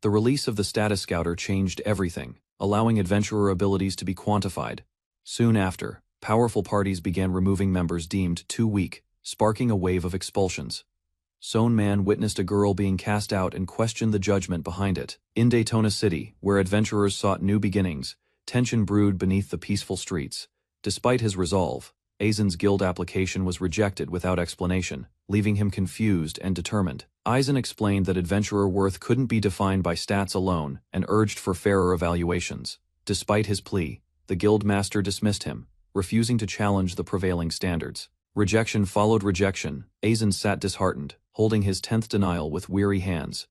The release of the status scouter changed everything, allowing adventurer abilities to be quantified. Soon after, powerful parties began removing members deemed too weak, sparking a wave of expulsions. Sohn Man witnessed a girl being cast out and questioned the judgment behind it. In Daytona City, where adventurers sought new beginnings, tension brewed beneath the peaceful streets. Despite his resolve, Aizen's guild application was rejected without explanation, leaving him confused and determined. Aizen explained that adventurer worth couldn't be defined by stats alone and urged for fairer evaluations. Despite his plea, the guild master dismissed him, refusing to challenge the prevailing standards. Rejection followed rejection. Aizen sat disheartened, holding his 10th denial with weary hands.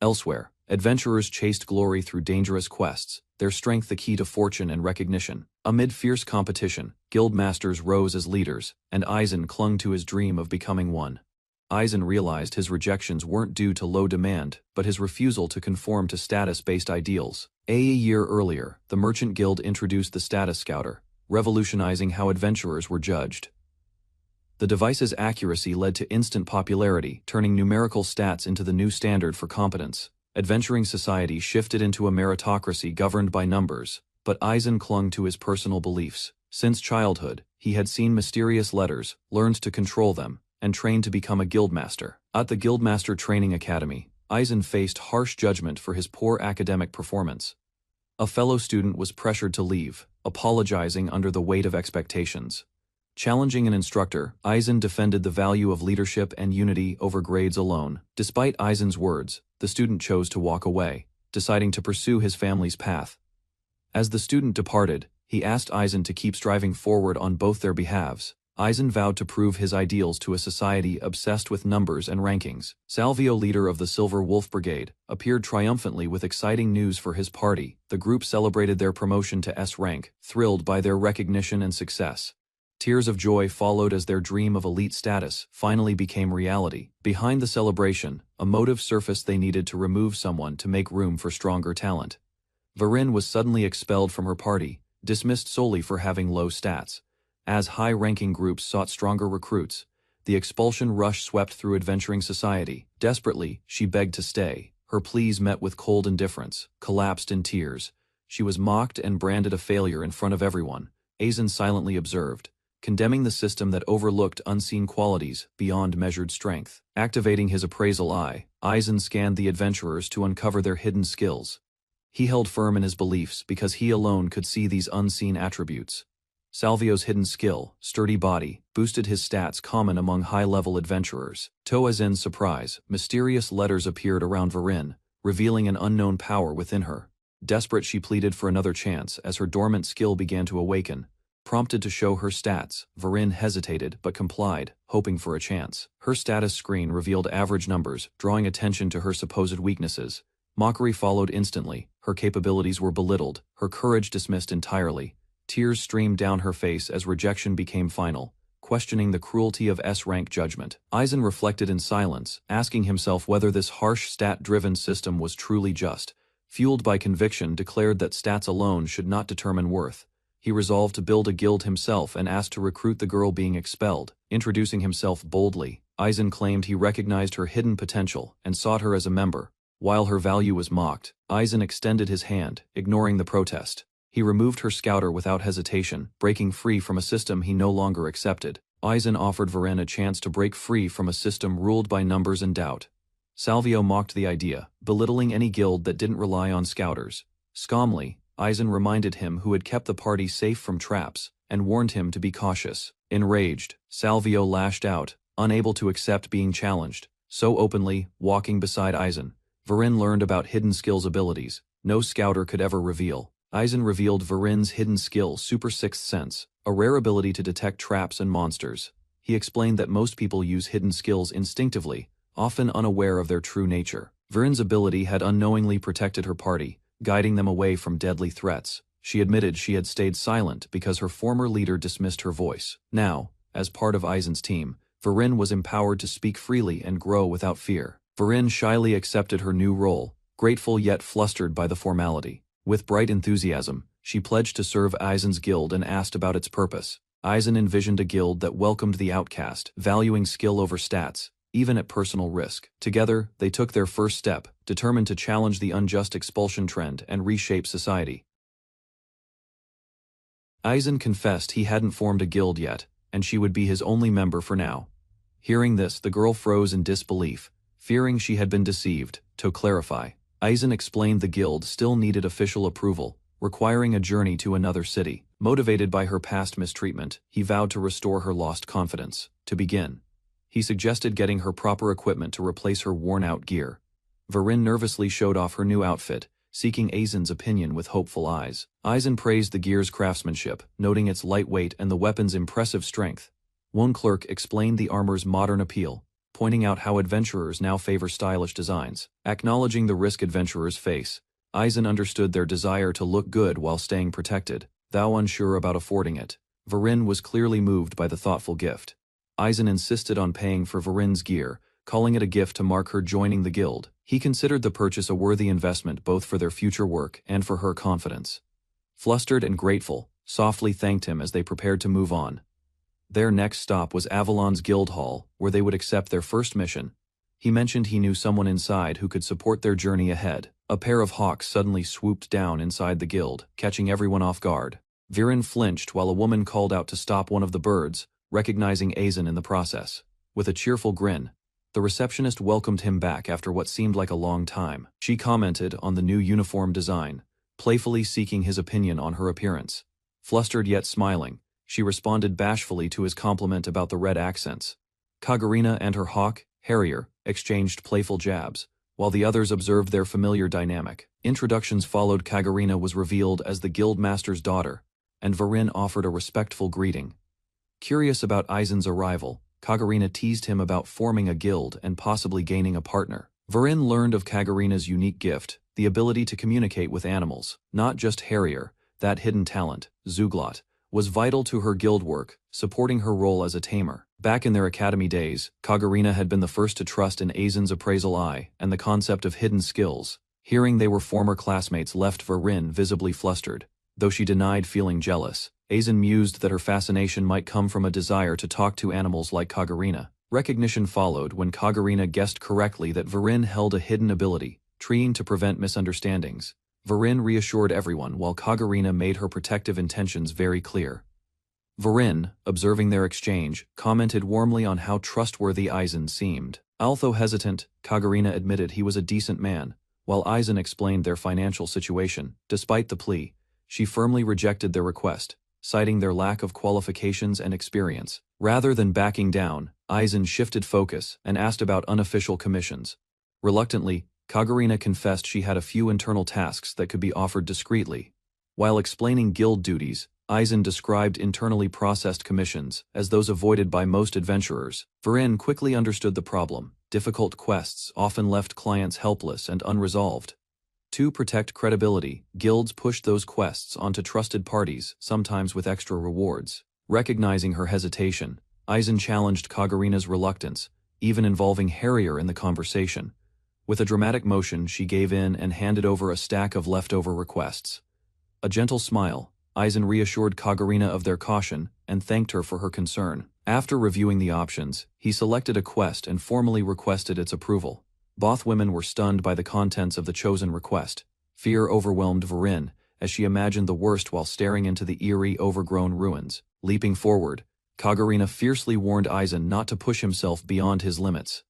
Elsewhere, adventurers chased glory through dangerous quests, their strength the key to fortune and recognition. Amid fierce competition, guild masters rose as leaders, and Aizen clung to his dream of becoming one. Aizen realized his rejections weren't due to low demand, but his refusal to conform to status-based ideals. A year earlier, the Merchant Guild introduced the Status Scouter, revolutionizing how adventurers were judged. The device's accuracy led to instant popularity, turning numerical stats into the new standard for competence. Adventuring society shifted into a meritocracy governed by numbers, but Aizen clung to his personal beliefs. Since childhood, he had seen mysterious letters, learned to control them, and trained to become a guildmaster. At the Guildmaster Training Academy, Aizen faced harsh judgment for his poor academic performance. A fellow student was pressured to leave, apologizing under the weight of expectations. Challenging an instructor, Aizen defended the value of leadership and unity over grades alone. Despite Aizen's words, the student chose to walk away, deciding to pursue his family's path. As the student departed, he asked Aizen to keep striving forward on both their behalves. Aizen vowed to prove his ideals to a society obsessed with numbers and rankings. Salvio, leader of the Silver Wolf Brigade, appeared triumphantly with exciting news for his party. The group celebrated their promotion to S rank, thrilled by their recognition and success. Tears of joy followed as their dream of elite status finally became reality. Behind the celebration, a motive surfaced: they needed to remove someone to make room for stronger talent. Varin was suddenly expelled from her party, dismissed solely for having low stats. As high-ranking groups sought stronger recruits, the expulsion rush swept through adventuring society. Desperately, she begged to stay. Her pleas met with cold indifference, collapsed in tears. She was mocked and branded a failure in front of everyone. Aizen silently observed, condemning the system that overlooked unseen qualities beyond measured strength. Activating his appraisal eye, Aizen scanned the adventurers to uncover their hidden skills. He held firm in his beliefs because he alone could see these unseen attributes. Salvio's hidden skill, sturdy body, boosted his stats common among high-level adventurers. To Aizen's surprise, mysterious letters appeared around Varin, revealing an unknown power within her. Desperate, she pleaded for another chance as her dormant skill began to awaken. Prompted to show her stats, Varin hesitated but complied, hoping for a chance. Her status screen revealed average numbers, drawing attention to her supposed weaknesses. Mockery followed instantly. Her capabilities were belittled, her courage dismissed entirely. Tears streamed down her face as rejection became final, questioning the cruelty of S-rank judgment. Aizen reflected in silence, asking himself whether this harsh stat-driven system was truly just. Fueled by conviction, declared that stats alone should not determine worth. He resolved to build a guild himself and asked to recruit the girl being expelled. Introducing himself boldly, Aizen claimed he recognized her hidden potential and sought her as a member. While her value was mocked, Aizen extended his hand, ignoring the protest. He removed her scouter without hesitation, breaking free from a system he no longer accepted. Aizen offered Varin a chance to break free from a system ruled by numbers and doubt. Salvio mocked the idea, belittling any guild that didn't rely on scouters. Scommly, Aizen reminded him who had kept the party safe from traps, and warned him to be cautious. Enraged, Salvio lashed out, unable to accept being challenged. So openly, walking beside Aizen, Varin learned about hidden skills abilities no scouter could ever reveal. Aizen revealed Varin's hidden skill, Super Sixth Sense, a rare ability to detect traps and monsters. He explained that most people use hidden skills instinctively, often unaware of their true nature. Varin's ability had unknowingly protected her party, guiding them away from deadly threats. She admitted she had stayed silent because her former leader dismissed her voice. Now, as part of Aizen's team, Varin was empowered to speak freely and grow without fear. Varin shyly accepted her new role, grateful yet flustered by the formality. With bright enthusiasm, she pledged to serve Aizen's guild and asked about its purpose. Aizen envisioned a guild that welcomed the outcast, valuing skill over stats. even at personal risk. Together, they took their first step, determined to challenge the unjust expulsion trend and reshape society. Aizen confessed he hadn't formed a guild yet, and she would be his only member for now. Hearing this, the girl froze in disbelief, fearing she had been deceived. To clarify, Aizen explained the guild still needed official approval, requiring a journey to another city. Motivated by her past mistreatment, he vowed to restore her lost confidence. To begin, he suggested getting her proper equipment to replace her worn-out gear. Varin nervously showed off her new outfit, seeking Aizen's opinion with hopeful eyes. Aizen praised the gear's craftsmanship, noting its lightweight and the weapon's impressive strength. One clerk explained the armor's modern appeal, pointing out how adventurers now favor stylish designs. Acknowledging the risk adventurers face, Aizen understood their desire to look good while staying protected. Though unsure about affording it, Varin was clearly moved by the thoughtful gift. Aizen insisted on paying for Varin's gear, calling it a gift to mark her joining the guild. He considered the purchase a worthy investment both for their future work and for her confidence. Flustered and grateful, softly thanked him as they prepared to move on. Their next stop was Avalon's guild hall, where they would accept their first mission. He mentioned he knew someone inside who could support their journey ahead. A pair of hawks suddenly swooped down inside the guild, catching everyone off guard. Viren flinched while a woman called out to stop one of the birds, recognizing Aizen in the process. With a cheerful grin, the receptionist welcomed him back after what seemed like a long time. She commented on the new uniform design, playfully seeking his opinion on her appearance. Flustered yet smiling, she responded bashfully to his compliment about the red accents. Kagarina and her hawk, Harrier, exchanged playful jabs, while the others observed their familiar dynamic. Introductions followed. Kagarina was revealed as the guildmaster's daughter, and Varin offered a respectful greeting. Curious about Aizen's arrival, Kagarina teased him about forming a guild and possibly gaining a partner. Varin learned of Kagarina's unique gift, the ability to communicate with animals. Not just Harrier, that hidden talent, Zuglot, was vital to her guild work, supporting her role as a tamer. Back in their academy days, Kagarina had been the first to trust in Aizen's appraisal eye and the concept of hidden skills. Hearing they were former classmates left Varin visibly flustered. Though she denied feeling jealous, Aizen mused that her fascination might come from a desire to talk to animals like Kagarina. Recognition followed when Kagarina guessed correctly that Varin held a hidden ability, treeing to prevent misunderstandings. Varin reassured everyone while Kagarina made her protective intentions very clear. Varin, observing their exchange, commented warmly on how trustworthy Aizen seemed. Although hesitant, Kagarina admitted he was a decent man, while Aizen explained their financial situation. Despite the plea, she firmly rejected their request, citing their lack of qualifications and experience. Rather than backing down, Aizen shifted focus and asked about unofficial commissions. Reluctantly, Kagarina confessed she had a few internal tasks that could be offered discreetly. While explaining guild duties, Aizen described internally processed commissions as those avoided by most adventurers. Varin quickly understood the problem. Difficult quests often left clients helpless and unresolved. To protect credibility, guilds pushed those quests onto trusted parties, sometimes with extra rewards. Recognizing her hesitation, Aizen challenged Kagarina's reluctance, even involving Harrier in the conversation. With a dramatic motion, she gave in and handed over a stack of leftover requests. A gentle smile, Aizen reassured Kagarina of their caution and thanked her for her concern. After reviewing the options, he selected a quest and formally requested its approval. Both women were stunned by the contents of the chosen request. Fear overwhelmed Varin as she imagined the worst while staring into the eerie, overgrown ruins. Leaping forward, Kagarina fiercely warned Aizen not to push himself beyond his limits.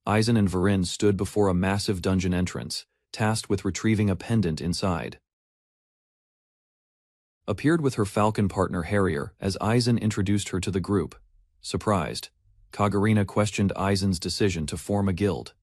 Aizen and Varin stood before a massive dungeon entrance, tasked with retrieving a pendant inside. Appeared with her falcon partner Harrier as Aizen introduced her to the group. Surprised, Kagarina questioned Aizen's decision to form a guild.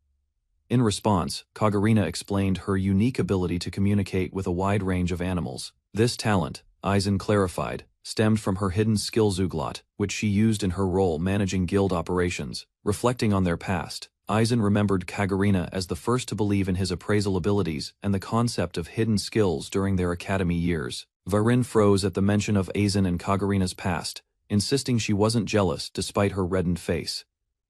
In response, Kagarina explained her unique ability to communicate with a wide range of animals. This talent, Aizen clarified, stemmed from her hidden skill Zuglot, which she used in her role managing guild operations. Reflecting on their past, Aizen remembered Kagarina as the first to believe in his appraisal abilities and the concept of hidden skills during their academy years. Varin froze at the mention of Aizen and Kagarina's past, insisting she wasn't jealous despite her reddened face.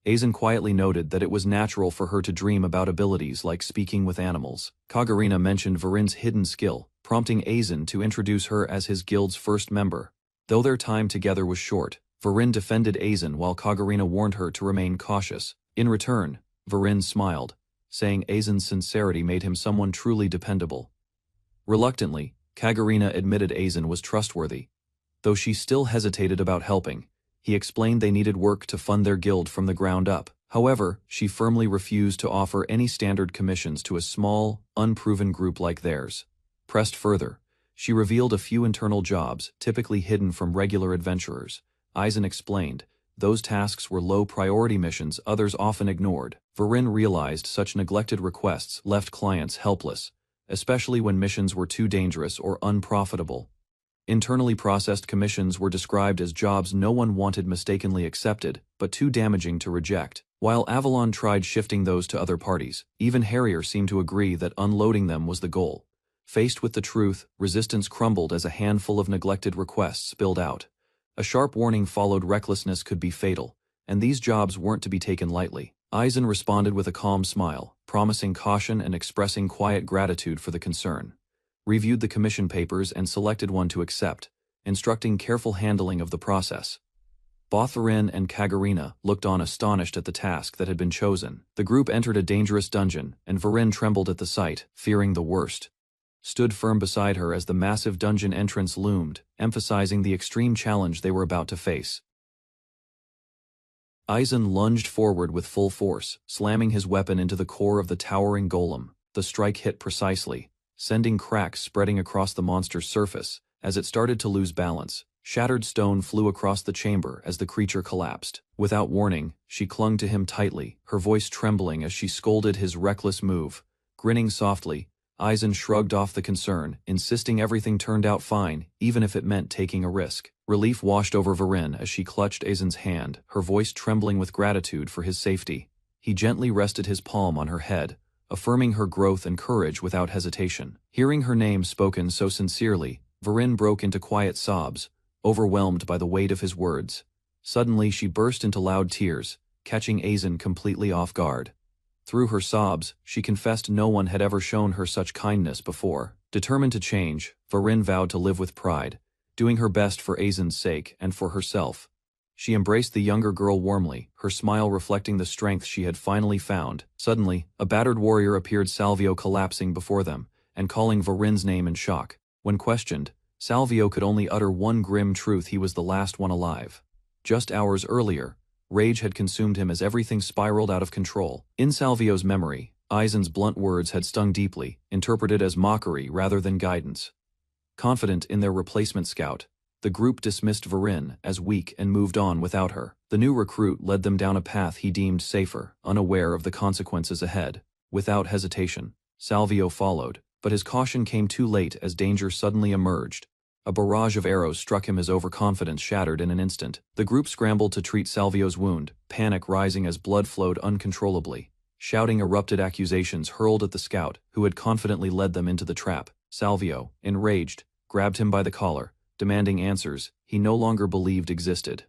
Aizen quietly noted that it was natural for her to dream about abilities like speaking with animals. Kagarina mentioned Varin's hidden skill, prompting Aizen to introduce her as his guild's first member. Though their time together was short, Varin defended Aizen while Kagarina warned her to remain cautious. In return, Varin smiled, saying Aizen's sincerity made him someone truly dependable. Reluctantly, Kagarina admitted Aizen was trustworthy. Though she still hesitated about helping, he explained they needed work to fund their guild from the ground up. However, she firmly refused to offer any standard commissions to a small, unproven group like theirs. Pressed further, she revealed a few internal jobs, typically hidden from regular adventurers. Aizen explained, those tasks were low-priority missions others often ignored. Varin realized such neglected requests left clients helpless, especially when missions were too dangerous or unprofitable. Internally processed commissions were described as jobs no one wanted mistakenly accepted, but too damaging to reject. While Avalon tried shifting those to other parties, even Harrier seemed to agree that unloading them was the goal. Faced with the truth, resistance crumbled as a handful of neglected requests spilled out. A sharp warning followed recklessness could be fatal, and these jobs weren't to be taken lightly. Aizen responded with a calm smile, promising caution and expressing quiet gratitude for the concern. Reviewed the commission papers and selected one to accept, instructing careful handling of the process. Varin and Kagarina looked on astonished at the task that had been chosen. The group entered a dangerous dungeon, and Varin trembled at the sight, fearing the worst. Stood firm beside her as the massive dungeon entrance loomed, emphasizing the extreme challenge they were about to face. Aizen lunged forward with full force, slamming his weapon into the core of the towering golem. The strike hit precisely, sending cracks spreading across the monster's surface. As it started to lose balance, shattered stone flew across the chamber as the creature collapsed. Without warning, she clung to him tightly, her voice trembling as she scolded his reckless move. Grinning softly, Aizen shrugged off the concern, insisting everything turned out fine, even if it meant taking a risk. Relief washed over Varin as she clutched Aizen's hand, her voice trembling with gratitude for his safety. He gently rested his palm on her head, affirming her growth and courage without hesitation. Hearing her name spoken so sincerely, Varin broke into quiet sobs, overwhelmed by the weight of his words. Suddenly she burst into loud tears, catching Aizen completely off guard. Through her sobs, she confessed no one had ever shown her such kindness before. Determined to change, Varin vowed to live with pride, doing her best for Aizen's sake and for herself. She embraced the younger girl warmly, her smile reflecting the strength she had finally found. Suddenly, a battered warrior appeared, Salvio collapsing before them, and calling Varin's name in shock. When questioned, Salvio could only utter one grim truth: he was the last one alive. Just hours earlier, rage had consumed him as everything spiraled out of control. In Salvio's memory, Aizen's blunt words had stung deeply, interpreted as mockery rather than guidance. Confident in their replacement scout, the group dismissed Varin as weak and moved on without her. The new recruit led them down a path he deemed safer, unaware of the consequences ahead. Without hesitation, Salvio followed, but his caution came too late as danger suddenly emerged. A barrage of arrows struck him as overconfidence shattered in an instant. The group scrambled to treat Salvio's wound, panic rising as blood flowed uncontrollably. Shouting erupted accusations hurled at the scout, who had confidently led them into the trap. Salvio, enraged, grabbed him by the collar, demanding answers he no longer believed existed.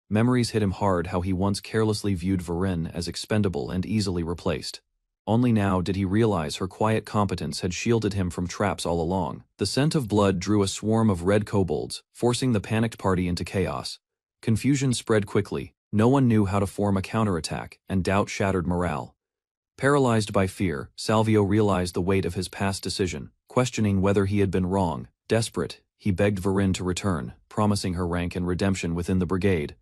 Memories hit him hard how he once carelessly viewed Varin as expendable and easily replaced. Only now did he realize her quiet competence had shielded him from traps all along. The scent of blood drew a swarm of red kobolds, forcing the panicked party into chaos. Confusion spread quickly, no one knew how to form a counterattack, and doubt shattered morale. Paralyzed by fear, Salvio realized the weight of his past decision, questioning whether he had been wrong. Desperate, he begged Varin to return, promising her rank and redemption within the brigade.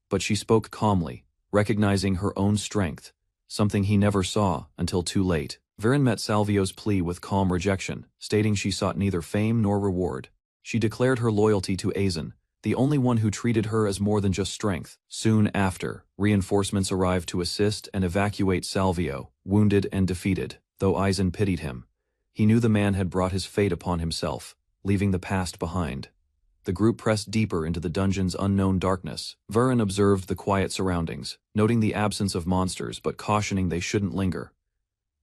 But she spoke calmly, recognizing her own strength, something he never saw until too late. Varin met Salvio's plea with calm rejection, stating she sought neither fame nor reward. She declared her loyalty to Aizen, the only one who treated her as more than just strength. Soon after, reinforcements arrived to assist and evacuate Salvio, wounded and defeated. Though Aizen pitied him, he knew the man had brought his fate upon himself, leaving the past behind. The group pressed deeper into the dungeon's unknown darkness. Varin observed the quiet surroundings, noting the absence of monsters but cautioning they shouldn't linger.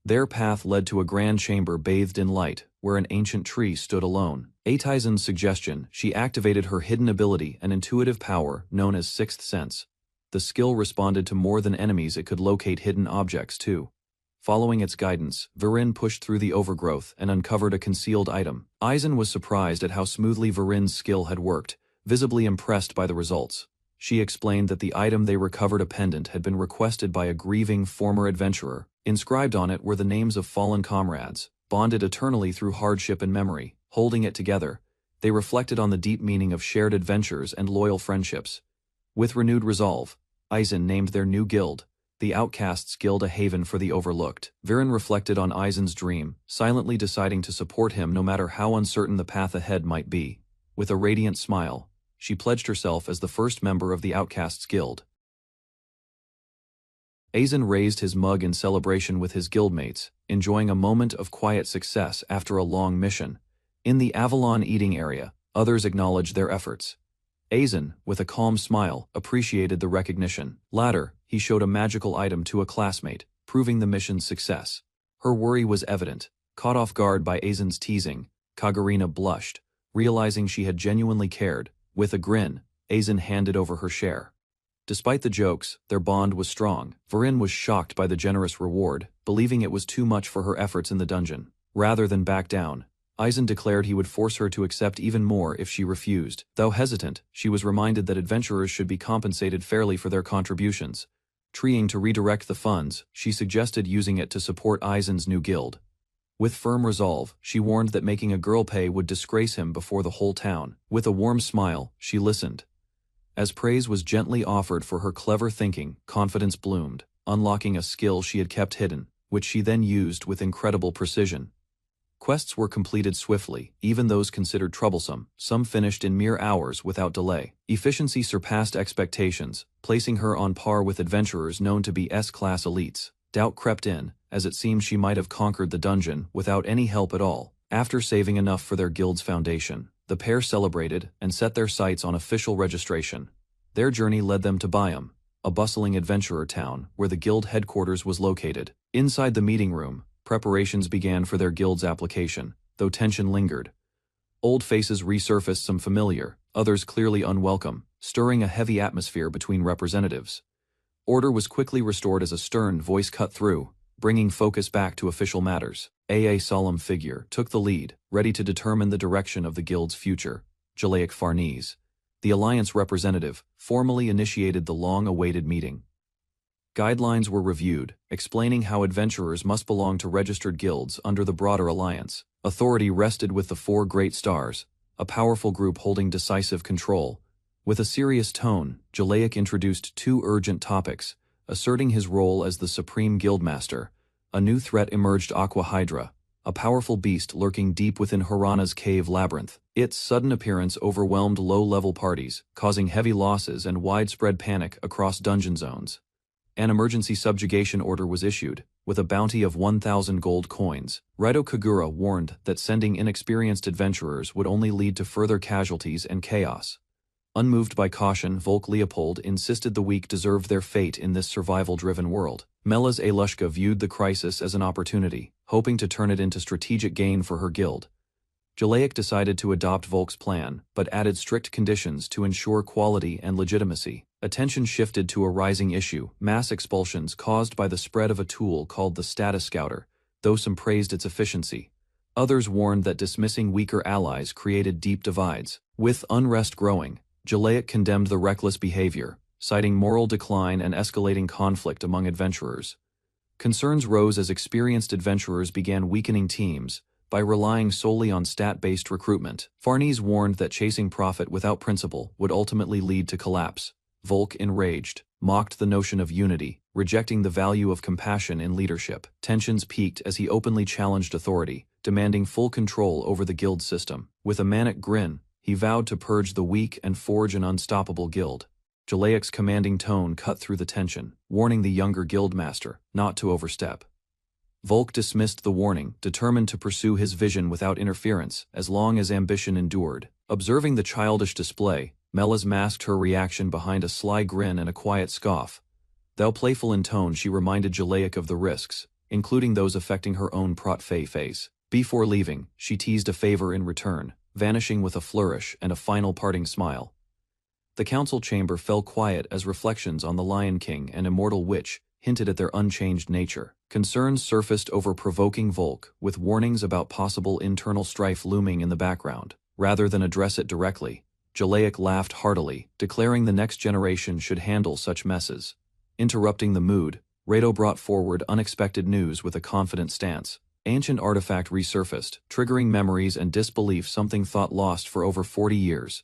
Their path led to a grand chamber bathed in light, where an ancient tree stood alone. At Aizen's suggestion, she activated her hidden ability, an intuitive power known as Sixth Sense. The skill responded to more than enemies; it could locate hidden objects too. Following its guidance, Varin pushed through the overgrowth and uncovered a concealed item. Aizen was surprised at how smoothly Varin's skill had worked, visibly impressed by the results. She explained that the item they recovered, a pendant, had been requested by a grieving former adventurer. Inscribed on it were the names of fallen comrades, bonded eternally through hardship and memory. Holding it together, they reflected on the deep meaning of shared adventures and loyal friendships. With renewed resolve, Aizen named their new guild, the Outcasts Guild, a haven for the overlooked. Viren reflected on Aizen's dream, silently deciding to support him no matter how uncertain the path ahead might be. With a radiant smile, she pledged herself as the first member of the Outcasts Guild. Aizen raised his mug in celebration with his guildmates, enjoying a moment of quiet success after a long mission. In the Avalon eating area, others acknowledged their efforts. Aizen, with a calm smile, appreciated the recognition. Later, he showed a magical item to a classmate, proving the mission's success. Her worry was evident. Caught off guard by Aizen's teasing, Kagarina blushed, realizing she had genuinely cared. With a grin, Aizen handed over her share. Despite the jokes, their bond was strong. Viren was shocked by the generous reward, believing it was too much for her efforts in the dungeon. Rather than back down, Aizen declared he would force her to accept even more if she refused. Though hesitant, she was reminded that adventurers should be compensated fairly for their contributions. Trying to redirect the funds, she suggested using it to support Aizen's new guild. With firm resolve, she warned that making a girl pay would disgrace him before the whole town. With a warm smile, she listened. As praise was gently offered for her clever thinking, confidence bloomed, unlocking a skill she had kept hidden, which she then used with incredible precision. Quests were completed swiftly, even those considered troublesome. Some finished in mere hours without delay. Efficiency surpassed expectations, placing her on par with adventurers known to be S-class elites. Doubt crept in, as it seemed she might have conquered the dungeon without any help at all. After saving enough for their guild's foundation, the pair celebrated and set their sights on official registration. Their journey led them to Byam, a bustling adventurer town where the guild headquarters was located. Inside the meeting room, preparations began for their guild's application, though tension lingered. Old faces resurfaced, some familiar, others clearly unwelcome, stirring a heavy atmosphere between representatives. Order was quickly restored as a stern voice cut through, bringing focus back to official matters. A solemn figure took the lead, ready to determine the direction of the guild's future. Yahello Farnese, the Alliance representative, formally initiated the long-awaited meeting. Guidelines were reviewed, explaining how adventurers must belong to registered guilds under the broader alliance. Authority rested with the Four Great Stars, a powerful group holding decisive control. With a serious tone, Yahello introduced two urgent topics, asserting his role as the Supreme Guildmaster. A new threat emerged: Aqua Hydra, a powerful beast lurking deep within Harana's cave labyrinth. Its sudden appearance overwhelmed low-level parties, causing heavy losses and widespread panic across dungeon zones. An emergency subjugation order was issued, with a bounty of 1,000 gold coins. Raito Kagura warned that sending inexperienced adventurers would only lead to further casualties and chaos. Unmoved by caution, Volk Leopold insisted the weak deserved their fate in this survival-driven world. Melas Alushka viewed the crisis as an opportunity, hoping to turn it into strategic gain for her guild. Yahello decided to adopt Volk's plan, but added strict conditions to ensure quality and legitimacy. Attention shifted to a rising issue: mass expulsions caused by the spread of a tool called the Status Scouter. Though some praised its efficiency, others warned that dismissing weaker allies created deep divides. With unrest growing, Yahello condemned the reckless behavior, citing moral decline and escalating conflict among adventurers. Concerns rose as experienced adventurers began weakening teams by relying solely on stat-based recruitment. Farnese warned that chasing profit without principle would ultimately lead to collapse. Volk, enraged, mocked the notion of unity, rejecting the value of compassion in leadership. Tensions peaked as he openly challenged authority, demanding full control over the guild system. With a manic grin, he vowed to purge the weak and forge an unstoppable guild. Yahello's commanding tone cut through the tension, warning the younger guildmaster not to overstep. Volk dismissed the warning, determined to pursue his vision without interference as long as ambition endured. Observing the childish display, Melas masked her reaction behind a sly grin and a quiet scoff. Though playful in tone, she reminded Yahello of the risks, including those affecting her own Prot-Fey face. Before leaving, she teased a favor in return, vanishing with a flourish and a final parting smile. The council chamber fell quiet as reflections on the Lion King and Immortal Witch hinted at their unchanged nature. Concerns surfaced over provoking Volk, with warnings about possible internal strife looming in the background. Rather than address it directly, Jalaic laughed heartily, declaring the next generation should handle such messes. Interrupting the mood, Rado brought forward unexpected news with a confident stance. Ancient artifact resurfaced, triggering memories and disbelief something thought lost for over 40 years.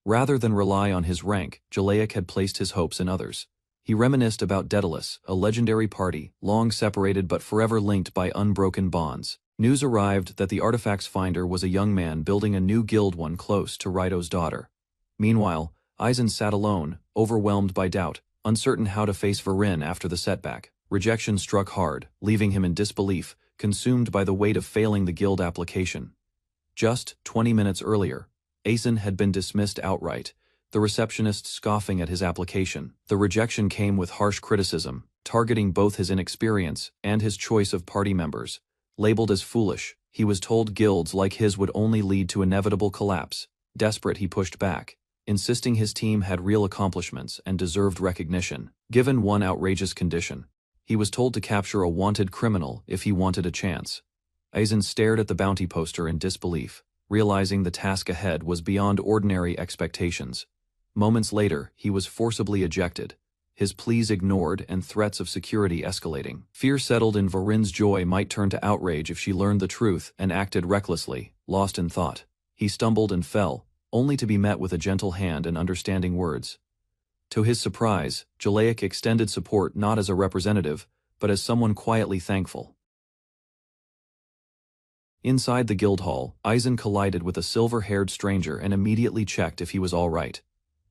Rather than rely on his rank, Jalaic had placed his hopes in others. He reminisced about Daedalus, a legendary party, long separated but forever linked by unbroken bonds. News arrived that the artifact's finder was a young man building a new guild, one close to Rido's daughter. Meanwhile, Aizen sat alone, overwhelmed by doubt, uncertain how to face Varin after the setback. Rejection struck hard, leaving him in disbelief, consumed by the weight of failing the guild application. Just 20 minutes earlier, Aizen had been dismissed outright, the receptionist scoffing at his application. The rejection came with harsh criticism, targeting both his inexperience and his choice of party members. Labeled as foolish, he was told guilds like his would only lead to inevitable collapse. Desperate, he pushed back, insisting his team had real accomplishments and deserved recognition. Given one outrageous condition, he was told to capture a wanted criminal if he wanted a chance. Aizen stared at the bounty poster in disbelief, realizing the task ahead was beyond ordinary expectations. Moments later, he was forcibly ejected, his pleas ignored and threats of security escalating. Fear settled in. Varin's joy might turn to outrage if she learned the truth and acted recklessly, lost in thought. He stumbled and fell, only to be met with a gentle hand and understanding words. To his surprise, Jalaic extended support not as a representative, but as someone quietly thankful. Inside the guild hall, Aizen collided with a silver-haired stranger and immediately checked if he was all right.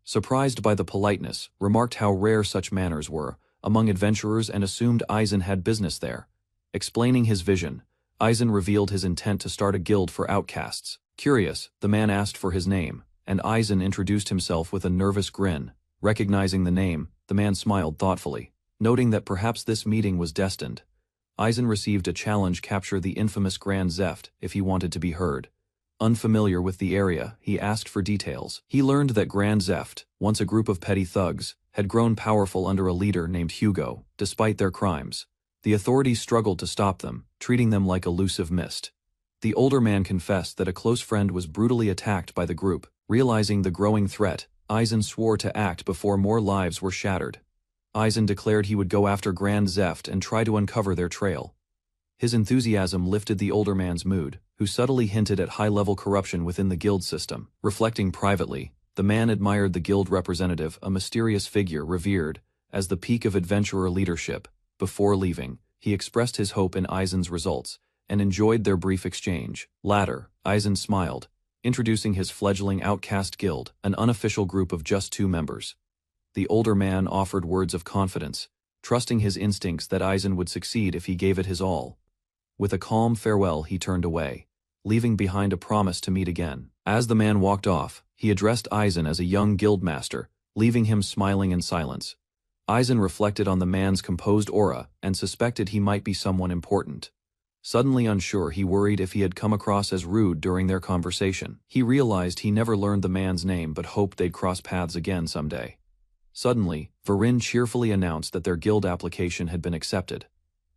Surprised by the politeness, remarked how rare such manners were among adventurers and assumed Aizen had business there. Explaining his vision, Aizen revealed his intent to start a guild for outcasts. Curious, the man asked for his name, and Aizen introduced himself with a nervous grin. Recognizing the name, the man smiled thoughtfully, noting that perhaps this meeting was destined. Aizen received a challenge: capture the infamous Grand Zeft if he wanted to be heard. Unfamiliar with the area, he asked for details. He learned that Grand Zeft, once a group of petty thugs, had grown powerful under a leader named Hugo. Despite their crimes, the authorities struggled to stop them, treating them like elusive mist. The older man confessed that a close friend was brutally attacked by the group. Realizing the growing threat, Aizen swore to act before more lives were shattered. Aizen declared he would go after Grand Zeft and try to uncover their trail. His enthusiasm lifted the older man's mood, who subtly hinted at high-level corruption within the guild system. Reflecting privately, the man admired the guild representative, a mysterious figure revered as the peak of adventurer leadership. Before leaving, he expressed his hope in Aizen's results and enjoyed their brief exchange. Later, Aizen smiled, introducing his fledgling outcast guild, an unofficial group of just 2 members. The older man offered words of confidence, trusting his instincts that Aizen would succeed if he gave it his all. With a calm farewell, he turned away, leaving behind a promise to meet again. As the man walked off, he addressed Aizen as a young guildmaster, leaving him smiling in silence. Aizen reflected on the man's composed aura and suspected he might be someone important. Suddenly unsure, he worried if he had come across as rude during their conversation. He realized he never learned the man's name but hoped they'd cross paths again someday. Suddenly, Varin cheerfully announced that their guild application had been accepted.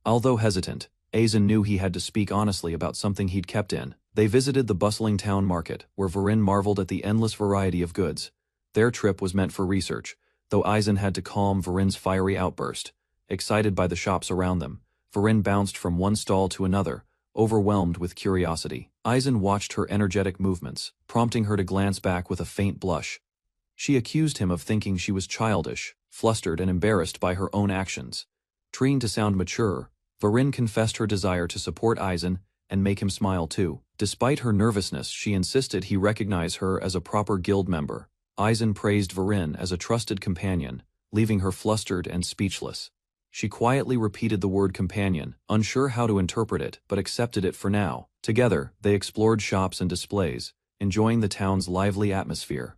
Although hesitant, Aizen knew he had to speak honestly about something he'd kept in. They visited the bustling town market, where Varin marveled at the endless variety of goods. Their trip was meant for research, though Aizen had to calm Varin's fiery outburst. Excited by the shops around them, Varin bounced from one stall to another, overwhelmed with curiosity. Aizen watched her energetic movements, prompting her to glance back with a faint blush. She accused him of thinking she was childish, flustered and embarrassed by her own actions. Trying to sound mature, Varin confessed her desire to support Aizen and make him smile too. Despite her nervousness, she insisted he recognize her as a proper guild member. Aizen praised Varin as a trusted companion, leaving her flustered and speechless. She quietly repeated the word companion, unsure how to interpret it, but accepted it for now. Together, they explored shops and displays, enjoying the town's lively atmosphere.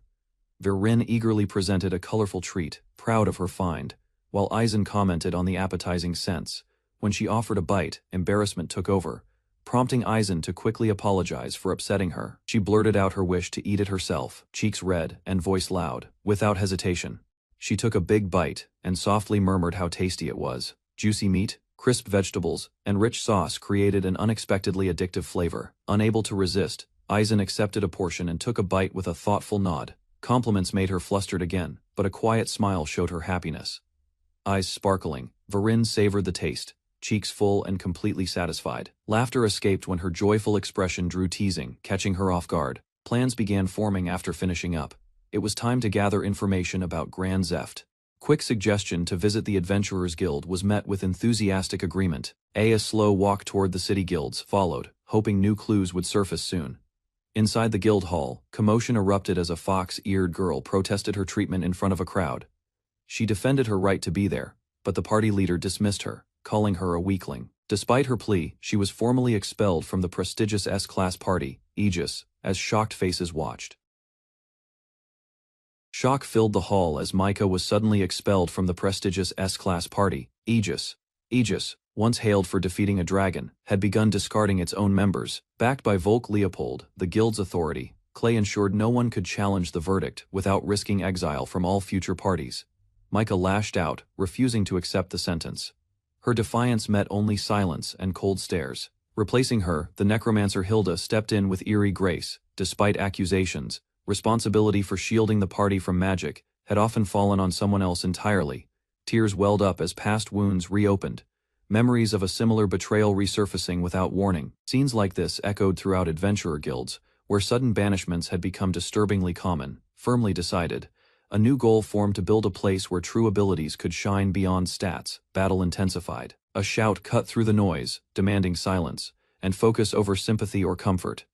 Varin eagerly presented a colorful treat, proud of her find, while Aizen commented on the appetizing scents. When she offered a bite, embarrassment took over, prompting Aizen to quickly apologize for upsetting her. She blurted out her wish to eat it herself, cheeks red and voice loud. Without hesitation, she took a big bite and softly murmured how tasty it was. Juicy meat, crisp vegetables, and rich sauce created an unexpectedly addictive flavor. Unable to resist, Aizen accepted a portion and took a bite with a thoughtful nod. Compliments made her flustered again, but a quiet smile showed her happiness. Eyes sparkling, Varin savored the taste, cheeks full and completely satisfied. Laughter escaped when her joyful expression drew teasing, catching her off guard. Plans began forming after finishing up. It was time to gather information about Grand Zeft. Quick suggestion to visit the Adventurers Guild was met with enthusiastic agreement. A slow walk toward the city guilds followed, hoping new clues would surface soon. Inside the guild hall, commotion erupted as a fox-eared girl protested her treatment in front of a crowd. She defended her right to be there, but the party leader dismissed her, calling her a weakling. Despite her plea, she was formally expelled from the prestigious S-Class party, Aegis, as shocked faces watched. Shock filled the hall as Micah was suddenly expelled from the prestigious S-Class party, Aegis. Aegis, once hailed for defeating a dragon, had begun discarding its own members. Backed by Volk Leopold, the guild's authority, Clay ensured no one could challenge the verdict without risking exile from all future parties. Micah lashed out, refusing to accept the sentence. Her defiance met only silence and cold stares. Replacing her, the necromancer Hilda stepped in with eerie grace. Despite accusations, responsibility for shielding the party from magic had often fallen on someone else entirely. Tears welled up as past wounds reopened, memories of a similar betrayal resurfacing without warning. Scenes like this echoed throughout adventurer guilds, where sudden banishments had become disturbingly common. Firmly decided, a new goal formed to build a place where true abilities could shine beyond stats. Battle intensified. A shout cut through the noise, demanding silence, and focus over sympathy or comfort.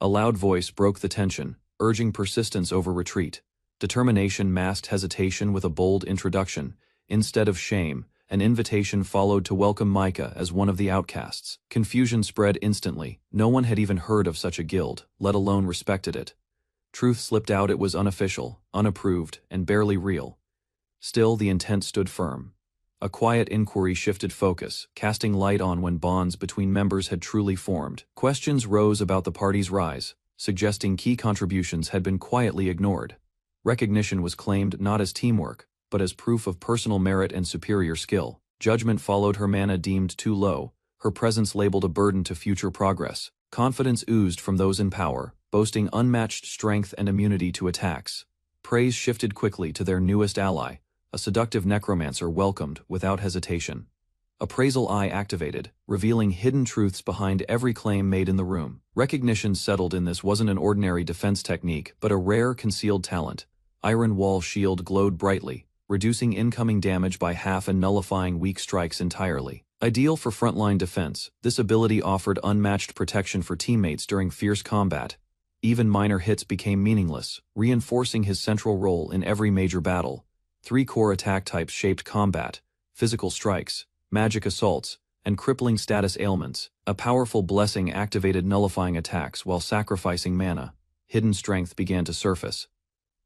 A loud voice broke the tension, urging persistence over retreat. Determination masked hesitation with a bold introduction. Instead of shame, an invitation followed to welcome Micah as one of the outcasts. Confusion spread instantly. No one had even heard of such a guild, let alone respected it. Truth slipped out: it was unofficial, unapproved, and barely real. Still, the intent stood firm. A quiet inquiry shifted focus, casting light on when bonds between members had truly formed. Questions rose about the party's rise, suggesting key contributions had been quietly ignored. Recognition was claimed not as teamwork, but as proof of personal merit and superior skill. Judgment followed her mana deemed too low, her presence labeled a burden to future progress. Confidence oozed from those in power, boasting unmatched strength and immunity to attacks. Praise shifted quickly to their newest ally, a seductive necromancer welcomed without hesitation. Appraisal eye activated, revealing hidden truths behind every claim made in the room. Recognition settled in: this wasn't an ordinary defense technique, but a rare concealed talent. Iron Wall Shield glowed brightly, reducing incoming damage by half and nullifying weak strikes entirely. Ideal for frontline defense, this ability offered unmatched protection for teammates during fierce combat. Even minor hits became meaningless, reinforcing his central role in every major battle. 3 core attack types shaped combat: physical strikes, magic assaults, and crippling status ailments. A powerful blessing activated nullifying attacks while sacrificing mana. Hidden strength began to surface.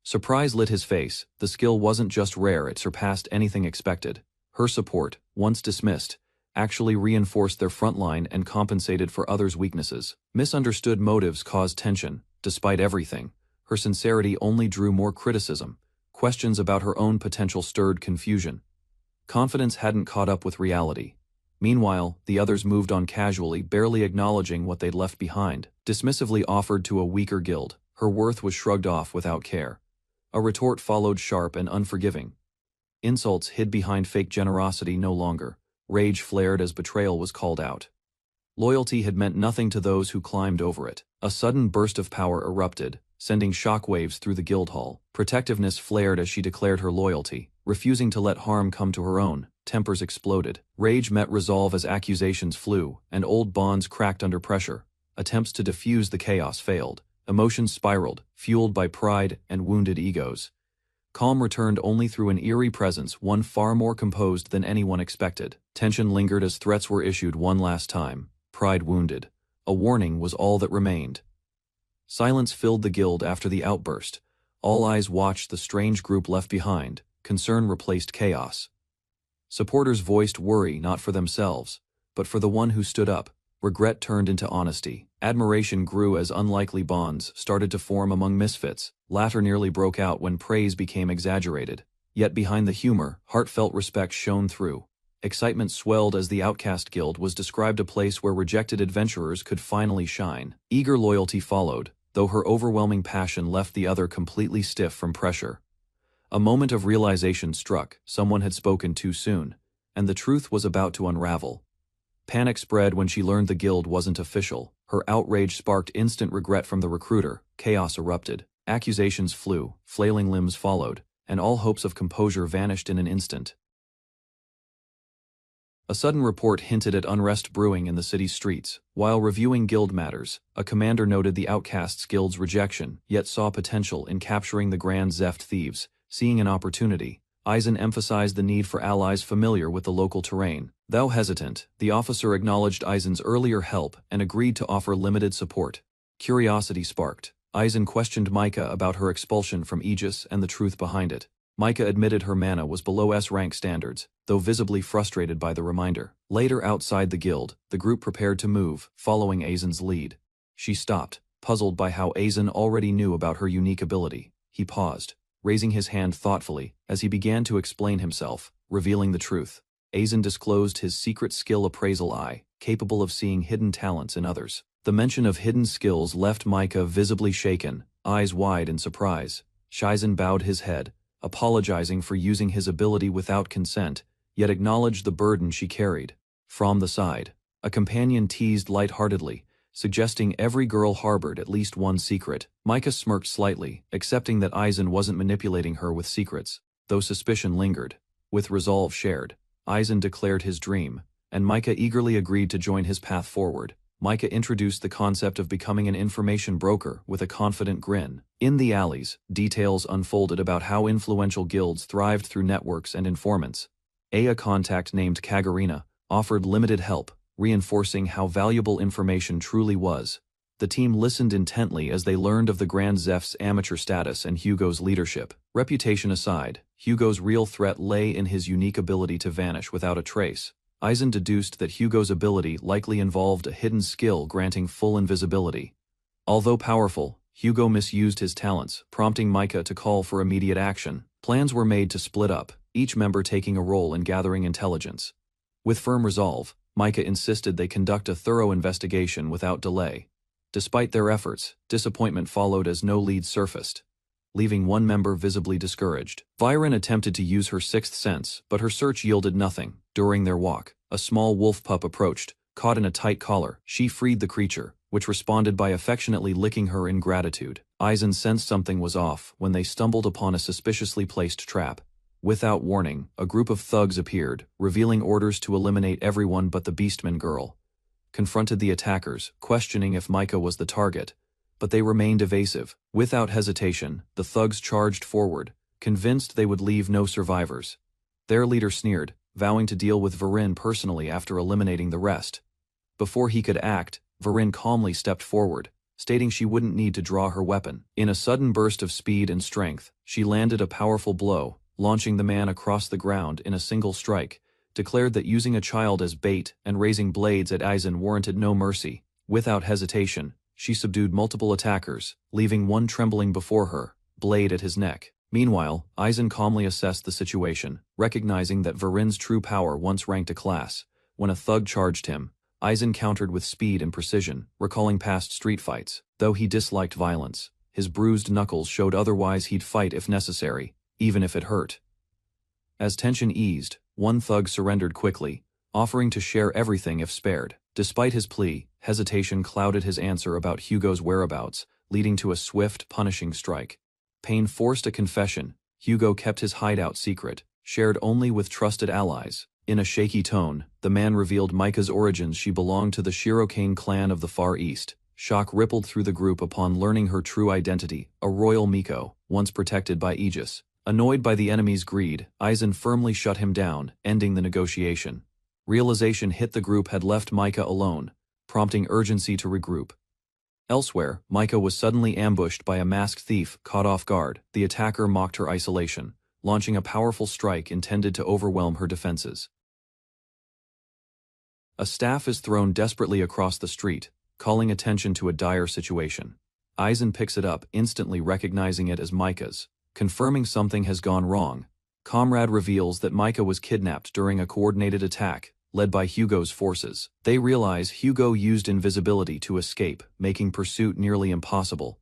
Surprise lit his face. The skill wasn't just rare, it surpassed anything expected. Her support, once dismissed, actually reinforced their front line and compensated for others' weaknesses. Misunderstood motives caused tension. Despite everything, her sincerity only drew more criticism. Questions about her own potential stirred confusion. Confidence hadn't caught up with reality. Meanwhile, the others moved on casually, barely acknowledging what they'd left behind. Dismissively offered to a weaker guild, her worth was shrugged off without care. A retort followed, sharp and unforgiving. Insults hid behind fake generosity no longer. Rage flared as betrayal was called out. Loyalty had meant nothing to those who climbed over it. A sudden burst of power erupted, sending shockwaves through the guild hall. Protectiveness flared as she declared her loyalty, refusing to let harm come to her own. Tempers exploded. Rage met resolve as accusations flew, and old bonds cracked under pressure. Attempts to diffuse the chaos failed. Emotions spiraled, fueled by pride and wounded egos. Calm returned only through an eerie presence, one far more composed than anyone expected. Tension lingered as threats were issued one last time. Pride wounded. A warning was all that remained. Silence filled the guild after the outburst. All eyes watched the strange group left behind. Concern replaced chaos. Supporters voiced worry not for themselves, but for the one who stood up. Regret turned into honesty. Admiration grew as unlikely bonds started to form among misfits. Laughter nearly broke out when praise became exaggerated. Yet behind the humor, heartfelt respect shone through. Excitement swelled as the Outcast Guild was described a place where rejected adventurers could finally shine. Eager loyalty followed, though her overwhelming passion left the other completely stiff from pressure. A moment of realization struck, someone had spoken too soon, and the truth was about to unravel. Panic spread when she learned the guild wasn't official. Her outrage sparked instant regret from the recruiter. Chaos erupted. Accusations flew, flailing limbs followed, and all hopes of composure vanished in an instant. A sudden report hinted at unrest brewing in the city's streets. While reviewing guild matters, a commander noted the Outcasts Guild's rejection, yet saw potential in capturing the Grand Zeft thieves. Seeing an opportunity, Eisen emphasized the need for allies familiar with the local terrain. Though hesitant, the officer acknowledged Eisen's earlier help and agreed to offer limited support. Curiosity sparked. Eisen questioned Micah about her expulsion from Aegis and the truth behind it. Micah admitted her mana was below S-rank standards, though visibly frustrated by the reminder. Later outside the guild, the group prepared to move, following Eisen's lead. She stopped, puzzled by how Eisen already knew about her unique ability. He paused, raising his hand thoughtfully, as he began to explain himself, revealing the truth. Eisen disclosed his secret skill appraisal eye, capable of seeing hidden talents in others. The mention of hidden skills left Micah visibly shaken, eyes wide in surprise. Eisen bowed his head, apologizing for using his ability without consent, yet acknowledged the burden she carried. From the side, a companion teased lightheartedly, suggesting every girl harbored at least one secret. Micah smirked slightly, accepting that Eisen wasn't manipulating her with secrets, though suspicion lingered. With resolve shared, Eisen declared his dream, and Micah eagerly agreed to join his path forward. Micah introduced the concept of becoming an information broker with a confident grin. In the alleys, details unfolded about how influential guilds thrived through networks and informants. A contact named Kagarina offered limited help, reinforcing how valuable information truly was. The team listened intently as they learned of the Grand Zeph's amateur status and Hugo's leadership. Reputation aside, Hugo's real threat lay in his unique ability to vanish without a trace. Eisen deduced that Hugo's ability likely involved a hidden skill granting full invisibility. Although powerful, Hugo misused his talents, prompting Micah to call for immediate action. Plans were made to split up, each member taking a role in gathering intelligence. With firm resolve, Micah insisted they conduct a thorough investigation without delay. Despite their efforts, disappointment followed as no leads surfaced, leaving one member visibly discouraged. Viren attempted to use her sixth sense, but her search yielded nothing. During their walk, a small wolf pup approached, caught in a tight collar. She freed the creature, which responded by affectionately licking her in gratitude. Eisen sensed something was off when they stumbled upon a suspiciously placed trap. Without warning, a group of thugs appeared, revealing orders to eliminate everyone but the Beastman girl. Confronted the attackers, questioning if Micah was the target, but they remained evasive. Without hesitation, the thugs charged forward, convinced they would leave no survivors. Their leader sneered, vowing to deal with Viren personally after eliminating the rest. Before he could act, Viren calmly stepped forward, stating she wouldn't need to draw her weapon. In a sudden burst of speed and strength, she landed a powerful blow, launching the man across the ground in a single strike, declared that using a child as bait and raising blades at Eisen warranted no mercy. Without hesitation, she subdued multiple attackers, leaving one trembling before her, blade at his neck. Meanwhile, Eisen calmly assessed the situation, recognizing that Viren's true power once ranked a class. When a thug charged him, Eisen countered with speed and precision, recalling past street fights. Though he disliked violence, his bruised knuckles showed otherwise he'd fight if necessary, even if it hurt. As tension eased, one thug surrendered quickly, offering to share everything if spared. Despite his plea, hesitation clouded his answer about Hugo's whereabouts, leading to a swift, punishing strike. Pain forced a confession. Hugo kept his hideout secret, shared only with trusted allies. In a shaky tone, the man revealed Micah's origins. She belonged to the Shirokane clan of the Far East. Shock rippled through the group upon learning her true identity, a royal Miko, once protected by Aegis. Annoyed by the enemy's greed, Eisen firmly shut him down, ending the negotiation. Realization hit the group had left Micah alone, prompting urgency to regroup. Elsewhere, Micah was suddenly ambushed by a masked thief. Caught off guard, the attacker mocked her isolation, launching a powerful strike intended to overwhelm her defenses. A staff is thrown desperately across the street, calling attention to a dire situation. Eisen picks it up, instantly recognizing it as Micah's, confirming something has gone wrong. Comrade reveals that Micah was kidnapped during a coordinated attack, led by Hugo's forces. They realize Hugo used invisibility to escape, making pursuit nearly impossible.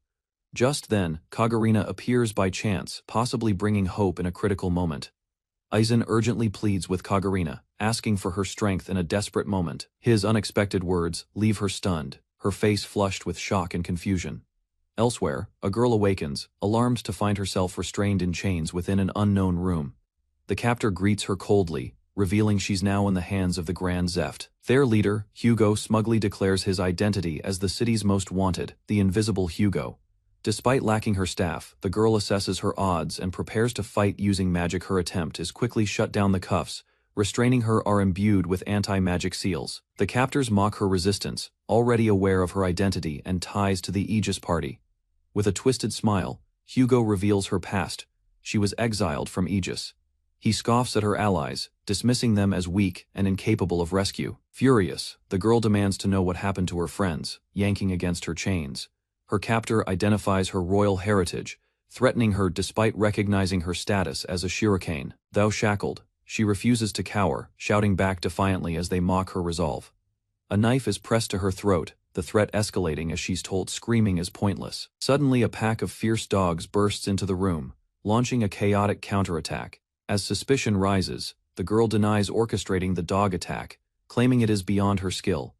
Just then, Kagurina appears by chance, possibly bringing hope in a critical moment. Aizen urgently pleads with Kagurina, asking for her strength in a desperate moment. His unexpected words leave her stunned, her face flushed with shock and confusion. Elsewhere, a girl awakens, alarmed to find herself restrained in chains within an unknown room. The captor greets her coldly, revealing she's now in the hands of the Grand Zeft. Their leader, Hugo, smugly declares his identity as the city's most wanted, the Invisible Hugo. Despite lacking her staff, the girl assesses her odds and prepares to fight using magic. Her attempt is quickly shut down. The cuffs, restraining her, are imbued with anti-magic seals. The captors mock her resistance, already aware of her identity and ties to the Aegis party. With a twisted smile, Hugo reveals her past. She was exiled from Aegis. He scoffs at her allies, dismissing them as weak and incapable of rescue. Furious, the girl demands to know what happened to her friends, yanking against her chains. Her captor identifies her royal heritage, threatening her despite recognizing her status as a shuriken. Though shackled, she refuses to cower, shouting back defiantly as they mock her resolve. A knife is pressed to her throat, the threat escalating as she's told screaming is pointless. Suddenly a pack of fierce dogs bursts into the room, launching a chaotic counterattack. As suspicion rises, the girl denies orchestrating the dog attack, claiming it is beyond her skill.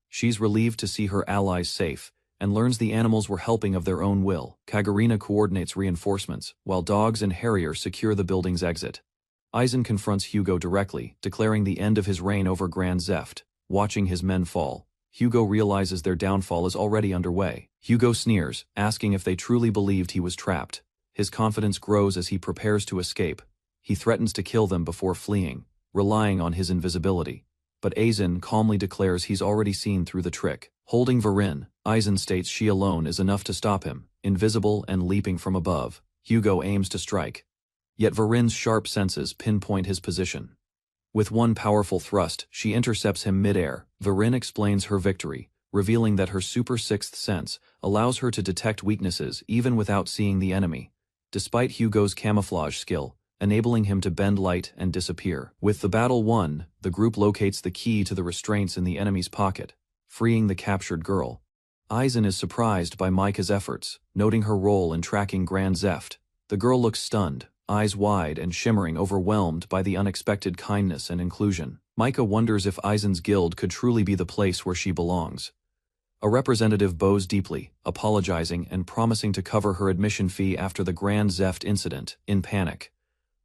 She's relieved to see her allies safe, and learns the animals were helping of their own will. Kagurina coordinates reinforcements, while dogs and Harrier secure the building's exit. Aizen confronts Hugo directly, declaring the end of his reign over Grand Zeft. Watching his men fall, Hugo realizes their downfall is already underway. Hugo sneers, asking if they truly believed he was trapped. His confidence grows as he prepares to escape. He threatens to kill them before fleeing, relying on his invisibility. But Aizen calmly declares he's already seen through the trick. Holding Varin, Aizen states she alone is enough to stop him. Invisible and leaping from above, Hugo aims to strike. Yet Varin's sharp senses pinpoint his position. With one powerful thrust, she intercepts him mid-air. Varin explains her victory, revealing that her super sixth sense allows her to detect weaknesses even without seeing the enemy, despite Hugo's camouflage skill, enabling him to bend light and disappear. With the battle won, the group locates the key to the restraints in the enemy's pocket, freeing the captured girl. Aizen is surprised by Micah's efforts, noting her role in tracking Grand Zeft. The girl looks stunned, eyes wide and shimmering, overwhelmed by the unexpected kindness and inclusion. Micah wonders if Aizen's guild could truly be the place where she belongs. A representative bows deeply, apologizing and promising to cover her admission fee after the Grand Zeft incident. In panic,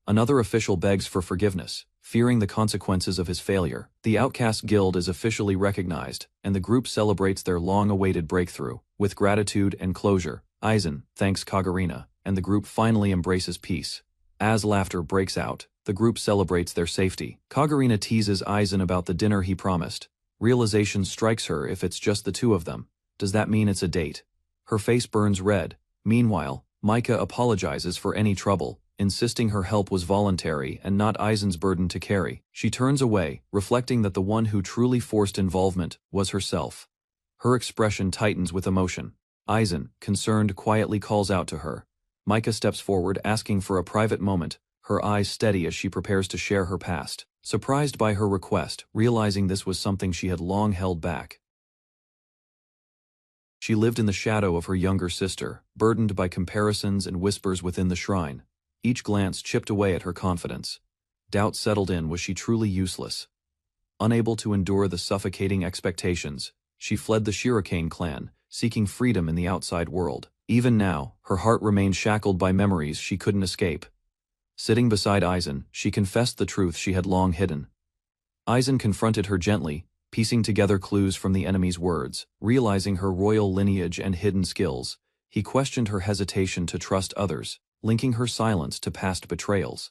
another official begs for forgiveness, fearing the consequences of his failure. The Outcast Guild is officially recognized, and the group celebrates their long-awaited breakthrough. With gratitude and closure, Aizen thanks Kagurina, and the group finally embraces peace. As laughter breaks out, the group celebrates their safety. Kagurina teases Aizen about the dinner he promised. Realization strikes her: if it's just the two of them, does that mean it's a date? Her face burns red. Meanwhile, Micah apologizes for any trouble, insisting her help was voluntary and not Aizen's burden to carry. She turns away, reflecting that the one who truly forced involvement was herself. Her expression tightens with emotion. Aizen, concerned, quietly calls out to her. Micah steps forward, asking for a private moment, her eyes steady as she prepares to share her past. Surprised by her request, realizing this was something she had long held back. She lived in the shadow of her younger sister, burdened by comparisons and whispers within the shrine. Each glance chipped away at her confidence. Doubt settled in: was she truly useless? Unable to endure the suffocating expectations, she fled the Shuriken clan, seeking freedom in the outside world. Even now, her heart remained shackled by memories she couldn't escape. Sitting beside Aizen, she confessed the truth she had long hidden. Aizen confronted her gently, piecing together clues from the enemy's words. Realizing her royal lineage and hidden skills, he questioned her hesitation to trust others, linking her silence to past betrayals.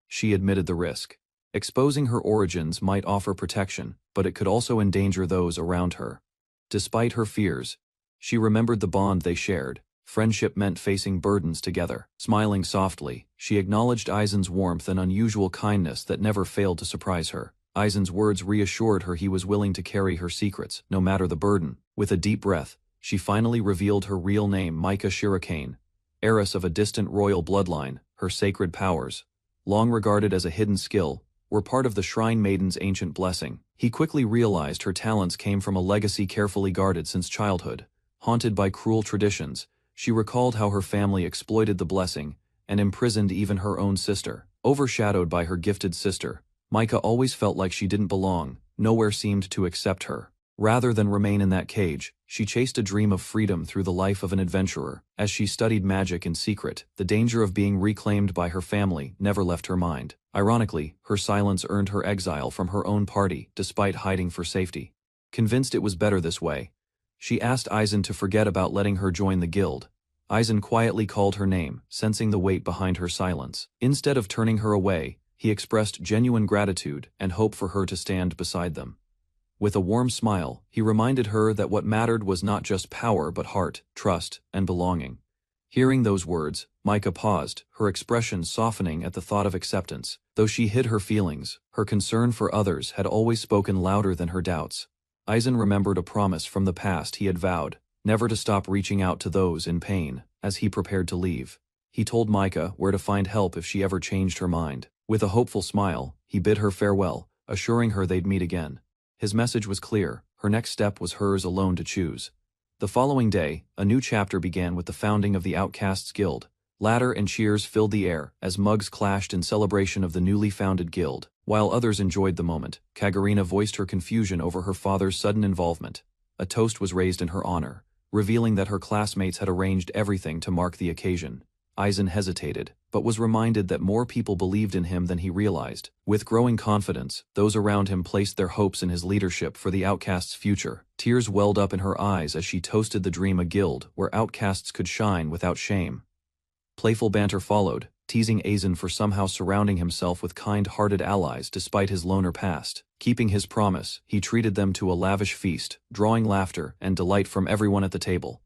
She admitted the risk. Exposing her origins might offer protection, but it could also endanger those around her. Despite her fears, she remembered the bond they shared. Friendship meant facing burdens together. Smiling softly, she acknowledged Aizen's warmth and unusual kindness that never failed to surprise her. Aizen's words reassured her he was willing to carry her secrets, no matter the burden. With a deep breath, she finally revealed her real name: Micah Shuriken. Heiress of a distant royal bloodline, her sacred powers, long regarded as a hidden skill, were part of the Shrine Maiden's ancient blessing. He quickly realized her talents came from a legacy carefully guarded since childhood. Haunted by cruel traditions, She recalled how her family exploited the blessing and imprisoned even her own sister. Overshadowed by her gifted sister, Micah always felt like she didn't belong, nowhere seemed to accept her. Rather than remain in that cage, she chased a dream of freedom through the life of an adventurer. As she studied magic in secret, the danger of being reclaimed by her family never left her mind. Ironically, her silence earned her exile from her own party, despite hiding for safety. Convinced it was better this way, she asked Eisen to forget about letting her join the guild. Eisen quietly called her name, sensing the weight behind her silence. Instead of turning her away, he expressed genuine gratitude and hope for her to stand beside them. With a warm smile, he reminded her that what mattered was not just power but heart, trust, and belonging. Hearing those words, Micah paused, her expression softening at the thought of acceptance. Though she hid her feelings, her concern for others had always spoken louder than her doubts. Eisen remembered a promise from the past he had vowed, never to stop reaching out to those in pain. As he prepared to leave, he told Micah where to find help if she ever changed her mind. With a hopeful smile, he bid her farewell, assuring her they'd meet again. His message was clear, her next step was hers alone to choose. The following day, a new chapter began with the founding of the Outcasts Guild. Laughter and cheers filled the air as mugs clashed in celebration of the newly founded guild. While others enjoyed the moment, Kagurina voiced her confusion over her father's sudden involvement. A toast was raised in her honor, revealing that her classmates had arranged everything to mark the occasion. Eisen hesitated, but was reminded that more people believed in him than he realized. With growing confidence, those around him placed their hopes in his leadership for the outcasts' future. Tears welled up in her eyes as she toasted the dream a guild where outcasts could shine without shame. Playful banter followed, teasing Eisen for somehow surrounding himself with kind-hearted allies despite his loner past. Keeping his promise, he treated them to a lavish feast, drawing laughter and delight from everyone at the table.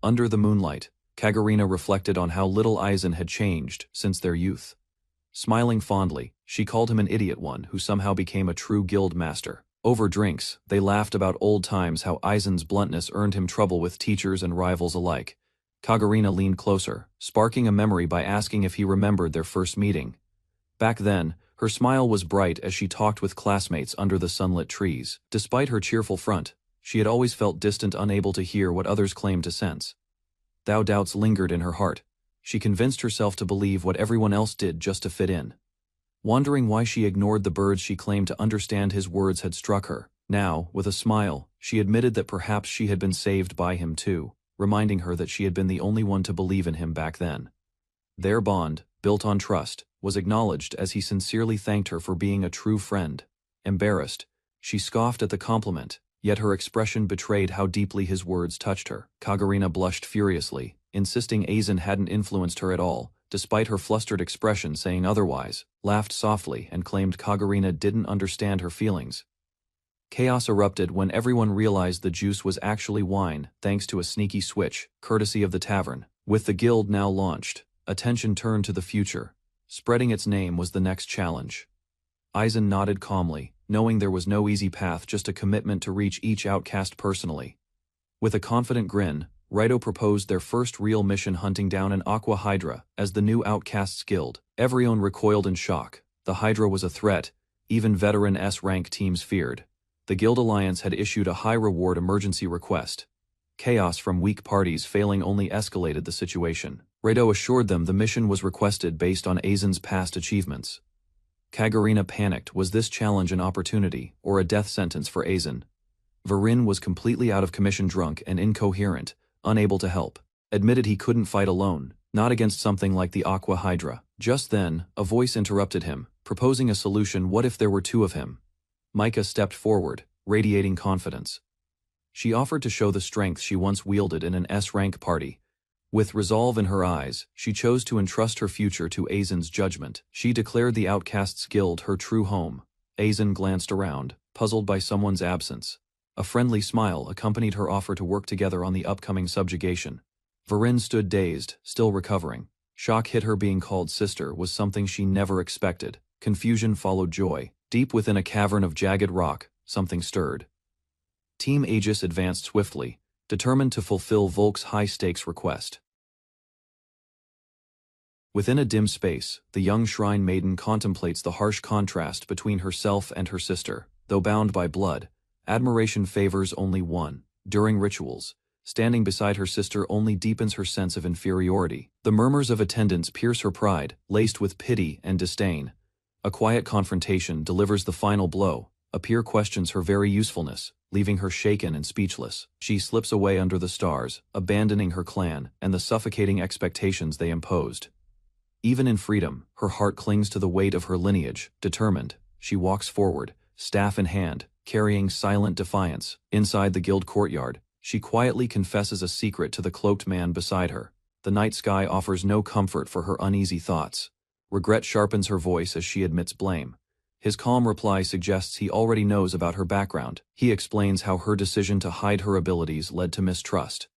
Under the moonlight, Kagurina reflected on how little Eisen had changed since their youth. Smiling fondly, she called him an idiot one who somehow became a true guild master. Over drinks, they laughed about old times, how Eisen's bluntness earned him trouble with teachers and rivals alike. Kagurina leaned closer, sparking a memory by asking if he remembered their first meeting. Back then, her smile was bright as she talked with classmates under the sunlit trees. Despite her cheerful front, she had always felt distant, unable to hear what others claimed to sense. Doubts lingered in her heart. She convinced herself to believe what everyone else did just to fit in. Wondering why she ignored the birds she claimed to understand his words had struck her. Now, with a smile, she admitted that perhaps she had been saved by him too, reminding her that she had been the only one to believe in him back then. Their bond, built on trust, was acknowledged as he sincerely thanked her for being a true friend. Embarrassed, she scoffed at the compliment, yet her expression betrayed how deeply his words touched her. Kagurina blushed furiously, insisting Eisen hadn't influenced her at all, despite her flustered expression saying otherwise, laughed softly and claimed Kagurina didn't understand her feelings. Chaos erupted when everyone realized the juice was actually wine, thanks to a sneaky switch, courtesy of the tavern. With the guild now launched, attention turned to the future. Spreading its name was the next challenge. Eisen nodded calmly, knowing there was no easy path, just a commitment to reach each outcast personally. With a confident grin, Raito proposed their first real mission, hunting down an Aqua Hydra as the new Outcasts Guild. Everyone recoiled in shock. The Hydra was a threat, even veteran S-rank teams feared. The Guild Alliance had issued a high-reward emergency request. Chaos from weak parties failing only escalated the situation. Raito assured them the mission was requested based on Eisen's past achievements. Kagurina panicked. Was this challenge an opportunity, or a death sentence for Eisen? Varin was completely out of commission, drunk and incoherent, unable to help. Admitted he couldn't fight alone, not against something like the Aqua Hydra. Just then, a voice interrupted him, proposing a solution. What if there were two of him? Micah stepped forward, radiating confidence. She offered to show the strength she once wielded in an S-rank party. With resolve in her eyes, she chose to entrust her future to Eisen's judgment. She declared the Outcasts Guild her true home. Eisen glanced around, puzzled by someone's absence. A friendly smile accompanied her offer to work together on the upcoming subjugation. Varin stood dazed, still recovering. Shock hit her. Being called sister was something she never expected. Confusion followed joy. Deep within a cavern of jagged rock, something stirred. Team Aegis advanced swiftly, determined to fulfill Volk's high-stakes request. Within a dim space, the young shrine maiden contemplates the harsh contrast between herself and her sister. Though bound by blood, admiration favors only one. During rituals, Standing beside her sister only deepens her sense of inferiority. The murmurs of attendants pierce her pride, laced with pity and disdain. A quiet confrontation delivers the final blow. A peer questions her very usefulness, leaving her shaken and speechless. She slips away under the stars, abandoning her clan and the suffocating expectations they imposed. Even in freedom, her heart clings to the weight of her lineage. Determined, she walks forward, staff in hand, carrying silent defiance. Inside the guild courtyard, she quietly confesses a secret to the cloaked man beside her. The night sky offers no comfort for her uneasy thoughts. Regret sharpens her voice as she admits blame. His calm reply suggests he already knows about her background. He explains how her decision to hide her abilities led to mistrust.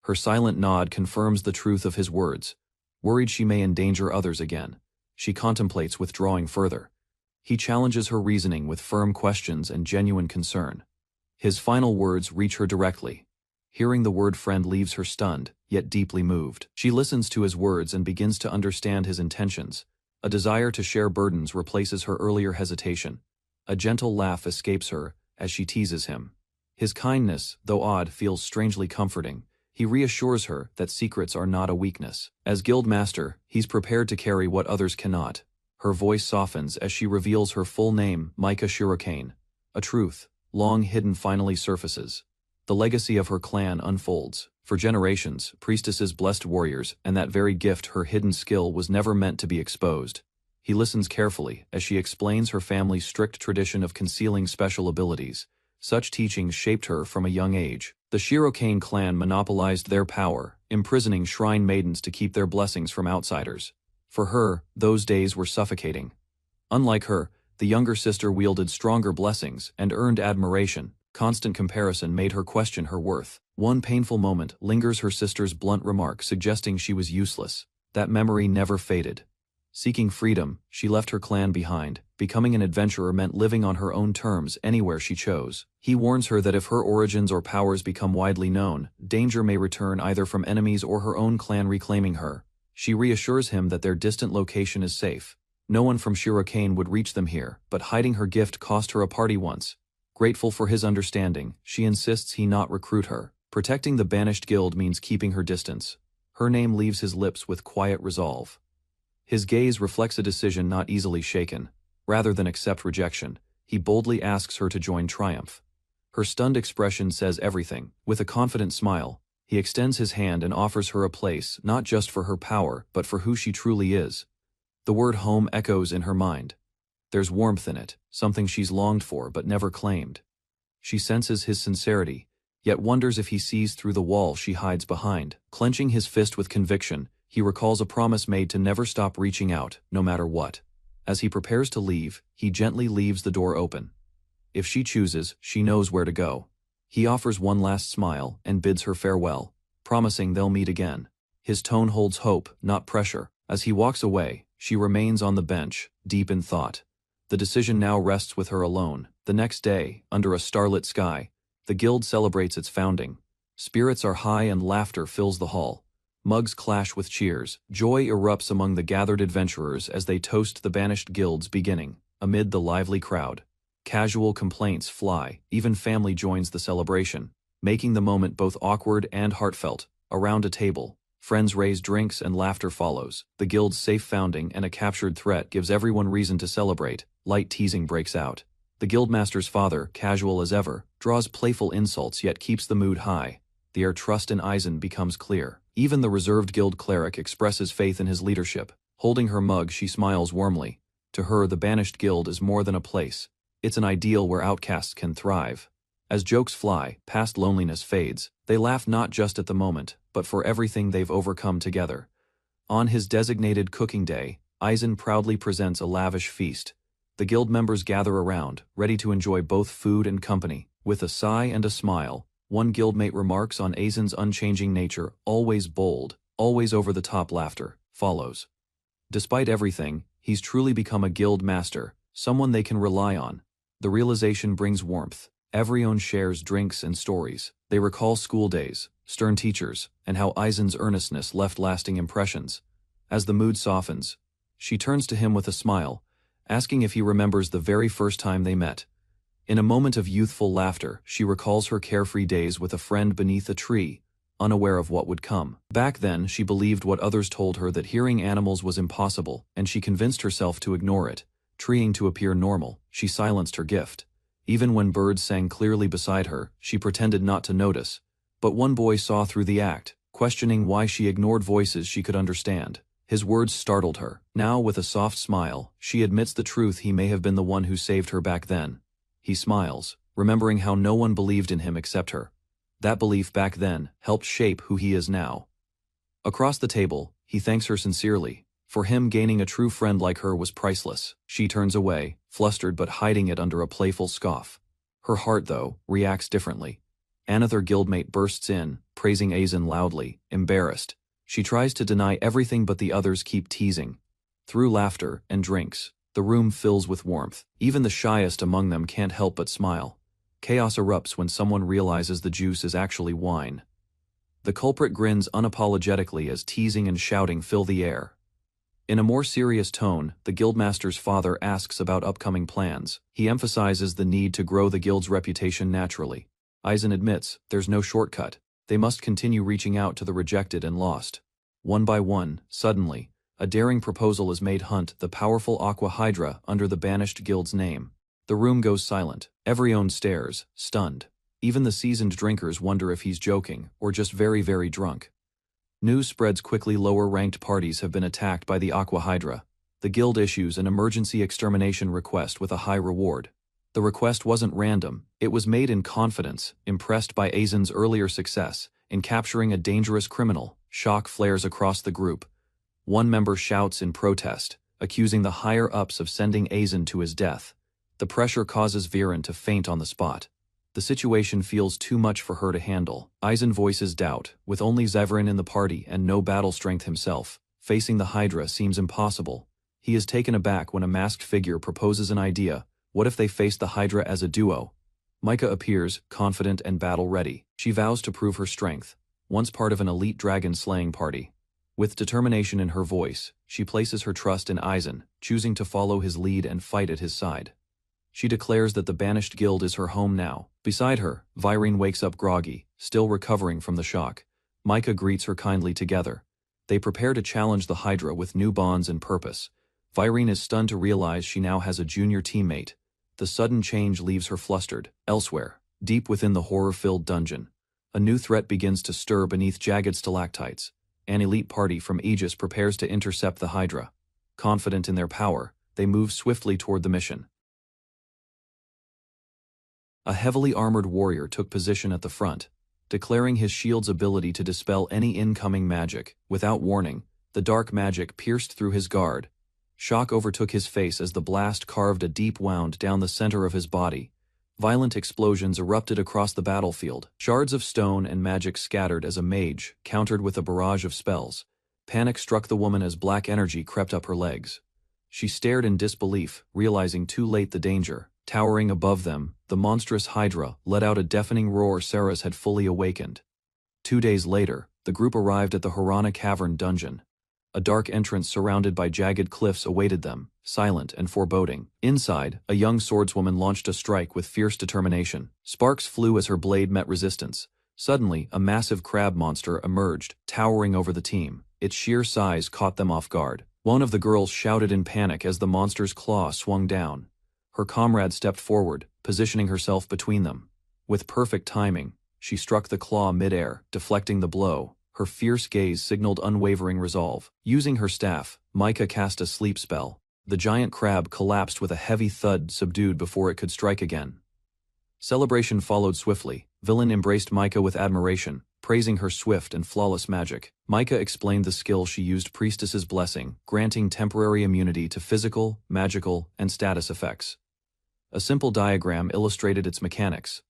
Her silent nod confirms the truth of his words. Worried she may endanger others again, she contemplates withdrawing further. He challenges her reasoning with firm questions and genuine concern. His final words reach her directly. Hearing the word friend leaves her stunned, yet deeply moved. She listens to his words and begins to understand his intentions. A desire to share burdens replaces her earlier hesitation. A gentle laugh escapes her as she teases him. His kindness, though odd, feels strangely comforting. He reassures her that secrets are not a weakness. As guild master, he's prepared to carry what others cannot. Her voice softens as she reveals her full name, Micah Shirokane. A truth, long hidden, finally surfaces. The legacy of her clan unfolds. For generations, priestesses blessed warriors, and that very gift, her hidden skill, was never meant to be exposed. He listens carefully as she explains her family's strict tradition of concealing special abilities. Such teachings shaped her from a young age. The Shirokane clan monopolized their power, imprisoning shrine maidens to keep their blessings from outsiders. For her, those days were suffocating. Unlike her, the younger sister wielded stronger blessings and earned admiration. Constant comparison made her question her worth. One painful moment lingers, her sister's blunt remark suggesting she was useless. That memory never faded. Seeking freedom, she left her clan behind. Becoming an adventurer meant living on her own terms anywhere she chose. He warns her that if her origins or powers become widely known, danger may return either from enemies or her own clan reclaiming her. She reassures him that their distant location is safe. No one from Shirokane would reach them here, but hiding her gift cost her a party once. Grateful for his understanding, she insists he not recruit her. Protecting the banished guild means keeping her distance. Her name leaves his lips with quiet resolve. His gaze reflects a decision not easily shaken. Rather than accept rejection, he boldly asks her to join triumph. Her stunned expression says everything. With a confident smile, he extends his hand and offers her a place, not just for her power, but for who she truly is. The word home echoes in her mind. There's warmth in it, something she's longed for but never claimed. She senses his sincerity, yet wonders if he sees through the wall she hides behind. Clenching his fist with conviction, he recalls a promise made to never stop reaching out, no matter what. As he prepares to leave, he gently leaves the door open. If she chooses, she knows where to go. He offers one last smile and bids her farewell, promising they'll meet again. His tone holds hope, not pressure. As he walks away, she remains on the bench, deep in thought. The decision now rests with her alone. The next day, under a starlit sky, the guild celebrates its founding. Spirits are high and laughter fills the hall. Mugs clash with cheers. Joy erupts among the gathered adventurers as they toast the banished guild's beginning. Amid the lively crowd, casual complaints fly. Even family joins the celebration, making the moment both awkward and heartfelt. Around a table, friends raise drinks and laughter follows. The guild's safe founding and a captured threat gives everyone reason to celebrate. Light teasing breaks out. The guildmaster's father, casual as ever, draws playful insults yet keeps the mood high. Their trust in Eisen becomes clear. Even the reserved guild cleric expresses faith in his leadership. Holding her mug, she smiles warmly. To her, the banished guild is more than a place. It's an ideal where outcasts can thrive. As jokes fly, past loneliness fades. They laugh not just at the moment, but for everything they've overcome together. On his designated cooking day, Eisen proudly presents a lavish feast. The guild members gather around, ready to enjoy both food and company. With a sigh and a smile, one guildmate remarks on Eisen's unchanging nature. Always bold, always over-the-top laughter follows. Despite everything, he's truly become a guild master, someone they can rely on. The realization brings warmth. Everyone shares drinks and stories. They recall school days, stern teachers, and how Eisen's earnestness left lasting impressions. As the mood softens, she turns to him with a smile, asking if he remembers the very first time they met. In a moment of youthful laughter, she recalls her carefree days with a friend beneath a tree, unaware of what would come. Back then, she believed what others told her, that hearing animals was impossible, and she convinced herself to ignore it. Trying to appear normal, she silenced her gift. Even when birds sang clearly beside her, she pretended not to notice. But one boy saw through the act, questioning why she ignored voices she could understand. His words startled her. Now, with a soft smile, she admits the truth: he may have been the one who saved her back then. He smiles, remembering how no one believed in him except her. That belief back then helped shape who he is now. Across the table, he thanks her sincerely. For him, gaining a true friend like her was priceless. She turns away, flustered but hiding it under a playful scoff. Her heart, though, reacts differently. Another guildmate bursts in, praising Aizen loudly, embarrassed. She tries to deny everything, but the others keep teasing. Through laughter and drinks, the room fills with warmth. Even the shyest among them can't help but smile. Chaos erupts when someone realizes the juice is actually wine. The culprit grins unapologetically as teasing and shouting fill the air. In a more serious tone, the guildmaster's father asks about upcoming plans. He emphasizes the need to grow the guild's reputation naturally. Aizen admits there's no shortcut. They must continue reaching out to the rejected and lost. One by one, suddenly, a daring proposal is made: hunt the powerful Aqua Hydra under the banished guild's name. The room goes silent. Everyone stares, stunned. Even the seasoned drinkers wonder if he's joking or just very, very drunk. News spreads quickly: lower-ranked parties have been attacked by the Aqua Hydra. The guild issues an emergency extermination request with a high reward. The request wasn't random, it was made in confidence, impressed by Aizen's earlier success in capturing a dangerous criminal. Shock flares across the group. One member shouts in protest, accusing the higher-ups of sending Aizen to his death. The pressure causes Viren to faint on the spot. The situation feels too much for her to handle. Aizen voices doubt, with only Zevran in the party and no battle strength himself. Facing the Hydra seems impossible. He is taken aback when a masked figure proposes an idea. What if they face the Hydra as a duo? Micah appears, confident and battle-ready. She vows to prove her strength. Once part of an elite dragon-slaying party. With determination in her voice, she places her trust in Aizen, choosing to follow his lead and fight at his side. She declares that the banished guild is her home now. Beside her, Virene wakes up groggy, still recovering from the shock. Micah greets her kindly together. They prepare to challenge the Hydra with new bonds and purpose. Virene is stunned to realize she now has a junior teammate. The sudden change leaves her flustered. Elsewhere, deep within the horror-filled dungeon, a new threat begins to stir beneath jagged stalactites. An elite party from Aegis prepares to intercept the Hydra. Confident in their power, they move swiftly toward the mission. A heavily armored warrior took position at the front, declaring his shield's ability to dispel any incoming magic. Without warning, the dark magic pierced through his guard. Shock overtook his face as the blast carved a deep wound down the center of his body. Violent explosions erupted across the battlefield. Shards of stone and magic scattered as a mage countered with a barrage of spells. Panic struck the woman as black energy crept up her legs. She stared in disbelief, realizing too late the danger. Towering above them, the monstrous Hydra let out a deafening roar. Saras had fully awakened. 2 days later, the group arrived at the Harana Cavern dungeon. A dark entrance surrounded by jagged cliffs awaited them, silent and foreboding. Inside, a young swordswoman launched a strike with fierce determination. Sparks flew as her blade met resistance. Suddenly, a massive crab monster emerged, towering over the team. Its sheer size caught them off guard. One of the girls shouted in panic as the monster's claw swung down. Her comrade stepped forward, positioning herself between them. With perfect timing, she struck the claw mid-air, deflecting the blow. Her fierce gaze signaled unwavering resolve. Using her staff, Micah cast a sleep spell. The giant crab collapsed with a heavy thud, subdued before it could strike again. Celebration followed swiftly. Villain embraced Micah with admiration, praising her swift and flawless magic. Micah explained the skill she used: Priestess's Blessing, granting temporary immunity to physical, magical, and status effects. A simple diagram illustrated its mechanics.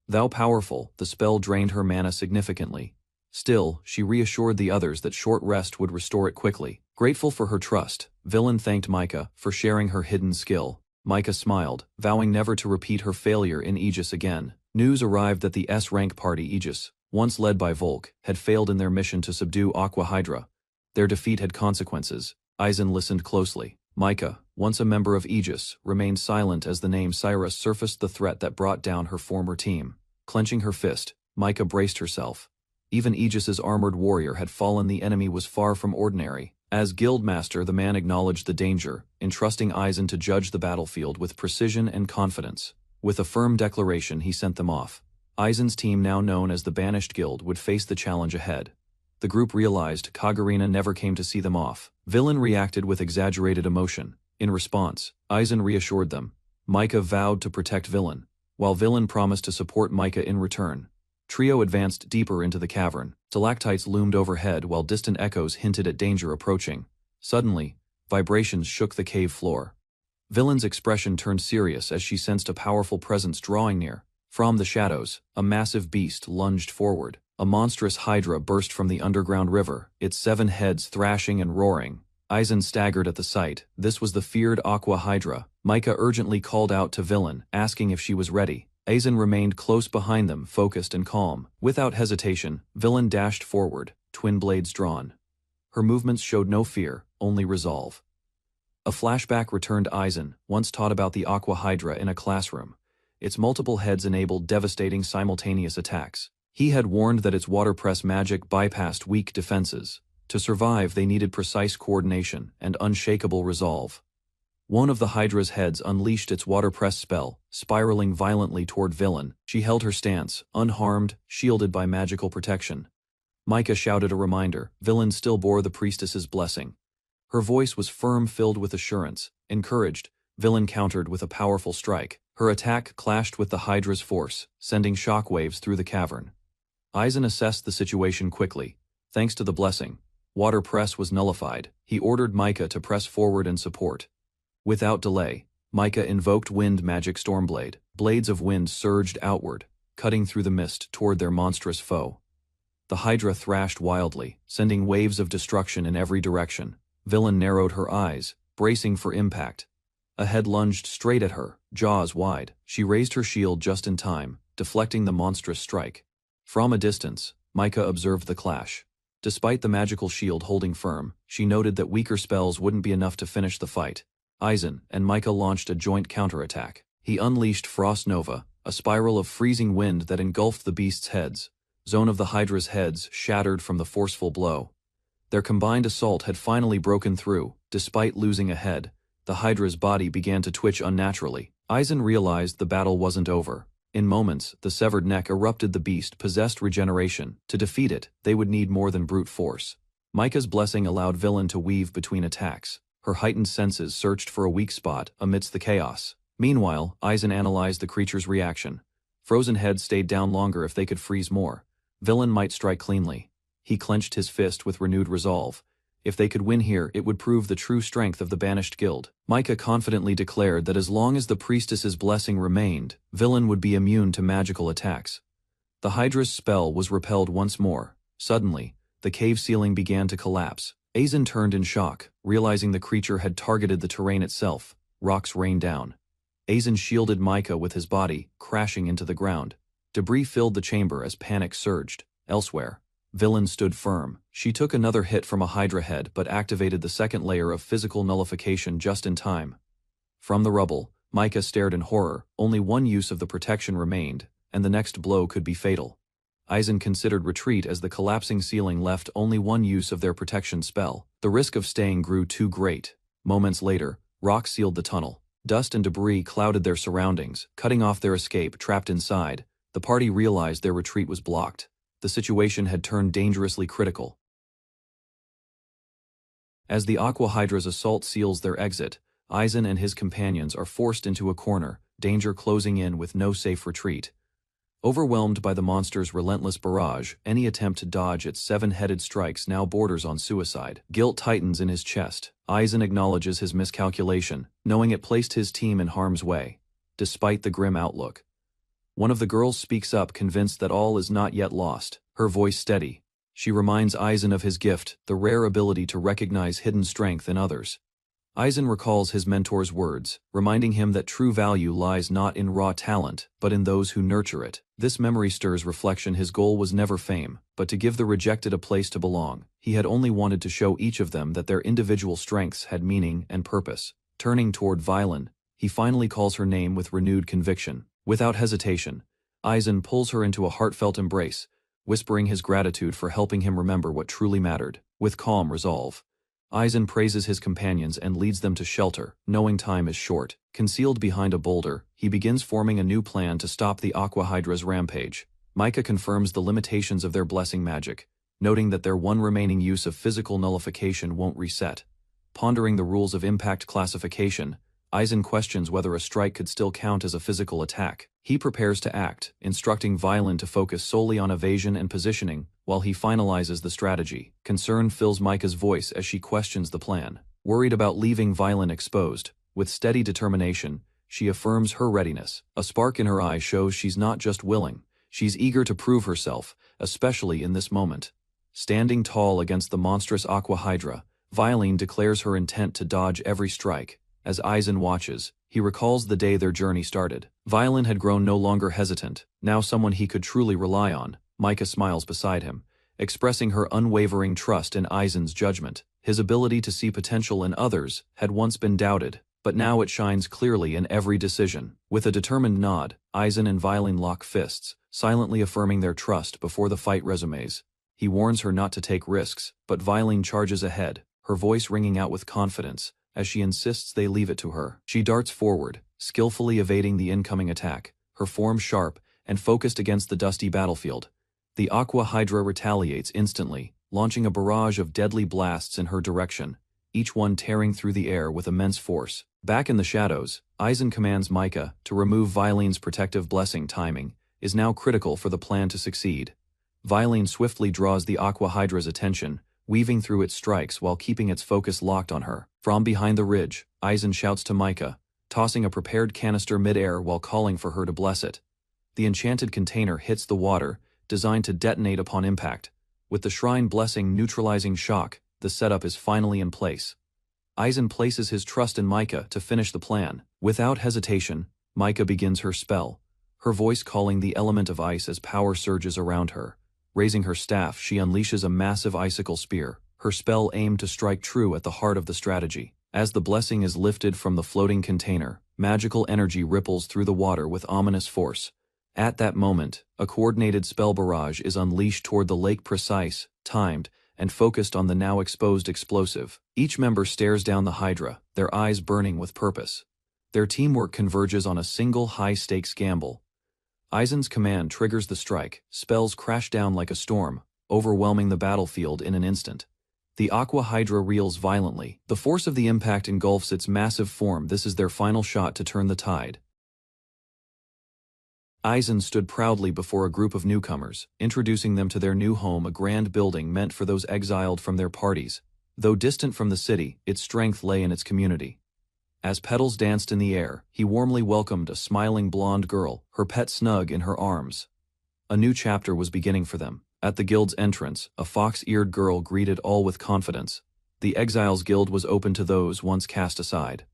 Though powerful, the spell drained her mana significantly. Still, she reassured the others that short rest would restore it quickly. Grateful for her trust, Villain thanked Micah for sharing her hidden skill. Micah smiled, vowing never to repeat her failure in Aegis again. News arrived that the S-rank party Aegis, once led by Volk, had failed in their mission to subdue Aqua Hydra. Their defeat had consequences. Aizen listened closely. Micah, once a member of Aegis, remained silent as the name Cyrus surfaced: the threat that brought down her former team. Clenching her fist, Micah braced herself. Even Aegis's armored warrior had fallen. The enemy was far from ordinary. As guildmaster, the man acknowledged the danger, entrusting Aizen to judge the battlefield with precision and confidence. With a firm declaration, he sent them off. Aizen's team, now known as the Banished Guild, would face the challenge ahead. The group realized Kagurina never came to see them off. Villain reacted with exaggerated emotion. In response, Aizen reassured them. Micah vowed to protect Villain, while Villain promised to support Micah in return. Trio advanced deeper into the cavern. Stalactites loomed overhead while distant echoes hinted at danger approaching. Suddenly, vibrations shook the cave floor. Villain's expression turned serious as she sensed a powerful presence drawing near. From the shadows, a massive beast lunged forward. A monstrous hydra burst from the underground river, its 7 heads thrashing and roaring. Aizen staggered at the sight. This was the feared Aqua Hydra. Micah urgently called out to Villain, asking if she was ready. Aizen remained close behind them, focused and calm. Without hesitation, Villain dashed forward, twin blades drawn. Her movements showed no fear, only resolve. A flashback returned Aizen, once taught about the Aqua Hydra in a classroom. Its multiple heads enabled devastating simultaneous attacks. He had warned that its waterpress magic bypassed weak defenses. To survive, they needed precise coordination and unshakable resolve. One of the Hydra's heads unleashed its waterpress spell, spiraling violently toward Villain. She held her stance, unharmed, shielded by magical protection. Micah shouted a reminder. Villain still bore the priestess's blessing. Her voice was firm, filled with assurance. Encouraged, Villain countered with a powerful strike. Her attack clashed with the Hydra's force, sending shockwaves through the cavern. Aizen assessed the situation quickly. Thanks to the blessing, water press was nullified. He ordered Micah to press forward and support. Without delay, Micah invoked Wind Magic Stormblade. Blades of wind surged outward, cutting through the mist toward their monstrous foe. The Hydra thrashed wildly, sending waves of destruction in every direction. Villain narrowed her eyes, bracing for impact. A head lunged straight at her, jaws wide. She raised her shield just in time, deflecting the monstrous strike. From a distance, Micah observed the clash. Despite the magical shield holding firm, she noted that weaker spells wouldn't be enough to finish the fight. Aizen and Micah launched a joint counterattack. He unleashed Frost Nova, a spiral of freezing wind that engulfed the beast's heads. Zone of the Hydra's heads shattered from the forceful blow. Their combined assault had finally broken through. Despite losing a head, the Hydra's body began to twitch unnaturally. Aizen realized the battle wasn't over. In moments, the severed neck erupted. The beast possessed regeneration. To defeat it, they would need more than brute force. Micah's blessing allowed Villain to weave between attacks. Her heightened senses searched for a weak spot amidst the chaos. Meanwhile, Aizen analyzed the creature's reaction. Frozen heads stayed down longer if they could freeze more. Villain might strike cleanly. He clenched his fist with renewed resolve. If they could win here, it would prove the true strength of the Banished Guild. Micah confidently declared that as long as the priestess's blessing remained, Villain would be immune to magical attacks. The Hydra's spell was repelled once more. Suddenly, the cave ceiling began to collapse. Aizen turned in shock, realizing the creature had targeted the terrain itself. Rocks rained down. Aizen shielded Micah with his body, crashing into the ground. Debris filled the chamber as panic surged. Elsewhere, Villain stood firm. She took another hit from a Hydra head but activated the second layer of physical nullification just in time. From the rubble, Micah stared in horror. Only one use of the protection remained, and the next blow could be fatal. Aizen considered retreat as the collapsing ceiling left only one use of their protection spell. The risk of staying grew too great. Moments later, rock sealed the tunnel. Dust and debris clouded their surroundings, cutting off their escape. Trapped inside, the party realized their retreat was blocked. The situation had turned dangerously critical. As the Aqua Hydra's assault seals their exit, Aizen and his companions are forced into a corner, danger closing in with no safe retreat. Overwhelmed by the monster's relentless barrage, any attempt to dodge its 7-headed strikes now borders on suicide. Guilt tightens in his chest. Aizen acknowledges his miscalculation, knowing it placed his team in harm's way. Despite the grim outlook, one of the girls speaks up, convinced that all is not yet lost. Her voice steady. She reminds Aizen of his gift, the rare ability to recognize hidden strength in others. Aizen recalls his mentor's words, reminding him that true value lies not in raw talent, but in those who nurture it. This memory stirs reflection. His goal was never fame, but to give the rejected a place to belong. He had only wanted to show each of them that their individual strengths had meaning and purpose. Turning toward Violin, he finally calls her name with renewed conviction. Without hesitation, Aizen pulls her into a heartfelt embrace. whispering his gratitude for helping him remember what truly mattered. With calm resolve, Aizen praises his companions and leads them to shelter, knowing time is short. Concealed behind a boulder, he begins forming a new plan to stop the Aqua Hydra's rampage. Micah confirms the limitations of their blessing magic, noting that their one remaining use of physical nullification won't reset. Pondering the rules of impact classification, Aizen questions whether a strike could still count as a physical attack. He prepares to act, instructing Violin to focus solely on evasion and positioning, while he finalizes the strategy. Concern fills Micah's voice as she questions the plan. Worried about leaving Violin exposed, with steady determination, she affirms her readiness. A spark in her eye shows she's not just willing, she's eager to prove herself, especially in this moment. Standing tall against the monstrous Aqua Hydra, Violin declares her intent to dodge every strike. As Aizen watches, he recalls the day their journey started. Violin had grown no longer hesitant, now someone he could truly rely on. Micah smiles beside him, expressing her unwavering trust in Aizen's judgment. His ability to see potential in others had once been doubted, but now it shines clearly in every decision. With a determined nod, Aizen and Violin lock fists, silently affirming their trust before the fight resumes. He warns her not to take risks, but Violin charges ahead, her voice ringing out with confidence, as she insists they leave it to her. She darts forward, skillfully evading the incoming attack, her form sharp and focused against the dusty battlefield. The Aqua Hydra retaliates instantly, launching a barrage of deadly blasts in her direction, each one tearing through the air with immense force. Back in the shadows, Aizen commands Micah to remove Violin's protective blessing. Timing is now critical for the plan to succeed. Violin swiftly draws the Aqua Hydra's attention, weaving through its strikes while keeping its focus locked on her. From behind the ridge, Aizen shouts to Micah, tossing a prepared canister mid-air while calling for her to bless it. The enchanted container hits the water, designed to detonate upon impact. With the shrine blessing neutralizing shock, the setup is finally in place. Aizen places his trust in Micah to finish the plan. Without hesitation, Micah begins her spell, her voice calling the element of ice as power surges around her. Raising her staff, she unleashes a massive icicle spear, her spell aimed to strike true at the heart of the strategy. As the blessing is lifted from the floating container, magical energy ripples through the water with ominous force. At that moment, a coordinated spell barrage is unleashed toward the lake, precise, timed, and focused on the now exposed explosive. Each member stares down the Hydra, their eyes burning with purpose. Their teamwork converges on a single high-stakes gamble. Aizen's command triggers the strike, spells crash down like a storm, overwhelming the battlefield in an instant. The Aqua Hydra reels violently. The force of the impact engulfs its massive form. This is their final shot to turn the tide. Aizen stood proudly before a group of newcomers, introducing them to their new home, a grand building meant for those exiled from their parties. Though distant from the city, its strength lay in its community. As petals danced in the air, he warmly welcomed a smiling blonde girl, her pet snug in her arms. A new chapter was beginning for them. At the guild's entrance, a fox-eared girl greeted all with confidence. The Exiles Guild was open to those once cast aside.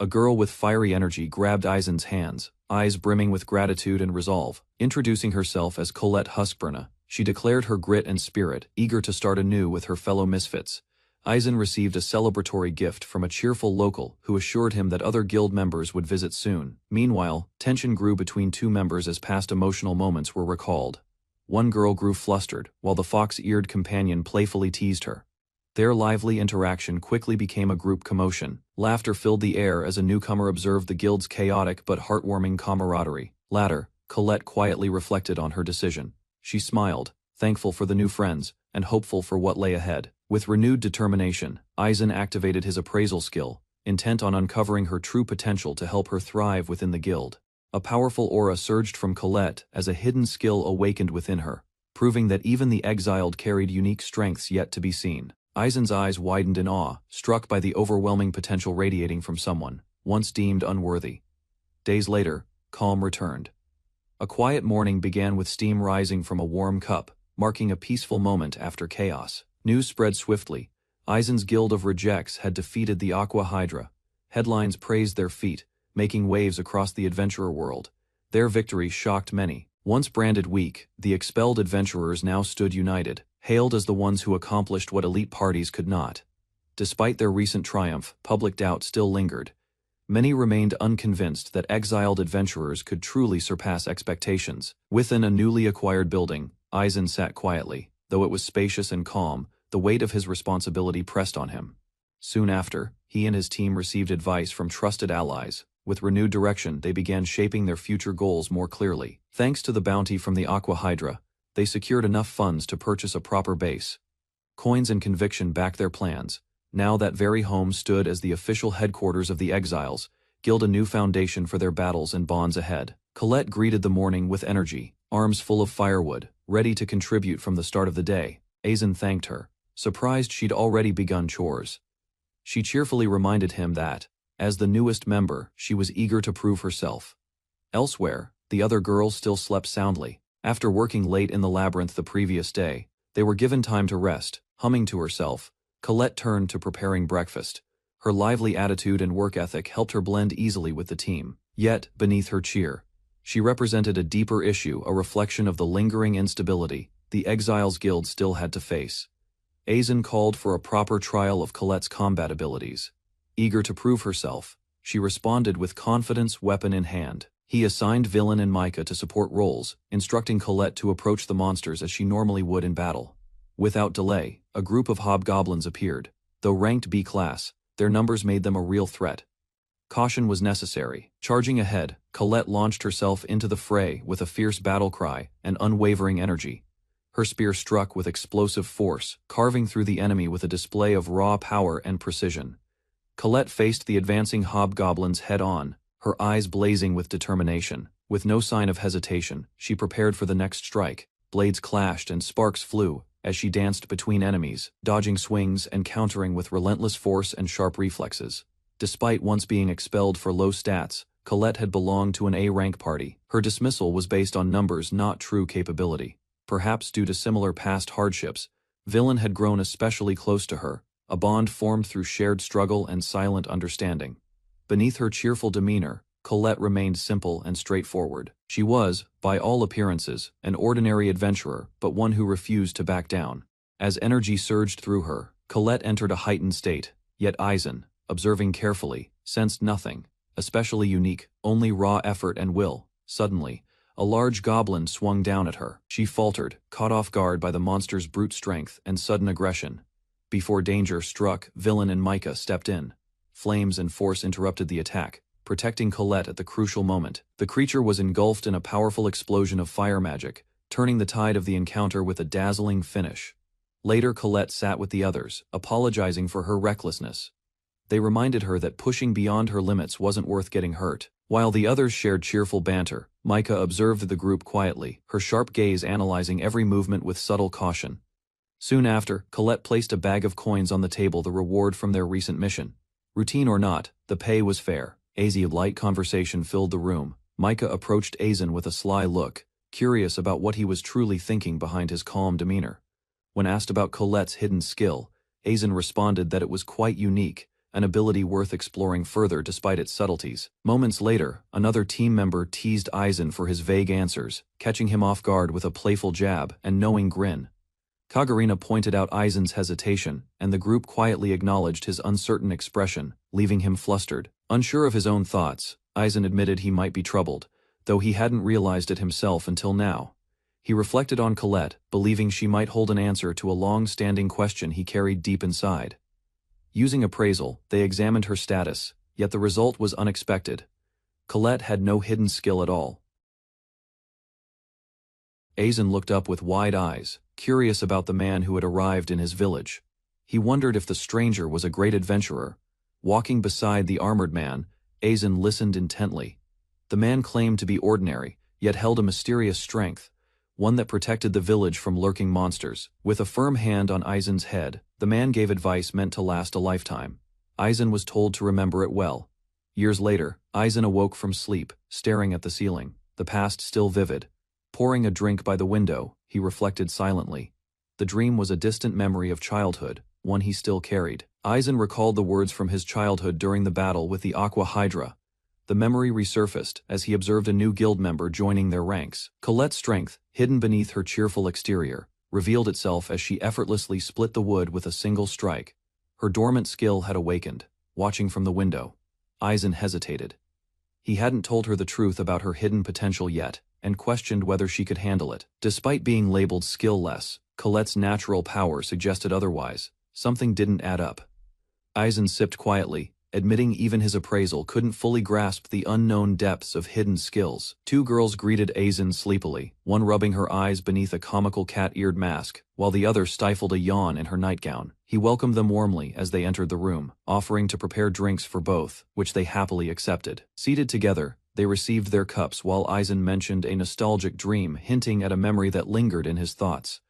A girl with fiery energy grabbed Aizen's hands, eyes brimming with gratitude and resolve. Introducing herself as Colette Huskburna, she declared her grit and spirit, eager to start anew with her fellow misfits. Aizen received a celebratory gift from a cheerful local who assured him that other guild members would visit soon. Meanwhile, tension grew between two members as past emotional moments were recalled. One girl grew flustered, while the fox-eared companion playfully teased her. Their lively interaction quickly became a group commotion. Laughter filled the air as a newcomer observed the guild's chaotic but heartwarming camaraderie. Later, Colette quietly reflected on her decision. She smiled, thankful for the new friends, and hopeful for what lay ahead. With renewed determination, Aizen activated his appraisal skill, intent on uncovering her true potential to help her thrive within the guild. A powerful aura surged from Colette as a hidden skill awakened within her, proving that even the exiled carried unique strengths yet to be seen. Aizen's eyes widened in awe, struck by the overwhelming potential radiating from someone once deemed unworthy. Days later, calm returned. A quiet morning began with steam rising from a warm cup, marking a peaceful moment after chaos. News spread swiftly. Aizen's Guild of Rejects had defeated the Aqua Hydra. Headlines praised their feat, making waves across the adventurer world. Their victory shocked many. Once branded weak, the expelled adventurers now stood united, hailed as the ones who accomplished what elite parties could not. Despite their recent triumph, public doubt still lingered. Many remained unconvinced that exiled adventurers could truly surpass expectations. Within a newly acquired building, Aizen sat quietly. Though it was spacious and calm, the weight of his responsibility pressed on him. Soon after, he and his team received advice from trusted allies. With renewed direction, they began shaping their future goals more clearly. Thanks to the bounty from the Aqua Hydra, they secured enough funds to purchase a proper base. Coins and conviction backed their plans. Now that very home stood as the official headquarters of the exiles, built a new foundation for their battles and bonds ahead. Colette greeted the morning with energy, arms full of firewood, ready to contribute from the start of the day. Aizen thanked her, surprised she'd already begun chores. She cheerfully reminded him that, as the newest member, she was eager to prove herself. Elsewhere, the other girls still slept soundly. After working late in the labyrinth the previous day, they were given time to rest. Humming to herself, Colette turned to preparing breakfast. Her lively attitude and work ethic helped her blend easily with the team. Yet, beneath her cheer, she represented a deeper issue, a reflection of the lingering instability the Exiles Guild still had to face. Aizen called for a proper trial of Colette's combat abilities. Eager to prove herself, she responded with confidence, weapon in hand. He assigned Villain and Micah to support roles, instructing Colette to approach the monsters as she normally would in battle. Without delay, a group of hobgoblins appeared. Though ranked B class, their numbers made them a real threat. Caution was necessary. Charging ahead, Colette launched herself into the fray with a fierce battle cry and unwavering energy. Her spear struck with explosive force, carving through the enemy with a display of raw power and precision. Colette faced the advancing hobgoblins head-on, her eyes blazing with determination. With no sign of hesitation, she prepared for the next strike. Blades clashed and sparks flew as she danced between enemies, dodging swings and countering with relentless force and sharp reflexes. Despite once being expelled for low stats, Colette had belonged to an A-rank party. Her dismissal was based on numbers, not true capability. Perhaps due to similar past hardships, Villain had grown especially close to her, a bond formed through shared struggle and silent understanding. Beneath her cheerful demeanor, Colette remained simple and straightforward. She was, by all appearances, an ordinary adventurer, but one who refused to back down. As energy surged through her, Colette entered a heightened state, yet Aizen, observing carefully, sensed nothing, especially unique, only raw effort and will. Suddenly, a large goblin swung down at her. She faltered, caught off guard by the monster's brute strength and sudden aggression. Before danger struck, Villain and Micah stepped in. Flames and force interrupted the attack, protecting Colette at the crucial moment. The creature was engulfed in a powerful explosion of fire magic, turning the tide of the encounter with a dazzling finish. Later, Colette sat with the others, apologizing for her recklessness. They reminded her that pushing beyond her limits wasn't worth getting hurt. While the others shared cheerful banter, Micah observed the group quietly, her sharp gaze analyzing every movement with subtle caution. Soon after, Colette placed a bag of coins on the table, the reward from their recent mission. Routine or not, the pay was fair. A light conversation filled the room. Micah approached Aizen with a sly look, curious about what he was truly thinking behind his calm demeanor. When asked about Colette's hidden skill, Aizen responded that it was quite unique, an ability worth exploring further despite its subtleties. Moments later, another team member teased Aizen for his vague answers, catching him off guard with a playful jab and knowing grin. Kagarina pointed out Aizen's hesitation, and the group quietly acknowledged his uncertain expression, leaving him flustered. Unsure of his own thoughts, Aizen admitted he might be troubled, though he hadn't realized it himself until now. He reflected on Colette, believing she might hold an answer to a long-standing question he carried deep inside. Using appraisal, they examined her status, yet the result was unexpected. Colette had no hidden skill at all. Aizen looked up with wide eyes, curious about the man who had arrived in his village. He wondered if the stranger was a great adventurer. Walking beside the armored man, Aizen listened intently. The man claimed to be ordinary, yet held a mysterious strength, one that protected the village from lurking monsters. With a firm hand on Aizen's head, the man gave advice meant to last a lifetime. Aizen was told to remember it well. Years later, Aizen awoke from sleep, staring at the ceiling, the past still vivid. Pouring a drink by the window, he reflected silently. The dream was a distant memory of childhood, one he still carried. Aizen recalled the words from his childhood during the battle with the Aqua Hydra. The memory resurfaced as he observed a new guild member joining their ranks. Colette's strength, hidden beneath her cheerful exterior, revealed itself as she effortlessly split the wood with a single strike. Her dormant skill had awakened. Watching from the window, Aizen hesitated. He hadn't told her the truth about her hidden potential yet, and questioned whether she could handle it. Despite being labeled skill-less, Colette's natural power suggested otherwise. Something didn't add up. Eisen sipped quietly, admitting even his appraisal couldn't fully grasp the unknown depths of hidden skills. Two girls greeted Eisen sleepily, one rubbing her eyes beneath a comical cat-eared mask, while the other stifled a yawn in her nightgown. He welcomed them warmly as they entered the room, offering to prepare drinks for both, which they happily accepted. Seated together, they received their cups while Eisen mentioned a nostalgic dream, hinting at a memory that lingered in his thoughts.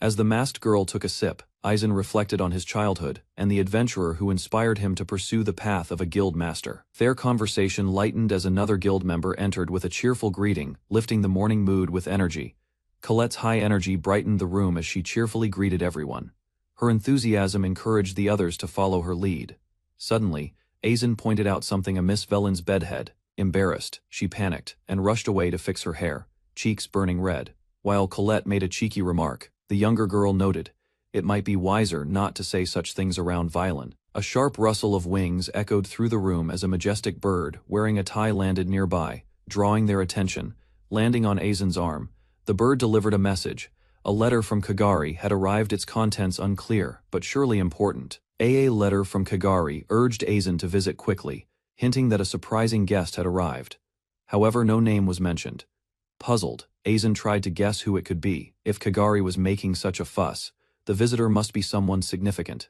As the masked girl took a sip, Eisen reflected on his childhood and the adventurer who inspired him to pursue the path of a guild master. Their conversation lightened as another guild member entered with a cheerful greeting, lifting the morning mood with energy. Colette's high energy brightened the room as she cheerfully greeted everyone. Her enthusiasm encouraged the others to follow her lead. Suddenly, Eisen pointed out something amiss Velen's bedhead. Embarrassed, she panicked and rushed away to fix her hair, cheeks burning red. While Colette made a cheeky remark, the younger girl noted, "It might be wiser not to say such things around Violen." A sharp rustle of wings echoed through the room as a majestic bird wearing a tie landed nearby, drawing their attention. Landing on Eisen's arm, the bird delivered a message. A letter from Kagari had arrived, its contents unclear, but surely important. A letter from Kagari urged Eisen to visit quickly, hinting that a surprising guest had arrived. However, no name was mentioned. Puzzled, Eisen tried to guess who it could be. If Kagari was making such a fuss, the visitor must be someone significant.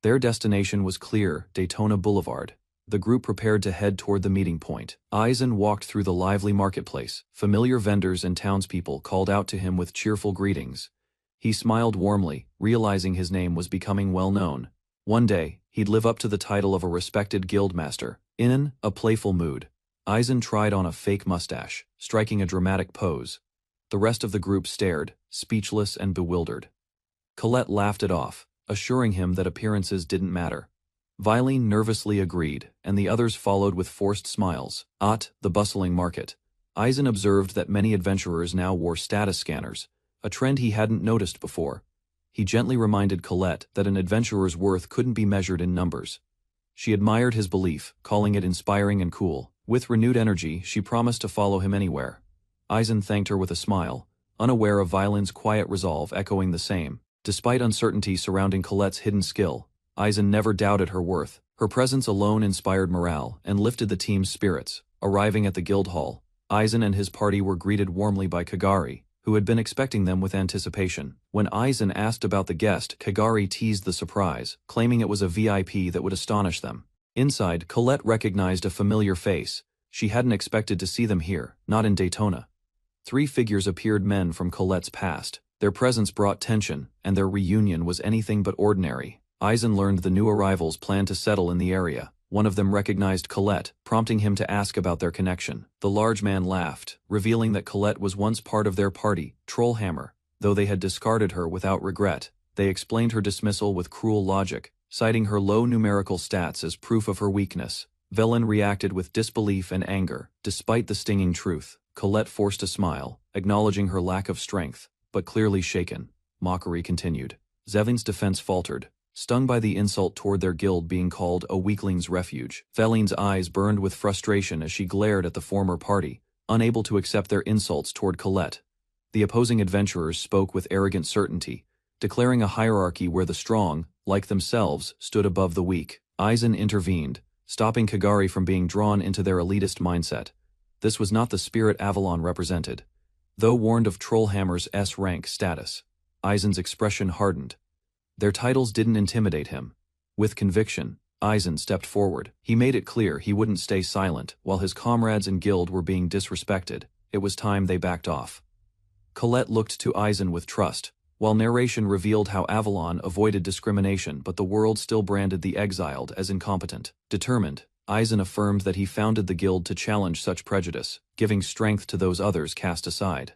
Their destination was clear, Daytona Boulevard. The group prepared to head toward the meeting point. Eisen walked through the lively marketplace. Familiar vendors and townspeople called out to him with cheerful greetings. He smiled warmly, realizing his name was becoming well known. One day, he'd live up to the title of a respected guildmaster. In a playful mood, Eisen tried on a fake mustache, striking a dramatic pose. The rest of the group stared, speechless and bewildered. Colette laughed it off, assuring him that appearances didn't matter. Violen nervously agreed, and the others followed with forced smiles. At the bustling market, Eisen observed that many adventurers now wore status scanners, a trend he hadn't noticed before. He gently reminded Colette that an adventurer's worth couldn't be measured in numbers. She admired his belief, calling it inspiring and cool. With renewed energy, she promised to follow him anywhere. Eisen thanked her with a smile, unaware of Violen's quiet resolve echoing the same. Despite uncertainty surrounding Colette's hidden skill, Eisen never doubted her worth. Her presence alone inspired morale and lifted the team's spirits. Arriving at the guild hall, Eisen and his party were greeted warmly by Kagari, who had been expecting them with anticipation. When Eisen asked about the guest, Kagari teased the surprise, claiming it was a VIP that would astonish them. Inside, Colette recognized a familiar face. She hadn't expected to see them here, not in Daytona. Three figures appeared, men from Colette's past. Their presence brought tension, and their reunion was anything but ordinary. Eisen learned the new arrivals planned to settle in the area. One of them recognized Colette, prompting him to ask about their connection. The large man laughed, revealing that Colette was once part of their party, Trollhammer. Though they had discarded her without regret, they explained her dismissal with cruel logic, citing her low numerical stats as proof of her weakness. Velen reacted with disbelief and anger. Despite the stinging truth, Colette forced a smile, acknowledging her lack of strength, but clearly shaken. Mockery continued. Zevin's defense faltered, stung by the insult toward their guild being called a weakling's refuge. Veline's eyes burned with frustration as she glared at the former party, unable to accept their insults toward Colette. The opposing adventurers spoke with arrogant certainty, declaring a hierarchy where the strong, like themselves, stood above the weak. Eisen intervened, stopping Kagari from being drawn into their elitist mindset. This was not the spirit Avalon represented. Though warned of Trollhammer's S-rank status, Eisen's expression hardened. Their titles didn't intimidate him. With conviction, Eisen stepped forward. He made it clear he wouldn't stay silent while his comrades and guild were being disrespected. It was time they backed off. Colette looked to Eisen with trust, while narration revealed how Avalon avoided discrimination but the world still branded the exiled as incompetent. Determined, Eisen affirmed that he founded the guild to challenge such prejudice, giving strength to those others cast aside.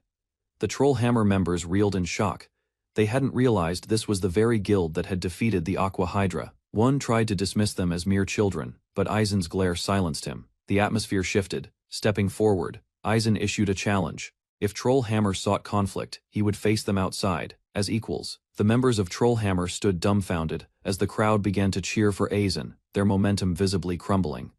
The Trollhammer members reeled in shock. They hadn't realized this was the very guild that had defeated the Aqua Hydra. One tried to dismiss them as mere children, but Eisen's glare silenced him. The atmosphere shifted. Stepping forward, Eisen issued a challenge. If Trollhammer sought conflict, he would face them outside, as equals. The members of Trollhammer stood dumbfounded as the crowd began to cheer for Eisen, their momentum visibly crumbling.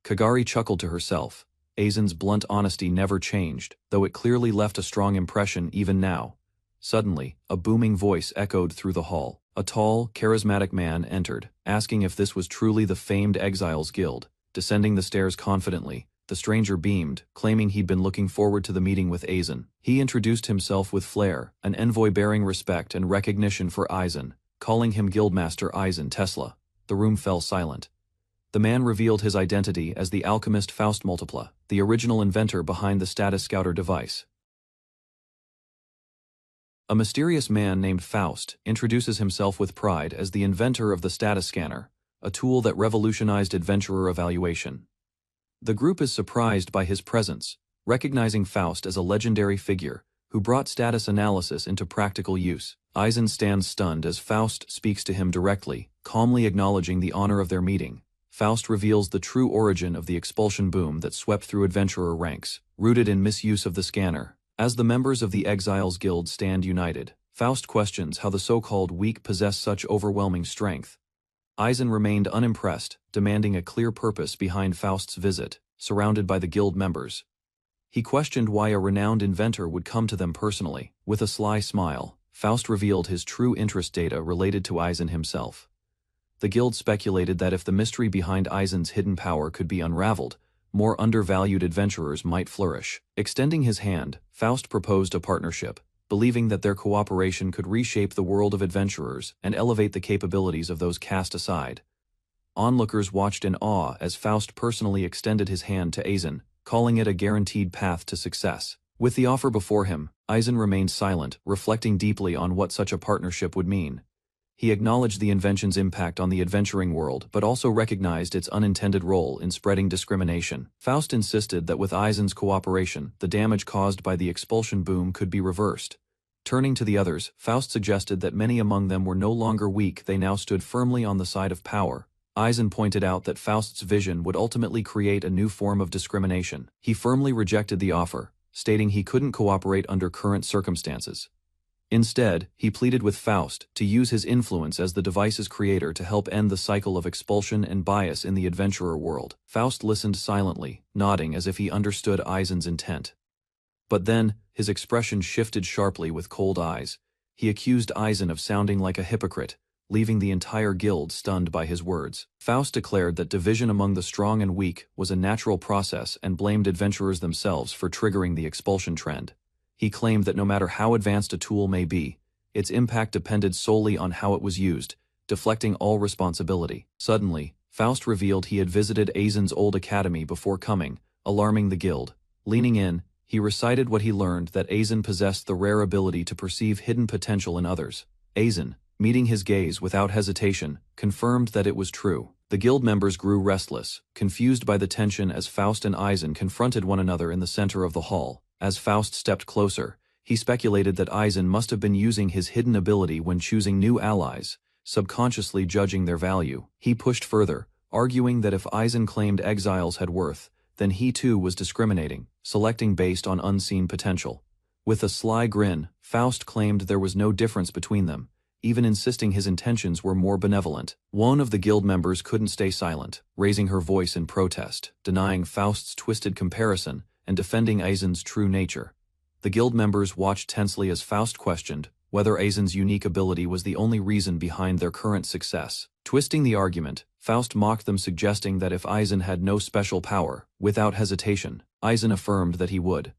Kagari chuckled to herself. Aizen's blunt honesty never changed, though it clearly left a strong impression even now. Suddenly, a booming voice echoed through the hall. A tall, charismatic man entered, asking if this was truly the famed Exiles Guild. Descending the stairs confidently, the stranger beamed, claiming he'd been looking forward to the meeting with Aizen. He introduced himself with flair, an envoy bearing respect and recognition for Aizen, calling him Guildmaster Aizen Tesla. The room fell silent. The man revealed his identity as the alchemist Faust Multipla, the original inventor behind the status scouter device. A mysterious man named Faust introduces himself with pride as the inventor of the status scanner, a tool that revolutionized adventurer evaluation. The group is surprised by his presence, recognizing Faust as a legendary figure who brought status analysis into practical use. Aizen stands stunned as Faust speaks to him directly, calmly acknowledging the honor of their meeting. Faust reveals the true origin of the expulsion boom that swept through adventurer ranks, rooted in misuse of the scanner. As the members of the Exiles Guild stand united, Faust questions how the so-called weak possess such overwhelming strength. Aizen remained unimpressed, demanding a clear purpose behind Faust's visit, surrounded by the guild members. He questioned why a renowned inventor would come to them personally. With a sly smile, Faust revealed his true interest data related to Aizen himself. The guild speculated that if the mystery behind Aizen's hidden power could be unraveled, more undervalued adventurers might flourish. Extending his hand, Faust proposed a partnership, believing that their cooperation could reshape the world of adventurers and elevate the capabilities of those cast aside. Onlookers watched in awe as Faust personally extended his hand to Aizen, calling it a guaranteed path to success. With the offer before him, Aizen remained silent, reflecting deeply on what such a partnership would mean. He acknowledged the invention's impact on the adventuring world but also recognized its unintended role in spreading discrimination. Faust insisted that with Aizen's cooperation, the damage caused by the expulsion boom could be reversed. Turning to the others, Faust suggested that many among them were no longer weak, they now stood firmly on the side of power. Aizen pointed out that Faust's vision would ultimately create a new form of discrimination. He firmly rejected the offer, stating he couldn't cooperate under current circumstances. Instead, he pleaded with Faust to use his influence as the device's creator to help end the cycle of expulsion and bias in the adventurer world. Faust listened silently, nodding as if he understood Aizen's intent. But then, his expression shifted sharply with cold eyes. He accused Aizen of sounding like a hypocrite, leaving the entire guild stunned by his words. Faust declared that division among the strong and weak was a natural process and blamed adventurers themselves for triggering the expulsion trend. He claimed that no matter how advanced a tool may be, its impact depended solely on how it was used, deflecting all responsibility. Suddenly, Faust revealed he had visited Aizen's old academy before coming, alarming the guild. Leaning in, he recited what he learned, that Aizen possessed the rare ability to perceive hidden potential in others. Aizen, meeting his gaze without hesitation, confirmed that it was true. The guild members grew restless, confused by the tension as Faust and Aizen confronted one another in the center of the hall. As Faust stepped closer, he speculated that Aizen must have been using his hidden ability when choosing new allies, subconsciously judging their value. He pushed further, arguing that if Aizen claimed exiles had worth, then he too was discriminating, selecting based on unseen potential. With a sly grin, Faust claimed there was no difference between them, even insisting his intentions were more benevolent. One of the guild members couldn't stay silent, raising her voice in protest, denying Faust's twisted comparison and defending Aizen's true nature. The guild members watched tensely as Faust questioned whether Aizen's unique ability was the only reason behind their current success. Twisting the argument, Faust mocked them, suggesting that if Aizen had no special power, without hesitation, Aizen affirmed that he would.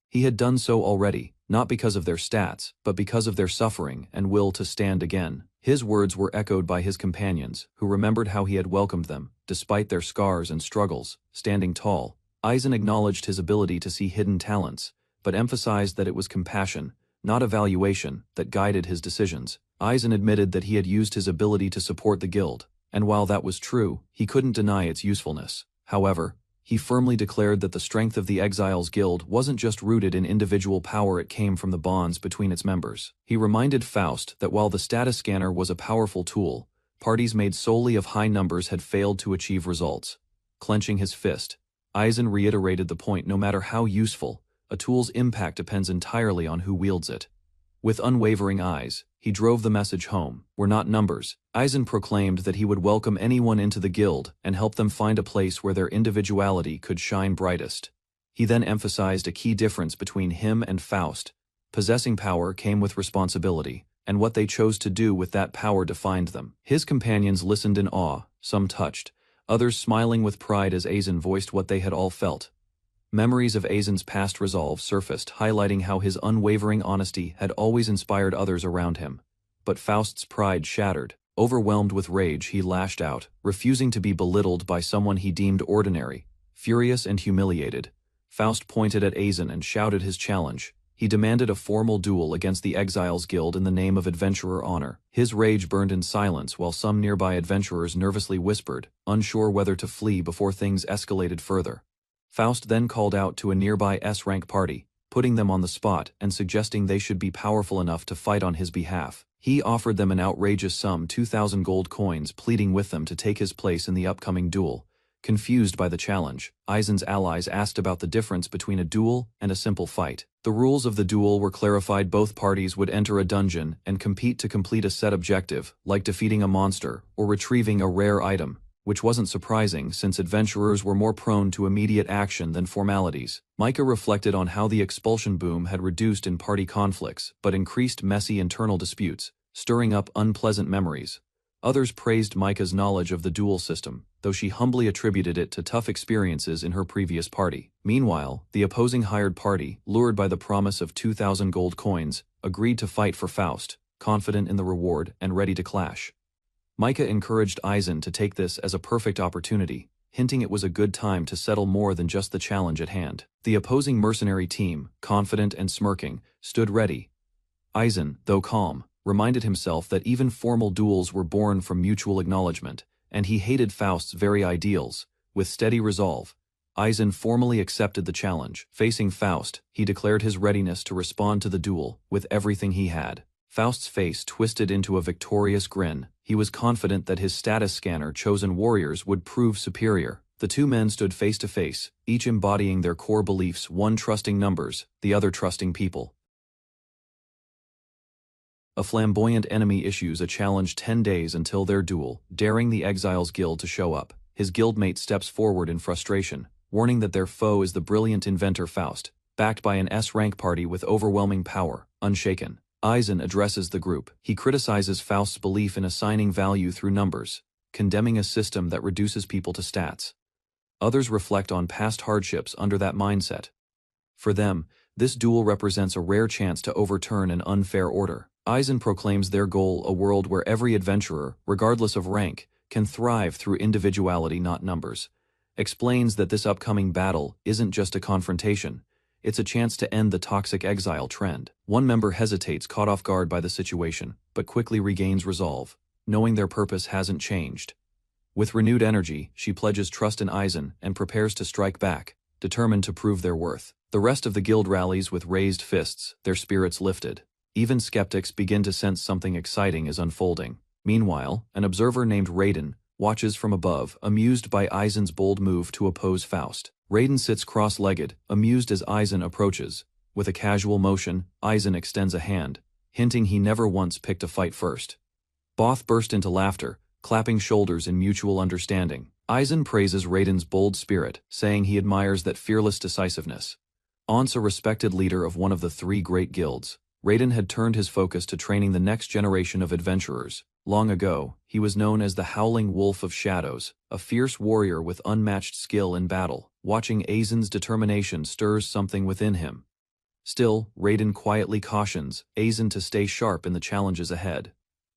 He had done so already, not because of their stats, but because of their suffering and will to stand again. His words were echoed by his companions, who remembered how he had welcomed them, despite their scars and struggles. Standing tall, Aizen acknowledged his ability to see hidden talents, but emphasized that it was compassion, not evaluation, that guided his decisions. Aizen admitted that he had used his ability to support the guild, and while that was true, he couldn't deny its usefulness. However, he firmly declared that the strength of the Exiles Guild wasn't just rooted in individual power, it came from the bonds between its members. He reminded Faust that while the status scanner was a powerful tool, parties made solely of high numbers had failed to achieve results. Clenching his fist, Aizen reiterated the point: no matter how useful, a tool's impact depends entirely on who wields it. With unwavering eyes, he drove the message home. We're not numbers. Aizen proclaimed that he would welcome anyone into the guild and help them find a place where their individuality could shine brightest. He then emphasized a key difference between him and Faust. Possessing power came with responsibility, and what they chose to do with that power defined them. His companions listened in awe, some touched, others smiling with pride as Aizen voiced what they had all felt. Memories of Aizen's past resolve surfaced, highlighting how his unwavering honesty had always inspired others around him. But Faust's pride shattered. Overwhelmed with rage, he lashed out, refusing to be belittled by someone he deemed ordinary. Furious and humiliated, Faust pointed at Aizen and shouted his challenge. He demanded a formal duel against the Exiles Guild in the name of adventurer honor. His rage burned in silence while some nearby adventurers nervously whispered, unsure whether to flee before things escalated further. Faust then called out to a nearby S-rank party, putting them on the spot and suggesting they should be powerful enough to fight on his behalf. He offered them an outrageous sum, 2,000 gold coins, pleading with them to take his place in the upcoming duel. Confused by the challenge, Aizen's allies asked about the difference between a duel and a simple fight. The rules of the duel were clarified. Both parties would enter a dungeon and compete to complete a set objective, like defeating a monster or retrieving a rare item, which wasn't surprising since adventurers were more prone to immediate action than formalities. Micah reflected on how the expulsion boom had reduced in party conflicts but increased messy internal disputes, stirring up unpleasant memories. Others praised Micah's knowledge of the duel system, though she humbly attributed it to tough experiences in her previous party. Meanwhile, the opposing hired party, lured by the promise of 2,000 gold coins, agreed to fight for Faust, confident in the reward and ready to clash. Micah encouraged Aizen to take this as a perfect opportunity, hinting it was a good time to settle more than just the challenge at hand. The opposing mercenary team, confident and smirking, stood ready. Aizen, though calm, reminded himself that even formal duels were born from mutual acknowledgement, and he hated Faust's very ideals. With steady resolve, Aizen formally accepted the challenge. Facing Faust, he declared his readiness to respond to the duel with everything he had. Faust's face twisted into a victorious grin. He was confident that his status scanner chosen warriors would prove superior. The two men stood face to face, each embodying their core beliefs, one trusting numbers, the other trusting people. A flamboyant enemy issues a challenge 10 days until their duel, daring the Exiles Guild to show up. His guildmate steps forward in frustration, warning that their foe is the brilliant inventor Faust, backed by an S-rank party with overwhelming power, unshaken. Aizen addresses the group. He criticizes Faust's belief in assigning value through numbers, condemning a system that reduces people to stats. Others reflect on past hardships under that mindset. For them, this duel represents a rare chance to overturn an unfair order. Aizen proclaims their goal a world where every adventurer, regardless of rank, can thrive through individuality, not numbers. Explains that this upcoming battle isn't just a confrontation, it's a chance to end the toxic exile trend. One member hesitates, caught off guard by the situation, but quickly regains resolve, knowing their purpose hasn't changed. With renewed energy, she pledges trust in Aizen and prepares to strike back, determined to prove their worth. The rest of the guild rallies with raised fists, their spirits lifted. Even skeptics begin to sense something exciting is unfolding. Meanwhile, an observer named Raiden watches from above, amused by Aizen's bold move to oppose Faust. Raiden sits cross-legged, amused as Aizen approaches. With a casual motion, Aizen extends a hand, hinting he never once picked a fight first. Both burst into laughter, clapping shoulders in mutual understanding. Aizen praises Raiden's bold spirit, saying he admires that fearless decisiveness. Once a respected leader of one of the three great guilds, Raiden had turned his focus to training the next generation of adventurers. Long ago, he was known as the Howling Wolf of Shadows, a fierce warrior with unmatched skill in battle. Watching Aizen's determination stirs something within him. Still, Raiden quietly cautions Aizen to stay sharp in the challenges ahead.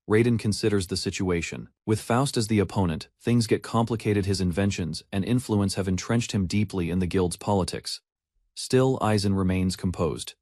Raiden considers the situation. With Faust as the opponent, things get complicated. His inventions and influence have entrenched him deeply in the guild's politics. Still, Aizen remains composed.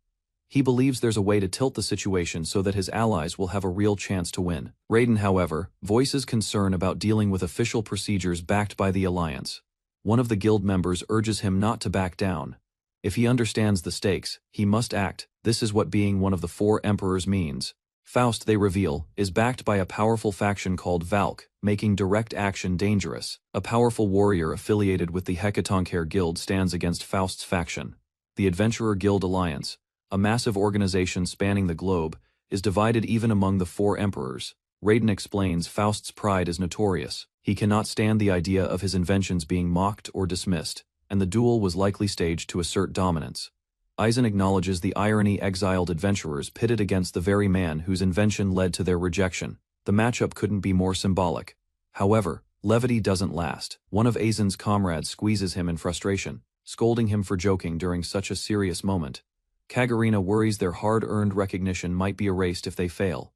He believes there's a way to tilt the situation so that his allies will have a real chance to win. Raiden, however, voices concern about dealing with official procedures backed by the Alliance. One of the guild members urges him not to back down. If he understands the stakes, he must act. This is what being one of the four emperors means. Faust, they reveal, is backed by a powerful faction called Valk, making direct action dangerous. A powerful warrior affiliated with the Hecatoncheir Guild stands against Faust's faction. The Adventurer Guild Alliance, a massive organization spanning the globe, is divided even among the four emperors. Raiden explains Faust's pride is notorious. He cannot stand the idea of his inventions being mocked or dismissed. and the duel was likely staged to assert dominance. Aizen acknowledges the irony: exiled adventurers pitted against the very man whose invention led to their rejection. The matchup couldn't be more symbolic. However, levity doesn't last. One of Aizen's comrades squeezes him in frustration, scolding him for joking during such a serious moment. Kagarina worries their hard-earned recognition might be erased if they fail.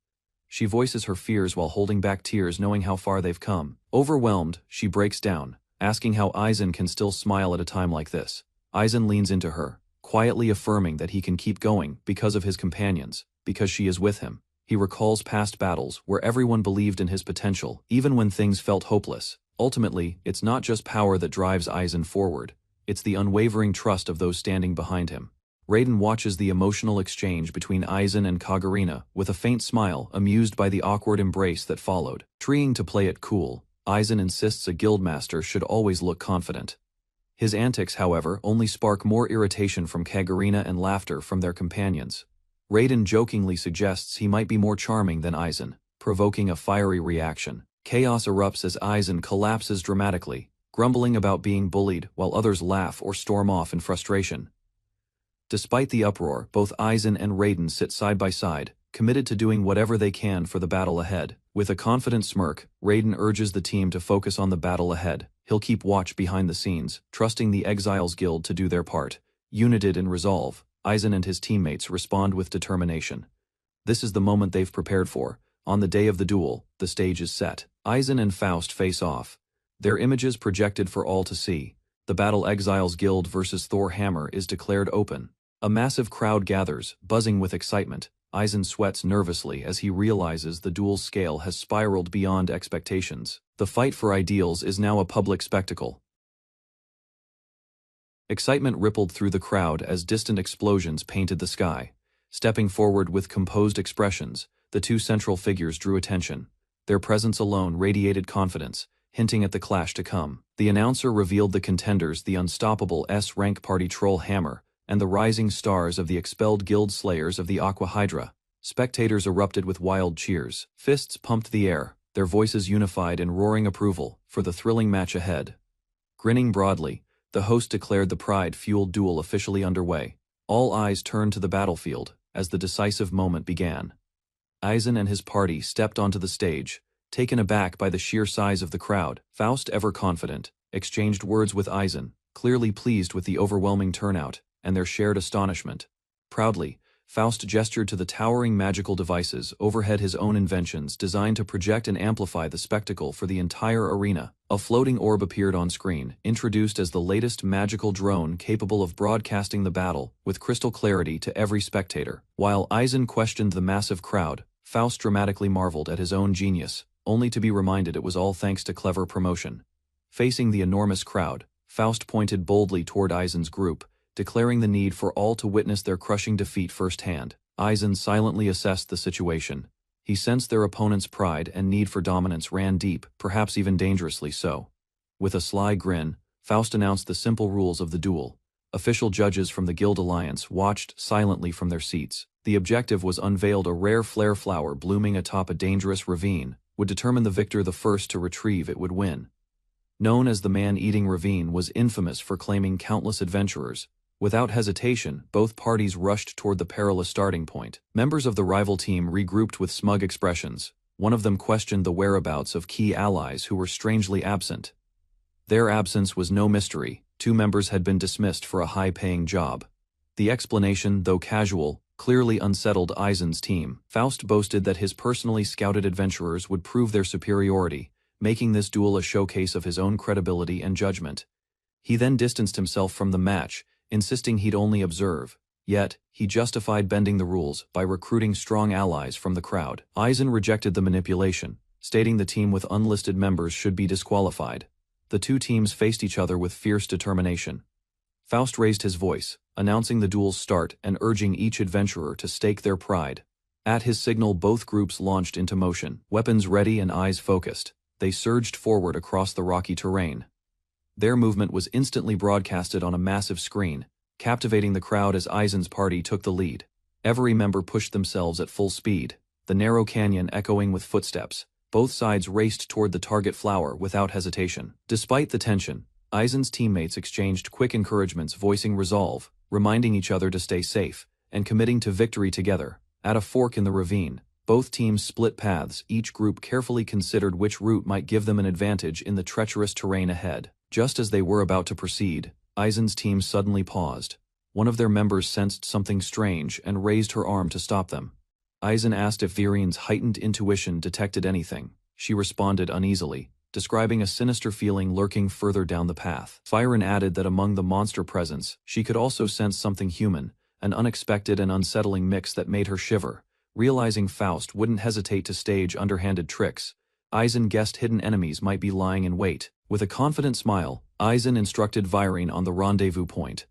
She voices her fears while holding back tears, knowing how far they've come. Overwhelmed, she breaks down, asking how Aizen can still smile at a time like this. Aizen leans into her, quietly affirming that he can keep going because of his companions, because she is with him. He recalls past battles where everyone believed in his potential, even when things felt hopeless. Ultimately, it's not just power that drives Aizen forward, it's the unwavering trust of those standing behind him. Raiden watches the emotional exchange between Aizen and Kagarina with a faint smile, amused by the awkward embrace that followed. Trying to play it cool, Aizen insists a guildmaster should always look confident. His antics, however, only spark more irritation from Kagarina and laughter from their companions. Raiden jokingly suggests he might be more charming than Aizen, provoking a fiery reaction. Chaos erupts as Aizen collapses dramatically, grumbling about being bullied while others laugh or storm off in frustration. Despite the uproar, both Aizen and Raiden sit side by side, committed to doing whatever they can for the battle ahead. With a confident smirk, Raiden urges the team to focus on the battle ahead. He'll keep watch behind the scenes, trusting the Exiles Guild to do their part. United in resolve, Aizen and his teammates respond with determination. This is the moment they've prepared for. On the day of the duel, the stage is set. Aizen and Faust face off, their images projected for all to see. The battle Exiles Guild versus Thor Hammer is declared open. A massive crowd gathers, buzzing with excitement. Aizen sweats nervously as he realizes the duel's scale has spiraled beyond expectations. The fight for ideals is now a public spectacle. Excitement rippled through the crowd as distant explosions painted the sky. Stepping forward with composed expressions, the two central figures drew attention. Their presence alone radiated confidence, hinting at the clash to come. The announcer revealed the contenders: the unstoppable S-rank party troll Hammer, and the rising stars of the expelled guild slayers of the Aqua Hydra. Spectators erupted with wild cheers. Fists pumped the air, their voices unified in roaring approval for the thrilling match ahead. Grinning broadly, the host declared the pride-fueled duel officially underway. All eyes turned to the battlefield as the decisive moment began. Aizen and his party stepped onto the stage, taken aback by the sheer size of the crowd. Faust, ever confident, exchanged words with Aizen, clearly pleased with the overwhelming turnout and their shared astonishment. Proudly, Faust gestured to the towering magical devices overhead, his own inventions designed to project and amplify the spectacle for the entire arena. A floating orb appeared on screen, introduced as the latest magical drone capable of broadcasting the battle with crystal clarity to every spectator. While Aizen questioned the massive crowd, Faust dramatically marveled at his own genius, only to be reminded it was all thanks to clever promotion. Facing the enormous crowd, Faust pointed boldly toward Aizen's group, declaring the need for all to witness their crushing defeat firsthand. Aizen silently assessed the situation. He sensed their opponent's pride and need for dominance ran deep, perhaps even dangerously so. With a sly grin, Faust announced the simple rules of the duel. Official judges from the Guild Alliance watched silently from their seats. The objective was unveiled: a rare flare flower blooming atop a dangerous ravine would determine the victor. The first to retrieve it would win. Known as the Man-Eating Ravine, was infamous for claiming countless adventurers. Without hesitation, both parties rushed toward the perilous starting point. Members of the rival team regrouped with smug expressions. One of them questioned the whereabouts of key allies who were strangely absent. Their absence was no mystery. Two members had been dismissed for a high-paying job. The explanation, though casual, clearly unsettled Aizen's team. Faust boasted that his personally scouted adventurers would prove their superiority, making this duel a showcase of his own credibility and judgment. He then distanced himself from the match, insisting he'd only observe. Yet, he justified bending the rules by recruiting strong allies from the crowd. Aizen rejected the manipulation, stating the team with unlisted members should be disqualified. The two teams faced each other with fierce determination. Faust raised his voice, announcing the duel's start and urging each adventurer to stake their pride. At his signal, both groups launched into motion. Weapons ready and eyes focused, they surged forward across the rocky terrain. Their movement was instantly broadcasted on a massive screen, captivating the crowd as Aizen's party took the lead. Every member pushed themselves at full speed, the narrow canyon echoing with footsteps. Both sides raced toward the target flower without hesitation. Despite the tension, Aizen's teammates exchanged quick encouragements voicing resolve, reminding each other to stay safe, and committing to victory together. At a fork in the ravine, both teams split paths. Each group carefully considered which route might give them an advantage in the treacherous terrain ahead. Just as they were about to proceed, Aizen's team suddenly paused. One of their members sensed something strange and raised her arm to stop them. Aizen asked if Virine's heightened intuition detected anything. She responded uneasily, describing a sinister feeling lurking further down the path. Virine added that among the monster presence, she could also sense something human, an unexpected and unsettling mix that made her shiver. Realizing Faust wouldn't hesitate to stage underhanded tricks, Aizen guessed hidden enemies might be lying in wait. With a confident smile, Aizen instructed Virine on the rendezvous point.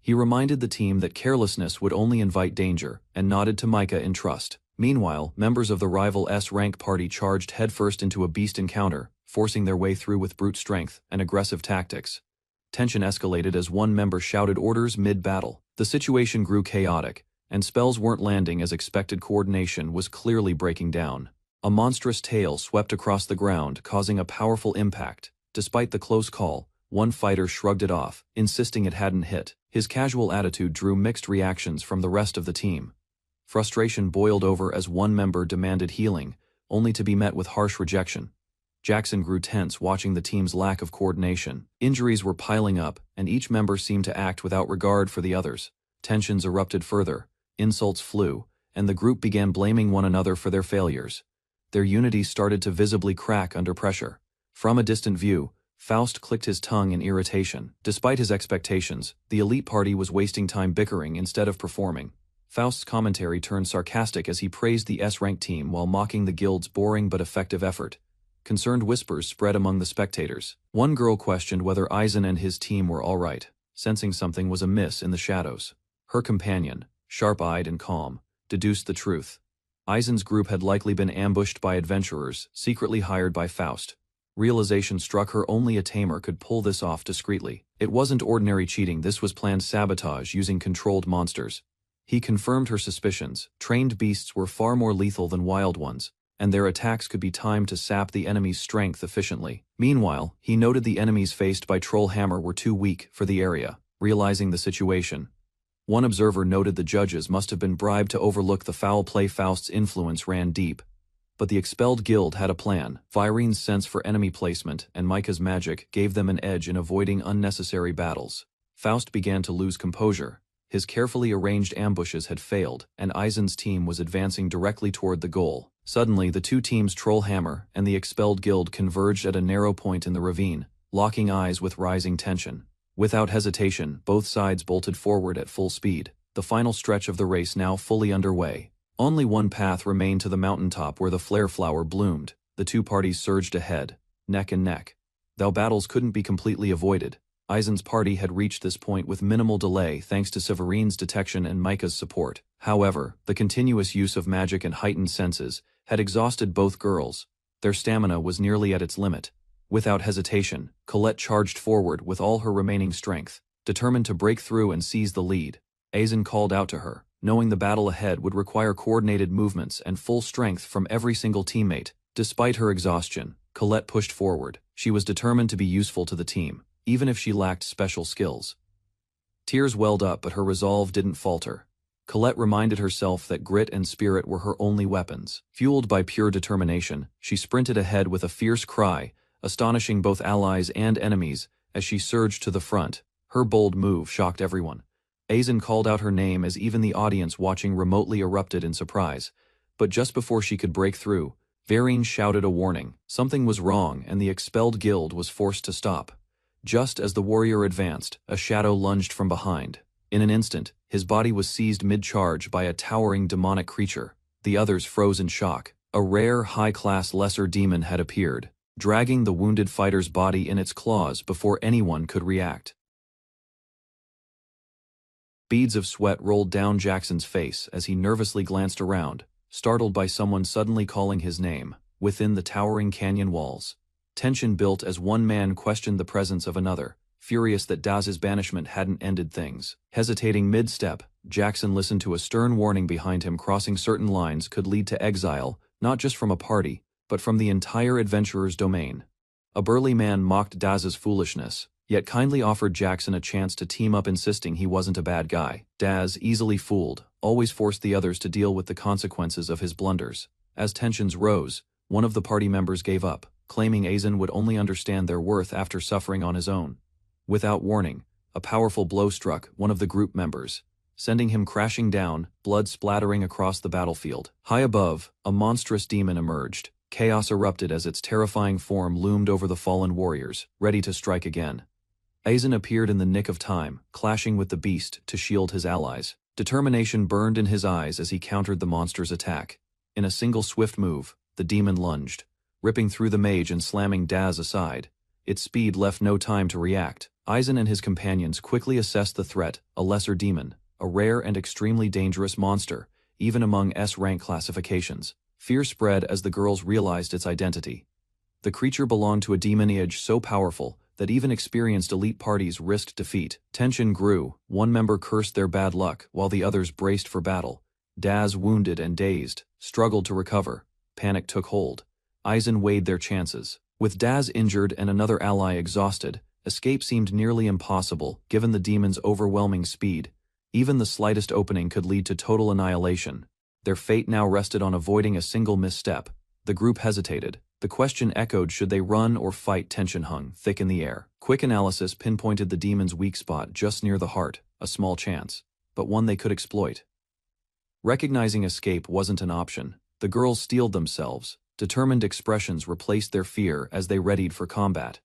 He reminded the team that carelessness would only invite danger, and nodded to Micah in trust. Meanwhile, members of the rival S-rank party charged headfirst into a beast encounter, forcing their way through with brute strength and aggressive tactics. Tension escalated as one member shouted orders mid-battle. The situation grew chaotic, and spells weren't landing as expected. Coordination was clearly breaking down. A monstrous tail swept across the ground, causing a powerful impact. Despite the close call, one fighter shrugged it off, insisting it hadn't hit. His casual attitude drew mixed reactions from the rest of the team. Frustration boiled over as one member demanded healing, only to be met with harsh rejection. Jackson grew tense watching the team's lack of coordination. Injuries were piling up, and each member seemed to act without regard for the others. Tensions erupted further, insults flew, and the group began blaming one another for their failures. Their unity started to visibly crack under pressure. From a distant view, Faust clicked his tongue in irritation. Despite his expectations, the elite party was wasting time bickering instead of performing. Faust's commentary turned sarcastic as he praised the S-rank team while mocking the guild's boring but effective effort. Concerned whispers spread among the spectators. One girl questioned whether Aizen and his team were all right, sensing something was amiss in the shadows. Her companion, sharp-eyed and calm, deduced the truth. Aizen's group had likely been ambushed by adventurers, secretly hired by Faust. Realization struck her only a tamer could pull this off discreetly. It wasn't ordinary cheating, this was planned sabotage using controlled monsters. He confirmed her suspicions. Trained beasts were far more lethal than wild ones, and their attacks could be timed to sap the enemy's strength efficiently. Meanwhile, he noted the enemies faced by Trollhammer were too weak for the area. Realizing the situation, one observer noted the judges must have been bribed to overlook the foul play. Faust's influence ran deep. But the expelled guild had a plan. Virine's sense for enemy placement and Micah's magic gave them an edge in avoiding unnecessary battles. Faust began to lose composure. His carefully arranged ambushes had failed, and Aizen's team was advancing directly toward the goal. Suddenly, the two teams Trollhammer and the expelled guild converged at a narrow point in the ravine, locking eyes with rising tension. Without hesitation, both sides bolted forward at full speed, the final stretch of the race now fully underway. Only one path remained to the mountaintop where the flare flower bloomed. The two parties surged ahead, neck and neck. Though battles couldn't be completely avoided, Aizen's party had reached this point with minimal delay thanks to Severine's detection and Micah's support. However, the continuous use of magic and heightened senses had exhausted both girls. Their stamina was nearly at its limit. Without hesitation, Colette charged forward with all her remaining strength, determined to break through and seize the lead. Aizen called out to her, knowing the battle ahead would require coordinated movements and full strength from every single teammate. Despite her exhaustion, Colette pushed forward. She was determined to be useful to the team, even if she lacked special skills. Tears welled up, but her resolve didn't falter. Colette reminded herself that grit and spirit were her only weapons. Fueled by pure determination, she sprinted ahead with a fierce cry, astonishing both allies and enemies as she surged to the front. Her bold move shocked everyone. Aizen called out her name as even the audience watching remotely erupted in surprise. But just before she could break through, Virine shouted a warning. Something was wrong, and the expelled guild was forced to stop. Just as the warrior advanced, a shadow lunged from behind. In an instant, his body was seized mid-charge by a towering demonic creature. The others froze in shock. A rare, high-class lesser demon had appeared, dragging the wounded fighter's body in its claws before anyone could react. Beads of sweat rolled down Jackson's face as he nervously glanced around, startled by someone suddenly calling his name. Within the towering canyon walls, tension built as one man questioned the presence of another, furious that Daz's banishment hadn't ended things. Hesitating mid-step, Jackson listened to a stern warning behind him. Crossing certain lines could lead to exile, not just from a party, but from the entire adventurer's domain. A burly man mocked Daz's foolishness, yet kindly offered Jackson a chance to team up, insisting he wasn't a bad guy. Daz, easily fooled, always forced the others to deal with the consequences of his blunders. As tensions rose, one of the party members gave up, claiming Aizen would only understand their worth after suffering on his own. Without warning, a powerful blow struck one of the group members, sending him crashing down, blood splattering across the battlefield. High above, a monstrous demon emerged. Chaos erupted as its terrifying form loomed over the fallen warriors, ready to strike again. Aizen appeared in the nick of time, clashing with the beast to shield his allies. Determination burned in his eyes as he countered the monster's attack. In a single swift move, the demon lunged, ripping through the mage and slamming Daz aside. Its speed left no time to react. Aizen and his companions quickly assessed the threat, a lesser demon, a rare and extremely dangerous monster, even among S-rank classifications. Fear spread as the girls realized its identity. The creature belonged to a demoniage so powerful that even experienced elite parties risked defeat. Tension grew. One member cursed their bad luck while the others braced for battle. Daz, wounded and dazed, struggled to recover. Panic took hold. Aizen weighed their chances. With Daz injured and another ally exhausted, escape seemed nearly impossible given the demon's overwhelming speed. Even the slightest opening could lead to total annihilation. Their fate now rested on avoiding a single misstep. The group hesitated. The question echoed, should they run or fight? Tension hung thick in the air. Quick analysis pinpointed the demon's weak spot just near the heart, a small chance, but one they could exploit. Recognizing escape wasn't an option, the girls steeled themselves. Determined expressions replaced their fear as they readied for combat.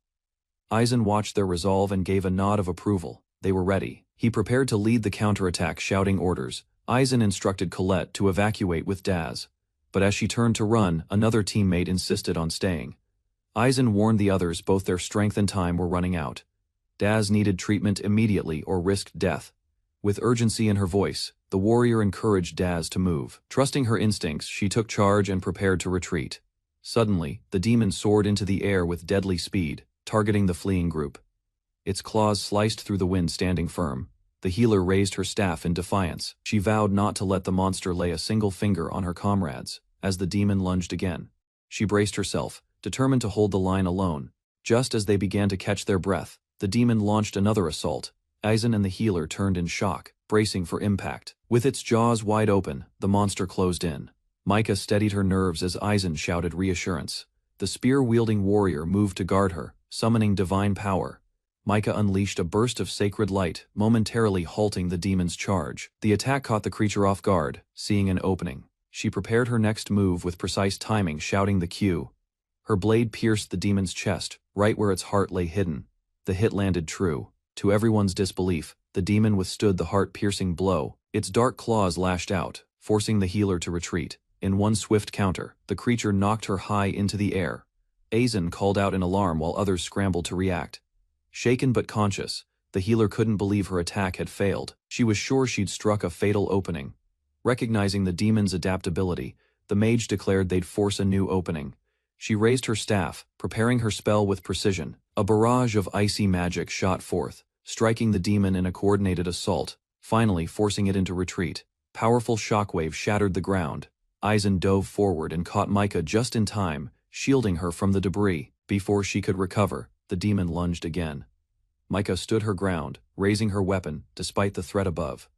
Aizen watched their resolve and gave a nod of approval. They were ready. He prepared to lead the counterattack, shouting orders. Aizen instructed Colette to evacuate with Daz, but as she turned to run, another teammate insisted on staying. Aizen warned the others both their strength and time were running out. Daz needed treatment immediately or risked death. With urgency in her voice, the warrior encouraged Daz to move. Trusting her instincts, she took charge and prepared to retreat. Suddenly, the demon soared into the air with deadly speed, targeting the fleeing group. Its claws sliced through the wind. Standing firm, the healer raised her staff in defiance. She vowed not to let the monster lay a single finger on her comrades. As the demon lunged again, she braced herself, determined to hold the line alone. Just as they began to catch their breath, the demon launched another assault. Aizen and the healer turned in shock, bracing for impact. With its jaws wide open, the monster closed in. Micah steadied her nerves as Aizen shouted reassurance. The spear-wielding warrior moved to guard her, summoning divine power. Micah unleashed a burst of sacred light, momentarily halting the demon's charge. The attack caught the creature off guard. Seeing an opening, she prepared her next move with precise timing, shouting the cue. Her blade pierced the demon's chest, right where its heart lay hidden. The hit landed true. To everyone's disbelief, the demon withstood the heart-piercing blow. Its dark claws lashed out, forcing the healer to retreat. In one swift counter, the creature knocked her high into the air. Aizen called out in alarm while others scrambled to react. Shaken but conscious, the healer couldn't believe her attack had failed. She was sure she'd struck a fatal opening. Recognizing the demon's adaptability, the mage declared they'd force a new opening. She raised her staff, preparing her spell with precision. A barrage of icy magic shot forth, striking the demon in a coordinated assault, finally forcing it into retreat. Powerful shockwaves shattered the ground. Aizen dove forward and caught Micah just in time, shielding her from the debris. Before she could recover, the demon lunged again. Micah stood her ground, raising her weapon, despite the threat above.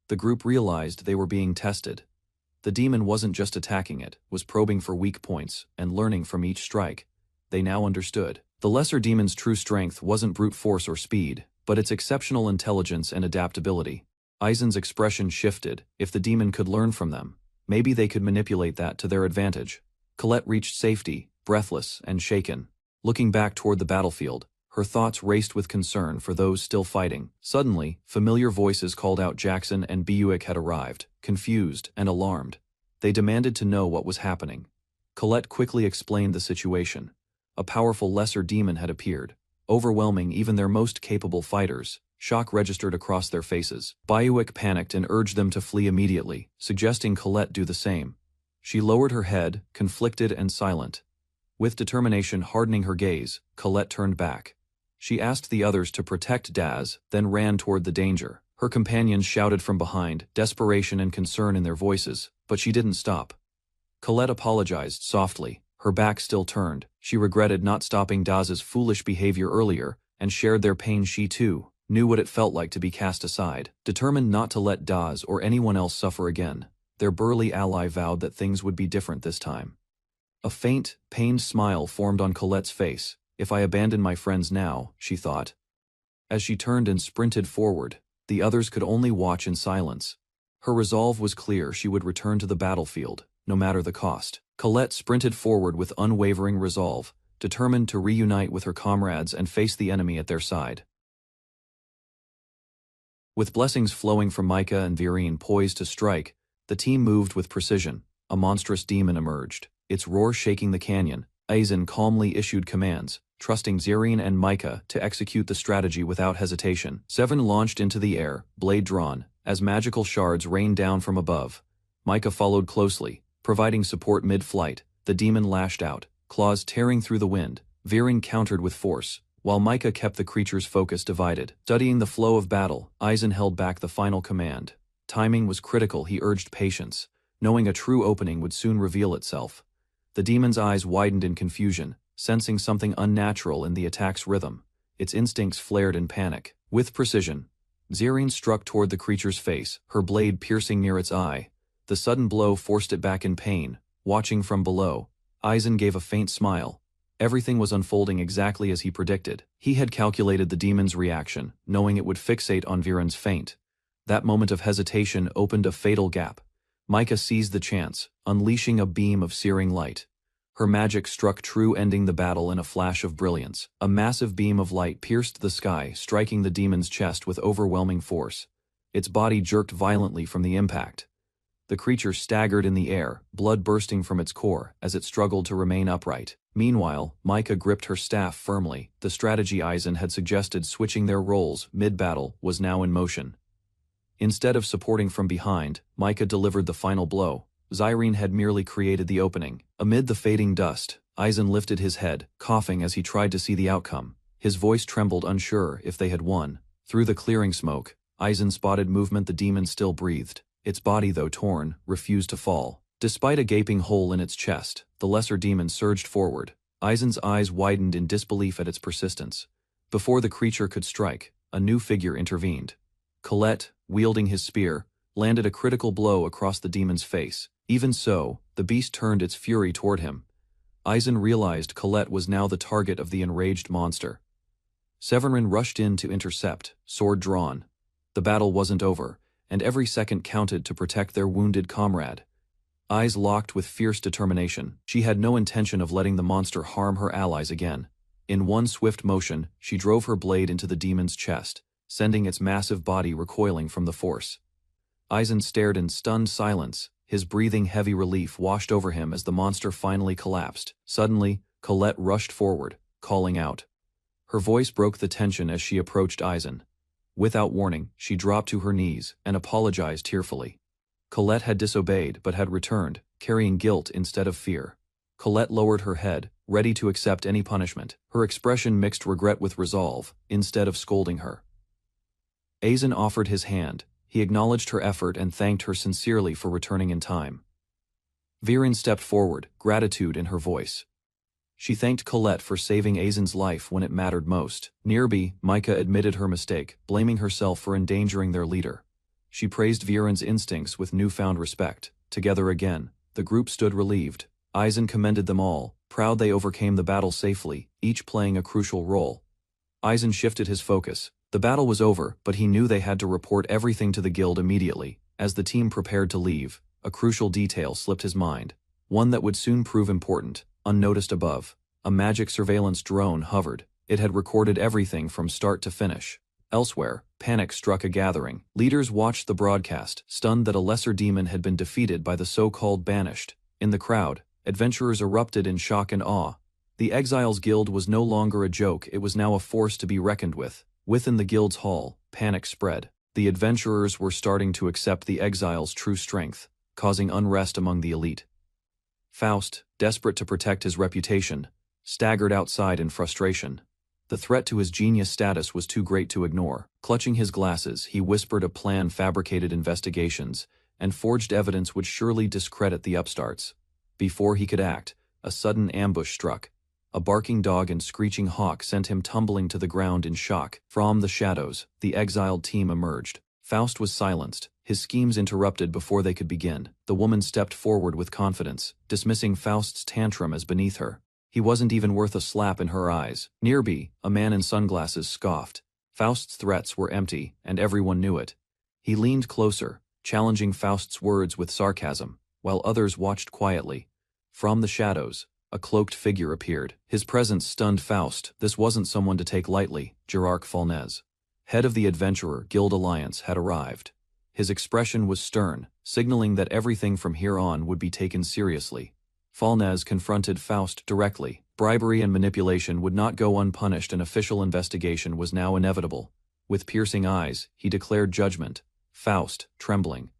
The group realized they were being tested. The demon wasn't just attacking, it was probing for weak points and learning from each strike. They now understood. The lesser demon's true strength wasn't brute force or speed, but its exceptional intelligence and adaptability. Aizen's expression shifted. If the demon could learn from them, maybe they could manipulate that to their advantage. Colette reached safety, breathless and shaken. Looking back toward the battlefield, her thoughts raced with concern for those still fighting. Suddenly, familiar voices called out Jackson and Buick had arrived, confused and alarmed. They demanded to know what was happening. Colette quickly explained the situation. A powerful lesser demon had appeared, overwhelming even their most capable fighters. Shock registered across their faces. Buick panicked and urged them to flee immediately, suggesting Colette do the same. She lowered her head, conflicted and silent. With determination hardening her gaze, Colette turned back. She asked the others to protect Daz, then ran toward the danger. Her companions shouted from behind, desperation and concern in their voices, but she didn't stop. Colette apologized softly, her back still turned. She regretted not stopping Daz's foolish behavior earlier, and shared their pain. She too knew what it felt like to be cast aside. Determined not to let Daz or anyone else suffer again, their burly ally vowed that things would be different this time. A faint, pained smile formed on Colette's face. If I abandon my friends now, she thought. As she turned and sprinted forward, the others could only watch in silence. Her resolve was clear: she would return to the battlefield, no matter the cost. Colette sprinted forward with unwavering resolve, determined to reunite with her comrades and face the enemy at their side. With blessings flowing from Micah and Virine poised to strike, the team moved with precision. A monstrous demon emerged, its roar shaking the canyon. Aizen calmly issued commands, trusting Virine and Micah to execute the strategy without hesitation. Seven launched into the air, blade drawn, as magical shards rained down from above. Micah followed closely, providing support mid-flight. The demon lashed out, claws tearing through the wind. Virine countered with force, while Micah kept the creature's focus divided. Studying the flow of battle, Aizen held back the final command. Timing was critical. He urged patience, knowing a true opening would soon reveal itself. The demon's eyes widened in confusion, sensing something unnatural in the attack's rhythm. Its instincts flared in panic. With precision, Virine struck toward the creature's face, her blade piercing near its eye. The sudden blow forced it back in pain. Watching from below, Aizen gave a faint smile. Everything was unfolding exactly as he predicted. He had calculated the demon's reaction, knowing it would fixate on Virine's feint. That moment of hesitation opened a fatal gap. Micah seized the chance, unleashing a beam of searing light. Her magic struck true, ending the battle in a flash of brilliance. A massive beam of light pierced the sky, striking the demon's chest with overwhelming force. Its body jerked violently from the impact. The creature staggered in the air, blood bursting from its core as it struggled to remain upright. Meanwhile, Micah gripped her staff firmly. The strategy Aizen had suggested, switching their roles mid-battle, was now in motion. Instead of supporting from behind, Micah delivered the final blow. Virine had merely created the opening. Amid the fading dust, Aizen lifted his head, coughing as he tried to see the outcome. His voice trembled, unsure if they had won. Through the clearing smoke, Aizen spotted movement. The demon still breathed. Its body, though torn, refused to fall. Despite a gaping hole in its chest, the lesser demon surged forward. Aizen's eyes widened in disbelief at its persistence. Before the creature could strike, a new figure intervened. Colette, wielding his spear, landed a critical blow across the demon's face. Even so, the beast turned its fury toward him. Aizen realized Colette was now the target of the enraged monster. Severin rushed in to intercept, sword drawn. The battle wasn't over, and every second counted to protect their wounded comrade. Eyes locked with fierce determination, she had no intention of letting the monster harm her allies again. In one swift motion, she drove her blade into the demon's chest, sending its massive body recoiling from the force. Aizen stared in stunned silence, his breathing heavy. Relief washed over him as the monster finally collapsed. Suddenly, Colette rushed forward, calling out. Her voice broke the tension as she approached Aizen. Without warning, she dropped to her knees and apologized tearfully. Colette had disobeyed but had returned, carrying guilt instead of fear. Colette lowered her head, ready to accept any punishment. Her expression mixed regret with resolve, instead of scolding her. Aizen offered his hand. He acknowledged her effort and thanked her sincerely for returning in time. Virine stepped forward, gratitude in her voice. She thanked Colette for saving Aizen's life when it mattered most. Nearby, Micah admitted her mistake, blaming herself for endangering their leader. She praised Virine's instincts with newfound respect. Together again, the group stood relieved. Aizen commended them all, proud they overcame the battle safely, each playing a crucial role. Aizen shifted his focus. The battle was over, but he knew they had to report everything to the guild immediately. As the team prepared to leave, a crucial detail slipped his mind, one that would soon prove important. Unnoticed above, a magic surveillance drone hovered. It had recorded everything from start to finish. Elsewhere, panic struck a gathering. Leaders watched the broadcast, stunned that a lesser demon had been defeated by the so-called banished. In the crowd, adventurers erupted in shock and awe. The Exiles Guild was no longer a joke, it was now a force to be reckoned with. Within the guild's hall, panic spread. The adventurers were starting to accept the Exiles' true strength, causing unrest among the elite. Faust, desperate to protect his reputation, staggered outside in frustration. The threat to his genius status was too great to ignore. Clutching his glasses, he whispered a plan: fabricated investigations, and forged evidence would surely discredit the upstarts. Before he could act, a sudden ambush struck. A barking dog and screeching hawk sent him tumbling to the ground in shock. From the shadows, the exiled team emerged. Faust was silenced, his schemes interrupted before they could begin. The woman stepped forward with confidence, dismissing Faust's tantrum as beneath her. He wasn't even worth a slap in her eyes. Nearby, a man in sunglasses scoffed. Faust's threats were empty, and everyone knew it. He leaned closer, challenging Faust's words with sarcasm, while others watched quietly. From the shadows, a cloaked figure appeared. His presence stunned Faust. This wasn't someone to take lightly. Gerarch Falnez, head of the Adventurer Guild Alliance, had arrived. His expression was stern, signaling that everything from here on would be taken seriously. Falnez confronted Faust directly. Bribery and manipulation would not go unpunished. An official investigation was now inevitable. With piercing eyes, he declared judgment. Faust, trembling,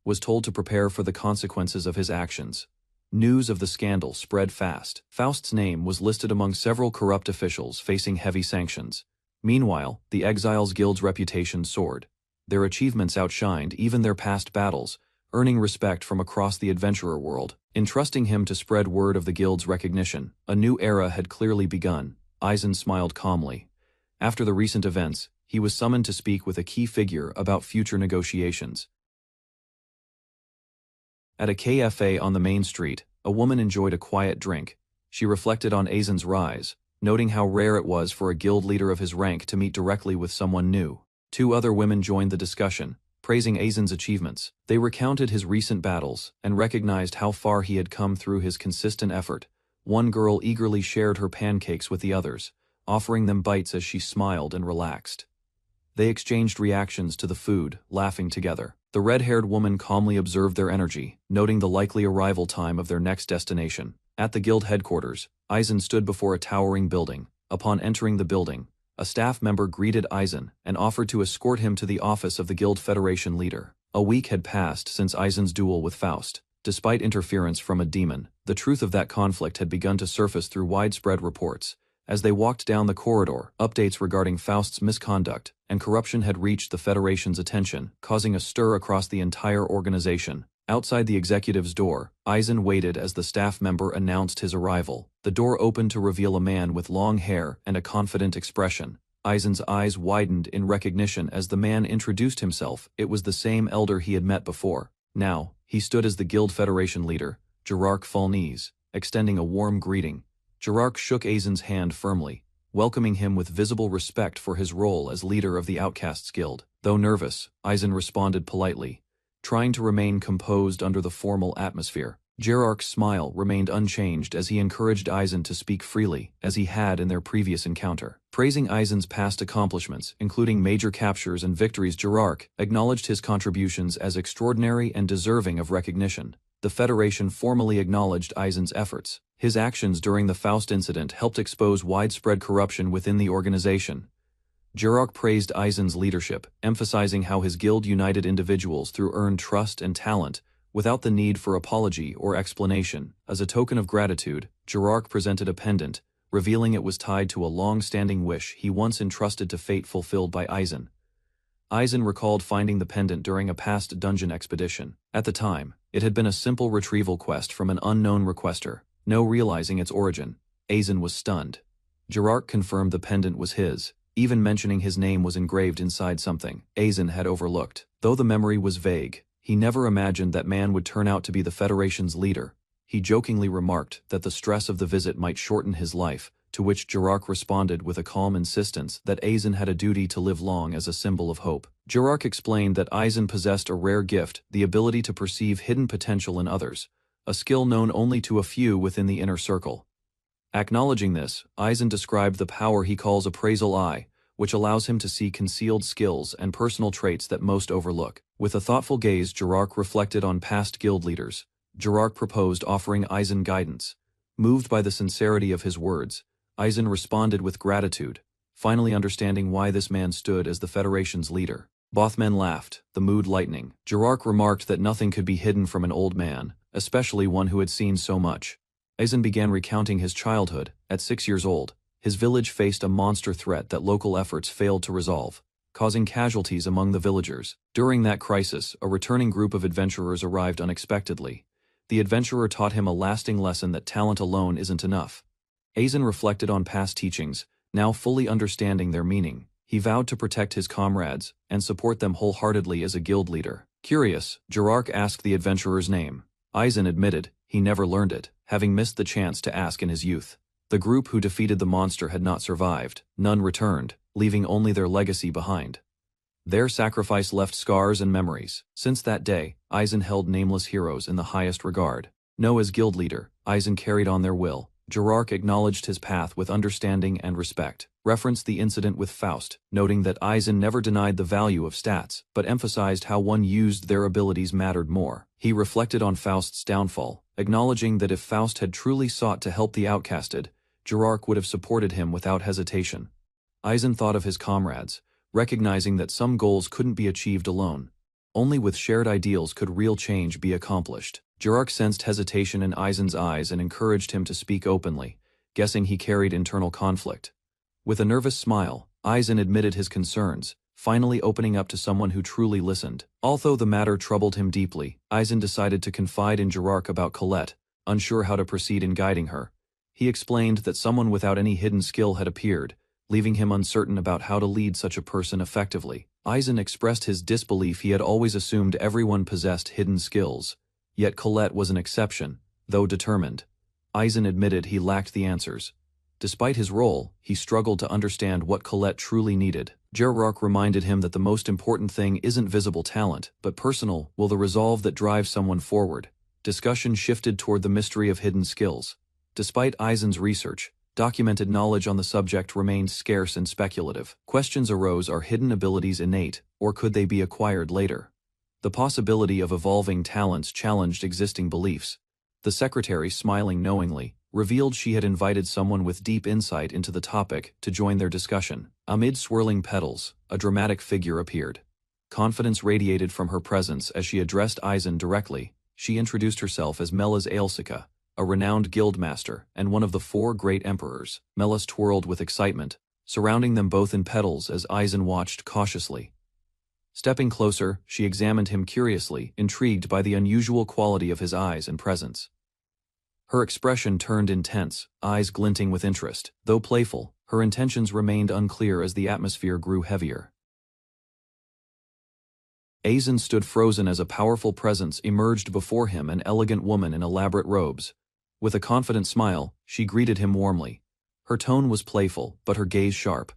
was told to prepare for the consequences of his actions. News of the scandal spread fast. Faust's name was listed among several corrupt officials facing heavy sanctions. Meanwhile, the Exiles Guild's reputation soared. Their achievements outshined even their past battles, earning respect from across the adventurer world. Entrusting him to spread word of the guild's recognition, a new era had clearly begun. Eisen smiled calmly. After the recent events, he was summoned to speak with a key figure about future negotiations. At a cafe on the main street, a woman enjoyed a quiet drink. She reflected on Eisen's rise, noting how rare it was for a guild leader of his rank to meet directly with someone new. Two other women joined the discussion, praising Eisen's achievements. They recounted his recent battles and recognized how far he had come through his consistent effort. One girl eagerly shared her pancakes with the others, offering them bites as she smiled and relaxed. They exchanged reactions to the food, laughing together. The red-haired woman calmly observed their energy, noting the likely arrival time of their next destination. At the guild headquarters, Eisen stood before a towering building. Upon entering the building, a staff member greeted Eisen and offered to escort him to the office of the Guild Federation leader. A week had passed since Eisen's duel with Faust. Despite interference from a demon, the truth of that conflict had begun to surface through widespread reports. As they walked down the corridor, updates regarding Faust's misconduct and corruption had reached the Federation's attention, causing a stir across the entire organization. Outside the executive's door, Eisen waited as the staff member announced his arrival. The door opened to reveal a man with long hair and a confident expression. Eisen's eyes widened in recognition as the man introduced himself. It was the same elder he had met before. Now, he stood as the Guild Federation leader, Gerarch Falnez, extending a warm greeting. Gerarch shook Eisen's hand firmly, welcoming him with visible respect for his role as leader of the Outcasts Guild. Though nervous, Eisen responded politely, trying to remain composed under the formal atmosphere. Gerarch's smile remained unchanged as he encouraged Eisen to speak freely, as he had in their previous encounter. Praising Eisen's past accomplishments, including major captures and victories, Gerarch acknowledged his contributions as extraordinary and deserving of recognition. The Federation formally acknowledged Eisen's efforts. His actions during the Faust incident helped expose widespread corruption within the organization. Gerarch praised Eisen's leadership, emphasizing how his guild united individuals through earned trust and talent, without the need for apology or explanation. As a token of gratitude, Gerarch presented a pendant, revealing it was tied to a long-standing wish he once entrusted to fate fulfilled by Eisen. Eisen recalled finding the pendant during a past dungeon expedition. At the time, it had been a simple retrieval quest from an unknown requester. No realizing its origin, Eisen was stunned. Gerarch confirmed the pendant was his, even mentioning his name was engraved inside something Eisen had overlooked. Though the memory was vague, he never imagined that man would turn out to be the Federation's leader. He jokingly remarked that the stress of the visit might shorten his life, to which Gerarch responded with a calm insistence that Eisen had a duty to live long as a symbol of hope. Gerarch explained that Eisen possessed a rare gift, the ability to perceive hidden potential in others, a skill known only to a few within the inner circle. Acknowledging this, Eisen described the power he calls appraisal eye, which allows him to see concealed skills and personal traits that most overlook. With a thoughtful gaze, Gerarch reflected on past guild leaders. Gerarch proposed offering Eisen guidance. Moved by the sincerity of his words, Eisen responded with gratitude, finally understanding why this man stood as the Federation's leader. Both men laughed, the mood lightening. Gerarch remarked that nothing could be hidden from an old man, especially one who had seen so much. Eisen began recounting his childhood. At 6 years old, his village faced a monster threat that local efforts failed to resolve, causing casualties among the villagers. During that crisis, a returning group of adventurers arrived unexpectedly. The adventurer taught him a lasting lesson that talent alone isn't enough. Aizen reflected on past teachings, now fully understanding their meaning. He vowed to protect his comrades and support them wholeheartedly as a guild leader. Curious, Jirark asked the adventurer's name. Aizen admitted he never learned it, having missed the chance to ask in his youth. The group who defeated the monster had not survived. None returned, leaving only their legacy behind. Their sacrifice left scars and memories. Since that day, Aizen held nameless heroes in the highest regard. Known as guild leader, Aizen carried on their will. Jirark acknowledged his path with understanding and respect. Referenced the incident with Faust, noting that Aizen never denied the value of stats, but emphasized how one used their abilities mattered more. He reflected on Faust's downfall, acknowledging that if Faust had truly sought to help the outcasted, Jirark would have supported him without hesitation. Aizen thought of his comrades, recognizing that some goals couldn't be achieved alone. Only with shared ideals could real change be accomplished. Jirark sensed hesitation in Aizen's eyes and encouraged him to speak openly, guessing he carried internal conflict. With a nervous smile, Aizen admitted his concerns, finally opening up to someone who truly listened. Although the matter troubled him deeply, Aizen decided to confide in Jirark about Colette, unsure how to proceed in guiding her. He explained that someone without any hidden skill had appeared, leaving him uncertain about how to lead such a person effectively. Aizen expressed his disbelief. He had always assumed everyone possessed hidden skills. Yet Colette was an exception, though determined. Aizen admitted he lacked the answers. Despite his role, he struggled to understand what Colette truly needed. Jirark reminded him that the most important thing isn't visible talent, but personal will, the resolve that drives someone forward. Discussion shifted toward the mystery of hidden skills. Despite Aizen's research, documented knowledge on the subject remained scarce and speculative. Questions arose: are hidden abilities innate, or could they be acquired later? The possibility of evolving talents challenged existing beliefs. The secretary, smiling knowingly, revealed she had invited someone with deep insight into the topic to join their discussion. Amid swirling petals, a dramatic figure appeared. Confidence radiated from her presence as she addressed Aizen directly. She introduced herself as Melas Aelsika, a renowned guildmaster and one of the 4 great emperors. Melas twirled with excitement, surrounding them both in petals as Aizen watched cautiously. Stepping closer, she examined him curiously, intrigued by the unusual quality of his eyes and presence. Her expression turned intense, eyes glinting with interest. Though playful, her intentions remained unclear as the atmosphere grew heavier. Aizen stood frozen as a powerful presence emerged before him, an elegant woman in elaborate robes. With a confident smile, she greeted him warmly. Her tone was playful, but her gaze sharp.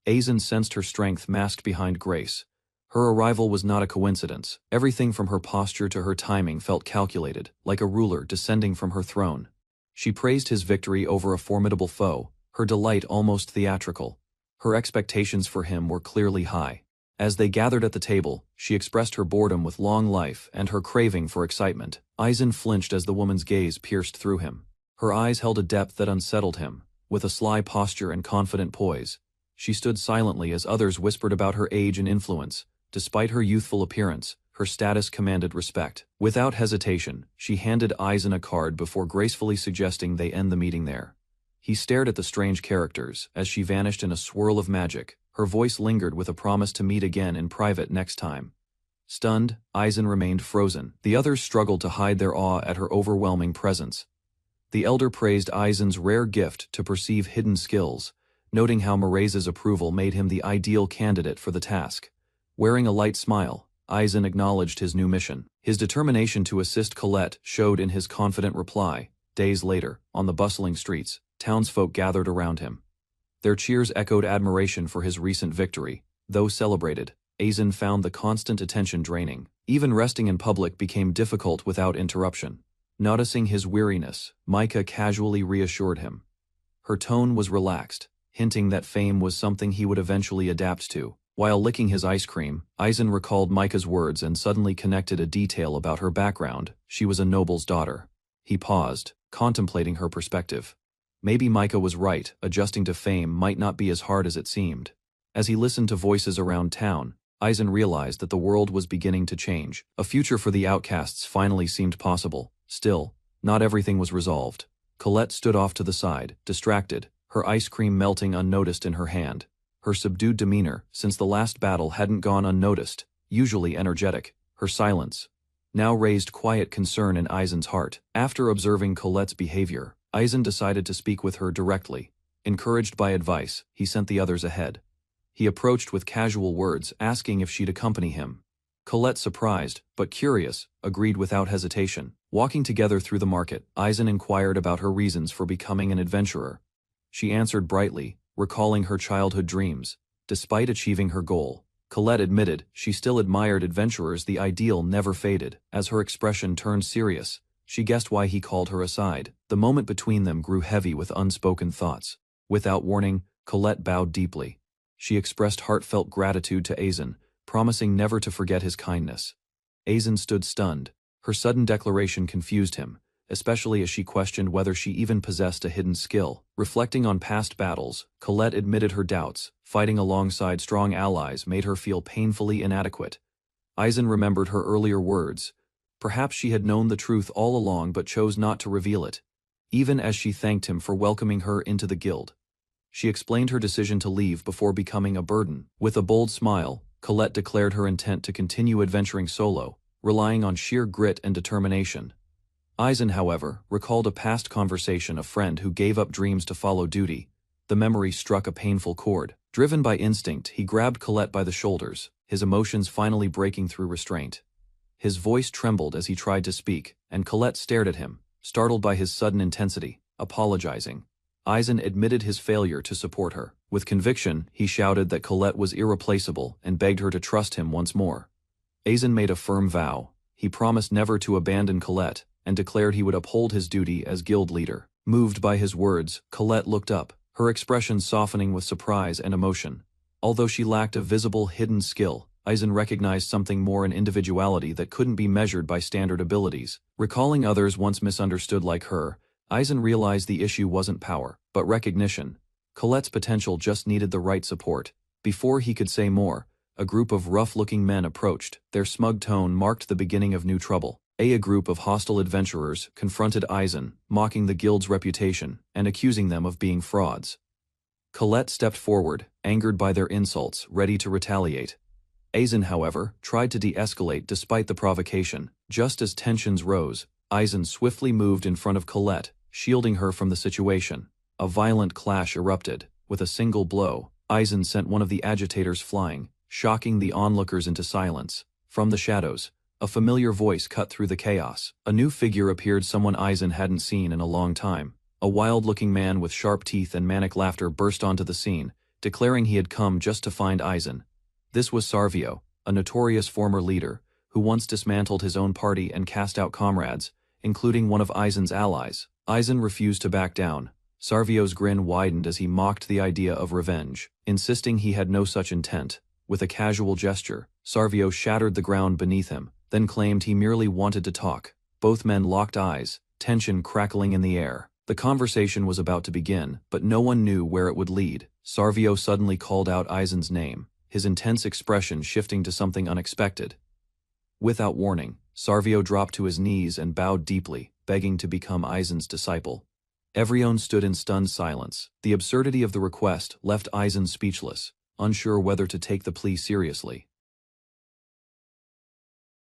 Aizen sensed her strength masked behind grace. Her arrival was not a coincidence. Everything from her posture to her timing felt calculated, like a ruler descending from her throne. She praised his victory over a formidable foe, her delight almost theatrical. Her expectations for him were clearly high. As they gathered at the table, she expressed her boredom with long life and her craving for excitement. Aizen flinched as the woman's gaze pierced through him. Her eyes held a depth that unsettled him. With a sly posture and confident poise, she stood silently as others whispered about her age and influence. Despite her youthful appearance, her status commanded respect. Without hesitation, she handed Aizen a card before gracefully suggesting they end the meeting there. He stared at the strange characters as she vanished in a swirl of magic. Her voice lingered with a promise to meet again in private next time. Stunned, Aizen remained frozen. The others struggled to hide their awe at her overwhelming presence. The elder praised Aizen's rare gift to perceive hidden skills, noting how Mirese's approval made him the ideal candidate for the task. Wearing a light smile, Aizen acknowledged his new mission. His determination to assist Colette showed in his confident reply. Days later, on the bustling streets, townsfolk gathered around him. Their cheers echoed admiration for his recent victory. Though celebrated, Aizen found the constant attention draining. Even resting in public became difficult without interruption. Noticing his weariness, Micah casually reassured him. Her tone was relaxed, hinting that fame was something he would eventually adapt to. While licking his ice cream, Aizen recalled Micah's words and suddenly connected a detail about her background. She was a noble's daughter. He paused, contemplating her perspective. Maybe Micah was right, adjusting to fame might not be as hard as it seemed. As he listened to voices around town, Aizen realized that the world was beginning to change. A future for the outcasts finally seemed possible. Still, not everything was resolved. Colette stood off to the side, distracted, her ice cream melting unnoticed in her hand. Her subdued demeanor, since the last battle, hadn't gone unnoticed. Usually energetic, her silence now raised quiet concern in Aizen's heart. After observing Colette's behavior, Aizen decided to speak with her directly. Encouraged by advice, he sent the others ahead. He approached with casual words, asking if she'd accompany him. Colette, surprised, but curious, agreed without hesitation. Walking together through the market, Aizen inquired about her reasons for becoming an adventurer. She answered brightly, recalling her childhood dreams. Despite achieving her goal, Colette admitted she still admired adventurers. The ideal never faded. As her expression turned serious, she guessed why he called her aside. The moment between them grew heavy with unspoken thoughts. Without warning, Colette bowed deeply. She expressed heartfelt gratitude to Aizen, promising never to forget his kindness. Aizen stood stunned. Her sudden declaration confused him, especially as she questioned whether she even possessed a hidden skill. Reflecting on past battles, Colette admitted her doubts. Fighting alongside strong allies made her feel painfully inadequate. Aizen remembered her earlier words. Perhaps she had known the truth all along but chose not to reveal it. Even as she thanked him for welcoming her into the guild, she explained her decision to leave before becoming a burden. With a bold smile, Colette declared her intent to continue adventuring solo, relying on sheer grit and determination. Aizen, however, recalled a past conversation, a friend who gave up dreams to follow duty. The memory struck a painful chord. Driven by instinct, he grabbed Colette by the shoulders, his emotions finally breaking through restraint. His voice trembled as he tried to speak, and Colette stared at him, startled by his sudden intensity, apologizing. Aizen admitted his failure to support her. With conviction, he shouted that Colette was irreplaceable and begged her to trust him once more. Aizen made a firm vow. He promised never to abandon Colette, and declared he would uphold his duty as guild leader. Moved by his words, Colette looked up, her expression softening with surprise and emotion. Although she lacked a visible hidden skill, Aizen recognized something more, an individuality that couldn't be measured by standard abilities. Recalling others once misunderstood like her, Aizen realized the issue wasn't power, but recognition. Colette's potential just needed the right support. Before he could say more, a group of rough-looking men approached. Their smug tone marked the beginning of new trouble. A group of hostile adventurers confronted Aizen, mocking the guild's reputation and accusing them of being frauds. Colette stepped forward, angered by their insults, ready to retaliate. Aizen, however, tried to de-escalate despite the provocation. Just as tensions rose, Aizen swiftly moved in front of Colette, shielding her from the situation. A violent clash erupted. With a single blow, Aizen sent one of the agitators flying, shocking the onlookers into silence. From the shadows, a familiar voice cut through the chaos. A new figure appeared, someone Aizen hadn't seen in a long time. A wild-looking man with sharp teeth and manic laughter burst onto the scene, declaring he had come just to find Aizen. This was Sarvio, a notorious former leader, who once dismantled his own party and cast out comrades, including one of Aizen's allies. Aizen refused to back down. Sarvio's grin widened as he mocked the idea of revenge, insisting he had no such intent. With a casual gesture, Sarvio shattered the ground beneath him, then claimed he merely wanted to talk. Both men locked eyes, tension crackling in the air. The conversation was about to begin, but no one knew where it would lead. Sarvio suddenly called out Aizen's name, his intense expression shifting to something unexpected. Without warning, Sarvio dropped to his knees and bowed deeply, begging to become Aizen's disciple. Everyone stood in stunned silence. The absurdity of the request left Aizen speechless, unsure whether to take the plea seriously.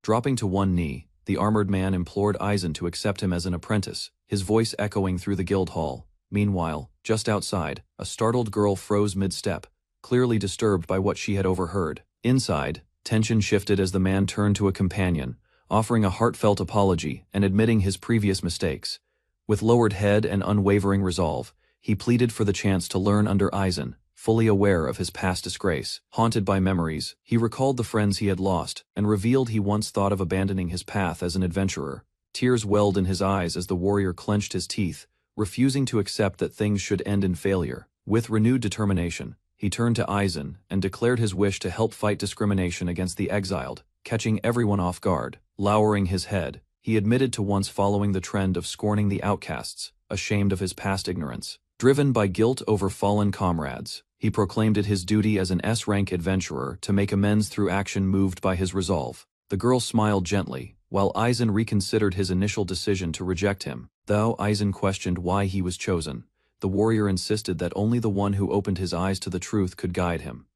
Dropping to one knee, the armored man implored Aizen to accept him as an apprentice, his voice echoing through the guild hall. Meanwhile, just outside, a startled girl froze mid-step, clearly disturbed by what she had overheard. Inside, tension shifted as the man turned to a companion, offering a heartfelt apology and admitting his previous mistakes. With lowered head and unwavering resolve, he pleaded for the chance to learn under Aizen, fully aware of his past disgrace. Haunted by memories, he recalled the friends he had lost and revealed he once thought of abandoning his path as an adventurer. Tears welled in his eyes as the warrior clenched his teeth, refusing to accept that things should end in failure. With renewed determination, he turned to Aizen and declared his wish to help fight discrimination against the exiled, catching everyone off guard. Lowering his head, he admitted to once following the trend of scorning the outcasts, ashamed of his past ignorance. Driven by guilt over fallen comrades, he proclaimed it his duty as an S-rank adventurer to make amends through action. Moved by his resolve, the girl smiled gently, while Aizen reconsidered his initial decision to reject him. Though Aizen questioned why he was chosen, the warrior insisted that only the one who opened his eyes to the truth could guide him.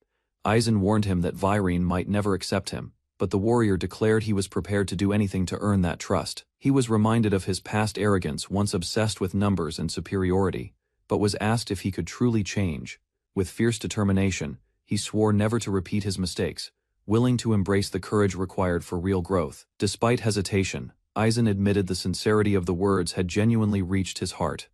Aizen warned him that Virene might never accept him, but the warrior declared he was prepared to do anything to earn that trust. He was reminded of his past arrogance, once obsessed with numbers and superiority, but was asked if he could truly change. With fierce determination, he swore never to repeat his mistakes, willing to embrace the courage required for real growth. Despite hesitation, Aizen admitted the sincerity of the words had genuinely reached his heart.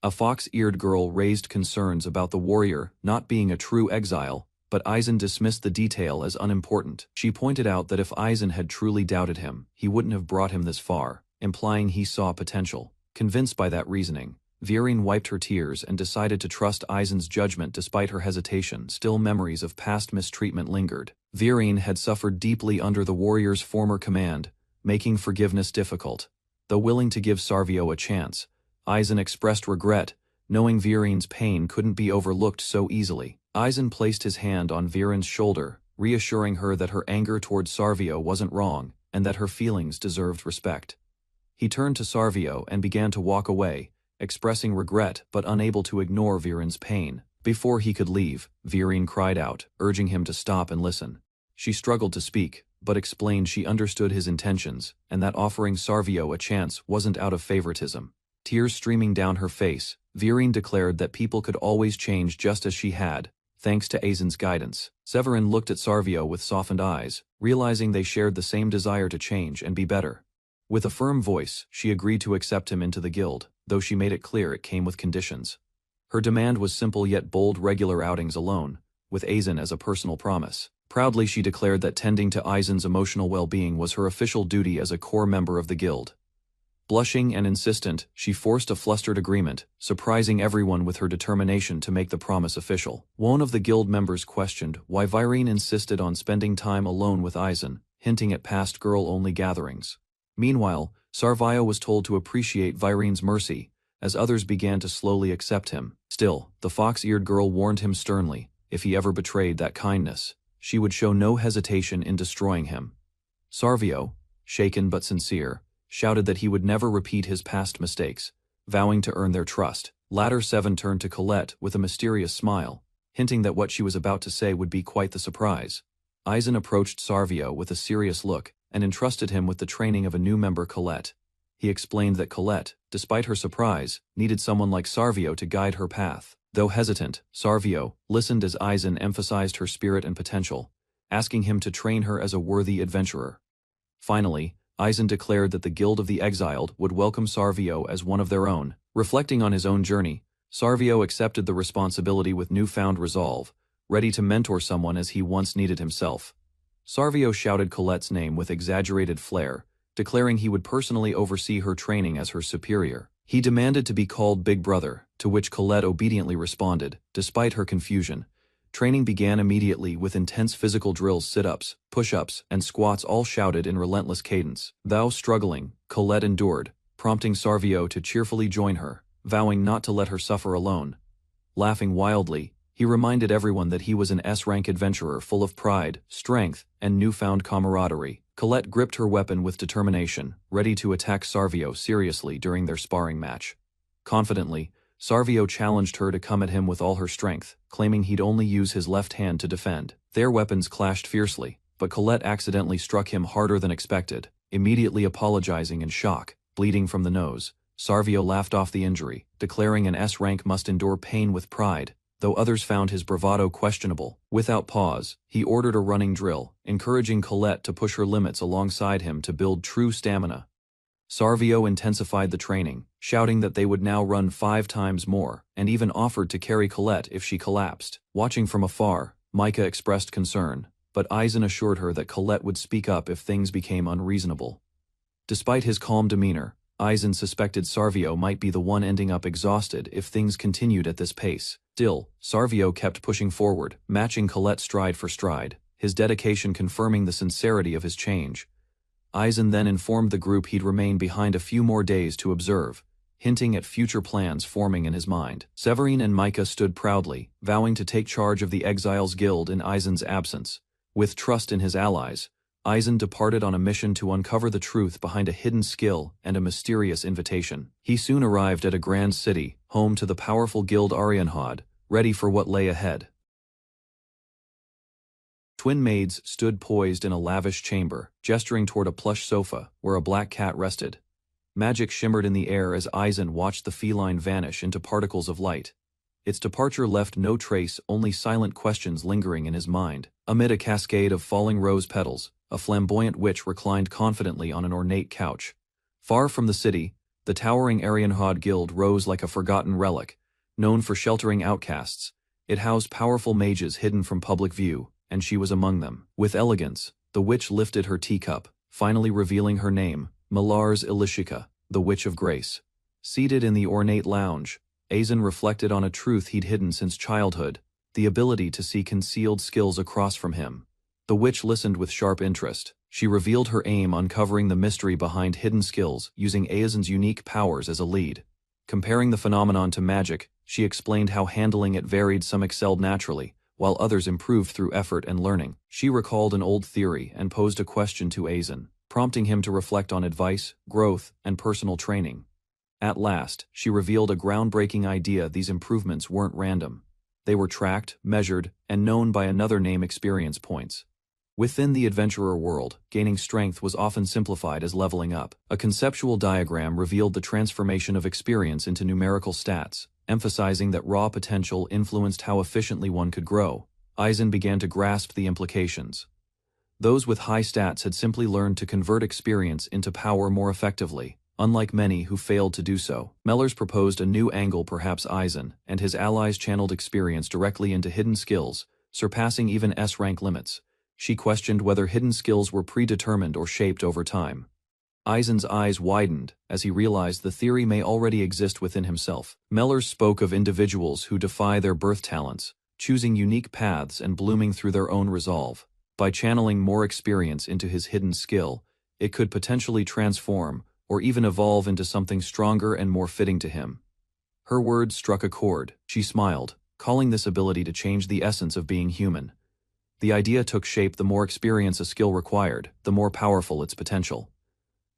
A fox-eared girl raised concerns about the warrior not being a true exile, but Aizen dismissed the detail as unimportant. She pointed out that if Aizen had truly doubted him, he wouldn't have brought him this far, implying he saw potential. Convinced by that reasoning, Viren wiped her tears and decided to trust Aizen's judgment despite her hesitation. Still, memories of past mistreatment lingered. Viren had suffered deeply under the warrior's former command, making forgiveness difficult. Though willing to give Sarvio a chance, Aizen expressed regret, knowing Viren's pain couldn't be overlooked so easily. Aizen placed his hand on Viren's shoulder, reassuring her that her anger toward Sarvio wasn't wrong, and that her feelings deserved respect. He turned to Sarvio and began to walk away, expressing regret but unable to ignore Viren's pain. Before he could leave, Viren cried out, urging him to stop and listen. She struggled to speak, but explained she understood his intentions, and that offering Sarvio a chance wasn't out of favoritism. Tears streaming down her face, Viren declared that people could always change just as she had, thanks to Aizen's guidance. Severin looked at Sarvio with softened eyes, realizing they shared the same desire to change and be better. With a firm voice, she agreed to accept him into the guild, though she made it clear it came with conditions. Her demand was simple yet bold: regular outings alone, with Aizen as a personal promise. Proudly she declared that tending to Aizen's emotional well-being was her official duty as a core member of the guild. Blushing and insistent, she forced a flustered agreement, surprising everyone with her determination to make the promise official. One of the guild members questioned why Viren insisted on spending time alone with Aizen, hinting at past girl-only gatherings. Meanwhile, Sarvio was told to appreciate Viren's mercy, as others began to slowly accept him. Still, the fox-eared girl warned him sternly, if he ever betrayed that kindness, she would show no hesitation in destroying him. Sarvio, shaken but sincere, shouted that he would never repeat his past mistakes, vowing to earn their trust. Ladder 7 turned to Colette with a mysterious smile, hinting that what she was about to say would be quite the surprise. Aizen approached Sarvio with a serious look, and entrusted him with the training of a new member, Colette. He explained that Colette, despite her surprise, needed someone like Sarvio to guide her path. Though hesitant, Sarvio listened as Aizen emphasized her spirit and potential, asking him to train her as a worthy adventurer. Finally, Aizen declared that the Guild of the Exiled would welcome Sarvio as one of their own. Reflecting on his own journey, Sarvio accepted the responsibility with newfound resolve, ready to mentor someone as he once needed himself. Sarvio shouted Colette's name with exaggerated flair, declaring he would personally oversee her training as her superior. He demanded to be called Big Brother, to which Colette obediently responded. Despite her confusion, training began immediately with intense physical drills: sit-ups, push-ups, and squats, all shouted in relentless cadence. Though struggling, Colette endured, prompting Sarvio to cheerfully join her, vowing not to let her suffer alone. Laughing wildly, he reminded everyone that he was an S-rank adventurer full of pride, strength, and newfound camaraderie. Colette gripped her weapon with determination, ready to attack Sarvio seriously during their sparring match. Confidently, Sarvio challenged her to come at him with all her strength, claiming he'd only use his left hand to defend. Their weapons clashed fiercely, but Colette accidentally struck him harder than expected. Immediately apologizing in shock, bleeding from the nose, Sarvio laughed off the injury, declaring an S-rank must endure pain with pride, though others found his bravado questionable. Without pause, he ordered a running drill, encouraging Colette to push her limits alongside him to build true stamina. Sarvio intensified the training, shouting that they would now run 5 times more, and even offered to carry Colette if she collapsed. Watching from afar, Micah expressed concern, but Aizen assured her that Colette would speak up if things became unreasonable. Despite his calm demeanor, Aizen suspected Sarvio might be the one ending up exhausted if things continued at this pace. Still, Sarvio kept pushing forward, matching Colette stride for stride, his dedication confirming the sincerity of his change. Aizen then informed the group he'd remain behind a few more days to observe, hinting at future plans forming in his mind. Severin and Micah stood proudly, vowing to take charge of the Exiles Guild in Aizen's absence. With trust in his allies, Aizen departed on a mission to uncover the truth behind a hidden skill and a mysterious invitation. He soon arrived at a grand city, home to the powerful guild Arianhad, ready for what lay ahead. Twin maids stood poised in a lavish chamber, gesturing toward a plush sofa where a black cat rested. Magic shimmered in the air as Aizen watched the feline vanish into particles of light. Its departure left no trace, only silent questions lingering in his mind. Amid a cascade of falling rose petals, a flamboyant witch reclined confidently on an ornate couch. Far from the city, the towering Arianhod Guild rose like a forgotten relic, known for sheltering outcasts. It housed powerful mages hidden from public view, and she was among them. With elegance, the witch lifted her teacup, finally revealing her name, Milars Ilishika, the Witch of Grace. Seated in the ornate lounge, Aizen reflected on a truth he'd hidden since childhood, the ability to see concealed skills across from him. The witch listened with sharp interest. She revealed her aim, uncovering the mystery behind hidden skills, using Aizen's unique powers as a lead. Comparing the phenomenon to magic, she explained how handling it varied. Some excelled naturally, while others improved through effort and learning. She recalled an old theory and posed a question to Aizen, prompting him to reflect on advice, growth, and personal training. At last, she revealed a groundbreaking idea: these improvements weren't random. They were tracked, measured, and known by another name: experience points. Within the adventurer world, gaining strength was often simplified as leveling up. A conceptual diagram revealed the transformation of experience into numerical stats, emphasizing that raw potential influenced how efficiently one could grow. Aizen began to grasp the implications. Those with high stats had simply learned to convert experience into power more effectively, unlike many who failed to do so. Mellors proposed a new angle: perhaps Aizen and his allies channeled experience directly into hidden skills, surpassing even S-rank limits. She questioned whether hidden skills were predetermined or shaped over time. Aizen's eyes widened as he realized the theory may already exist within himself. Mellors spoke of individuals who defy their birth talents, choosing unique paths and blooming through their own resolve. By channeling more experience into his hidden skill, it could potentially transform, or even evolve into something stronger and more fitting to him. Her words struck a chord. She smiled, calling this ability to change the essence of being human. The idea took shape: the more experience a skill required, the more powerful its potential.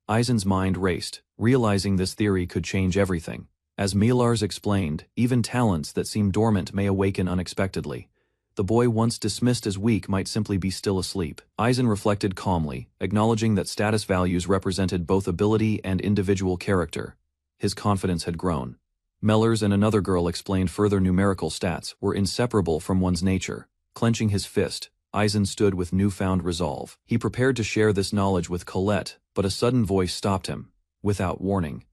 Aizen's mind raced, realizing this theory could change everything. As Milars explained, even talents that seem dormant may awaken unexpectedly. The boy once dismissed as weak might simply be still asleep. Aizen reflected calmly, acknowledging that status values represented both ability and individual character. His confidence had grown. Mellors and another girl explained further: numerical stats were inseparable from one's nature. Clenching his fist, Aizen stood with newfound resolve. He prepared to share this knowledge with Colette, but a sudden voice stopped him. Without warning,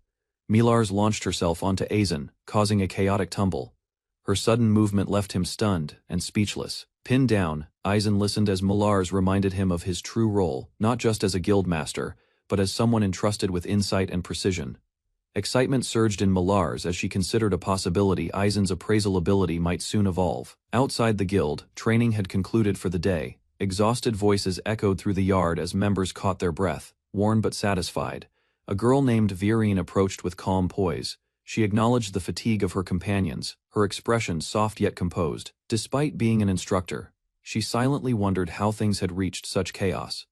Milars launched herself onto Aizen, causing a chaotic tumble. Her sudden movement left him stunned and speechless. Pinned down, Aizen listened as Milars reminded him of his true role, not just as a guild master, but as someone entrusted with insight and precision. Excitement surged in Milars as she considered a possibility: Aizen's appraisal ability might soon evolve. Outside the guild, training had concluded for the day. Exhausted voices echoed through the yard as members caught their breath, worn but satisfied. A girl named Virine approached with calm poise. She acknowledged the fatigue of her companions, her expression soft yet composed. Despite being an instructor, she silently wondered how things had reached such chaos.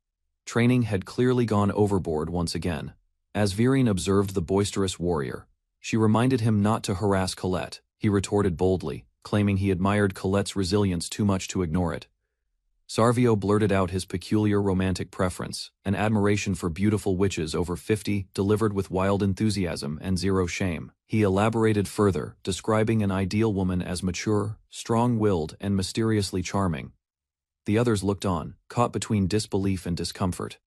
Training had clearly gone overboard once again. As Virine observed the boisterous warrior, she reminded him not to harass Colette. He retorted boldly, claiming he admired Colette's resilience too much to ignore it. Sarvio blurted out his peculiar romantic preference, an admiration for beautiful witches over 50, delivered with wild enthusiasm and zero shame. He elaborated further, describing an ideal woman as mature, strong-willed, and mysteriously charming. The others looked on, caught between disbelief and discomfort.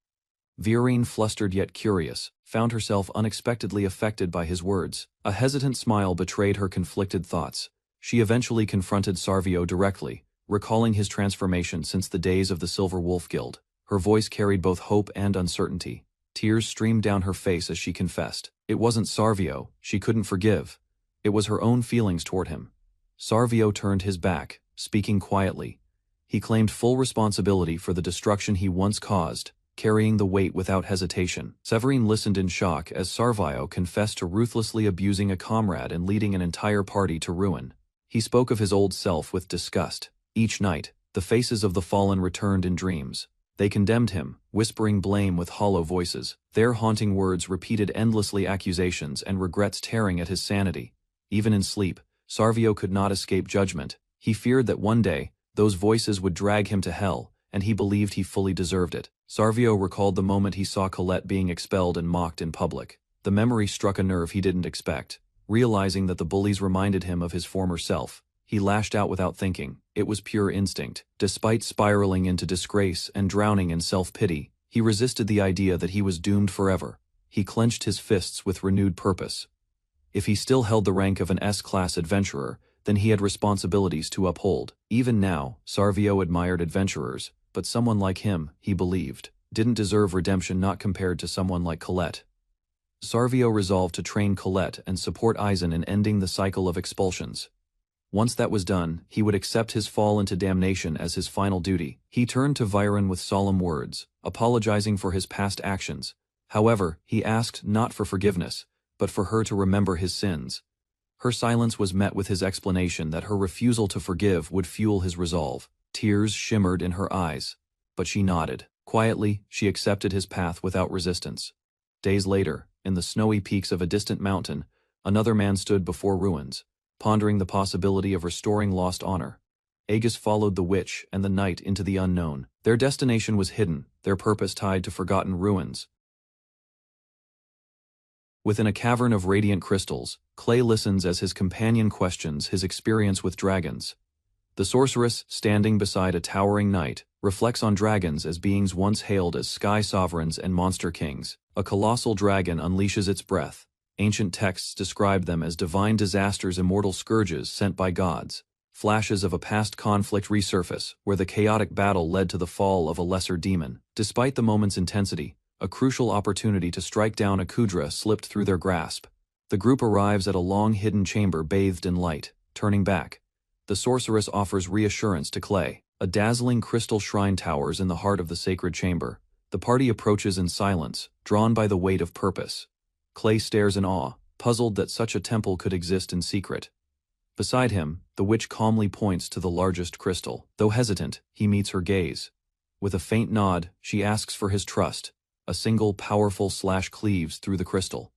Virine, flustered yet curious, found herself unexpectedly affected by his words. A hesitant smile betrayed her conflicted thoughts. She eventually confronted Sarvio directly, recalling his transformation since the days of the Silver Wolf Guild. Her voice carried both hope and uncertainty. Tears streamed down her face as she confessed. It wasn't Sarvio she couldn't forgive. It was her own feelings toward him. Sarvio turned his back, speaking quietly. He claimed full responsibility for the destruction he once caused, carrying the weight without hesitation. Severine listened in shock as Sarvio confessed to ruthlessly abusing a comrade and leading an entire party to ruin. He spoke of his old self with disgust. Each night, the faces of the fallen returned in dreams. They condemned him, whispering blame with hollow voices. Their haunting words repeated endlessly accusations and regrets tearing at his sanity. Even in sleep, Sarvio could not escape judgment. He feared that one day, those voices would drag him to hell, and he believed he fully deserved it. Sarvio recalled the moment he saw Colette being expelled and mocked in public. The memory struck a nerve he didn't expect. Realizing that the bullies reminded him of his former self, he lashed out without thinking. It was pure instinct. Despite spiraling into disgrace and drowning in self-pity, he resisted the idea that he was doomed forever. He clenched his fists with renewed purpose. If he still held the rank of an S-class adventurer, then he had responsibilities to uphold. Even now, Sarvio admired adventurers, but someone like him, he believed, didn't deserve redemption not compared to someone like Colette. Sarvio resolved to train Colette and support Aizen in ending the cycle of expulsions. Once that was done, he would accept his fall into damnation as his final duty. He turned to Viren with solemn words, apologizing for his past actions. However, he asked not for forgiveness, but for her to remember his sins. Her silence was met with his explanation that her refusal to forgive would fuel his resolve. Tears shimmered in her eyes, but she nodded. Quietly, she accepted his path without resistance. Days later, in the snowy peaks of a distant mountain, another man stood before ruins, pondering the possibility of restoring lost honor. Aegis followed the witch and the knight into the unknown. Their destination was hidden, their purpose tied to forgotten ruins. Within a cavern of radiant crystals, Clay listens as his companion questions his experience with dragons. The sorceress, standing beside a towering knight, reflects on dragons as beings once hailed as sky sovereigns and monster kings. A colossal dragon unleashes its breath. Ancient texts describe them as divine disasters, immortal scourges sent by gods. Flashes of a past conflict resurface, where the chaotic battle led to the fall of a lesser demon. Despite the moment's intensity, a crucial opportunity to strike down Akudra slipped through their grasp. The group arrives at a long-hidden chamber bathed in light. Turning back, the sorceress offers reassurance to Clay. A dazzling crystal shrine towers in the heart of the sacred chamber. The party approaches in silence, drawn by the weight of purpose. Clay stares in awe, puzzled that such a temple could exist in secret. Beside him, the witch calmly points to the largest crystal. Though hesitant, he meets her gaze. With a faint nod, she asks for his trust. A single powerful slash cleaves through the crystal.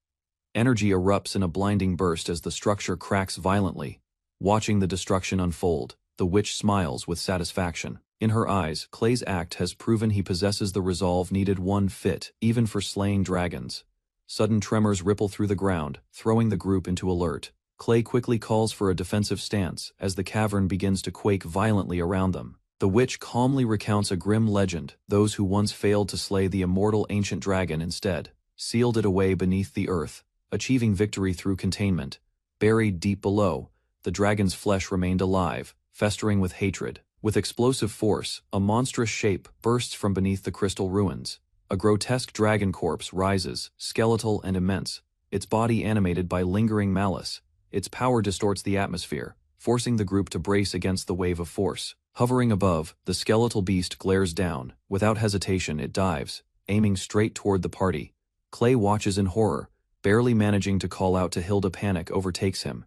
Energy erupts in a blinding burst as the structure cracks violently. Watching the destruction unfold, the witch smiles with satisfaction. In her eyes, Clay's act has proven he possesses the resolve needed, one fit, even for slaying dragons. Sudden tremors ripple through the ground, throwing the group into alert. Clay quickly calls for a defensive stance as the cavern begins to quake violently around them. The witch calmly recounts a grim legend. Those who once failed to slay the immortal ancient dragon instead sealed it away beneath the earth, achieving victory through containment. Buried deep below, the dragon's flesh remained alive, festering with hatred. With explosive force, a monstrous shape bursts from beneath the crystal ruins. A grotesque dragon corpse rises, skeletal and immense, its body animated by lingering malice. Its power distorts the atmosphere, forcing the group to brace against the wave of force. Hovering above, the skeletal beast glares down. Without hesitation, it dives, aiming straight toward the party. Clay watches in horror, barely managing to call out to Hilda. Panic overtakes him.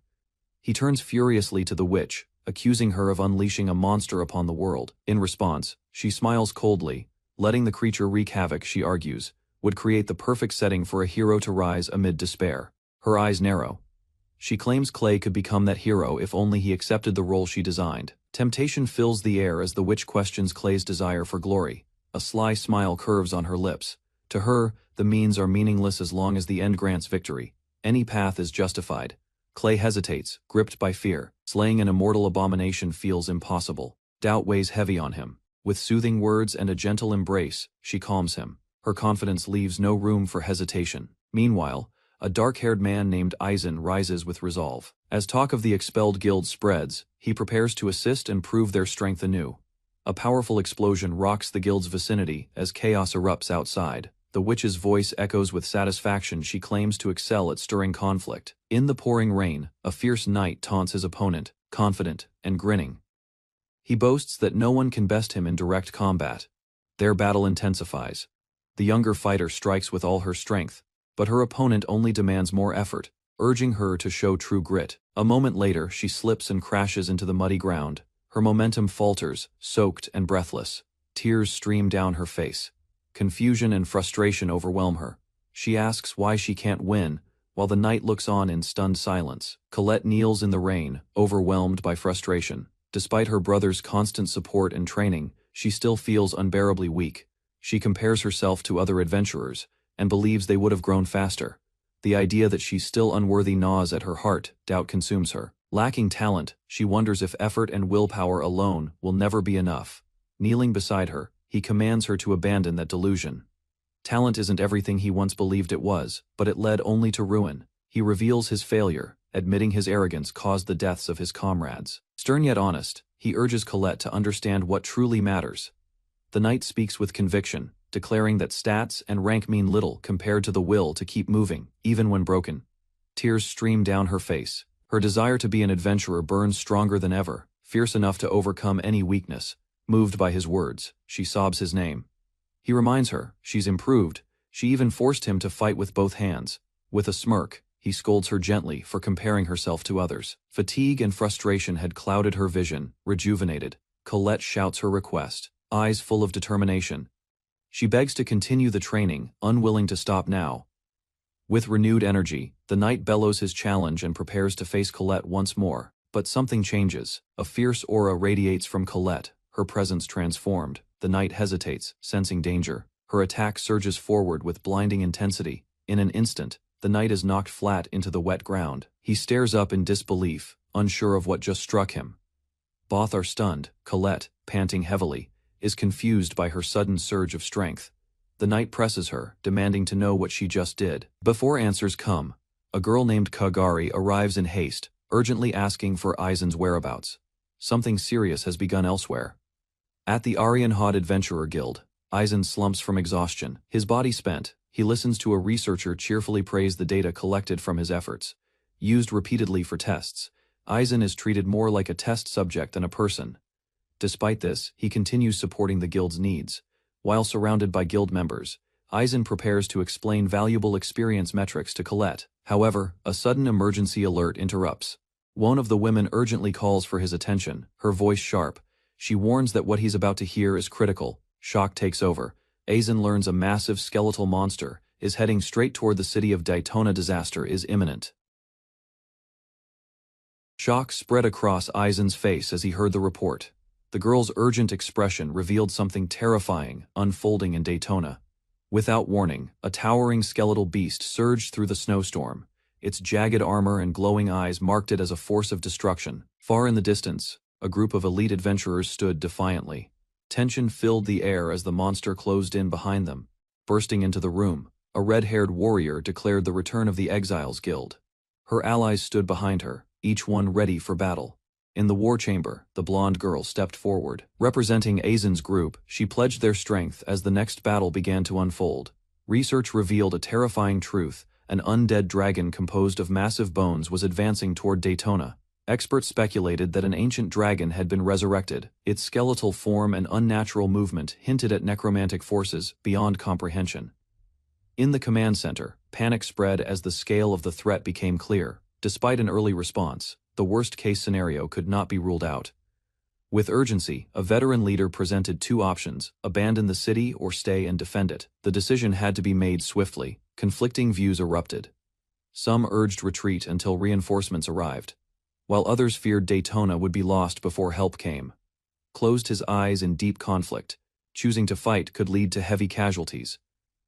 He turns furiously to the witch, accusing her of unleashing a monster upon the world. In response, she smiles coldly. Letting the creature wreak havoc, she argues, would create the perfect setting for a hero to rise amid despair. Her eyes narrow. She claims Clay could become that hero if only he accepted the role she designed. Temptation fills the air as the witch questions Clay's desire for glory. A sly smile curves on her lips. To her, the means are meaningless as long as the end grants victory. Any path is justified. Clay hesitates, gripped by fear. Slaying an immortal abomination feels impossible. Doubt weighs heavy on him. With soothing words and a gentle embrace, she calms him. Her confidence leaves no room for hesitation. Meanwhile, a dark-haired man named Aizen rises with resolve. As talk of the expelled guild spreads, he prepares to assist and prove their strength anew. A powerful explosion rocks the guild's vicinity as chaos erupts outside. The witch's voice echoes with satisfaction. She claims to excel at stirring conflict. In the pouring rain, a fierce knight taunts his opponent, confident and grinning. He boasts that no one can best him in direct combat. Their battle intensifies. The younger fighter strikes with all her strength, but her opponent only demands more effort, urging her to show true grit. A moment later, she slips and crashes into the muddy ground. Her momentum falters, soaked and breathless. Tears stream down her face. Confusion and frustration overwhelm her. She asks why she can't win, while the knight looks on in stunned silence. Colette kneels in the rain, overwhelmed by frustration. Despite her brother's constant support and training, she still feels unbearably weak. She compares herself to other adventurers, and believes they would have grown faster. The idea that she's still unworthy gnaws at her heart, doubt consumes her. Lacking talent, she wonders if effort and willpower alone will never be enough. Kneeling beside her, he commands her to abandon that delusion. Talent isn't everything he once believed it was, but it led only to ruin. He reveals his failure, admitting his arrogance caused the deaths of his comrades. Stern yet honest, he urges Colette to understand what truly matters. The knight speaks with conviction, declaring that stats and rank mean little compared to the will to keep moving, even when broken. Tears stream down her face. Her desire to be an adventurer burns stronger than ever, fierce enough to overcome any weakness. Moved by his words, she sobs his name. He reminds her, she's improved. She even forced him to fight with both hands. With a smirk, he scolds her gently for comparing herself to others. Fatigue and frustration had clouded her vision. Rejuvenated, Colette shouts her request, eyes full of determination. She begs to continue the training, unwilling to stop now. With renewed energy, the knight bellows his challenge and prepares to face Colette once more. But something changes. A fierce aura radiates from Colette, her presence transformed. The knight hesitates, sensing danger. Her attack surges forward with blinding intensity. In an instant, the knight is knocked flat into the wet ground. He stares up in disbelief, unsure of what just struck him. Both are stunned. Colette, panting heavily, is confused by her sudden surge of strength. The knight presses her, demanding to know what she just did. Before answers come, a girl named Kagari arrives in haste, urgently asking for Aizen's whereabouts. Something serious has begun elsewhere. At the Aryan-Hod Adventurer Guild, Aizen slumps from exhaustion. His body spent, he listens to a researcher cheerfully praise the data collected from his efforts. Used repeatedly for tests, Aizen is treated more like a test subject than a person. Despite this, he continues supporting the guild's needs. While surrounded by guild members, Aizen prepares to explain valuable experience metrics to Colette. However, a sudden emergency alert interrupts. One of the women urgently calls for his attention, her voice sharp. She warns that what he's about to hear is critical. Shock takes over. Aizen learns a massive skeletal monster is heading straight toward the city of Daytona. Disaster is imminent. Shock spread across Aizen's face as he heard the report. The girl's urgent expression revealed something terrifying unfolding in Daytona. Without warning, a towering skeletal beast surged through the snowstorm. Its jagged armor and glowing eyes marked it as a force of destruction. Far in the distance, a group of elite adventurers stood defiantly. Tension filled the air as the monster closed in behind them. Bursting into the room, a red-haired warrior declared the return of the Exiles Guild. Her allies stood behind her, each one ready for battle. In the war chamber, the blonde girl stepped forward. Representing Aizen's group, she pledged their strength as the next battle began to unfold. Research revealed a terrifying truth. An undead dragon composed of massive bones was advancing toward Daytona. Experts speculated that an ancient dragon had been resurrected. Its skeletal form and unnatural movement hinted at necromantic forces beyond comprehension. In the command center, panic spread as the scale of the threat became clear. Despite an early response, the worst-case scenario could not be ruled out. With urgency, a veteran leader presented two options: abandon the city or stay and defend it. The decision had to be made swiftly. Conflicting views erupted. Some urged retreat until reinforcements arrived, while others feared Daytona would be lost before help came. Closed his eyes in deep conflict. Choosing to fight could lead to heavy casualties.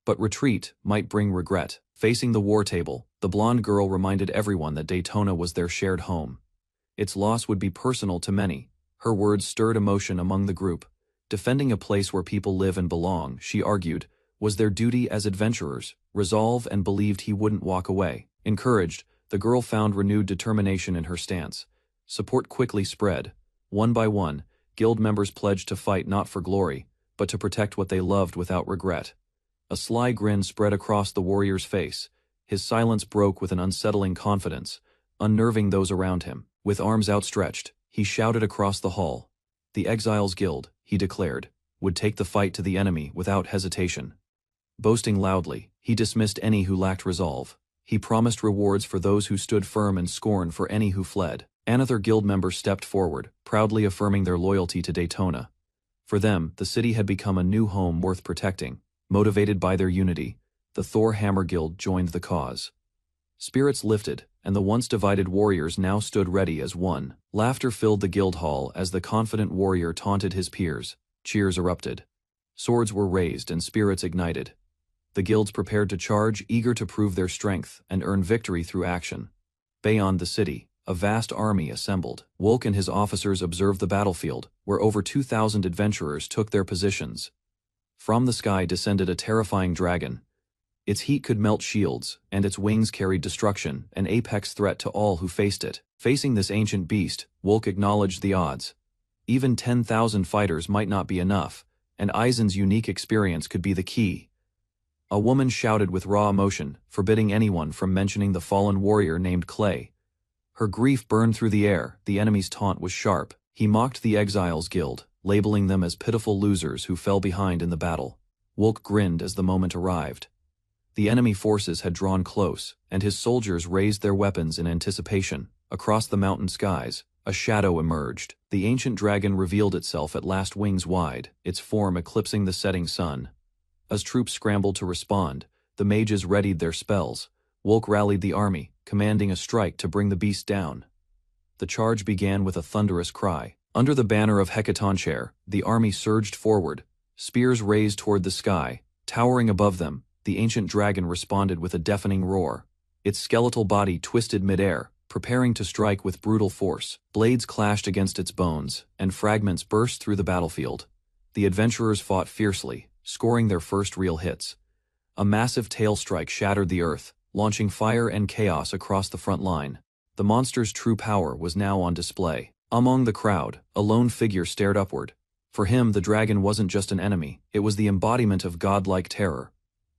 But retreat might bring regret. Facing the war table, the blonde girl reminded everyone that Daytona was their shared home. Its loss would be personal to many. Her words stirred emotion among the group. Defending a place where people live and belong, she argued, was their duty as adventurers. Resolve and believed he wouldn't walk away. Encouraged, the girl found renewed determination in her stance. Support quickly spread. One by one, guild members pledged to fight not for glory, but to protect what they loved without regret. A sly grin spread across the warrior's face. His silence broke with an unsettling confidence, unnerving those around him. With arms outstretched, he shouted across the hall. The Exiles Guild, he declared, would take the fight to the enemy without hesitation. Boasting loudly, he dismissed any who lacked resolve. He promised rewards for those who stood firm and scorn for any who fled. Another guild member stepped forward, proudly affirming their loyalty to Daytona. For them, the city had become a new home worth protecting. Motivated by their unity, the Thor Hammer Guild joined the cause. Spirits lifted, and the once divided warriors now stood ready as one. Laughter filled the guild hall as the confident warrior taunted his peers. Cheers erupted. Swords were raised and spirits ignited. The guilds prepared to charge, eager to prove their strength and earn victory through action. Beyond the city, a vast army assembled. Wolk and his officers observed the battlefield, where over 2,000 adventurers took their positions. From the sky descended a terrifying dragon. Its heat could melt shields, and its wings carried destruction, an apex threat to all who faced it. Facing this ancient beast, Wolk acknowledged the odds. Even 10,000 fighters might not be enough, and Aizen's unique experience could be the key. A woman shouted with raw emotion, forbidding anyone from mentioning the fallen warrior named Clay. Her grief burned through the air, the enemy's taunt was sharp. He mocked the Exiles Guild, labeling them as pitiful losers who fell behind in the battle. Wolk grinned as the moment arrived. The enemy forces had drawn close, and his soldiers raised their weapons in anticipation. Across the mountain skies, a shadow emerged. The ancient dragon revealed itself at last, wings wide, its form eclipsing the setting sun. As troops scrambled to respond, the mages readied their spells. Wolk rallied the army, commanding a strike to bring the beast down. The charge began with a thunderous cry. Under the banner of Hecatoncheir, the army surged forward, spears raised toward the sky. Towering above them, the ancient dragon responded with a deafening roar. Its skeletal body twisted midair, preparing to strike with brutal force. Blades clashed against its bones, and fragments burst through the battlefield. The adventurers fought fiercely, scoring their first real hits. A massive tail strike shattered the earth, launching fire and chaos across the front line. The monster's true power was now on display. Among the crowd, a lone figure stared upward. For him, the dragon wasn't just an enemy, it was the embodiment of godlike terror.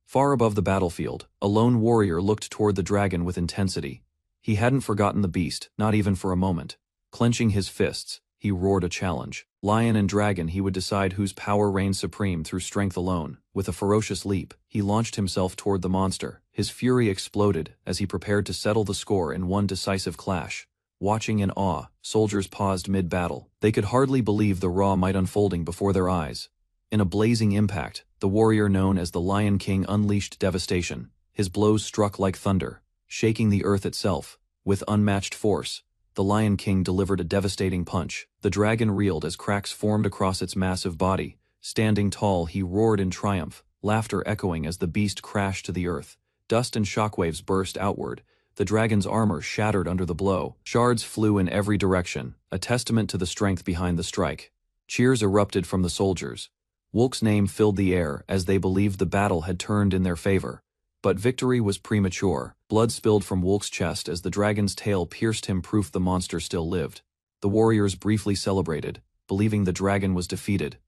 Far above the battlefield, a lone warrior looked toward the dragon with intensity. He hadn't forgotten the beast, not even for a moment. Clenching his fists, he roared a challenge. Lion and dragon, he would decide whose power reigned supreme through strength alone. With a ferocious leap, he launched himself toward the monster. His fury exploded as he prepared to settle the score in one decisive clash. Watching in awe, soldiers paused mid-battle. They could hardly believe the raw might unfolding before their eyes. In a blazing impact, the warrior known as the Lion King unleashed devastation. His blows struck like thunder, shaking the earth itself. With unmatched force, the Lion King delivered a devastating punch. The dragon reeled as cracks formed across its massive body. Standing tall, he roared in triumph, laughter echoing as the beast crashed to the earth. Dust and shockwaves burst outward. The dragon's armor shattered under the blow. Shards flew in every direction, a testament to the strength behind the strike. Cheers erupted from the soldiers. Wolk's name filled the air as they believed the battle had turned in their favor. But victory was premature. Blood spilled from Wolk's chest as the dragon's tail pierced him, proof the monster still lived. The warriors briefly celebrated, believing the dragon was defeated.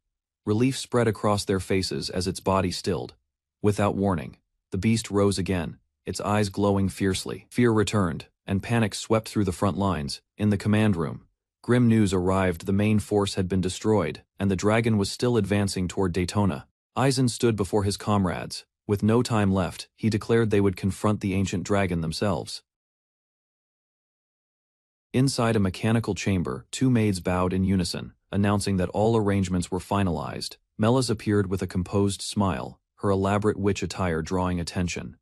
Relief spread across their faces as its body stilled. Without warning, the beast rose again, its eyes glowing fiercely. Fear returned, and panic swept through the front lines. In the command room, grim news arrived: the main force had been destroyed, and the dragon was still advancing toward Daytona. Aizen stood before his comrades. With no time left, he declared they would confront the ancient dragon themselves. Inside a mechanical chamber, two maids bowed in unison, announcing that all arrangements were finalized. Melas appeared with a composed smile, her elaborate witch attire drawing attention.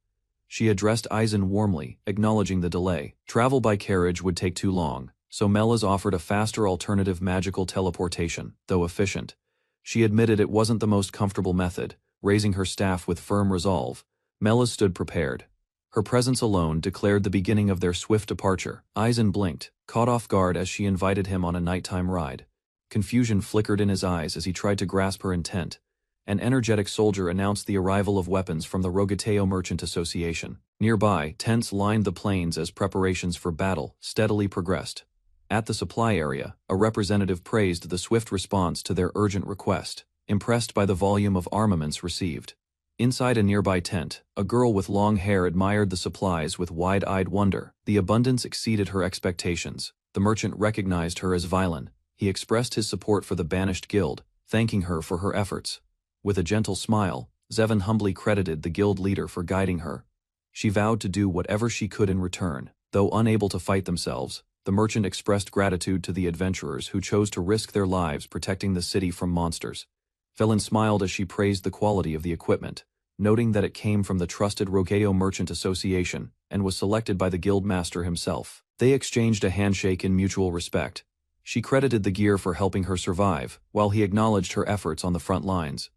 She addressed Aizen warmly, acknowledging the delay. Travel by carriage would take too long, so Melas offered a faster alternative: magical teleportation. Though efficient, she admitted it wasn't the most comfortable method. Raising her staff with firm resolve, Melas stood prepared. Her presence alone declared the beginning of their swift departure. Aizen blinked, caught off guard as she invited him on a nighttime ride. Confusion flickered in his eyes as he tried to grasp her intent. An energetic soldier announced the arrival of weapons from the Rogateo Merchant Association. Nearby, tents lined the plains as preparations for battle steadily progressed. At the supply area, a representative praised the swift response to their urgent request, impressed by the volume of armaments received. Inside a nearby tent, a girl with long hair admired the supplies with wide-eyed wonder. The abundance exceeded her expectations. The merchant recognized her as Violin. He expressed his support for the banished guild, thanking her for her efforts. With a gentle smile, Zevon humbly credited the guild leader for guiding her. She vowed to do whatever she could in return. Though unable to fight themselves, the merchant expressed gratitude to the adventurers who chose to risk their lives protecting the city from monsters. Velen smiled as she praised the quality of the equipment, noting that it came from the trusted Rogateo Merchant Association and was selected by the guild master himself. They exchanged a handshake in mutual respect. She credited the gear for helping her survive, while he acknowledged her efforts on the front lines.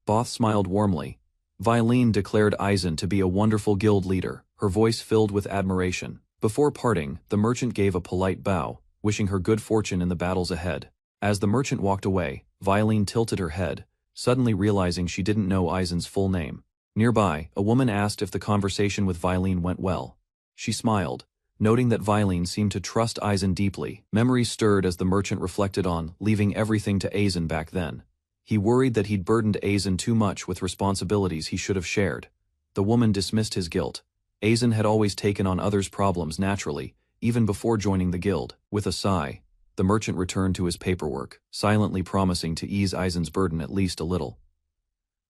Both smiled warmly. Violin declared Eisen to be a wonderful guild leader, her voice filled with admiration. Before parting, the merchant gave a polite bow, wishing her good fortune in the battles ahead. As the merchant walked away, Violin tilted her head, suddenly realizing she didn't know Eisen's full name. Nearby, a woman asked if the conversation with Violin went well. She smiled, noting that Violin seemed to trust Eisen deeply. Memories stirred as the merchant reflected on leaving everything to Eisen back then. He worried that he'd burdened Eisen too much with responsibilities he should have shared. The woman dismissed his guilt. Eisen had always taken on others' problems naturally, even before joining the guild. With a sigh, the merchant returned to his paperwork, silently promising to ease Eisen's burden at least a little.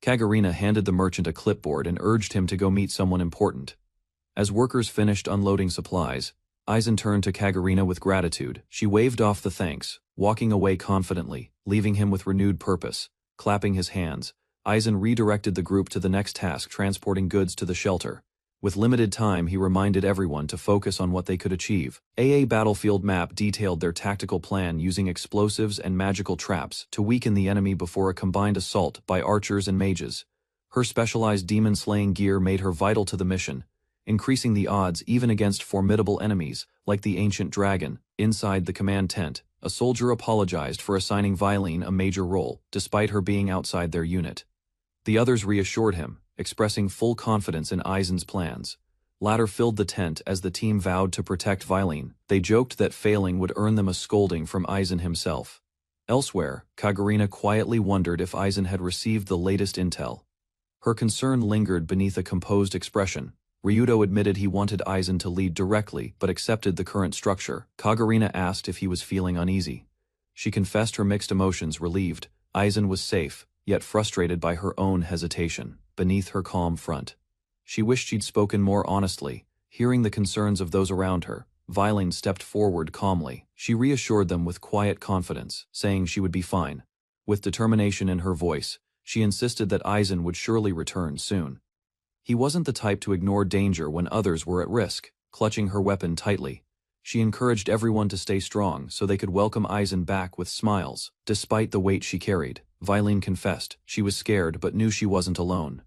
Kagarina handed the merchant a clipboard and urged him to go meet someone important. As workers finished unloading supplies, Eisen turned to Kagarina with gratitude. She waved off the thanks, walking away confidently, leaving him with renewed purpose. Clapping his hands, Eisen redirected the group to the next task, transporting goods to the shelter. With limited time, he reminded everyone to focus on what they could achieve. A battlefield map detailed their tactical plan using explosives and magical traps to weaken the enemy before a combined assault by archers and mages. Her specialized demon-slaying gear made her vital to the mission, increasing the odds even against formidable enemies like the ancient dragon. Inside the command tent, a soldier apologized for assigning Violin a major role, despite her being outside their unit. The others reassured him, expressing full confidence in Eisen's plans. Latter filled the tent as the team vowed to protect Violin. They joked that failing would earn them a scolding from Eisen himself. Elsewhere, Kagarina quietly wondered if Eisen had received the latest intel. Her concern lingered beneath a composed expression. Ryudo admitted he wanted Eisen to lead directly but accepted the current structure. Kagarina asked if he was feeling uneasy. She confessed her mixed emotions, relieved. Eisen was safe, yet frustrated by her own hesitation. Beneath her calm front, she wished she'd spoken more honestly. Hearing the concerns of those around her, Violin stepped forward calmly. She reassured them with quiet confidence, saying she would be fine. With determination in her voice, she insisted that Eisen would surely return soon. He wasn't the type to ignore danger when others were at risk. Clutching her weapon tightly, she encouraged everyone to stay strong so they could welcome Eisen back with smiles. Despite the weight she carried, Violin confessed she was scared but knew she wasn't alone.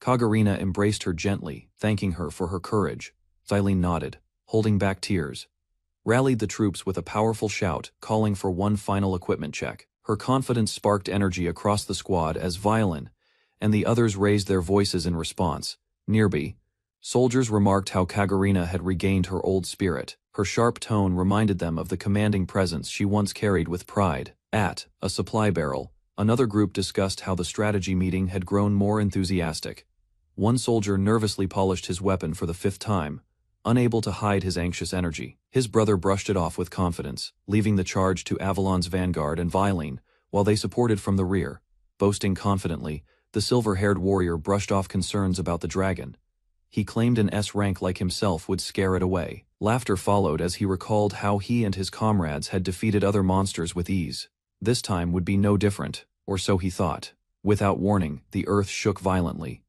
Kagarina embraced her gently, thanking her for her courage. Violin nodded, holding back tears. Rallied the troops with a powerful shout, calling for one final equipment check. Her confidence sparked energy across the squad as Violin and the others raised their voices in response. Nearby, soldiers remarked how Kagarina had regained her old spirit. Her sharp tone reminded them of the commanding presence she once carried with pride. At a supply barrel, another group discussed how the strategy meeting had grown more enthusiastic. One soldier nervously polished his weapon for the 5th time, unable to hide his anxious energy. His brother brushed it off with confidence, leaving the charge to Avalon's vanguard and Violin, while they supported from the rear. Boasting confidently, the silver-haired warrior brushed off concerns about the dragon. He claimed an S rank like himself would scare it away. Laughter followed as he recalled how he and his comrades had defeated other monsters with ease. This time would be no different, or so he thought. Without warning, the earth shook violently.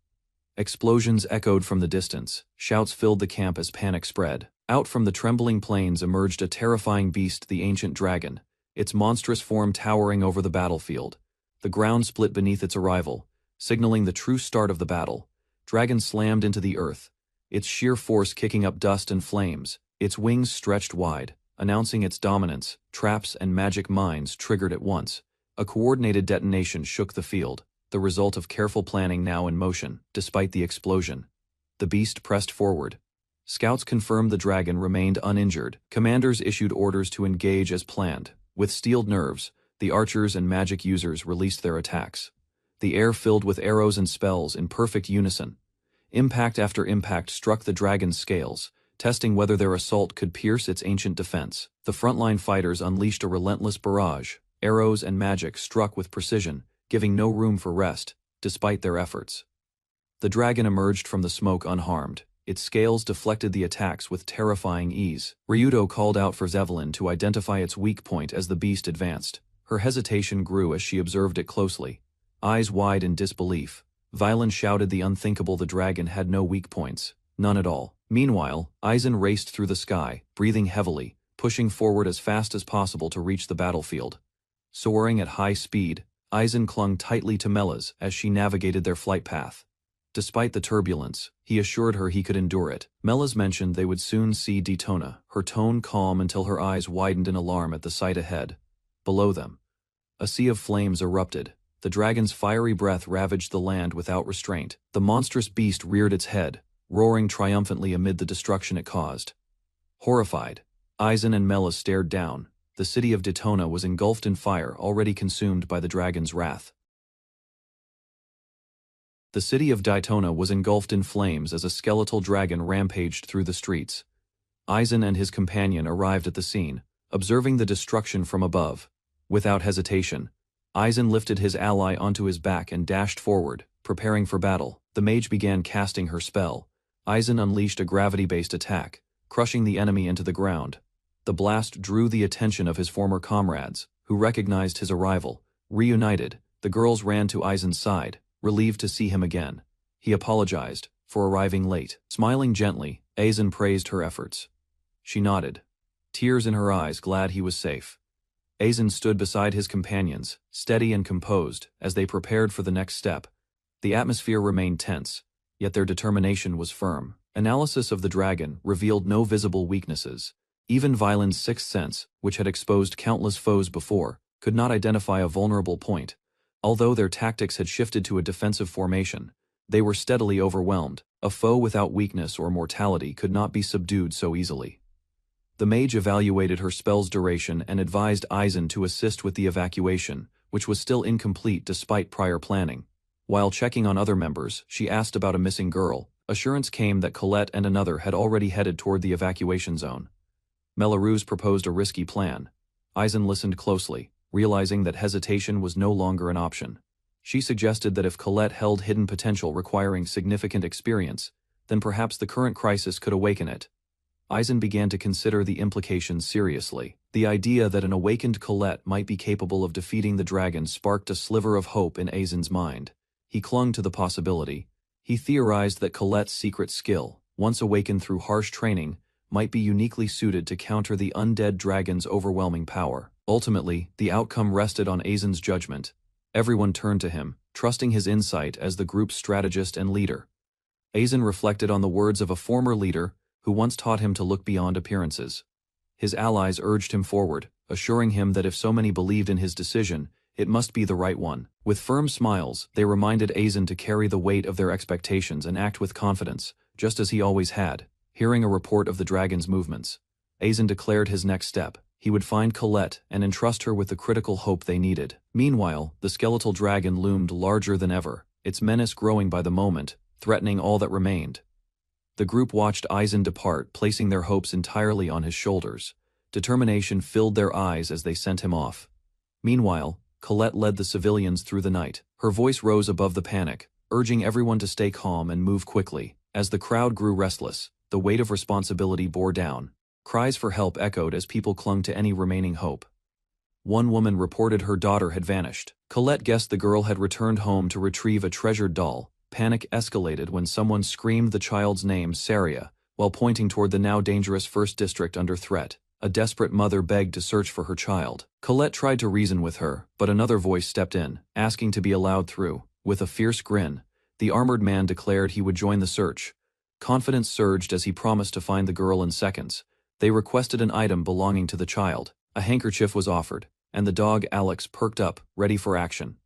Explosions echoed from the distance. Shouts filled the camp as panic spread. Out from the trembling plains emerged a terrifying beast, the ancient dragon, its monstrous form towering over the battlefield. The ground split beneath its arrival, signaling the true start of the battle. Dragon slammed into the earth, its sheer force kicking up dust and flames. Its wings stretched wide, announcing its dominance. Traps and magic mines triggered at once. A coordinated detonation shook the field, the result of careful planning now in motion. Despite the explosion, the beast pressed forward. Scouts confirmed the dragon remained uninjured. Commanders issued orders to engage as planned. With steeled nerves, the archers and magic users released their attacks. The air filled with arrows and spells in perfect unison. Impact after impact struck the dragon's scales, testing whether their assault could pierce its ancient defense. The frontline fighters unleashed a relentless barrage. Arrows and magic struck with precision, giving no room for rest, despite their efforts. The dragon emerged from the smoke unharmed. Its scales deflected the attacks with terrifying ease. Ryudo called out for Zevelin to identify its weak point as the beast advanced. Her hesitation grew as she observed it closely. Eyes wide in disbelief, Violin shouted the unthinkable: the dragon had no weak points, none at all. Meanwhile, Eisen raced through the sky, breathing heavily, pushing forward as fast as possible to reach the battlefield. Soaring at high speed, Aizen clung tightly to Melas as she navigated their flight path. Despite the turbulence, he assured her he could endure it. Melas mentioned they would soon see Daytona, her tone calm until her eyes widened in alarm at the sight ahead. Below them, a sea of flames erupted. The dragon's fiery breath ravaged the land without restraint. The monstrous beast reared its head, roaring triumphantly amid the destruction it caused. Horrified, Aizen and Melas stared down. The city of Daytona was engulfed in fire, already consumed by the dragon's wrath. The city of Daytona was engulfed in flames as a skeletal dragon rampaged through the streets. Aizen and his companion arrived at the scene, observing the destruction from above. Without hesitation, Aizen lifted his ally onto his back and dashed forward, preparing for battle. The mage began casting her spell. Aizen unleashed a gravity-based attack, crushing the enemy into the ground. The blast drew the attention of his former comrades, who recognized his arrival. Reunited, the girls ran to Aizen's side, relieved to see him again. He apologized for arriving late. Smiling gently, Aizen praised her efforts. She nodded, tears in her eyes, glad he was safe. Aizen stood beside his companions, steady and composed, as they prepared for the next step. The atmosphere remained tense, yet their determination was firm. Analysis of the dragon revealed no visible weaknesses. Even Violin's sixth sense, which had exposed countless foes before, could not identify a vulnerable point. Although their tactics had shifted to a defensive formation, they were steadily overwhelmed. A foe without weakness or mortality could not be subdued so easily. The mage evaluated her spell's duration and advised Aizen to assist with the evacuation, which was still incomplete despite prior planning. While checking on other members, she asked about a missing girl. Assurance came that Colette and another had already headed toward the evacuation zone. Mellaruse proposed a risky plan. Aizen listened closely, realizing that hesitation was no longer an option. She suggested that if Colette held hidden potential requiring significant experience, then perhaps the current crisis could awaken it. Aizen began to consider the implications seriously. The idea that an awakened Colette might be capable of defeating the dragon sparked a sliver of hope in Aizen's mind. He clung to the possibility. He theorized that Colette's secret skill, once awakened through harsh training, might be uniquely suited to counter the undead dragon's overwhelming power. Ultimately, the outcome rested on Aizen's judgment. Everyone turned to him, trusting his insight as the group's strategist and leader. Aizen reflected on the words of a former leader who once taught him to look beyond appearances. His allies urged him forward, assuring him that if so many believed in his decision, it must be the right one. With firm smiles, they reminded Aizen to carry the weight of their expectations and act with confidence, just as he always had. Hearing a report of the dragon's movements, Aizen declared his next step. He would find Colette and entrust her with the critical hope they needed. Meanwhile, the skeletal dragon loomed larger than ever, its menace growing by the moment, threatening all that remained. The group watched Aizen depart, placing their hopes entirely on his shoulders. Determination filled their eyes as they sent him off. Meanwhile, Colette led the civilians through the night. Her voice rose above the panic, urging everyone to stay calm and move quickly. As the crowd grew restless, the weight of responsibility bore down. Cries for help echoed as people clung to any remaining hope. One woman reported her daughter had vanished. Colette guessed the girl had returned home to retrieve a treasured doll. Panic escalated when someone screamed the child's name, Saria, while pointing toward the now dangerous First District under threat. A desperate mother begged to search for her child. Colette tried to reason with her, but another voice stepped in, asking to be allowed through. With a fierce grin, the armored man declared he would join the search. Confidence surged as he promised to find the girl in seconds. They requested an item belonging to the child. A handkerchief was offered, and the dog Alex perked up, ready for action.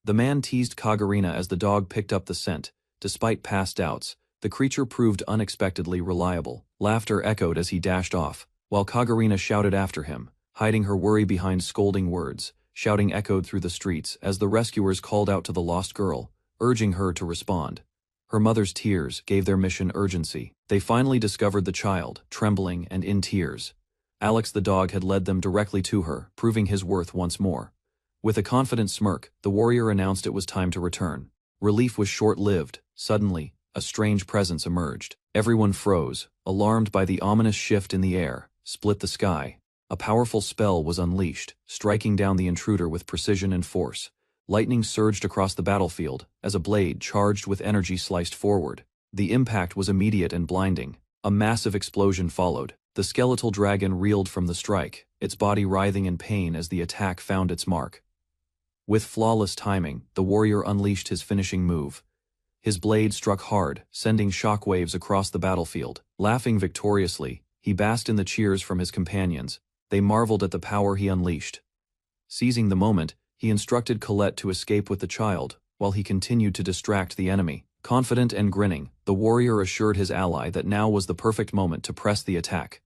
The man teased Kagarina as the dog picked up the scent. Despite past doubts, the creature proved unexpectedly reliable. Laughter echoed as he dashed off, while Kagarina shouted after him, hiding her worry behind scolding words. Shouting echoed through the streets as the rescuers called out to the lost girl, urging her to respond. Her mother's tears gave their mission urgency. They finally discovered the child, trembling and in tears. Alex the dog had led them directly to her, proving his worth once more. With a confident smirk, the warrior announced it was time to return. Relief was short-lived. Suddenly, a strange presence emerged. Everyone froze, alarmed by the ominous shift in the air, split the sky. A powerful spell was unleashed, striking down the intruder with precision and force. Lightning surged across the battlefield as a blade charged with energy sliced forward. The impact was immediate and blinding. A massive explosion followed. The skeletal dragon reeled from the strike, its body writhing in pain as the attack found its mark. With flawless timing, the warrior unleashed his finishing move. His blade struck hard, sending shockwaves across the battlefield. Laughing victoriously, he basked in the cheers from his companions. They marveled at the power he unleashed. Seizing the moment, he instructed Colette to escape with the child, while he continued to distract the enemy. Confident and grinning, the warrior assured his ally that now was the perfect moment to press the attack.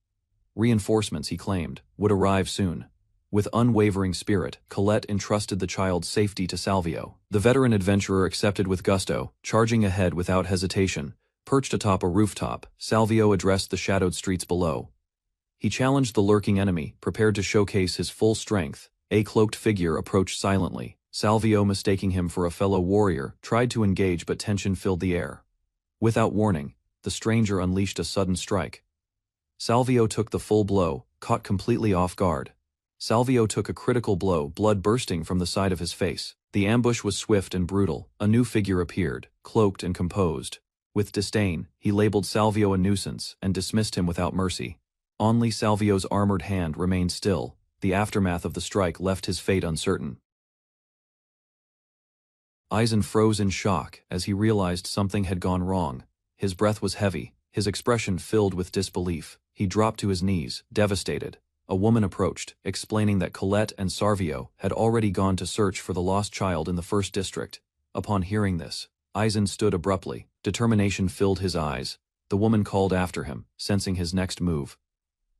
Reinforcements, he claimed, would arrive soon. With unwavering spirit, Colette entrusted the child's safety to Salvio. The veteran adventurer accepted with gusto, charging ahead without hesitation. Perched atop a rooftop, Salvio addressed the shadowed streets below. He challenged the lurking enemy, prepared to showcase his full strength. A cloaked figure approached silently. Salvio, mistaking him for a fellow warrior, tried to engage, but tension filled the air. Without warning, the stranger unleashed a sudden strike. Salvio took the full blow, caught completely off guard. Salvio took a critical blow, blood bursting from the side of his face. The ambush was swift and brutal. A new figure appeared, cloaked and composed. With disdain, he labeled Salvio a nuisance and dismissed him without mercy. Only Salvio's armored hand remained still. The aftermath of the strike left his fate uncertain. Eisen froze in shock as he realized something had gone wrong. His breath was heavy, his expression filled with disbelief. He dropped to his knees, devastated. A woman approached, explaining that Colette and Salvio had already gone to search for the lost child in the first district. Upon hearing this, Eisen stood abruptly. Determination filled his eyes. The woman called after him, sensing his next move.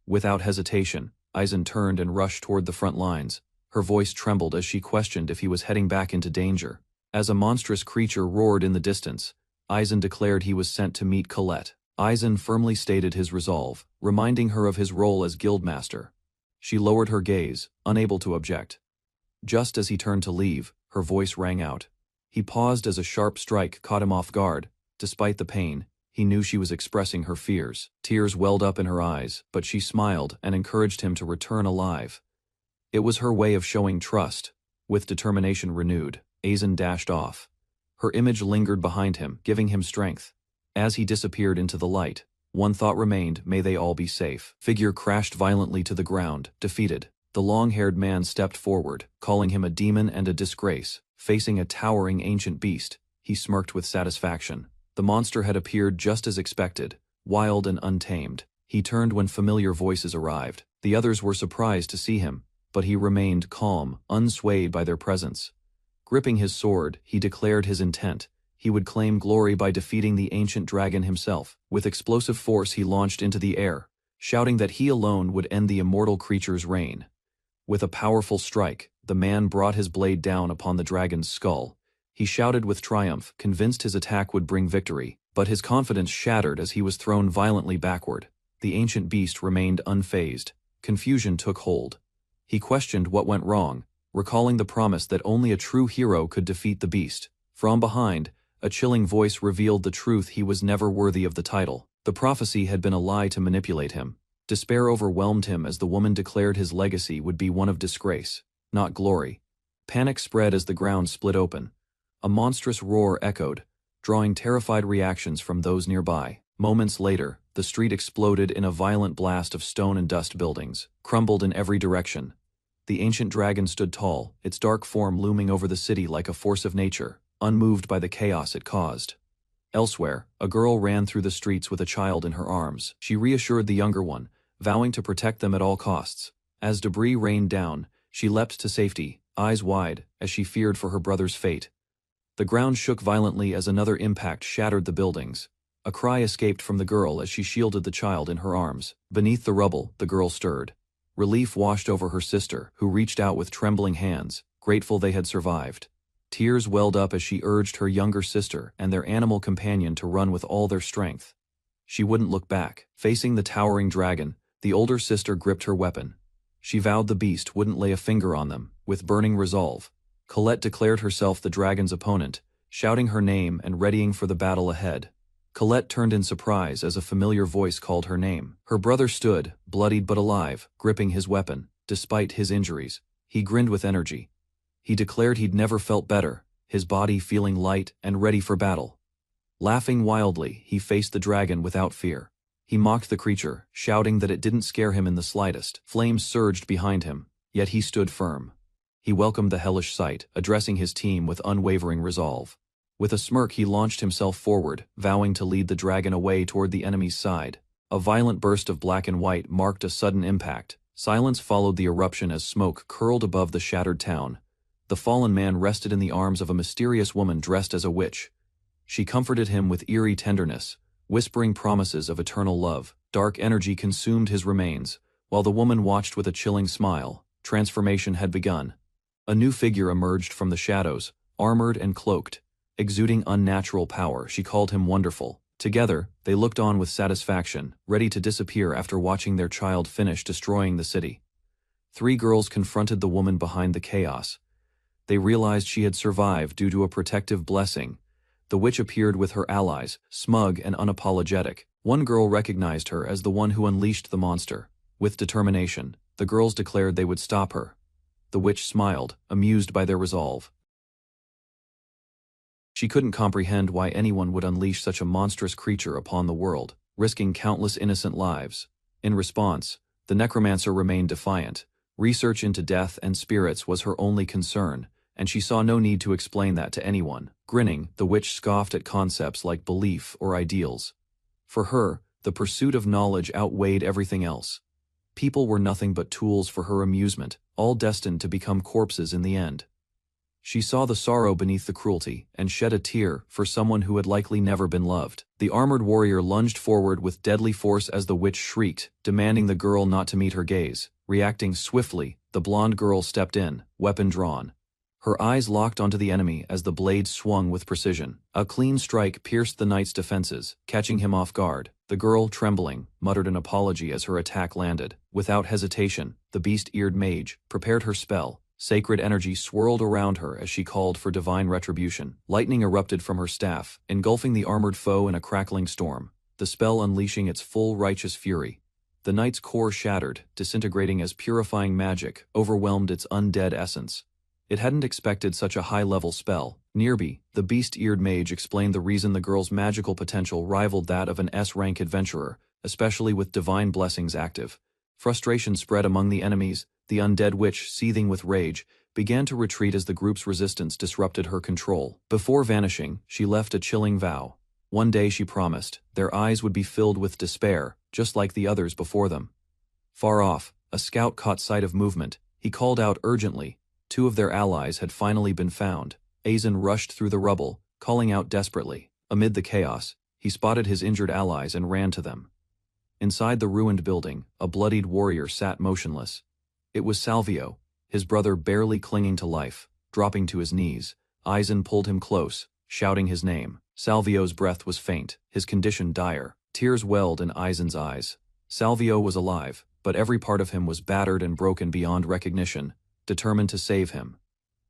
Without hesitation, Eisen turned and rushed toward the front lines. Her voice trembled as she questioned if he was heading back into danger. As a monstrous creature roared in the distance, Eisen declared he was sent to meet Colette. Eisen firmly stated his resolve, reminding her of his role as guildmaster. She lowered her gaze, unable to object. Just as he turned to leave, her voice rang out. He paused as a sharp strike caught him off guard. Despite the pain, he knew she was expressing her fears. Tears welled up in her eyes, but she smiled and encouraged him to return alive. It was her way of showing trust. With determination renewed, Eisen dashed off. Her image lingered behind him, giving him strength. As he disappeared into the light, one thought remained: may they all be safe. Figure crashed violently to the ground, defeated. The long-haired man stepped forward, calling him a demon and a disgrace. Facing a towering ancient beast, he smirked with satisfaction. The monster had appeared just as expected, wild and untamed. He turned when familiar voices arrived. The others were surprised to see him, but he remained calm, unswayed by their presence. Gripping his sword, he declared his intent. He would claim glory by defeating the ancient dragon himself. With explosive force he launched into the air, shouting that he alone would end the immortal creature's reign. With a powerful strike, the man brought his blade down upon the dragon's skull. He shouted with triumph, convinced his attack would bring victory, but his confidence shattered as he was thrown violently backward. The ancient beast remained unfazed. Confusion took hold. He questioned what went wrong, recalling the promise that only a true hero could defeat the beast. From behind, a chilling voice revealed the truth: he was never worthy of the title. The prophecy had been a lie to manipulate him. Despair overwhelmed him as the woman declared his legacy would be one of disgrace, not glory. Panic spread as the ground split open. A monstrous roar echoed, drawing terrified reactions from those nearby. Moments later, the street exploded in a violent blast of stone and dust. Buildings crumbled in every direction. The ancient dragon stood tall, its dark form looming over the city like a force of nature, unmoved by the chaos it caused. Elsewhere, a girl ran through the streets with a child in her arms. She reassured the younger one, vowing to protect them at all costs. As debris rained down, she leapt to safety, eyes wide, as she feared for her brother's fate. The ground shook violently as another impact shattered the buildings. A cry escaped from the girl as she shielded the child in her arms. Beneath the rubble, the girl stirred. Relief washed over her sister, who reached out with trembling hands, grateful they had survived. Tears welled up as she urged her younger sister and their animal companion to run with all their strength. She wouldn't look back. Facing the towering dragon, the older sister gripped her weapon. She vowed the beast wouldn't lay a finger on them. With burning resolve, Colette declared herself the dragon's opponent, shouting her name and readying for the battle ahead. Colette turned in surprise as a familiar voice called her name. Her brother stood, bloodied but alive, gripping his weapon. Despite his injuries, he grinned with energy. He declared he'd never felt better, his body feeling light and ready for battle. Laughing wildly, he faced the dragon without fear. He mocked the creature, shouting that it didn't scare him in the slightest. Flames surged behind him, yet he stood firm. He welcomed the hellish sight, addressing his team with unwavering resolve. With a smirk he launched himself forward, vowing to lead the dragon away toward the enemy's side. A violent burst of black and white marked a sudden impact. Silence followed the eruption as smoke curled above the shattered town. The fallen man rested in the arms of a mysterious woman dressed as a witch. She comforted him with eerie tenderness, whispering promises of eternal love. Dark energy consumed his remains, while the woman watched with a chilling smile. Transformation had begun. A new figure emerged from the shadows, armored and cloaked. Exuding unnatural power, she called him wonderful. Together, they looked on with satisfaction, ready to disappear after watching their child finish destroying the city. 3 girls confronted the woman behind the chaos. They realized she had survived due to a protective blessing. The witch appeared with her allies, smug and unapologetic. One girl recognized her as the one who unleashed the monster. With determination, the girls declared they would stop her. The witch smiled, amused by their resolve. She couldn't comprehend why anyone would unleash such a monstrous creature upon the world, risking countless innocent lives. In response, the necromancer remained defiant. Research into death and spirits was her only concern, and she saw no need to explain that to anyone. Grinning, the witch scoffed at concepts like belief or ideals. For her, the pursuit of knowledge outweighed everything else. People were nothing but tools for her amusement, all destined to become corpses in the end. She saw the sorrow beneath the cruelty, and shed a tear for someone who had likely never been loved. The armored warrior lunged forward with deadly force as the witch shrieked, demanding the girl not to meet her gaze. Reacting swiftly, the blonde girl stepped in, weapon drawn. Her eyes locked onto the enemy as the blade swung with precision. A clean strike pierced the knight's defenses, catching him off guard. The girl, trembling, muttered an apology as her attack landed. Without hesitation, the beast-eared mage prepared her spell. Sacred energy swirled around her as she called for divine retribution. Lightning erupted from her staff, engulfing the armored foe in a crackling storm, the spell unleashing its full righteous fury. The knight's core shattered, disintegrating as purifying magic overwhelmed its undead essence. It hadn't expected such a high-level spell. Nearby, the beast-eared mage explained the reason the girl's magical potential rivaled that of an S-rank adventurer, especially with divine blessings active. Frustration spread among the enemies. The undead witch, seething with rage, began to retreat as the group's resistance disrupted her control. Before vanishing, she left a chilling vow. One day, she promised, their eyes would be filled with despair, just like the others before them. Far off, a scout caught sight of movement. He called out urgently. 2 of their allies had finally been found. Aizen rushed through the rubble, calling out desperately. Amid the chaos, he spotted his injured allies and ran to them. Inside the ruined building, a bloodied warrior sat motionless. It was Salvio, his brother barely clinging to life. Dropping to his knees, Aizen pulled him close, shouting his name. Salvio's breath was faint, his condition dire. Tears welled in Aizen's eyes. Salvio was alive, but every part of him was battered and broken beyond recognition, determined to save him.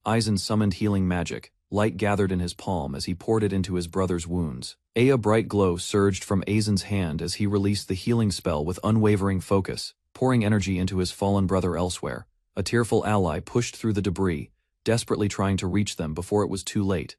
Aizen summoned healing magic. Light gathered in his palm as he poured it into his brother's wounds. A bright glow surged from Aizen's hand as he released the healing spell with unwavering focus, pouring energy into his fallen brother elsewhere. A tearful ally pushed through the debris, desperately trying to reach them before it was too late.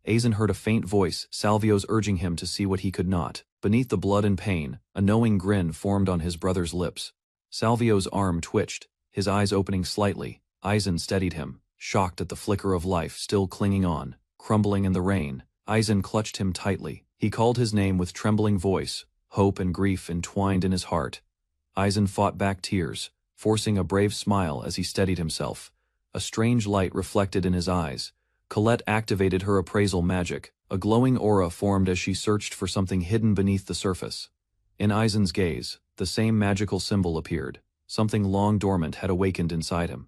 Aizen heard a faint voice, Salvio's urging him to see what he could not. Beneath the blood and pain, a knowing grin formed on his brother's lips. Salvio's arm twitched, his eyes opening slightly. Aizen steadied him, shocked at the flicker of life still clinging on. Crumbling in the rain, Aizen clutched him tightly. He called his name with trembling voice, hope and grief entwined in his heart. Aizen fought back tears, forcing a brave smile as he steadied himself. A strange light reflected in his eyes. Colette activated her appraisal magic. A glowing aura formed as she searched for something hidden beneath the surface. In Aizen's gaze, the same magical symbol appeared. Something long dormant had awakened inside him.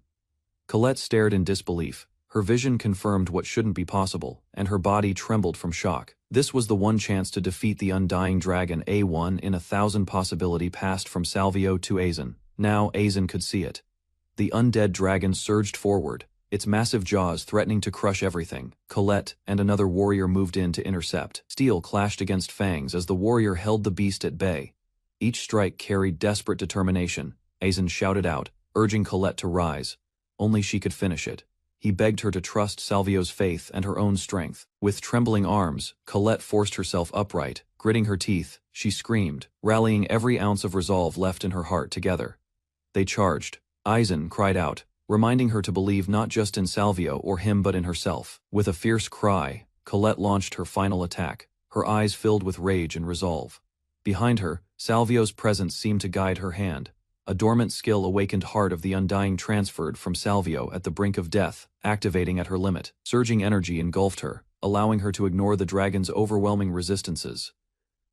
Colette stared in disbelief. Her vision confirmed what shouldn't be possible, and her body trembled from shock. This was the one chance to defeat the undying dragon. A 1 in 1,000 possibility passed from Salvio to Aizen. Now Aizen could see it. The undead dragon surged forward, its massive jaws threatening to crush everything. Colette and another warrior moved in to intercept. Steel clashed against fangs as the warrior held the beast at bay. Each strike carried desperate determination. Aizen shouted out, urging Colette to rise. Only she could finish it. He begged her to trust Salvio's faith and her own strength. With trembling arms, Colette forced herself upright, Gritting her teeth, she screamed, rallying every ounce of resolve left in her heart together. They charged. Aizen cried out, reminding her to believe not just in Salvio or him but in herself. With a fierce cry, Colette launched her final attack, her eyes filled with rage and resolve. Behind her, Salvio's presence seemed to guide her hand. A dormant skill awakened heart of the Undying transferred from Salvio at the brink of death, activating at her limit. Surging energy engulfed her, allowing her to ignore the dragon's overwhelming resistances.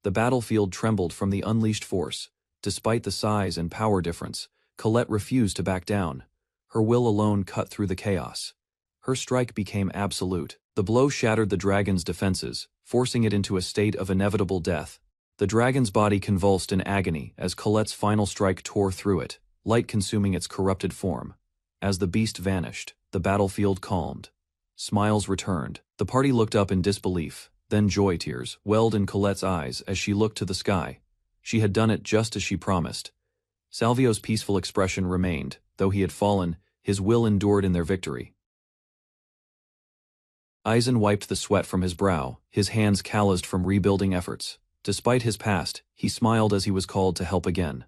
The battlefield trembled from the unleashed force. Despite the size and power difference, Colette refused to back down. Her will alone cut through the chaos. Her strike became absolute. The blow shattered the dragon's defenses, forcing it into a state of inevitable death. The dragon's body convulsed in agony as Colette's final strike tore through it, light consuming its corrupted form. As the beast vanished, the battlefield calmed. Smiles returned. The party looked up in disbelief, then joy tears welled in Colette's eyes as she looked to the sky. She had done it just as she promised. Salvio's peaceful expression remained. Though he had fallen, his will endured in their victory. Aizen wiped the sweat from his brow, his hands calloused from rebuilding efforts. Despite his past, he smiled as he was called to help again.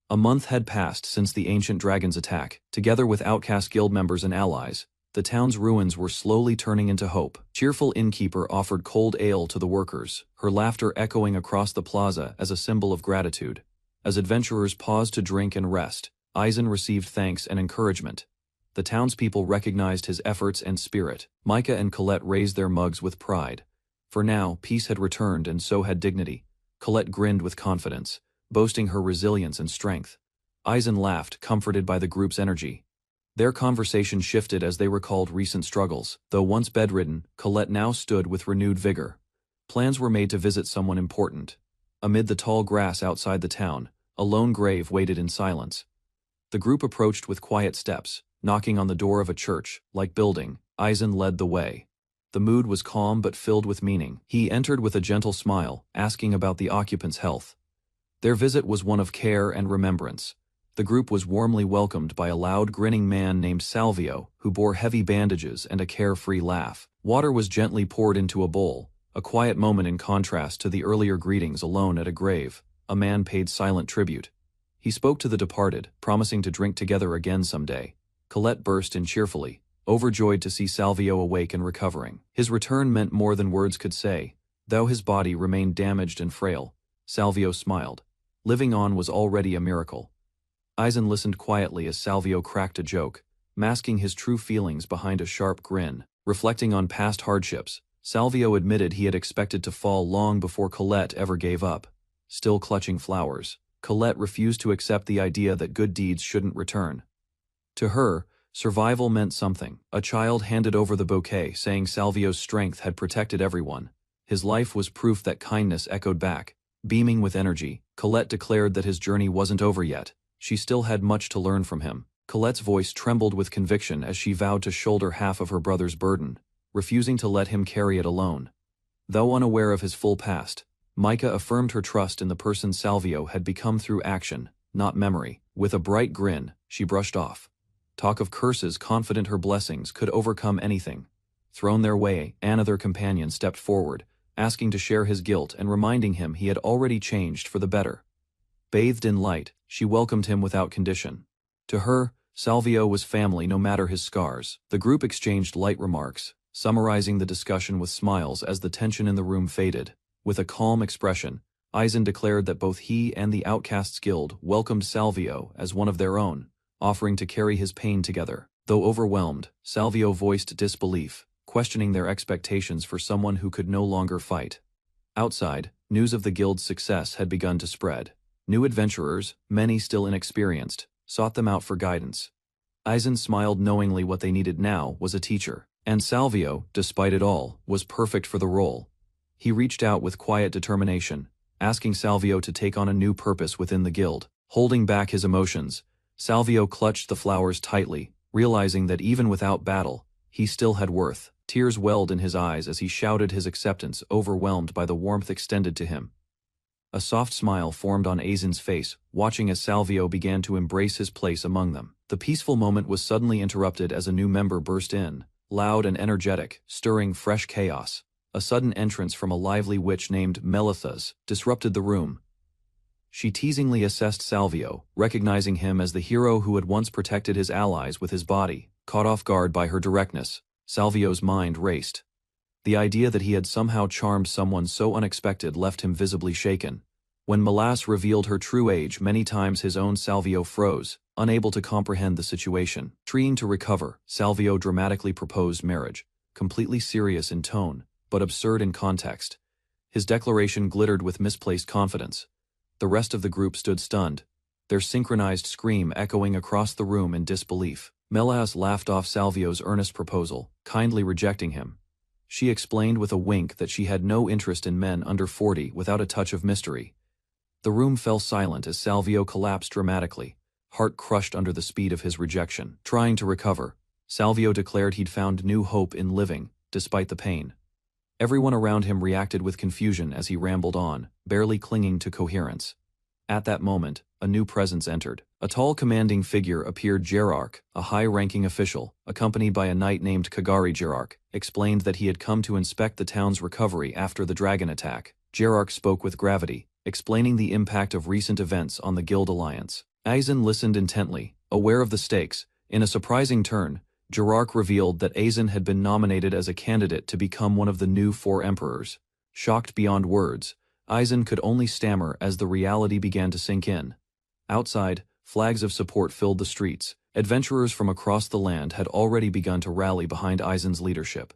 A month had passed since the ancient dragon's attack. Together with outcast guild members and allies, the town's ruins were slowly turning into hope. Cheerful innkeeper offered cold ale to the workers, her laughter echoing across the plaza as a symbol of gratitude. As adventurers paused to drink and rest, Aizen received thanks and encouragement. The townspeople recognized his efforts and spirit. Micah and Colette raised their mugs with pride. For now, peace had returned and so had dignity. Colette grinned with confidence, boasting her resilience and strength. Aizen laughed, comforted by the group's energy. Their conversation shifted as they recalled recent struggles. Though once bedridden, Colette now stood with renewed vigor. Plans were made to visit someone important. Amid the tall grass outside the town, a lone grave waited in silence. The group approached with quiet steps, knocking on the door of a church-like building. Aizen led the way. The mood was calm but filled with meaning. He entered with a gentle smile, asking about the occupant's health. Their visit was one of care and remembrance. The group was warmly welcomed by a loud, grinning man named Salvio, who bore heavy bandages and a carefree laugh. Water was gently poured into a bowl, a quiet moment in contrast to the earlier greetings alone at a grave. A man paid silent tribute. He spoke to the departed, promising to drink together again someday. Colette burst in cheerfully, overjoyed to see Salvio awake and recovering. His return meant more than words could say. Though his body remained damaged and frail, Salvio smiled. Living on was already a miracle. Aizen listened quietly as Salvio cracked a joke, masking his true feelings behind a sharp grin. Reflecting on past hardships, Salvio admitted he had expected to fall long before Colette ever gave up. Still clutching flowers, Colette refused to accept the idea that good deeds shouldn't return. To her, survival meant something. A child handed over the bouquet, saying Salvio's strength had protected everyone. His life was proof that kindness echoed back. Beaming with energy, Colette declared that his journey wasn't over yet. She still had much to learn from him. Colette's voice trembled with conviction as she vowed to shoulder half of her brother's burden, refusing to let him carry it alone. Though unaware of his full past, Micah affirmed her trust in the person Salvio had become through action, not memory. With a bright grin, she brushed off. Talk of curses, confident her blessings could overcome anything. Thrown their way, Anna, their companion, stepped forward, asking to share his guilt and reminding him he had already changed for the better. Bathed in light, she welcomed him without condition. To her, Salvio was family no matter his scars. The group exchanged light remarks, summarizing the discussion with smiles as the tension in the room faded. With a calm expression, Aizen declared that both he and the Outcasts Guild welcomed Salvio as one of their own, offering to carry his pain together. Though overwhelmed, Salvio voiced disbelief, questioning their expectations for someone who could no longer fight. Outside, news of the guild's success had begun to spread. New adventurers, many still inexperienced, sought them out for guidance. Aizen smiled knowingly what they needed now was a teacher, and Salvio, despite it all, was perfect for the role. He reached out with quiet determination, asking Salvio to take on a new purpose within the guild. Holding back his emotions, Salvio clutched the flowers tightly, realizing that even without battle, he still had worth. Tears welled in his eyes as he shouted his acceptance, overwhelmed by the warmth extended to him. A soft smile formed on Aizen's face, watching as Salvio began to embrace his place among them. The peaceful moment was suddenly interrupted as a new member burst in, loud and energetic, stirring fresh chaos. A sudden entrance from a lively witch named Melithas disrupted the room. She teasingly assessed Salvio, recognizing him as the hero who had once protected his allies with his body. Caught off guard by her directness, Salvio's mind raced. The idea that he had somehow charmed someone so unexpected left him visibly shaken. When Melas revealed her true age many times, his own Salvio froze, unable to comprehend the situation. Trying to recover, Salvio dramatically proposed marriage, completely serious in tone, but absurd in context. His declaration glittered with misplaced confidence. The rest of the group stood stunned, their synchronized scream echoing across the room in disbelief. Melas laughed off Salvio's earnest proposal, kindly rejecting him. She explained with a wink that she had no interest in men under 40 without a touch of mystery. The room fell silent as Salvio collapsed dramatically, heart crushed under the speed of his rejection. Trying to recover, Salvio declared he'd found new hope in living, despite the pain. Everyone around him reacted with confusion as he rambled on, barely clinging to coherence. At that moment, a new presence entered. A tall commanding figure appeared. Gerarch, a high-ranking official, accompanied by a knight named Kagari. Gerarch explained that he had come to inspect the town's recovery after the dragon attack. Gerarch spoke with gravity, explaining the impact of recent events on the guild alliance. Aizen listened intently, aware of the stakes. In a surprising turn, Gerarch revealed that Aizen had been nominated as a candidate to become one of the new 4 emperors. Shocked beyond words, Aizen could only stammer as the reality began to sink in. Outside, flags of support filled the streets. Adventurers from across the land had already begun to rally behind Aizen's leadership.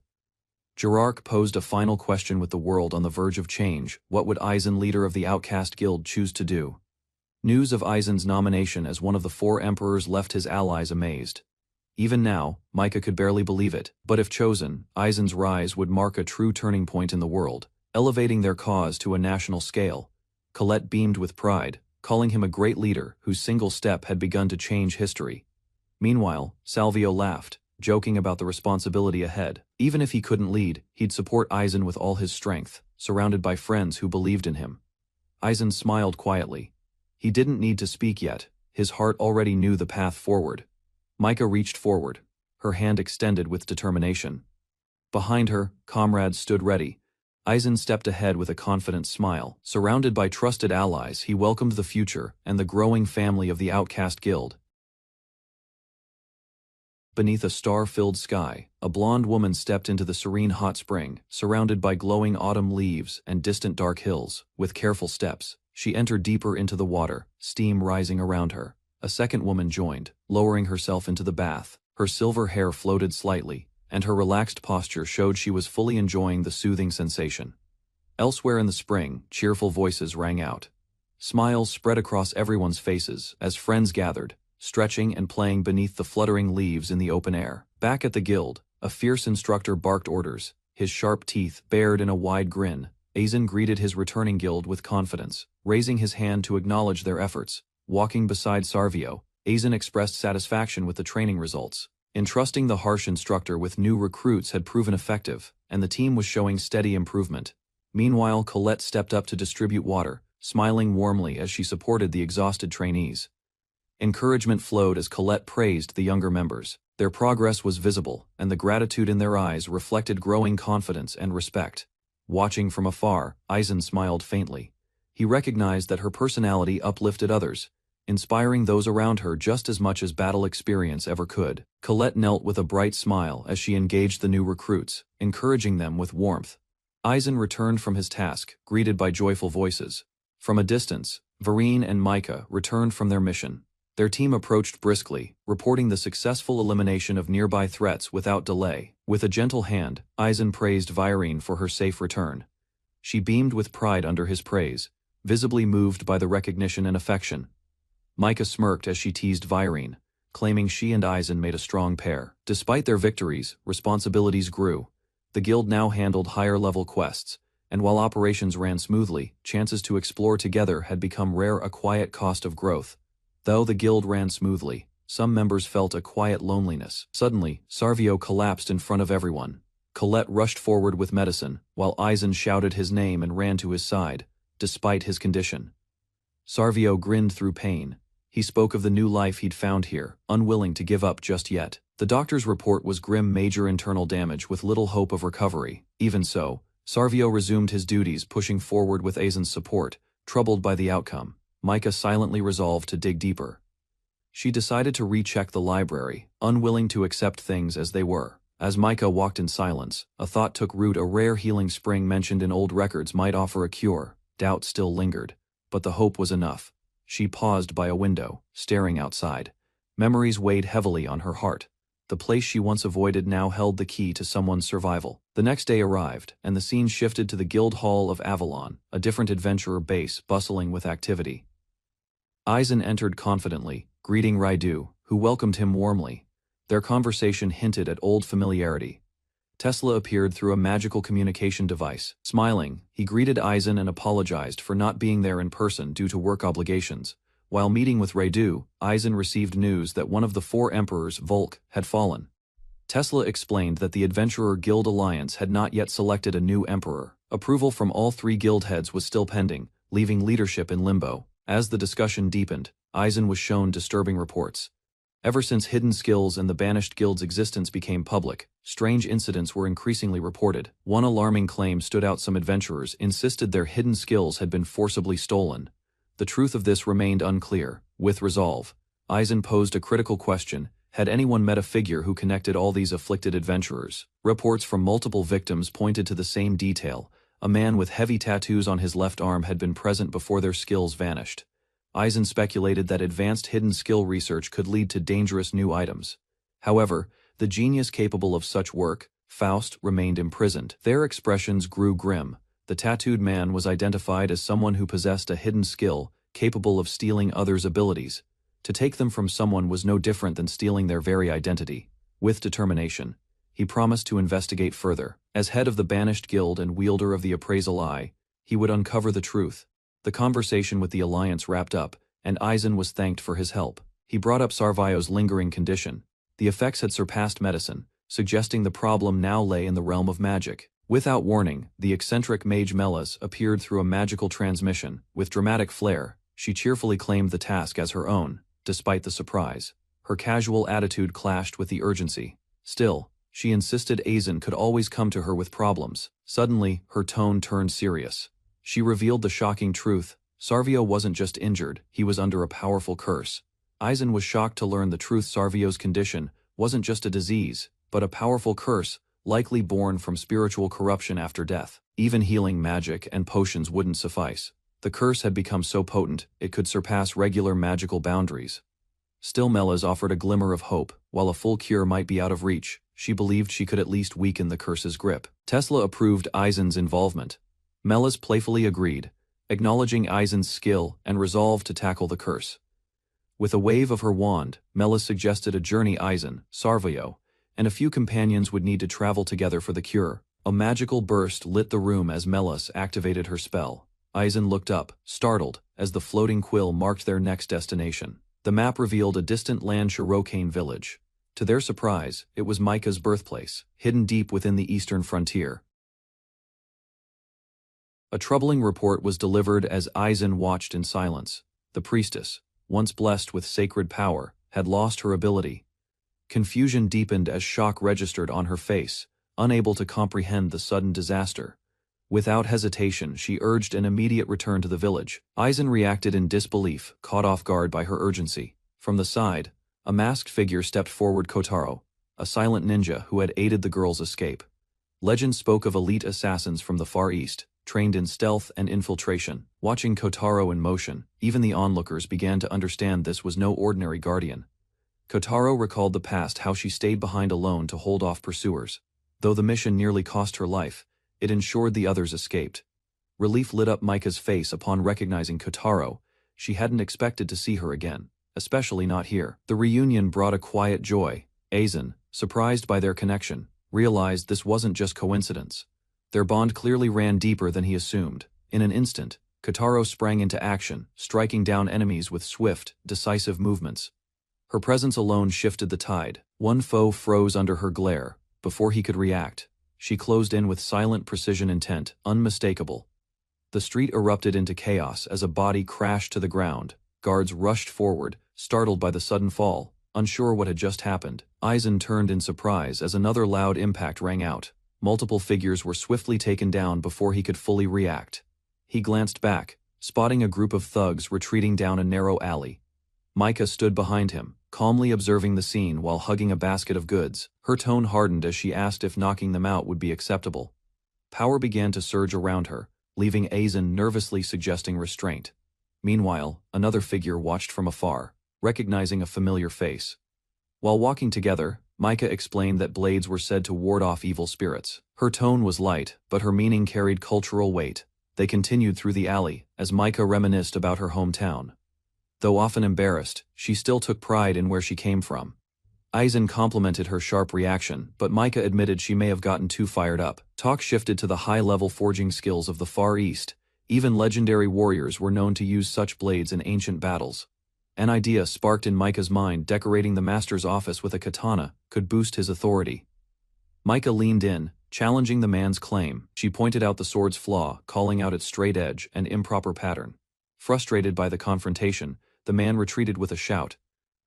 Gerarch posed a final question. With the world on the verge of change, what would Aizen, leader of the Outcast Guild, choose to do? News of Aizen's nomination as one of the 4 emperors left his allies amazed. Even now, Micah could barely believe it, but if chosen, Aizen's rise would mark a true turning point in the world, elevating their cause to a national scale. Colette beamed with pride, calling him a great leader whose single step had begun to change history. Meanwhile, Salvio laughed, joking about the responsibility ahead. Even if he couldn't lead, he'd support Aizen with all his strength, surrounded by friends who believed in him. Aizen smiled quietly. He didn't need to speak yet, his heart already knew the path forward. Micah reached forward, her hand extended with determination. Behind her, comrades stood ready. Aizen stepped ahead with a confident smile. Surrounded by trusted allies, he welcomed the future and the growing family of the Outcast Guild. Beneath a star-filled sky, a blonde woman stepped into the serene hot spring, surrounded by glowing autumn leaves and distant dark hills. With careful steps, she entered deeper into the water, steam rising around her. A second woman joined, lowering herself into the bath. Her silver hair floated slightly, and her relaxed posture showed she was fully enjoying the soothing sensation. Elsewhere in the spring, cheerful voices rang out. Smiles spread across everyone's faces as friends gathered, stretching and playing beneath the fluttering leaves in the open air. Back at the guild, a fierce instructor barked orders, his sharp teeth bared in a wide grin. Aizen greeted his returning guild with confidence, raising his hand to acknowledge their efforts. Walking beside Salvio, Aizen expressed satisfaction with the training results. Entrusting the harsh instructor with new recruits had proven effective, and the team was showing steady improvement. Meanwhile, Colette stepped up to distribute water, smiling warmly as she supported the exhausted trainees. Encouragement flowed as Colette praised the younger members. Their progress was visible, and the gratitude in their eyes reflected growing confidence and respect. Watching from afar, Aizen smiled faintly. He recognized that her personality uplifted others, inspiring those around her just as much as battle experience ever could. Colette knelt with a bright smile as she engaged the new recruits, encouraging them with warmth. Aizen returned from his task, greeted by joyful voices. From a distance, Vereen and Micah returned from their mission. Their team approached briskly, reporting the successful elimination of nearby threats without delay. With a gentle hand, Aizen praised Vereen for her safe return. She beamed with pride under his praise, visibly moved by the recognition and affection. Micah smirked as she teased Vereen, claiming she and Aizen made a strong pair. Despite their victories, responsibilities grew. The guild now handled higher-level quests, and while operations ran smoothly, chances to explore together had become rare, a quiet cost of growth. Though the guild ran smoothly, some members felt a quiet loneliness. Suddenly, Salvio collapsed in front of everyone. Colette rushed forward with medicine, while Aizen shouted his name and ran to his side, despite his condition. Salvio grinned through pain. He spoke of the new life he'd found here, unwilling to give up just yet. The doctor's report was grim: major internal damage with little hope of recovery. Even so, Sarvio resumed his duties, pushing forward with Aizen's support, troubled by the outcome. Micah silently resolved to dig deeper. She decided to recheck the library, unwilling to accept things as they were. As Micah walked in silence, a thought took root: a rare healing spring mentioned in old records might offer a cure. Doubt still lingered, but the hope was enough. She paused by a window, staring outside. Memories weighed heavily on her heart. The place she once avoided now held the key to someone's survival. The next day arrived, and the scene shifted to the Guild Hall of Avalon, a different adventurer base bustling with activity. Aizen entered confidently, greeting Raidu, who welcomed him warmly. Their conversation hinted at old familiarity. Tesla appeared through a magical communication device. Smiling, he greeted Aizen and apologized for not being there in person due to work obligations. While meeting with Raidu, Aizen received news that one of the 4 emperors, Volk, had fallen. Tesla explained that the Adventurer Guild Alliance had not yet selected a new emperor. Approval from all 3 guild heads was still pending, leaving leadership in limbo. As the discussion deepened, Aizen was shown disturbing reports. Ever since hidden skills and the banished guild's existence became public, strange incidents were increasingly reported. One alarming claim stood out: some adventurers insisted their hidden skills had been forcibly stolen. The truth of this remained unclear. With resolve, Aizen posed a critical question: had anyone met a figure who connected all these afflicted adventurers? Reports from multiple victims pointed to the same detail: a man with heavy tattoos on his left arm had been present before their skills vanished. Aizen speculated that advanced hidden skill research could lead to dangerous new items. However, the genius capable of such work, Faust, remained imprisoned. Their expressions grew grim. The tattooed man was identified as someone who possessed a hidden skill, capable of stealing others' abilities. To take them from someone was no different than stealing their very identity. With determination, he promised to investigate further. As head of the banished guild and wielder of the appraisal eye, he would uncover the truth. The conversation with the Alliance wrapped up, and Aizen was thanked for his help. He brought up Sarvio's lingering condition. The effects had surpassed medicine, suggesting the problem now lay in the realm of magic. Without warning, the eccentric mage Melas appeared through a magical transmission. With dramatic flair, she cheerfully claimed the task as her own, despite the surprise. Her casual attitude clashed with the urgency. Still, she insisted Aizen could always come to her with problems. Suddenly, her tone turned serious. She revealed the shocking truth: Sarvio wasn't just injured, he was under a powerful curse. Aizen was shocked to learn the truth: Sarvio's condition wasn't just a disease, but a powerful curse, likely born from spiritual corruption after death. Even healing magic and potions wouldn't suffice. The curse had become so potent, it could surpass regular magical boundaries. Still, Melas offered a glimmer of hope. While a full cure might be out of reach, she believed she could at least weaken the curse's grip. Tesla approved Aizen's involvement. Melas playfully agreed, acknowledging Aizen's skill and resolve to tackle the curse. With a wave of her wand, Melas suggested a journey. Aizen, Sarvio, and a few companions would need to travel together for the cure. A magical burst lit the room as Melas activated her spell. Aizen looked up, startled, as the floating quill marked their next destination. The map revealed a distant land Shirokane village. To their surprise, it was Micah's birthplace, hidden deep within the eastern frontier. A troubling report was delivered as Aizen watched in silence. The priestess, once blessed with sacred power, had lost her ability. Confusion deepened as shock registered on her face, unable to comprehend the sudden disaster. Without hesitation, she urged an immediate return to the village. Aizen reacted in disbelief, caught off guard by her urgency. From the side, a masked figure stepped forward: Kotaro, a silent ninja who had aided the girl's escape. Legend spoke of elite assassins from the Far East, trained in stealth and infiltration. Watching Kotaro in motion, even the onlookers began to understand this was no ordinary guardian. Kotaro recalled the past: how she stayed behind alone to hold off pursuers. Though the mission nearly cost her life, it ensured the others escaped. Relief lit up Micah's face upon recognizing Kotaro. She hadn't expected to see her again, especially not here. The reunion brought a quiet joy. Aizen, surprised by their connection, realized this wasn't just coincidence. Their bond clearly ran deeper than he assumed. In an instant, Kotaro sprang into action, striking down enemies with swift, decisive movements. Her presence alone shifted the tide. One foe froze under her glare. Before he could react, she closed in with silent precision, intent unmistakable. The street erupted into chaos as a body crashed to the ground. Guards rushed forward, startled by the sudden fall, unsure what had just happened. Aizen turned in surprise as another loud impact rang out. multiple figures were swiftly taken down before he could fully react. He glanced back, spotting a group of thugs retreating down a narrow alley. Micah stood behind him, calmly observing the scene while hugging a basket of goods. Her tone hardened as she asked if knocking them out would be acceptable. Power began to surge around her, leaving Aizen nervously suggesting restraint. Meanwhile, another figure watched from afar, recognizing a familiar face. While walking together, Micah explained that blades were said to ward off evil spirits. Her tone was light, but her meaning carried cultural weight. They continued through the alley, as Micah reminisced about her hometown. Though often embarrassed, she still took pride in where she came from. Aizen complimented her sharp reaction, but Micah admitted she may have gotten too fired up. Talk shifted to the high-level forging skills of the Far East. Even legendary warriors were known to use such blades in ancient battles. An idea sparked in Micah's mind: decorating the master's office with a katana could boost his authority. Micah leaned in, challenging the man's claim. She pointed out the sword's flaw, calling out its straight edge and improper pattern. Frustrated by the confrontation, the man retreated with a shout.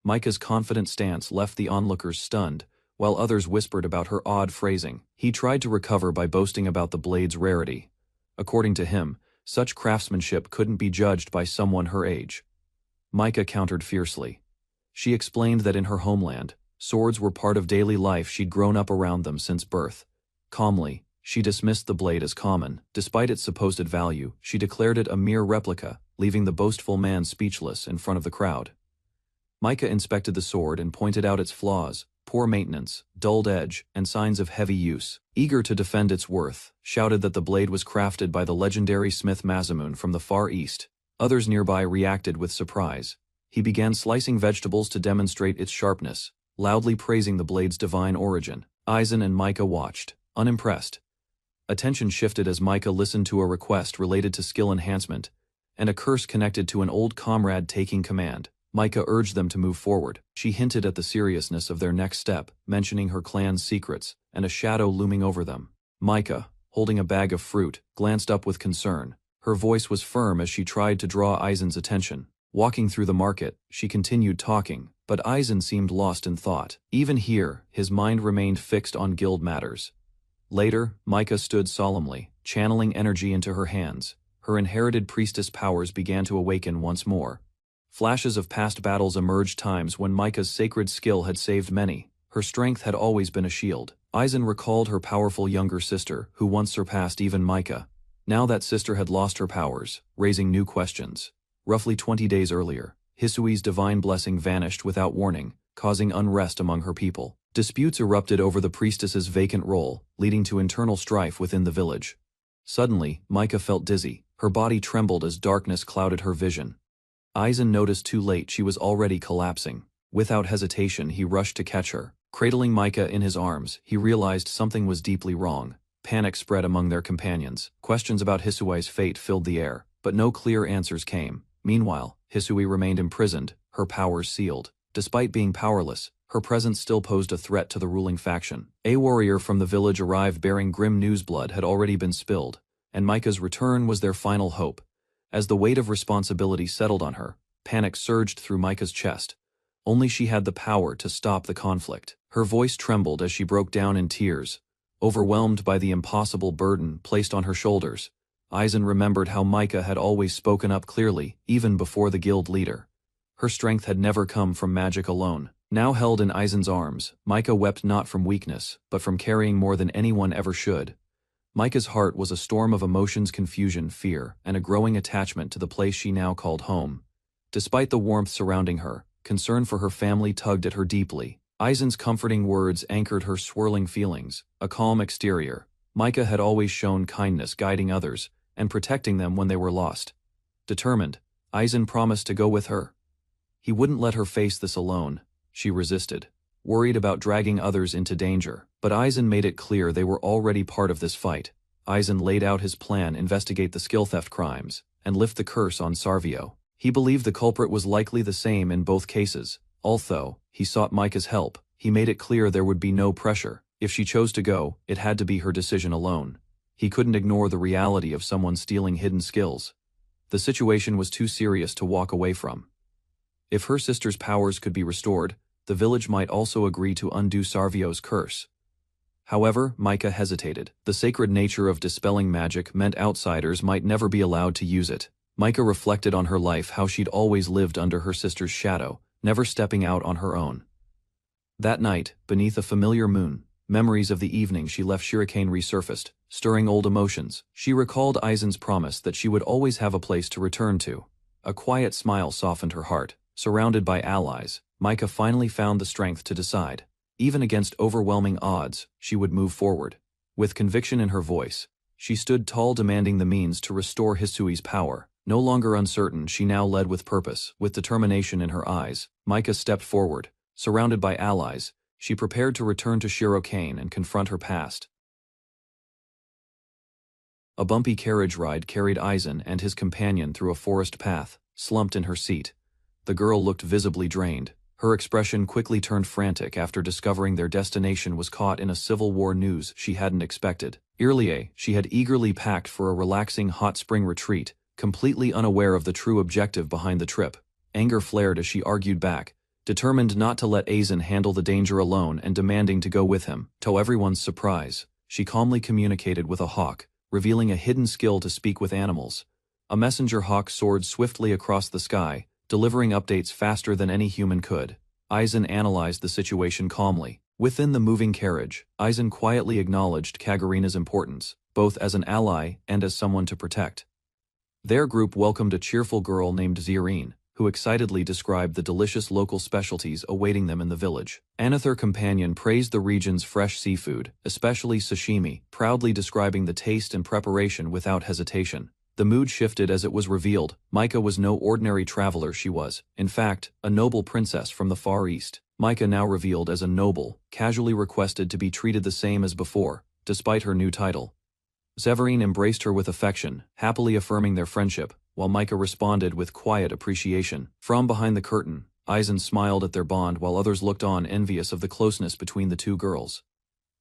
Micah's confident stance left the onlookers stunned, while others whispered about her odd phrasing. He tried to recover by boasting about the blade's rarity. According to him, such craftsmanship couldn't be judged by someone her age. Micah countered fiercely. She explained that in her homeland, swords were part of daily life. She'd grown up around them since birth. Calmly, she dismissed the blade as common. Despite its supposed value, she declared it a mere replica, leaving the boastful man speechless in front of the crowd. Micah inspected the sword and pointed out its flaws: poor maintenance, dulled edge, and signs of heavy use. Eager to defend its worth, shouted that the blade was crafted by the legendary smith Masamune from the Far East. Others nearby reacted with surprise. He began slicing vegetables to demonstrate its sharpness, loudly praising the blade's divine origin. Aizen and Micah watched, unimpressed. Attention shifted as Micah listened to a request related to skill enhancement, and a curse connected to an old comrade taking command. Micah urged them to move forward. She hinted at the seriousness of their next step, mentioning her clan's secrets, and a shadow looming over them. Micah, holding a bag of fruit, glanced up with concern. Her voice was firm as she tried to draw Aizen's attention. Walking through the market, she continued talking, but Aizen seemed lost in thought. Even here, his mind remained fixed on guild matters. Later, Micah stood solemnly, channeling energy into her hands. Her inherited priestess powers began to awaken once more. Flashes of past battles emerged, times when Micah's sacred skill had saved many. Her strength had always been a shield. Aizen recalled her powerful younger sister, who once surpassed even Micah. Now that sister had lost her powers, raising new questions. Roughly 20 days earlier, Hisui's divine blessing vanished without warning, causing unrest among her people. Disputes erupted over the priestess's vacant role, leading to internal strife within the village. Suddenly, Micah felt dizzy. Her body trembled as darkness clouded her vision. Aizen noticed too late she was already collapsing. Without hesitation, he rushed to catch her. Cradling Micah in his arms, he realized something was deeply wrong. Panic spread among their companions. Questions about Hisui's fate filled the air, but no clear answers came. Meanwhile, Hisui remained imprisoned, her powers sealed. Despite being powerless, her presence still posed a threat to the ruling faction. A warrior from the village arrived bearing grim news. Blood had already been spilled, and Micah's return was their final hope. As the weight of responsibility settled on her, panic surged through Micah's chest. Only she had the power to stop the conflict. Her voice trembled as she broke down in tears, overwhelmed by the impossible burden placed on her shoulders. Aizen remembered how Micah had always spoken up clearly, even before the guild leader. Her strength had never come from magic alone. Now held in Aizen's arms, Micah wept not from weakness, but from carrying more than anyone ever should. Micah's heart was a storm of emotions: confusion, fear, and a growing attachment to the place she now called home. Despite the warmth surrounding her, concern for her family tugged at her deeply. Aizen's comforting words anchored her swirling feelings. A calm exterior, Micah had always shown kindness, guiding others and protecting them when they were lost. Determined, Aizen promised to go with her. He wouldn't let her face this alone. She resisted, worried about dragging others into danger. But Aizen made it clear they were already part of this fight. Aizen laid out his plan: investigate the skill theft crimes and lift the curse on Sarvio. He believed the culprit was likely the same in both cases. Although he sought Micah's help, he made it clear there would be no pressure. If she chose to go, it had to be her decision alone. He couldn't ignore the reality of someone stealing hidden skills. The situation was too serious to walk away from. If her sister's powers could be restored, the village might also agree to undo Sarvio's curse. However, Micah hesitated. The sacred nature of dispelling magic meant outsiders might never be allowed to use it. Micah reflected on her life, how she'd always lived under her sister's shadow, never stepping out on her own. That night, beneath a familiar moon, memories of the evening she left Shirokane resurfaced, stirring old emotions. She recalled Aizen's promise that she would always have a place to return to. A quiet smile softened her heart. Surrounded by allies, Micah finally found the strength to decide. Even against overwhelming odds, she would move forward. With conviction in her voice, she stood tall, demanding the means to restore Hisui's power. No longer uncertain, she now led with purpose. With determination in her eyes, Micah stepped forward. Surrounded by allies, she prepared to return to Shirokane and confront her past. A bumpy carriage ride carried Aizen and his companion through a forest path. Slumped in her seat, the girl looked visibly drained. Her expression quickly turned frantic after discovering their destination was caught in a civil war news she hadn't expected. Earlier, she had eagerly packed for a relaxing hot spring retreat, completely unaware of the true objective behind the trip. Anger flared as she argued back, determined not to let Aizen handle the danger alone and demanding to go with him. To everyone's surprise, she calmly communicated with a hawk, revealing a hidden skill to speak with animals. A messenger hawk soared swiftly across the sky, delivering updates faster than any human could. Aizen analyzed the situation calmly. Within the moving carriage, Aizen quietly acknowledged Kagurina's importance, both as an ally and as someone to protect. Their group welcomed a cheerful girl named Zirine, who excitedly described the delicious local specialties awaiting them in the village. Another companion praised the region's fresh seafood, especially sashimi, proudly describing the taste and preparation without hesitation. The mood shifted as it was revealed. Micah was no ordinary traveler. She was, in fact, a noble princess from the Far East. Micah, now revealed as a noble, casually requested to be treated the same as before, despite her new title. Zerine embraced her with affection, happily affirming their friendship, while Micah responded with quiet appreciation. From behind the curtain, Aizen smiled at their bond while others looked on, envious of the closeness between the two girls.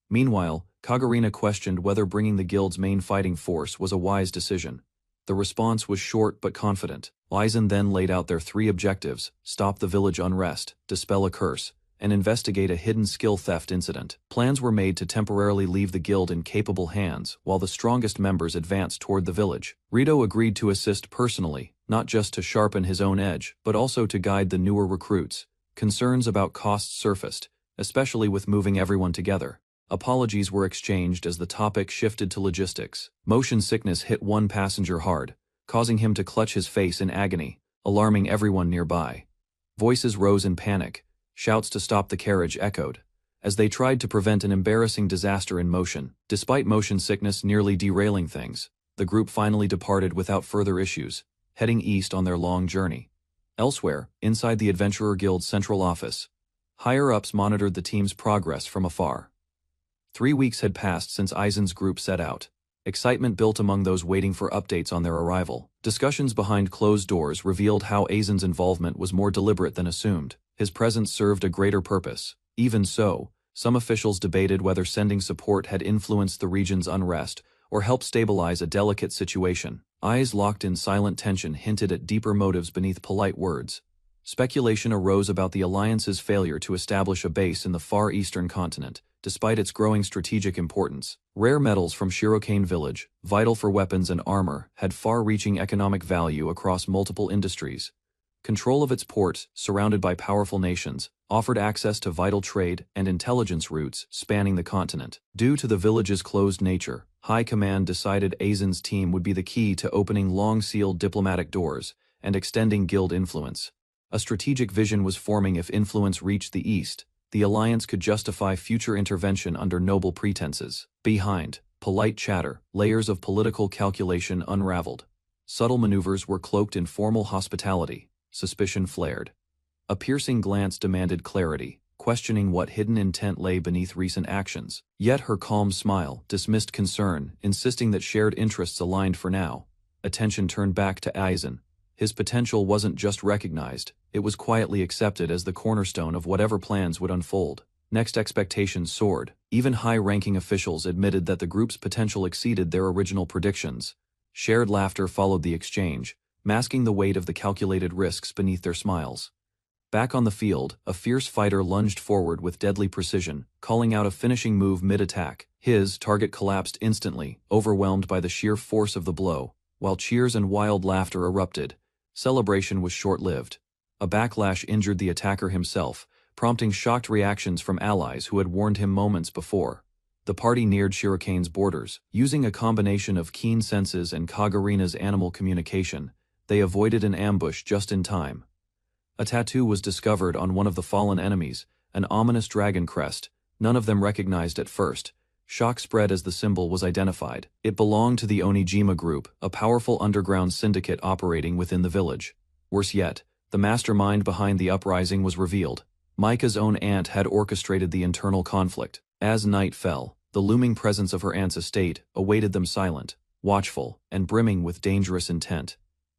Meanwhile, Kagurina questioned whether bringing the guild's main fighting force was a wise decision. The response was short but confident. Aizen then laid out their 3 objectives: stop the village unrest, dispel a curse, and investigate a hidden skill theft incident. Plans were made to temporarily leave the guild in capable hands, while the strongest members advanced toward the village. Rito agreed to assist personally, not just to sharpen his own edge, but also to guide the newer recruits. Concerns about costs surfaced, especially with moving everyone together. Apologies were exchanged as the topic shifted to logistics. Motion sickness hit one passenger hard, causing him to clutch his face in agony, alarming everyone nearby. Voices rose in panic. Shouts to stop the carriage echoed, as they tried to prevent an embarrassing disaster in motion. Despite motion sickness nearly derailing things, the group finally departed without further issues, heading east on their long journey. Elsewhere, inside the Adventurer Guild's central office, higher-ups monitored the team's progress from afar. 3 weeks had passed since Aizen's group set out. Excitement built among those waiting for updates on their arrival. Discussions behind closed doors revealed how Aizen's involvement was more deliberate than assumed. His presence served a greater purpose. Even so, some officials debated whether sending support had influenced the region's unrest or helped stabilize a delicate situation. Eyes locked in silent tension hinted at deeper motives beneath polite words. Speculation arose about the Alliance's failure to establish a base in the far eastern continent, despite its growing strategic importance. Rare metals from Shirokane village, vital for weapons and armor, had far-reaching economic value across multiple industries. Control of its ports, surrounded by powerful nations, offered access to vital trade and intelligence routes spanning the continent. Due to the village's closed nature, High Command decided Aizen's team would be the key to opening long-sealed diplomatic doors and extending guild influence. A strategic vision was forming. If influence reached the east, the Alliance could justify future intervention under noble pretenses. Behind polite chatter, layers of political calculation unraveled. Subtle maneuvers were cloaked in formal hospitality. Suspicion flared. A piercing glance demanded clarity, questioning what hidden intent lay beneath recent actions. Yet her calm smile dismissed concern, insisting that shared interests aligned for now. Attention turned back to Aizen. His potential wasn't just recognized, it was quietly accepted as the cornerstone of whatever plans would unfold. Next, expectations soared. Even high-ranking officials admitted that the group's potential exceeded their original predictions. Shared laughter followed the exchange, masking the weight of the calculated risks beneath their smiles. Back on the field, a fierce fighter lunged forward with deadly precision, calling out a finishing move mid-attack. His target collapsed instantly, overwhelmed by the sheer force of the blow, while cheers and wild laughter erupted. Celebration was short-lived. A backlash injured the attacker himself, prompting shocked reactions from allies who had warned him moments before. The party neared Shirokane's borders. Using a combination of keen senses and Kagurina's animal communication, they avoided an ambush just in time. A tattoo was discovered on one of the fallen enemies, an ominous dragon crest, none of them recognized at first. Shock spread as the symbol was identified. It belonged to the Onijima group, a powerful underground syndicate operating within the village. Worse yet, the mastermind behind the uprising was revealed. Micah's own aunt had orchestrated the internal conflict. As night fell, the looming presence of her aunt's estate awaited them silent, watchful, and brimming with dangerous intent.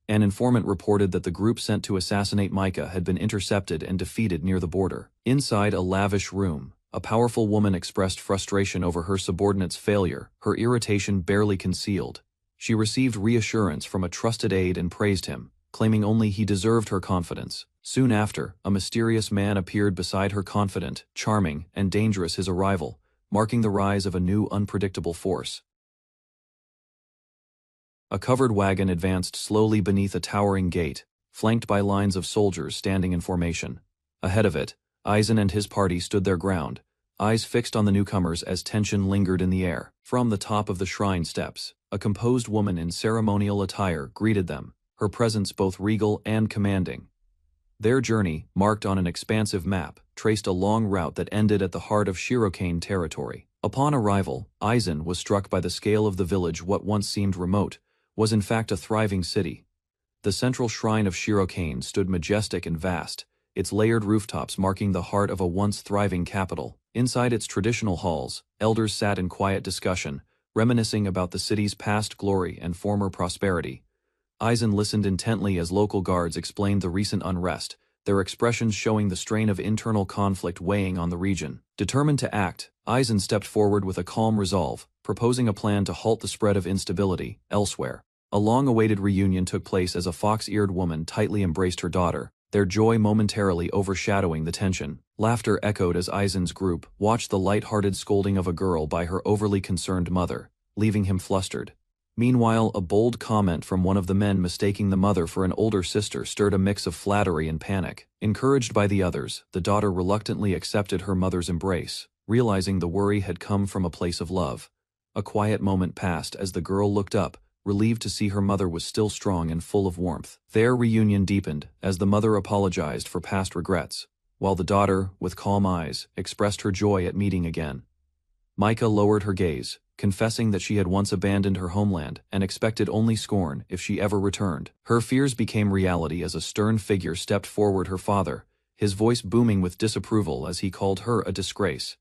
An informant reported that the group sent to assassinate Micah had been intercepted and defeated near the border. Inside a lavish room, a powerful woman expressed frustration over her subordinate's failure, her irritation barely concealed. She received reassurance from a trusted aide and praised him, claiming only he deserved her confidence. Soon after, a mysterious man appeared beside her, confident, charming, and dangerous. His arrival, marking the rise of a new unpredictable force. A covered wagon advanced slowly beneath a towering gate, flanked by lines of soldiers standing in formation. Ahead of it, Aizen and his party stood their ground, eyes fixed on the newcomers as tension lingered in the air. From the top of the shrine steps, a composed woman in ceremonial attire greeted them, her presence both regal and commanding. Their journey, marked on an expansive map, traced a long route that ended at the heart of Shirokane territory. Upon arrival, Aizen was struck by the scale of the village. What once seemed remote was in fact a thriving city. The central shrine of Shirokane stood majestic and vast, its layered rooftops marking the heart of a once thriving capital. Inside its traditional halls, elders sat in quiet discussion, reminiscing about the city's past glory and former prosperity. Aizen listened intently as local guards explained the recent unrest, their expressions showing the strain of internal conflict weighing on the region. Determined to act, Aizen stepped forward with a calm resolve, proposing a plan to halt the spread of instability elsewhere. A long-awaited reunion took place as a fox-eared woman tightly embraced her daughter, their joy momentarily overshadowing the tension. Laughter echoed as Aizen's group watched the light-hearted scolding of a girl by her overly concerned mother, leaving him flustered. Meanwhile, a bold comment from one of the men mistaking the mother for an older sister stirred a mix of flattery and panic. Encouraged by the others, the daughter reluctantly accepted her mother's embrace, realizing the worry had come from a place of love. A quiet moment passed as the girl looked up, relieved to see her mother was still strong and full of warmth. Their reunion deepened as the mother apologized for past regrets, while the daughter, with calm eyes, expressed her joy at meeting again. Micah lowered her gaze, confessing that she had once abandoned her homeland and expected only scorn if she ever returned. Her fears became reality as a stern figure stepped forward, her father, his voice booming with disapproval as he called her a disgrace.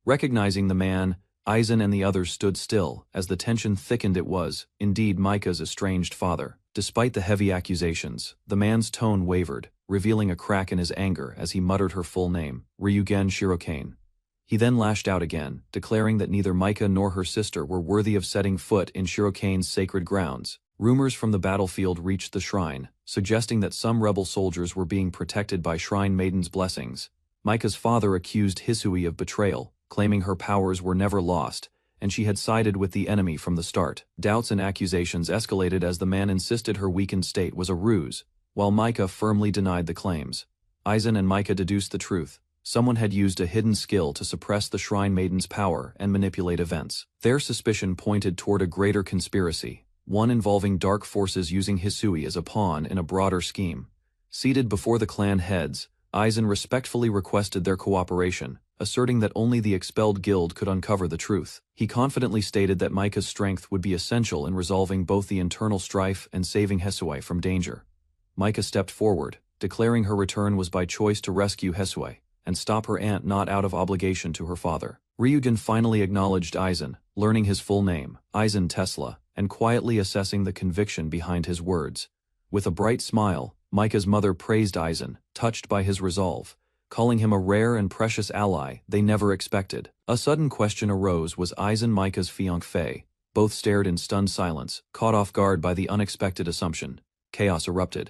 Recognizing the man, Aizen and the others stood still as the tension thickened. It was, indeed, Micah's estranged father. Despite the heavy accusations, the man's tone wavered, revealing a crack in his anger as he muttered her full name, Ryugen Shirokane. He then lashed out again, declaring that neither Micah nor her sister were worthy of setting foot in Shirokane's sacred grounds. Rumors from the battlefield reached the shrine, suggesting that some rebel soldiers were being protected by Shrine Maiden's blessings. Micah's father accused Hisui of betrayal, claiming her powers were never lost, and she had sided with the enemy from the start. Doubts and accusations escalated as the man insisted her weakened state was a ruse, while Micah firmly denied the claims. Aizen and Micah deduced the truth. Someone had used a hidden skill to suppress the Shrine Maiden's power and manipulate events. Their suspicion pointed toward a greater conspiracy, one involving dark forces using Hisui as a pawn in a broader scheme. Seated before the clan heads, Aizen respectfully requested their cooperation, asserting that only the expelled guild could uncover the truth. He confidently stated that Micah's strength would be essential in resolving both the internal strife and saving Hisui from danger. Micah stepped forward, declaring her return was by choice to rescue Hisui and stop her aunt, not out of obligation to her father. Ryugen finally acknowledged Aizen, learning his full name, Aizen Tesla, and quietly assessing the conviction behind his words. With a bright smile, Micah's mother praised Aizen, touched by his resolve, calling him a rare and precious ally they never expected. A sudden question arose: was Aizen Micah's fiancé? Both stared in stunned silence, caught off guard by the unexpected assumption. Chaos erupted.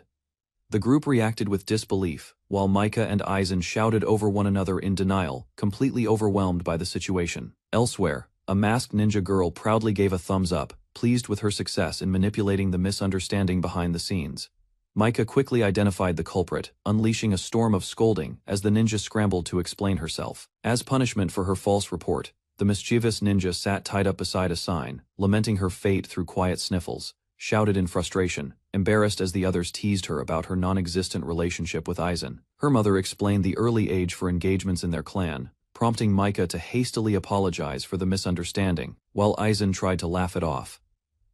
The group reacted with disbelief, while Micah and Aizen shouted over one another in denial, completely overwhelmed by the situation. Elsewhere, a masked ninja girl proudly gave a thumbs up, pleased with her success in manipulating the misunderstanding behind the scenes. Micah quickly identified the culprit, unleashing a storm of scolding as the ninja scrambled to explain herself. As punishment for her false report, the mischievous ninja sat tied up beside a sign, lamenting her fate through quiet sniffles, shouted in frustration, embarrassed as the others teased her about her non-existent relationship with Aizen. Her mother explained the early age for engagements in their clan, prompting Micah to hastily apologize for the misunderstanding, while Aizen tried to laugh it off.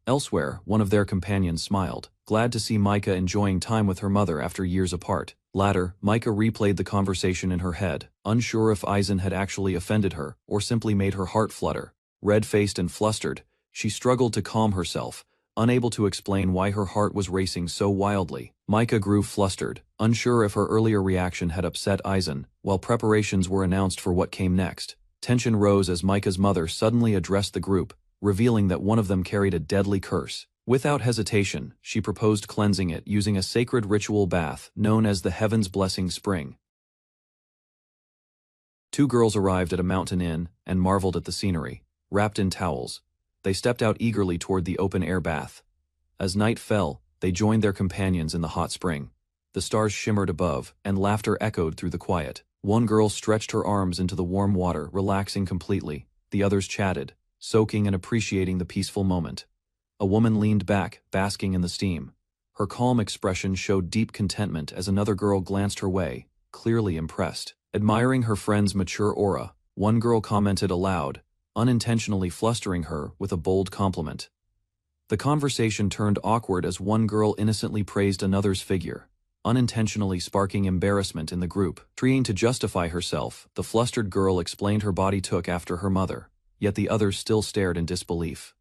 Elsewhere, one of their companions smiled, glad to see Micah enjoying time with her mother after years apart. Later, Micah replayed the conversation in her head, unsure if Aizen had actually offended her or simply made her heart flutter. Red-faced and flustered, she struggled to calm herself, unable to explain why her heart was racing so wildly. Micah grew flustered, unsure if her earlier reaction had upset Aizen, while preparations were announced for what came next. Tension rose as Micah's mother suddenly addressed the group, revealing that one of them carried a deadly curse. Without hesitation, she proposed cleansing it using a sacred ritual bath known as the Heaven's Blessing Spring. Two girls arrived at a mountain inn and marveled at the scenery. Wrapped in towels, they stepped out eagerly toward the open-air bath. As night fell, they joined their companions in the hot spring. The stars shimmered above, and laughter echoed through the quiet. One girl stretched her arms into the warm water, relaxing completely. The others chatted, soaking and appreciating the peaceful moment. A woman leaned back, basking in the steam. Her calm expression showed deep contentment as another girl glanced her way, clearly impressed. Admiring her friend's mature aura, one girl commented aloud, unintentionally flustering her with a bold compliment. The conversation turned awkward as one girl innocently praised another's figure, unintentionally sparking embarrassment in the group. Trying to justify herself, the flustered girl explained her body took after her mother, yet the others still stared in disbelief.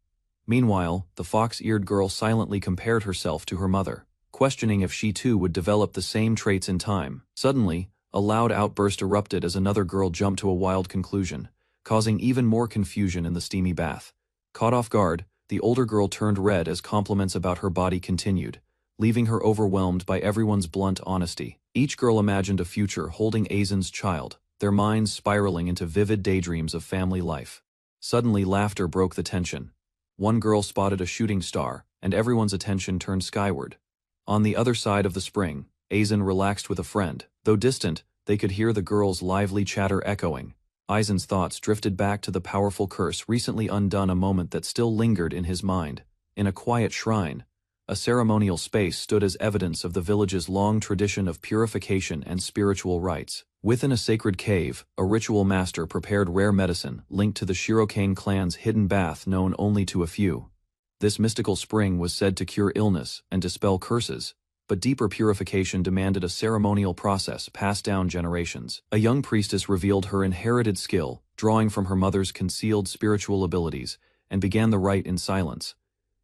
Meanwhile, the fox-eared girl silently compared herself to her mother, questioning if she too would develop the same traits in time. Suddenly, a loud outburst erupted as another girl jumped to a wild conclusion, causing even more confusion in the steamy bath. Caught off guard, the older girl turned red as compliments about her body continued, leaving her overwhelmed by everyone's blunt honesty. Each girl imagined a future holding Aizen's child, their minds spiraling into vivid daydreams of family life. Suddenly, laughter broke the tension. One girl spotted a shooting star, and everyone's attention turned skyward. On the other side of the spring, Aizen relaxed with a friend. Though distant, they could hear the girl's lively chatter echoing. Aizen's thoughts drifted back to the powerful curse recently undone, a moment that still lingered in his mind. In a quiet shrine, a ceremonial space stood as evidence of the village's long tradition of purification and spiritual rites. Within a sacred cave, a ritual master prepared rare medicine linked to the Shirokane clan's hidden bath known only to a few. This mystical spring was said to cure illness and dispel curses, but deeper purification demanded a ceremonial process passed down generations. A young priestess revealed her inherited skill, drawing from her mother's concealed spiritual abilities, and began the rite in silence.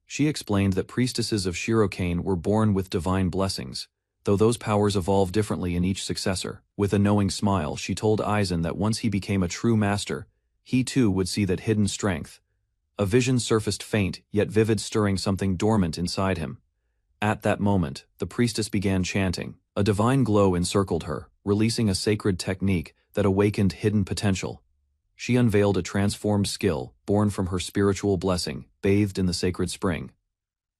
She explained that priestesses of Shirokane were born with divine blessings, though those powers evolve differently in each successor. With a knowing smile, she told Aizen that once he became a true master, he too would see that hidden strength. A vision surfaced, faint yet vivid, stirring something dormant inside him. At that moment, the priestess began chanting. A divine glow encircled her, releasing a sacred technique that awakened hidden potential. She unveiled a transformed skill, born from her spiritual blessing, bathed in the sacred spring.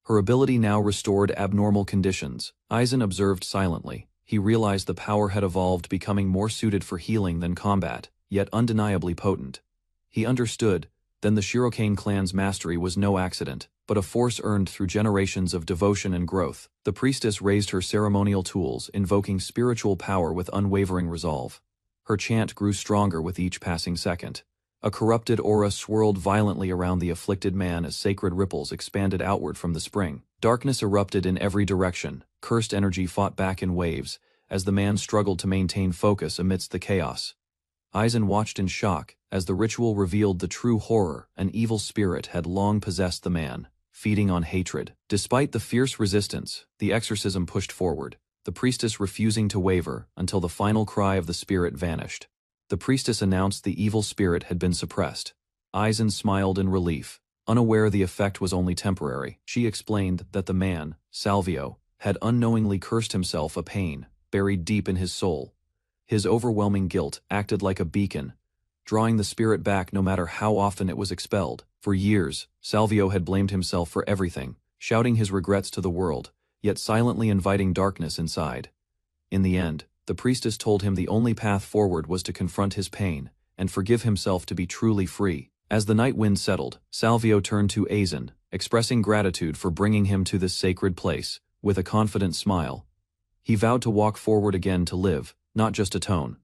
Her ability now restored abnormal conditions. Aizen observed silently. He realized the power had evolved, becoming more suited for healing than combat, yet undeniably potent. He understood, then the Shirokane clan's mastery was no accident, but a force earned through generations of devotion and growth. The priestess raised her ceremonial tools, invoking spiritual power with unwavering resolve. Her chant grew stronger with each passing second. A corrupted aura swirled violently around the afflicted man as sacred ripples expanded outward from the spring. Darkness erupted in every direction. Cursed energy fought back in waves, as the man struggled to maintain focus amidst the chaos. Aizen watched in shock, as the ritual revealed the true horror. An evil spirit had long possessed the man, feeding on hatred. Despite the fierce resistance, the exorcism pushed forward, the priestess refusing to waver until the final cry of the spirit vanished. The priestess announced the evil spirit had been suppressed. Aizen smiled in relief, unaware the effect was only temporary. She explained that the man, Salvio, had unknowingly cursed himself a pain buried deep in his soul. His overwhelming guilt acted like a beacon, drawing the spirit back no matter how often it was expelled. For years, Salvio had blamed himself for everything, shouting his regrets to the world, yet silently inviting darkness inside. In the end, the priestess told him the only path forward was to confront his pain and forgive himself to be truly free. As the night wind settled, Salvio turned to Aizen, expressing gratitude for bringing him to this sacred place. With a confident smile, he vowed to walk forward again to live, not just atone.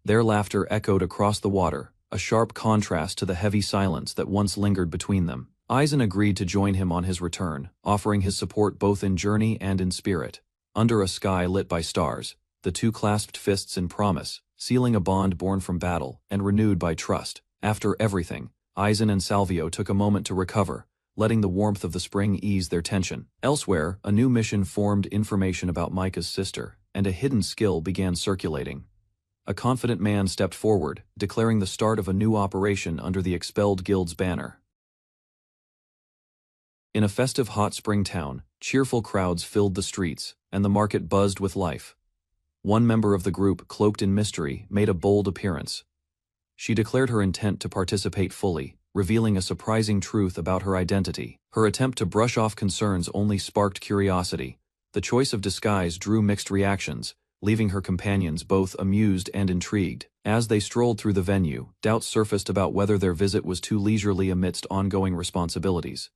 Their laughter echoed across the water, a sharp contrast to the heavy silence that once lingered between them. Aizen agreed to join him on his return, offering his support both in journey and in spirit. Under a sky lit by stars, the two clasped fists in promise, sealing a bond born from battle and renewed by trust. After everything, Aizen and Salvio took a moment to recover, letting the warmth of the spring ease their tension. Elsewhere, a new mission formed. Information about Micah's sister, and a hidden skill began circulating. A confident man stepped forward, declaring the start of a new operation under the expelled guild's banner. In a festive hot spring town, cheerful crowds filled the streets, and the market buzzed with life. One member of the group, cloaked in mystery, made a bold appearance. She declared her intent to participate fully, revealing a surprising truth about her identity. Her attempt to brush off concerns only sparked curiosity. The choice of disguise drew mixed reactions, leaving her companions both amused and intrigued. As they strolled through the venue, doubts surfaced about whether their visit was too leisurely amidst ongoing responsibilities.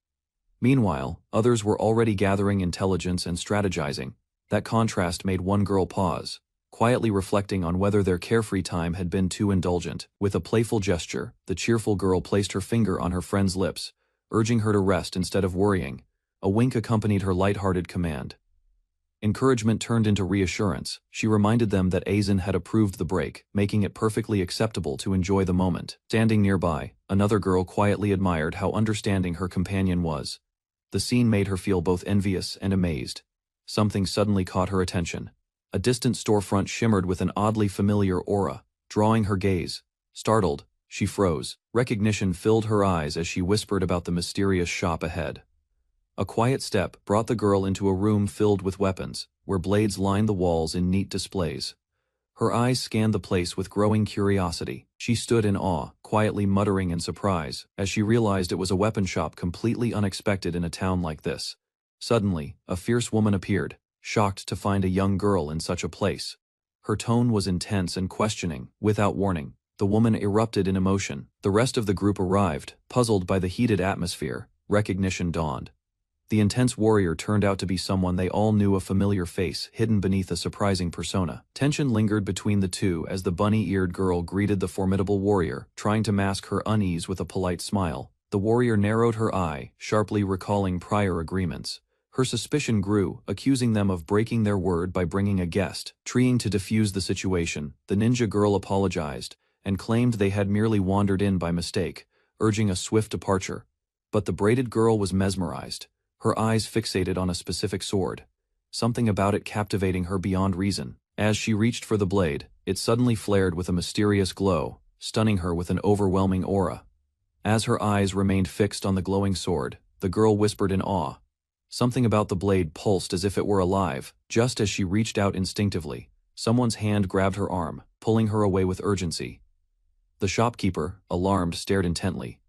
Meanwhile, others were already gathering intelligence and strategizing. That contrast made one girl pause, quietly reflecting on whether their carefree time had been too indulgent. With a playful gesture, the cheerful girl placed her finger on her friend's lips, urging her to rest instead of worrying. A wink accompanied her light-hearted command. Encouragement turned into reassurance. She reminded them that Aizen had approved the break, making it perfectly acceptable to enjoy the moment. Standing nearby, another girl quietly admired how understanding her companion was. The scene made her feel both envious and amazed. Something suddenly caught her attention. A distant storefront shimmered with an oddly familiar aura, drawing her gaze. Startled, she froze. Recognition filled her eyes as she whispered about the mysterious shop ahead. A quiet step brought the girl into a room filled with weapons, where blades lined the walls in neat displays. Her eyes scanned the place with growing curiosity. She stood in awe, quietly muttering in surprise, as she realized it was a weapon shop completely unexpected in a town like this. Suddenly, a fierce woman appeared, shocked to find a young girl in such a place. Her tone was intense and questioning. Without warning, the woman erupted in emotion. The rest of the group arrived, puzzled by the heated atmosphere. Recognition dawned. The intense warrior turned out to be someone they all knew, a familiar face hidden beneath a surprising persona. Tension lingered between the two as the bunny-eared girl greeted the formidable warrior, trying to mask her unease with a polite smile. The warrior narrowed her eye, sharply recalling prior agreements. Her suspicion grew, accusing them of breaking their word by bringing a guest. Trying to defuse the situation, the ninja girl apologized and claimed they had merely wandered in by mistake, urging a swift departure. But the braided girl was mesmerized, her eyes fixated on a specific sword, something about it captivating her beyond reason. As she reached for the blade, it suddenly flared with a mysterious glow, stunning her with an overwhelming aura. As her eyes remained fixed on the glowing sword, the girl whispered in awe. Something about the blade pulsed as if it were alive. Just as she reached out instinctively, someone's hand grabbed her arm, pulling her away with urgency. The shopkeeper, alarmed, stared intently.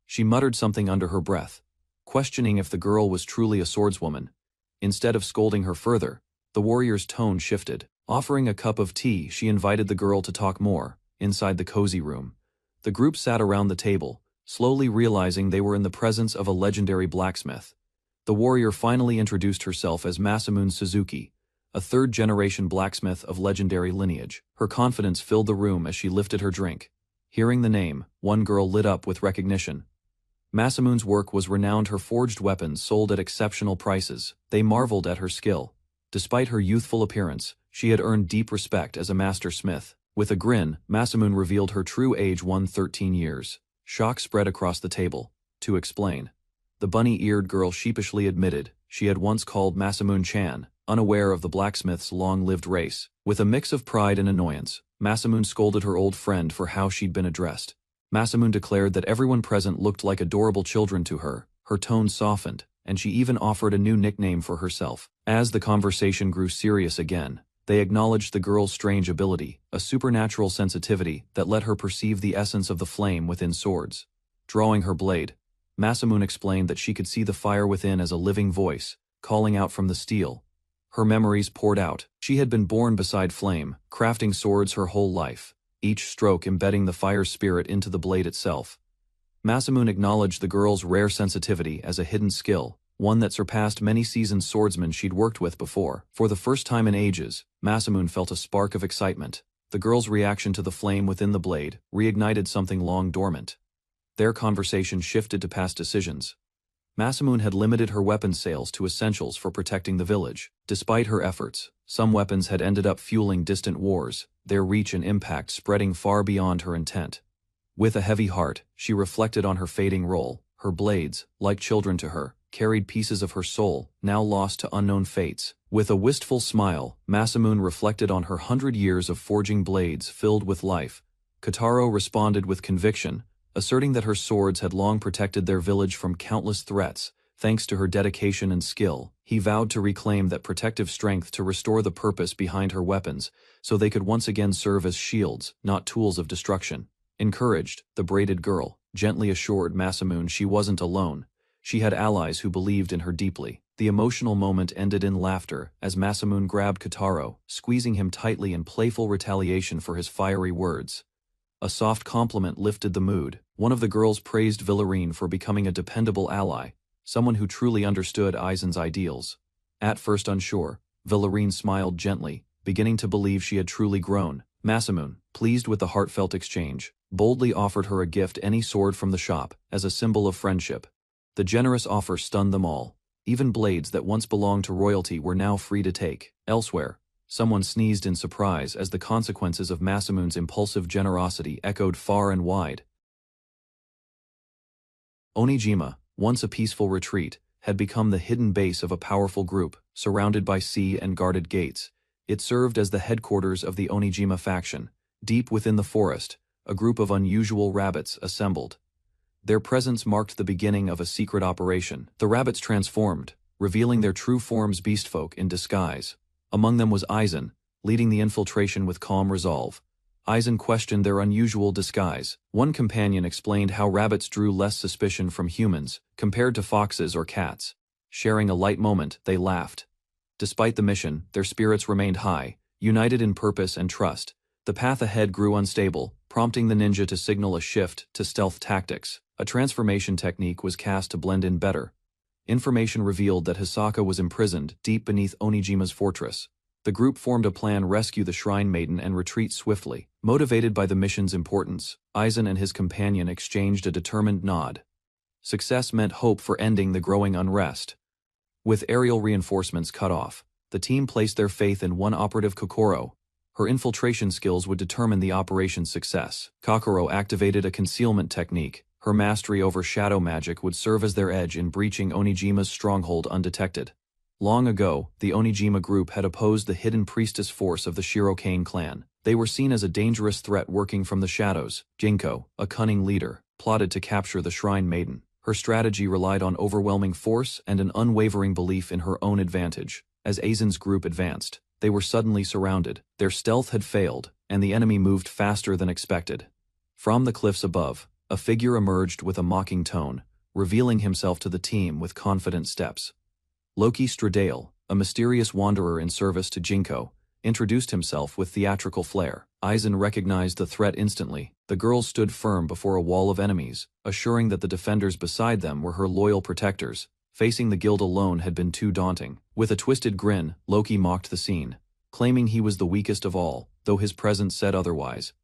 She muttered something under her breath, questioning if the girl was truly a swordswoman. Instead of scolding her further, the warrior's tone shifted. Offering a cup of tea, she invited the girl to talk more. Inside the cozy room, the group sat around the table, slowly realizing they were in the presence of a legendary blacksmith. The warrior finally introduced herself as Masamune Suzuki, a third-generation blacksmith of legendary lineage. Her confidence filled the room as she lifted her drink. Hearing the name, one girl lit up with recognition. Masamune's work was renowned. Her forged weapons sold at exceptional prices. They marveled at her skill. Despite her youthful appearance, she had earned deep respect as a master smith. With a grin, Masamune revealed her true age: 13 years. Shock spread across the table. To explain, the bunny-eared girl sheepishly admitted she had once called Masamune-chan, unaware of the blacksmith's long-lived race. With a mix of pride and annoyance, Masamune scolded her old friend for how she'd been addressed. Masamune declared that everyone present looked like adorable children to her. Her tone softened, and she even offered a new nickname for herself. As the conversation grew serious again, they acknowledged the girl's strange ability, a supernatural sensitivity that let her perceive the essence of the flame within swords. Drawing her blade, Masamune explained that she could see the fire within as a living voice, calling out from the steel. Her memories poured out. She had been born beside flame, crafting swords her whole life, each stroke embedding the fire's spirit into the blade itself. Masamune acknowledged the girl's rare sensitivity as a hidden skill, one that surpassed many seasoned swordsmen she'd worked with before. For the first time in ages, Masamune felt a spark of excitement. The girl's reaction to the flame within the blade reignited something long dormant. Their conversation shifted to past decisions. Masamune had limited her weapons sales to essentials for protecting the village. Despite her efforts, some weapons had ended up fueling distant wars, their reach and impact spreading far beyond her intent. With a heavy heart, she reflected on her fading role. Her blades, like children to her, carried pieces of her soul, now lost to unknown fates. With a wistful smile, Masamune reflected on her 100 years of forging blades filled with life. Kotaro responded with conviction, asserting that her swords had long protected their village from countless threats. Thanks to her dedication and skill, he vowed to reclaim that protective strength to restore the purpose behind her weapons, so they could once again serve as shields, not tools of destruction. Encouraged, the braided girl gently assured Masamune she wasn't alone. She had allies who believed in her deeply. The emotional moment ended in laughter as Masamune grabbed Kotaro, squeezing him tightly in playful retaliation for his fiery words. A soft compliment lifted the mood. One of the girls praised Villarine for becoming a dependable ally, someone who truly understood Aizen's ideals. At first unsure, Villarine smiled gently, beginning to believe she had truly grown. Masamune, pleased with the heartfelt exchange, boldly offered her a gift, any sword from the shop, as a symbol of friendship. The generous offer stunned them all. Even blades that once belonged to royalty were now free to take. Elsewhere, someone sneezed in surprise as the consequences of Masamune's impulsive generosity echoed far and wide. Onijima, once a peaceful retreat, had become the hidden base of a powerful group, surrounded by sea and guarded gates. It served as the headquarters of the Onijima faction. Deep within the forest, a group of unusual rabbits assembled. Their presence marked the beginning of a secret operation. The rabbits transformed, revealing their true forms, beastfolk in disguise. Among them was Aizen, leading the infiltration with calm resolve. Aizen questioned their unusual disguise. One companion explained how rabbits drew less suspicion from humans, compared to foxes or cats. Sharing a light moment, they laughed. Despite the mission, their spirits remained high, united in purpose and trust. The path ahead grew unstable, prompting the ninja to signal a shift to stealth tactics. A transformation technique was cast to blend in better. Information revealed that Hisaka was imprisoned deep beneath Onijima's fortress. The group formed a plan to rescue the Shrine Maiden and retreat swiftly. Motivated by the mission's importance, Aizen and his companion exchanged a determined nod. Success meant hope for ending the growing unrest. With aerial reinforcements cut off, the team placed their faith in one operative, Kokoro. Her infiltration skills would determine the operation's success. Kokoro activated a concealment technique. Her mastery over shadow magic would serve as their edge in breaching Onijima's stronghold undetected. Long ago, the Onijima group had opposed the hidden priestess force of the Shirokane clan. They were seen as a dangerous threat working from the shadows. Jinko, a cunning leader, plotted to capture the Shrine Maiden. Her strategy relied on overwhelming force and an unwavering belief in her own advantage. As Aizen's group advanced, they were suddenly surrounded. Their stealth had failed, and the enemy moved faster than expected. From the cliffs above, a figure emerged with a mocking tone, revealing himself to the team with confident steps. Loki Stradale, a mysterious wanderer in service to Jinko, introduced himself with theatrical flair. Aizen recognized the threat instantly. The girl stood firm before a wall of enemies, assuring that the defenders beside them were her loyal protectors. Facing the guild alone had been too daunting. With a twisted grin, Loki mocked the scene, claiming he was the weakest of all, though his presence said otherwise.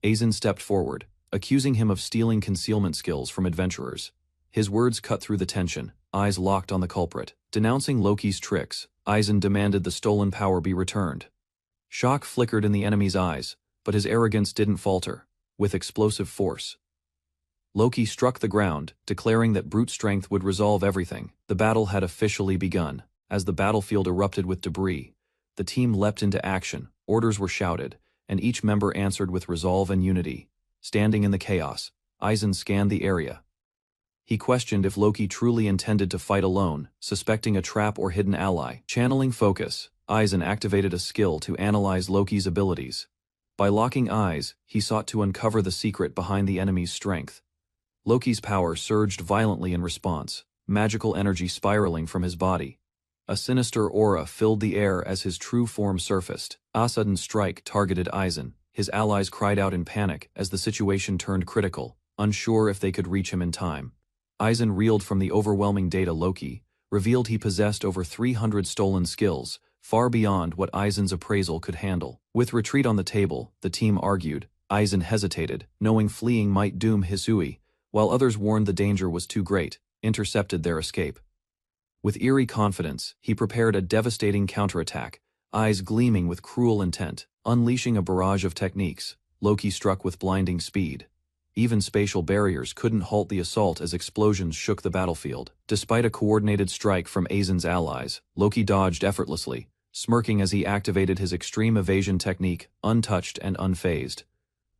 Aizen stepped forward, accusing him of stealing concealment skills from adventurers. His words cut through the tension, eyes locked on the culprit. Denouncing Loki's tricks, Aizen demanded the stolen power be returned. Shock flickered in the enemy's eyes, but his arrogance didn't falter. With explosive force, Loki struck the ground, declaring that brute strength would resolve everything. The battle had officially begun. As the battlefield erupted with debris, the team leapt into action. Orders were shouted, and each member answered with resolve and unity. Standing in the chaos, Aizen scanned the area. He questioned if Loki truly intended to fight alone, suspecting a trap or hidden ally. Channeling focus, Aizen activated a skill to analyze Loki's abilities. By locking eyes, he sought to uncover the secret behind the enemy's strength. Loki's power surged violently in response, magical energy spiraling from his body. A sinister aura filled the air as his true form surfaced. A sudden strike targeted Aizen. His allies cried out in panic as the situation turned critical, unsure if they could reach him in time. Aizen reeled from the overwhelming data. Loki revealed he possessed over 300 stolen skills, far beyond what Aizen's appraisal could handle. With retreat on the table, the team argued. Aizen hesitated, knowing fleeing might doom Hisui, while others warned the danger was too great, intercepted their escape. With eerie confidence, he prepared a devastating counterattack, eyes gleaming with cruel intent. Unleashing a barrage of techniques, Loki struck with blinding speed. Even spatial barriers couldn't halt the assault as explosions shook the battlefield. Despite a coordinated strike from Aizen's allies, Loki dodged effortlessly, smirking as he activated his extreme evasion technique, untouched and unfazed.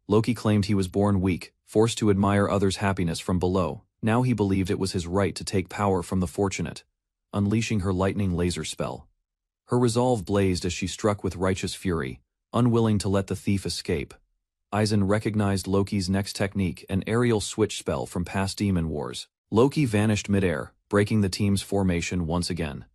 Loki claimed he was born weak, forced to admire others' happiness from below. Now he believed it was his right to take power from the fortunate. Unleashing her lightning laser spell. Her resolve blazed as she struck with righteous fury, unwilling to let the thief escape. Aizen recognized Loki's next technique, an aerial switch spell from past Demon Wars. Loki vanished midair, breaking the team's formation once again.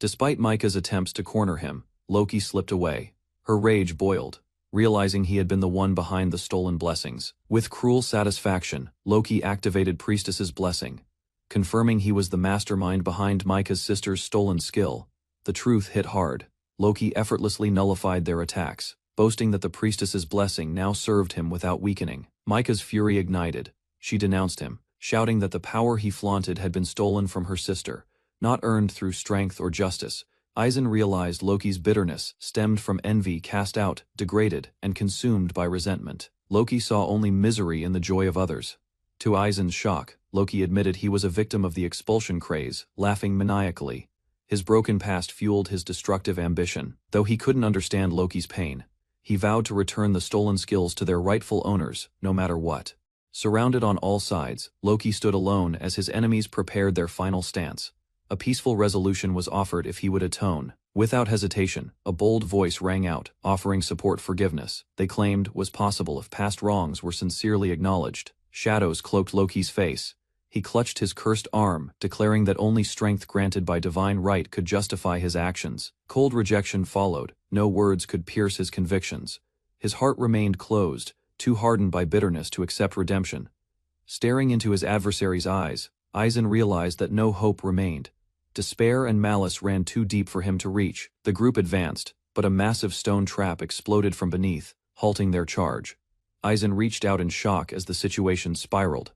Despite Micah's attempts to corner him, Loki slipped away. Her rage boiled, realizing he had been the one behind the stolen blessings. With cruel satisfaction, Loki activated Priestess's blessing, confirming he was the mastermind behind Micah's sister's stolen skill. The truth hit hard. Loki effortlessly nullified their attacks, boasting that the priestess's blessing now served him without weakening. Micah's fury ignited. She denounced him, shouting that the power he flaunted had been stolen from her sister, not earned through strength or justice. Aizen realized Loki's bitterness stemmed from envy, cast out, degraded, and consumed by resentment. Loki saw only misery in the joy of others. To Aizen's shock, Loki admitted he was a victim of the expulsion craze, laughing maniacally. His broken past fueled his destructive ambition. Though he couldn't understand Loki's pain, he vowed to return the stolen skills to their rightful owners, no matter what. Surrounded on all sides, Loki stood alone as his enemies prepared their final stance. A peaceful resolution was offered if he would atone. Without hesitation, a bold voice rang out, offering support. Forgiveness, they claimed, was possible if past wrongs were sincerely acknowledged. Shadows cloaked Loki's face. He clutched his cursed arm, declaring that only strength granted by divine right could justify his actions. Cold rejection followed. No words could pierce his convictions. His heart remained closed, too hardened by bitterness to accept redemption. Staring into his adversary's eyes, Aizen realized that no hope remained. Despair and malice ran too deep for him to reach. The group advanced, but a massive stone trap exploded from beneath, halting their charge. Aizen reached out in shock as the situation spiraled.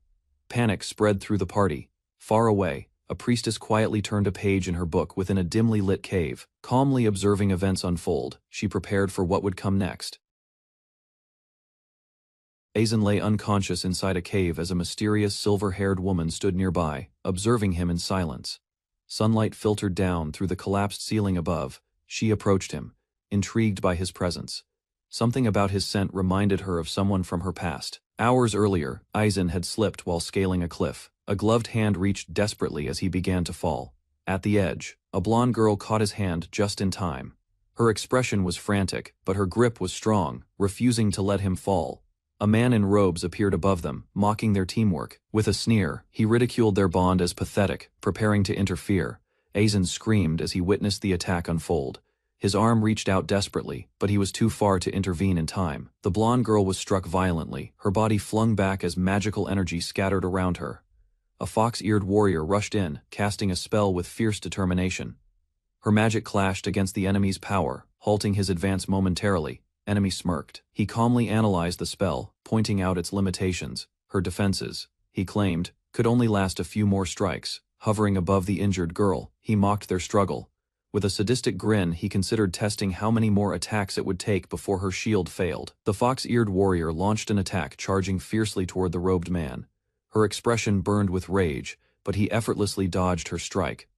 Panic spread through the party. Far away, a priestess quietly turned a page in her book within a dimly lit cave. Calmly observing events unfold, she prepared for what would come next. Aizen lay unconscious inside a cave as a mysterious silver-haired woman stood nearby, observing him in silence. Sunlight filtered down through the collapsed ceiling above. She approached him, intrigued by his presence. Something about his scent reminded her of someone from her past. Hours earlier, Aizen had slipped while scaling a cliff. A gloved hand reached desperately as he began to fall. At the edge, a blonde girl caught his hand just in time. Her expression was frantic, but her grip was strong, refusing to let him fall. A man in robes appeared above them, mocking their teamwork. With a sneer, he ridiculed their bond as pathetic, preparing to interfere. Aizen screamed as he witnessed the attack unfold. His arm reached out desperately, but he was too far to intervene in time. The blonde girl was struck violently, her body flung back as magical energy scattered around her. A fox-eared warrior rushed in, casting a spell with fierce determination. Her magic clashed against the enemy's power, halting his advance momentarily. Enemy smirked. He calmly analyzed the spell, pointing out its limitations. Her defenses, he claimed, could only last a few more strikes. Hovering above the injured girl, he mocked their struggle. With a sadistic grin, he considered testing how many more attacks it would take before her shield failed. The fox-eared warrior launched an attack, charging fiercely toward the robed man. Her expression burned with rage, but he effortlessly dodged her strike.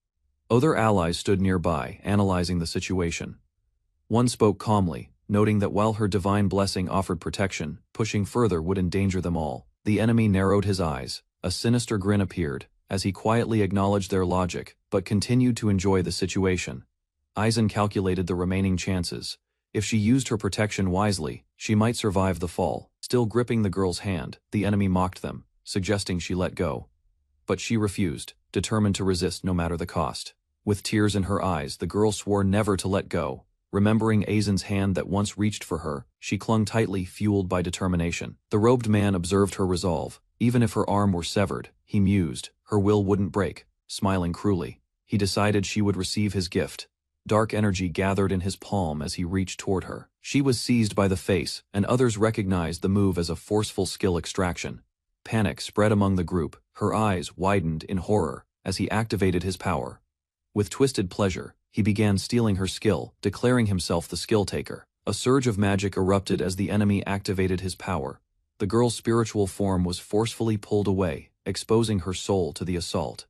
Other allies stood nearby, analyzing the situation. One spoke calmly, noting that while her divine blessing offered protection, pushing further would endanger them all. The enemy narrowed his eyes. A sinister grin appeared, as he quietly acknowledged their logic, but continued to enjoy the situation. Aizen calculated the remaining chances. If she used her protection wisely, she might survive the fall. Still gripping the girl's hand, the enemy mocked them, suggesting she let go. But she refused, determined to resist no matter the cost. With tears in her eyes, the girl swore never to let go. Remembering Aizen's hand that once reached for her, she clung tightly, fueled by determination. The robed man observed her resolve. Even if her arm were severed, he mused, her will wouldn't break. Smiling cruelly, he decided she would receive his gift. Dark energy gathered in his palm as he reached toward her. She was seized by the face, and others recognized the move as a forceful skill extraction. Panic spread among the group, her eyes widened in horror as he activated his power. With twisted pleasure, he began stealing her skill, declaring himself the skill taker. A surge of magic erupted as the enemy activated his power. The girl's spiritual form was forcefully pulled away, exposing her soul to the assault.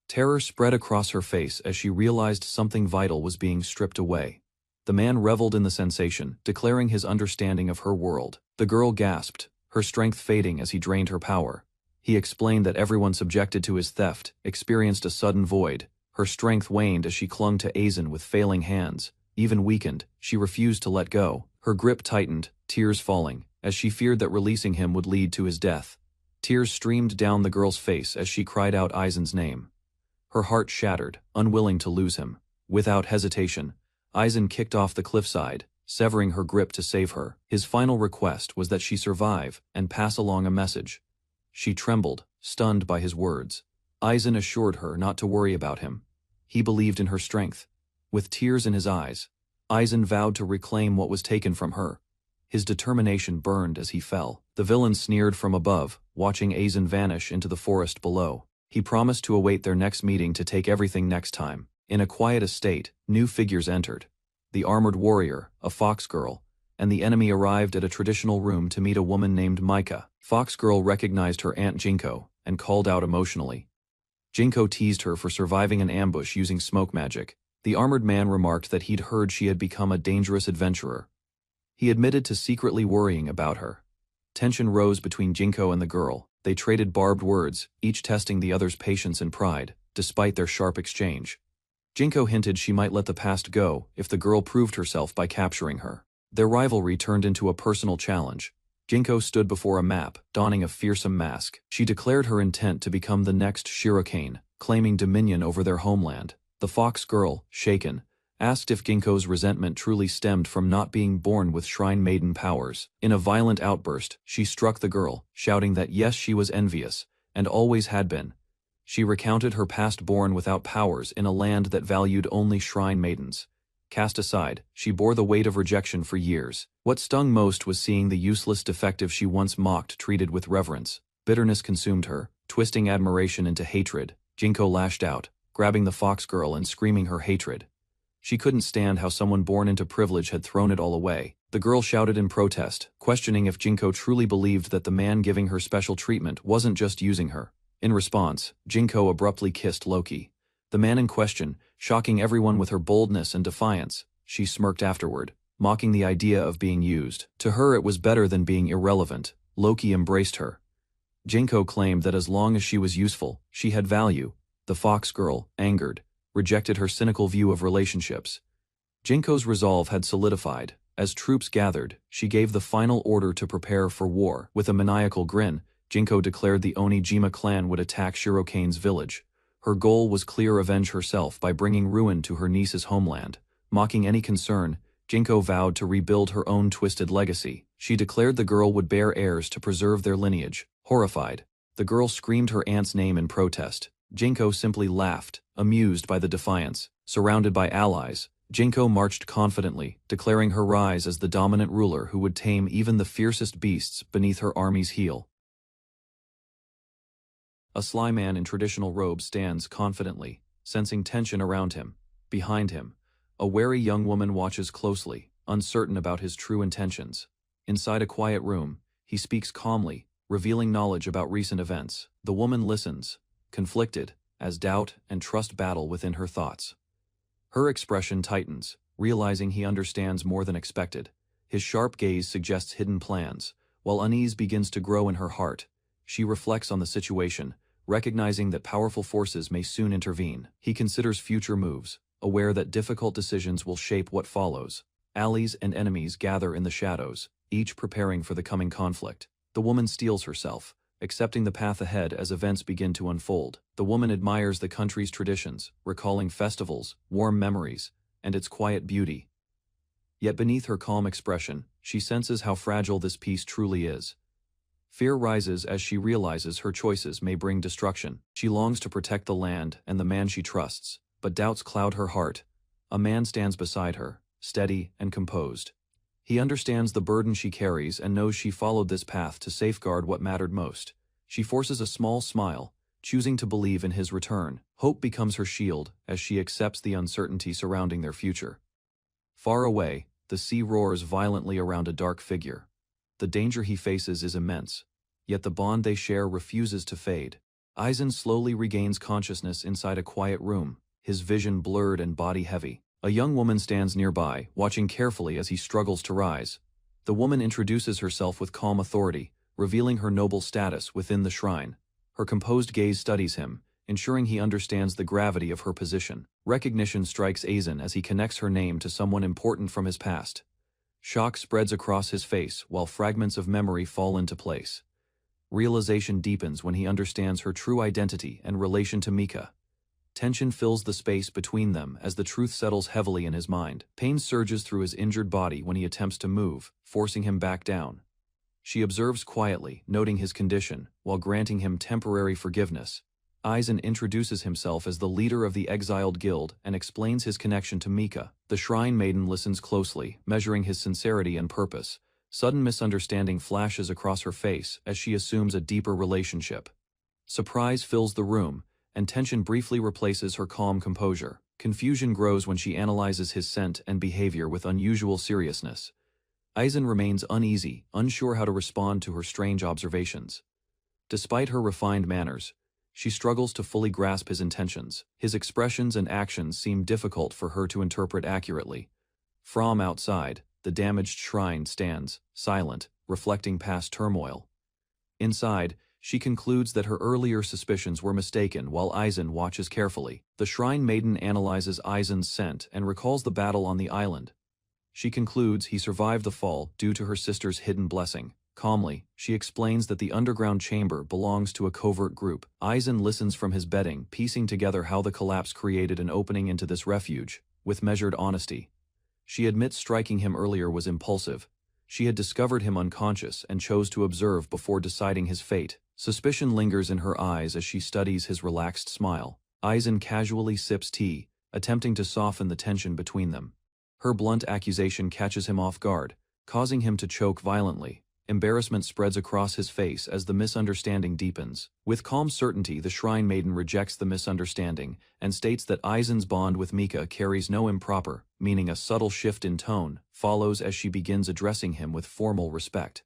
Terror spread across her face as she realized something vital was being stripped away. The man reveled in the sensation, declaring his understanding of her world. The girl gasped, her strength fading as he drained her power. He explained that everyone subjected to his theft experienced a sudden void. Her strength waned as she clung to Aizen with failing hands. Even weakened, she refused to let go. Her grip tightened, tears falling, as she feared that releasing him would lead to his death. Tears streamed down the girl's face as she cried out Aizen's name. Her heart shattered, unwilling to lose him. Without hesitation, Aizen kicked off the cliffside, severing her grip to save her. His final request was that she survive and pass along a message. She trembled, stunned by his words. Aizen assured her not to worry about him. He believed in her strength. With tears in his eyes, Aizen vowed to reclaim what was taken from her. His determination burned as he fell. The villain sneered from above, watching Aizen vanish into the forest below. He promised to await their next meeting to take everything next time. In a quiet estate, new figures entered. The armored warrior, a fox girl, and the enemy arrived at a traditional room to meet a woman named Micah. Fox girl recognized her aunt Jinko and called out emotionally. Jinko teased her for surviving an ambush using smoke magic. The armored man remarked that he'd heard she had become a dangerous adventurer. He admitted to secretly worrying about her. Tension rose between Jinko and the girl. They traded barbed words, each testing the other's patience and pride, despite their sharp exchange. Jinko hinted she might let the past go if the girl proved herself by capturing her. Their rivalry turned into a personal challenge. Jinko stood before a map, donning a fearsome mask. She declared her intent to become the next Shirokane, claiming dominion over their homeland. The fox girl, shaken, asked if Ginko's resentment truly stemmed from not being born with Shrine Maiden powers. In a violent outburst, she struck the girl, shouting that yes, she was envious, and always had been. She recounted her past born without powers in a land that valued only Shrine Maidens. Cast aside, she bore the weight of rejection for years. What stung most was seeing the useless defective she once mocked treated with reverence. Bitterness consumed her, twisting admiration into hatred. Jinko lashed out, grabbing the fox girl and screaming her hatred. She couldn't stand how someone born into privilege had thrown it all away. The girl shouted in protest, questioning if Jinko truly believed that the man giving her special treatment wasn't just using her. In response, Jinko abruptly kissed Loki. The man in question, shocking everyone with her boldness and defiance. She smirked afterward, mocking the idea of being used. To her it was better than being irrelevant. Loki embraced her. Jinko claimed that as long as she was useful, she had value. The fox girl, angered, rejected her cynical view of relationships. Jinko's resolve had solidified. As troops gathered, she gave the final order to prepare for war. With a maniacal grin, Jinko declared the Onijima clan would attack Shirokane's village. Her goal was clear avenge herself by bringing ruin to her niece's homeland. Mocking any concern, Jinko vowed to rebuild her own twisted legacy. She declared the girl would bear heirs to preserve their lineage. Horrified, the girl screamed her aunt's name in protest. Jinko simply laughed, amused by the defiance. Surrounded by allies, Jinko marched confidently, declaring her rise as the dominant ruler who would tame even the fiercest beasts beneath her army's heel. A sly man in traditional robes stands confidently, sensing tension around him. Behind him, a wary young woman watches closely, uncertain about his true intentions. Inside a quiet room, he speaks calmly, revealing knowledge about recent events. The woman listens, conflicted, as doubt and trust battle within her thoughts. Her expression tightens, realizing he understands more than expected. His sharp gaze suggests hidden plans, while unease begins to grow in her heart. She reflects on the situation, recognizing that powerful forces may soon intervene. He considers future moves, aware that difficult decisions will shape what follows. Allies and enemies gather in the shadows, each preparing for the coming conflict. The woman steels herself, accepting the path ahead as events begin to unfold. The woman admires the country's traditions, recalling festivals, warm memories, and its quiet beauty. Yet beneath her calm expression, she senses how fragile this peace truly is. Fear rises as she realizes her choices may bring destruction. She longs to protect the land and the man she trusts, but doubts cloud her heart. A man stands beside her, steady and composed. He understands the burden she carries and knows she followed this path to safeguard what mattered most. She forces a small smile, choosing to believe in his return. Hope becomes her shield as she accepts the uncertainty surrounding their future. Far away, the sea roars violently around a dark figure. The danger he faces is immense, yet the bond they share refuses to fade. Aizen slowly regains consciousness inside a quiet room, his vision blurred and body heavy. A young woman stands nearby, watching carefully as he struggles to rise. The woman introduces herself with calm authority, revealing her noble status within the shrine. Her composed gaze studies him, ensuring he understands the gravity of her position. Recognition strikes Aizen as he connects her name to someone important from his past. Shock spreads across his face while fragments of memory fall into place. Realization deepens when he understands her true identity and relation to Mika. Tension fills the space between them as the truth settles heavily in his mind. Pain surges through his injured body when he attempts to move, forcing him back down. She observes quietly, noting his condition, while granting him temporary forgiveness. Aizen introduces himself as the leader of the exiled guild and explains his connection to Mika. The shrine maiden listens closely, measuring his sincerity and purpose. Sudden misunderstanding flashes across her face as she assumes a deeper relationship. Surprise fills the room, and tension briefly replaces her calm composure. Confusion grows when she analyzes his scent and behavior with unusual seriousness. Aizen remains uneasy, unsure how to respond to her strange observations. Despite her refined manners, she struggles to fully grasp his intentions. His expressions and actions seem difficult for her to interpret accurately. From outside, the damaged shrine stands, silent, reflecting past turmoil. Inside, she concludes that her earlier suspicions were mistaken while Aizen watches carefully. The shrine maiden analyzes Aizen's scent and recalls the battle on the island. She concludes he survived the fall due to her sister's hidden blessing. Calmly, she explains that the underground chamber belongs to a covert group. Aizen listens from his bedding, piecing together how the collapse created an opening into this refuge, with measured honesty. She admits striking him earlier was impulsive. She had discovered him unconscious and chose to observe before deciding his fate. Suspicion lingers in her eyes as she studies his relaxed smile. Aizen casually sips tea, attempting to soften the tension between them. Her blunt accusation catches him off guard, causing him to choke violently. Embarrassment spreads across his face as the misunderstanding deepens. With calm certainty, the shrine maiden rejects the misunderstanding and states that Aizen's bond with Mika carries no improper, meaning a subtle shift in tone, follows as she begins addressing him with formal respect.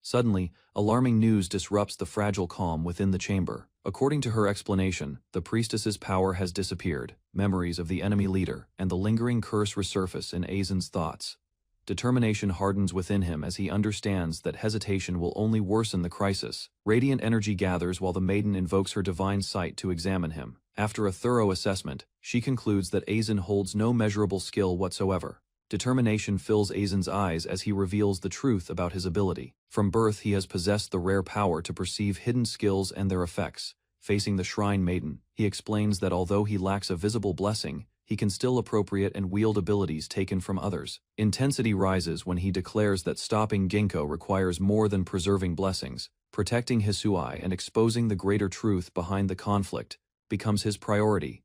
Suddenly, alarming news disrupts the fragile calm within the chamber. According to her explanation, the priestess's power has disappeared, memories of the enemy leader, and the lingering curse resurface in Aizen's thoughts. Determination hardens within him as he understands that hesitation will only worsen the crisis. Radiant energy gathers while the maiden invokes her divine sight to examine him. After a thorough assessment, she concludes that Aizen holds no measurable skill whatsoever. Determination fills Aizen's eyes as he reveals the truth about his ability. From birth he has possessed the rare power to perceive hidden skills and their effects. Facing the shrine maiden, he explains that although he lacks a visible blessing, he can still appropriate and wield abilities taken from others. Intensity rises when he declares that stopping Ginkgo requires more than preserving blessings. Protecting Hisui and exposing the greater truth behind the conflict becomes his priority.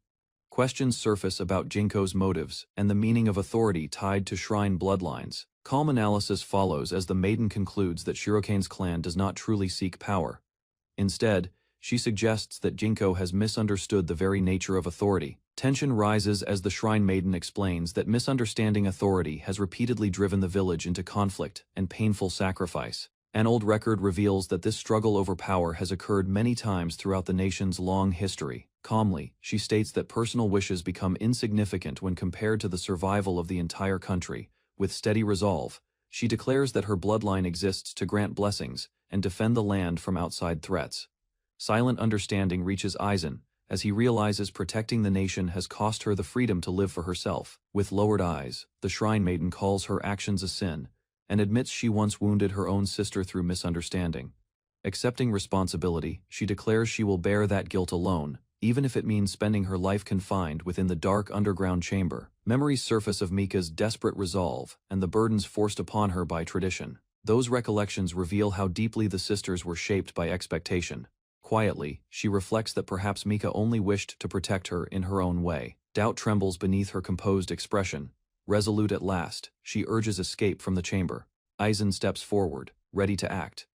Questions surface about Ginkgo's motives and the meaning of authority tied to shrine bloodlines. Calm analysis follows as the maiden concludes that Shirokane's clan does not truly seek power. Instead, she suggests that Ginkgo has misunderstood the very nature of authority. Tension rises as the shrine maiden explains that misunderstanding authority has repeatedly driven the village into conflict and painful sacrifice. An old record reveals that this struggle over power has occurred many times throughout the nation's long history. Calmly, she states that personal wishes become insignificant when compared to the survival of the entire country. With steady resolve, she declares that her bloodline exists to grant blessings and defend the land from outside threats. Silent understanding reaches Aizen, as he realizes protecting the nation has cost her the freedom to live for herself. With lowered eyes, the Shrine Maiden calls her actions a sin, and admits she once wounded her own sister through misunderstanding. Accepting responsibility, she declares she will bear that guilt alone, even if it means spending her life confined within the dark underground chamber. Memories surface of Mika's desperate resolve and the burdens forced upon her by tradition. Those recollections reveal how deeply the sisters were shaped by expectation. Quietly, she reflects that perhaps Mika only wished to protect her in her own way. Doubt trembles beneath her composed expression. Resolute at last, she urges escape from the chamber. Aizen steps forward, ready to act.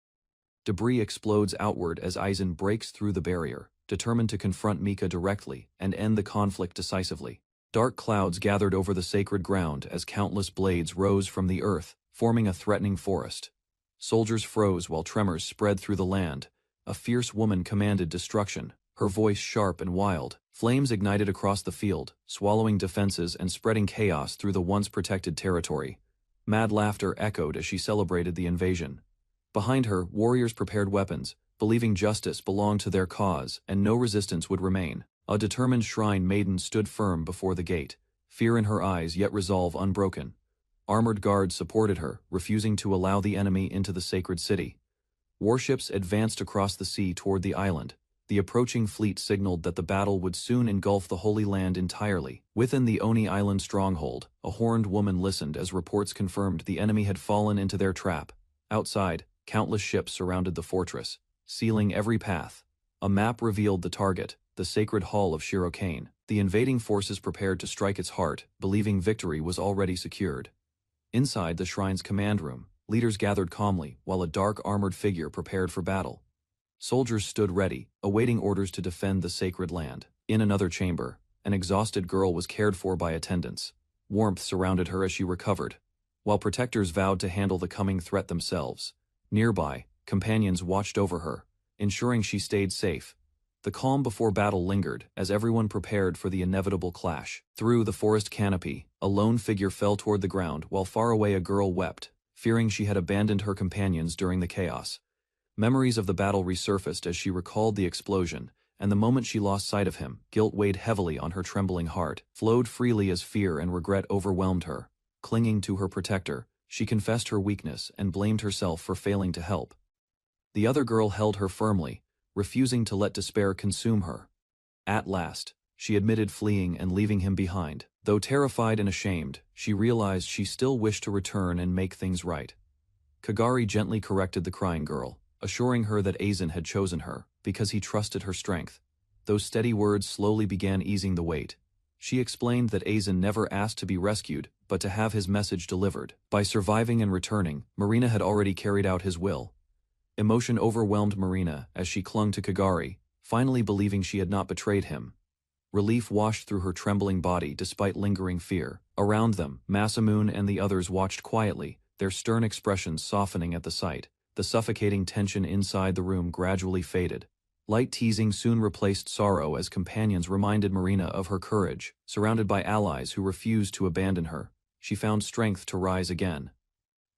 Debris explodes outward as Aizen breaks through the barrier, determined to confront Mika directly and end the conflict decisively. Dark clouds gathered over the sacred ground as countless blades rose from the earth, forming a threatening forest. Soldiers froze while tremors spread through the land. A fierce woman commanded destruction, her voice sharp and wild. Flames ignited across the field, swallowing defenses and spreading chaos through the once protected territory. Mad laughter echoed as she celebrated the invasion. Behind her, warriors prepared weapons, believing justice belonged to their cause and no resistance would remain. A determined Shrine Maiden stood firm before the gate, fear in her eyes yet resolve unbroken. Armored guards supported her, refusing to allow the enemy into the sacred city. Warships advanced across the sea toward the island. The approaching fleet signaled that the battle would soon engulf the Holy Land entirely. Within the Oni Island stronghold, a horned woman listened as reports confirmed the enemy had fallen into their trap. Outside, countless ships surrounded the fortress, sealing every path. A map revealed the target, the sacred hall of Shirokane. The invading forces prepared to strike its heart, believing victory was already secured. Inside the shrine's command room, leaders gathered calmly while a dark armored figure prepared for battle. Soldiers stood ready, awaiting orders to defend the sacred land. In another chamber, an exhausted girl was cared for by attendants. Warmth surrounded her as she recovered, while protectors vowed to handle the coming threat themselves. Nearby, companions watched over her, ensuring she stayed safe. The calm before battle lingered as everyone prepared for the inevitable clash. Through the forest canopy, a lone figure fell toward the ground while far away a girl wept, fearing she had abandoned her companions during the chaos. Memories of the battle resurfaced as she recalled the explosion, and the moment she lost sight of him, guilt weighed heavily on her trembling heart, flowed freely as fear and regret overwhelmed her. Clinging to her protector, she confessed her weakness and blamed herself for failing to help. The other girl held her firmly, refusing to let despair consume her. At last, she admitted fleeing and leaving him behind. Though terrified and ashamed, she realized she still wished to return and make things right. Kagari gently corrected the crying girl, assuring her that Aizen had chosen her because he trusted her strength. Those steady words slowly began easing the weight. She explained that Aizen never asked to be rescued, but to have his message delivered. By surviving and returning, Marina had already carried out his will. Emotion overwhelmed Marina as she clung to Kagari, finally believing she had not betrayed him. Relief washed through her trembling body despite lingering fear. Around them, Masamune and the others watched quietly, their stern expressions softening at the sight. The suffocating tension inside the room gradually faded. Light teasing soon replaced sorrow as companions reminded Marina of her courage. Surrounded by allies who refused to abandon her, she found strength to rise again.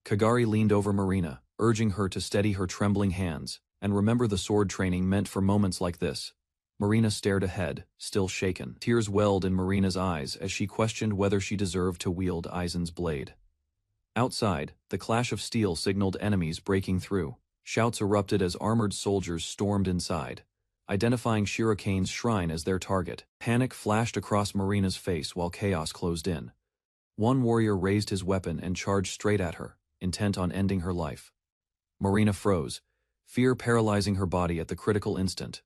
Kagari leaned over Marina, urging her to steady her trembling hands, and remember the sword training meant for moments like this. Marina stared ahead, still shaken. Tears welled in Marina's eyes as she questioned whether she deserved to wield Aizen's blade. Outside, the clash of steel signaled enemies breaking through. Shouts erupted as armored soldiers stormed inside, identifying Shirokane's shrine as their target. Panic flashed across Marina's face while chaos closed in. One warrior raised his weapon and charged straight at her, intent on ending her life. Marina froze, fear paralyzing her body at the critical instant.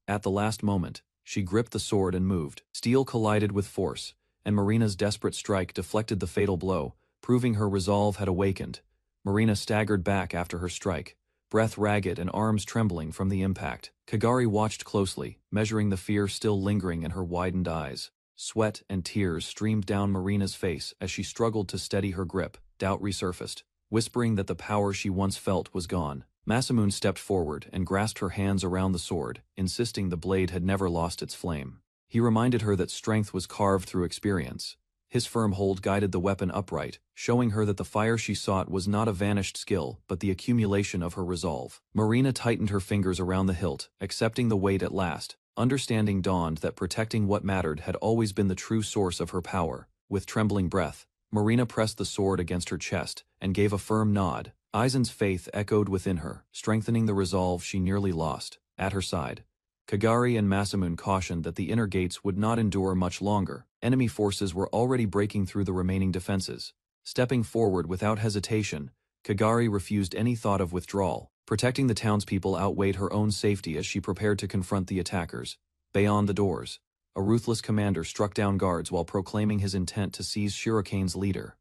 At the last moment, she gripped the sword and moved. Steel collided with force, and Marina's desperate strike deflected the fatal blow, proving her resolve had awakened. Marina staggered back after her strike, breath ragged and arms trembling from the impact. Kagari watched closely, measuring the fear still lingering in her widened eyes. Sweat and tears streamed down Marina's face as she struggled to steady her grip. Doubt resurfaced, whispering that the power she once felt was gone. Masamune stepped forward and grasped her hands around the sword, insisting the blade had never lost its flame. He reminded her that strength was carved through experience. His firm hold guided the weapon upright, showing her that the fire she sought was not a vanished skill but the accumulation of her resolve. Marina tightened her fingers around the hilt, accepting the weight at last. Understanding dawned that protecting what mattered had always been the true source of her power. With trembling breath, Marina pressed the sword against her chest and gave a firm nod. Aizen's faith echoed within her, strengthening the resolve she nearly lost. At her side, Kagari and Masamune cautioned that the inner gates would not endure much longer. Enemy forces were already breaking through the remaining defenses. Stepping forward without hesitation, Kagari refused any thought of withdrawal. Protecting the townspeople outweighed her own safety as she prepared to confront the attackers. Beyond the doors, a ruthless commander struck down guards while proclaiming his intent to seize Shuriken's leader.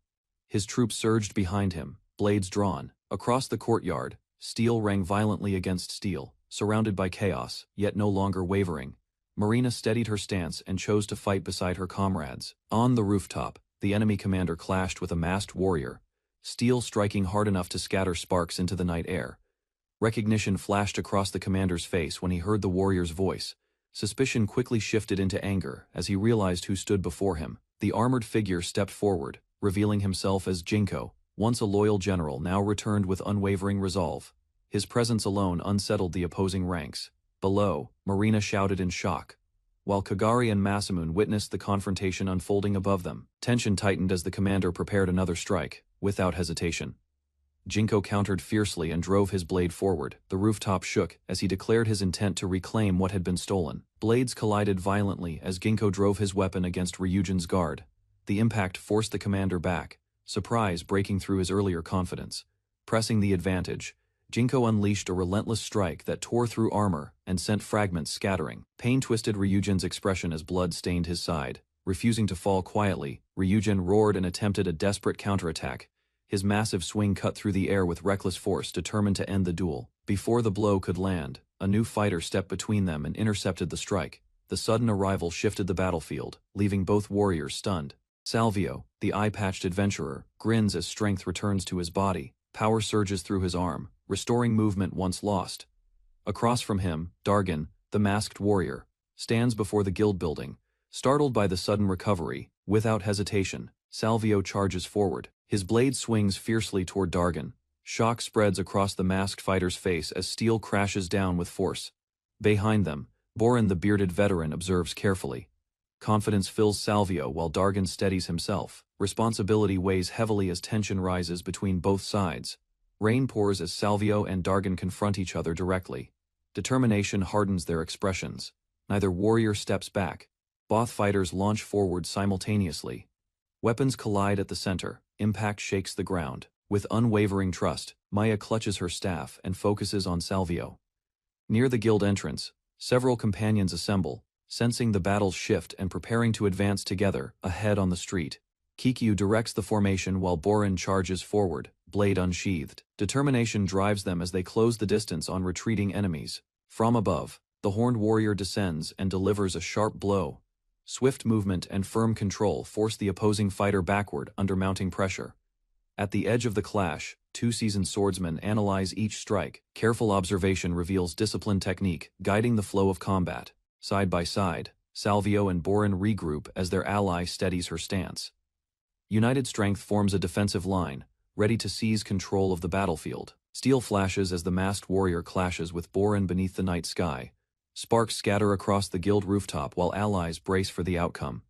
His troops surged behind him, blades drawn. Across the courtyard, steel rang violently against steel. Surrounded by chaos, yet no longer wavering, Marina steadied her stance and chose to fight beside her comrades. On the rooftop, the enemy commander clashed with a masked warrior, steel striking hard enough to scatter sparks into the night air. Recognition flashed across the commander's face when he heard the warrior's voice. Suspicion quickly shifted into anger as he realized who stood before him. The armored figure stepped forward, revealing himself as Jinko, once a loyal general now returned with unwavering resolve. His presence alone unsettled the opposing ranks. Below, Marina shouted in shock, while Kagari and Masamune witnessed the confrontation unfolding above them. Tension tightened as the commander prepared another strike, without hesitation. Jinko countered fiercely and drove his blade forward. The rooftop shook as he declared his intent to reclaim what had been stolen. Blades collided violently as Jinko drove his weapon against Ryujin's guard. The impact forced the commander back, surprise breaking through his earlier confidence. Pressing the advantage, Jinko unleashed a relentless strike that tore through armor and sent fragments scattering. Pain twisted Ryujin's expression as blood stained his side. Refusing to fall quietly, Ryujin roared and attempted a desperate counterattack. His massive swing cut through the air with reckless force, determined to end the duel. Before the blow could land, a new fighter stepped between them and intercepted the strike. The sudden arrival shifted the battlefield, leaving both warriors stunned. Salvio, the eye-patched adventurer, grins as strength returns to his body. Power surges through his arm, restoring movement once lost. Across from him, Dargan, the masked warrior, stands before the guild building. Startled by the sudden recovery, without hesitation, Salvio charges forward. His blade swings fiercely toward Dargan. Shock spreads across the masked fighter's face as steel crashes down with force. Behind them, Borin the bearded veteran observes carefully. Confidence fills Salvio while Dargan steadies himself. Responsibility weighs heavily as tension rises between both sides. Rain pours as Salvio and Dargan confront each other directly. Determination hardens their expressions. Neither warrior steps back. Both fighters launch forward simultaneously. Weapons collide at the center. Impact shakes the ground. With unwavering trust, Maya clutches her staff and focuses on Salvio. Near the guild entrance, several companions assemble, sensing the battle's shift and preparing to advance together. Ahead on the street, Kikyu directs the formation while Borin charges forward, blade unsheathed. Determination drives them as they close the distance on retreating enemies. From above, the horned warrior descends and delivers a sharp blow. Swift movement and firm control force the opposing fighter backward under mounting pressure. At the edge of the clash, two seasoned swordsmen analyze each strike. Careful observation reveals disciplined technique, guiding the flow of combat. Side by side, Salvio and Borin regroup as their ally steadies her stance. United strength forms a defensive line, ready to seize control of the battlefield. Steel flashes as the masked warrior clashes with Borin beneath the night sky. Sparks scatter across the guild rooftop while allies brace for the outcome.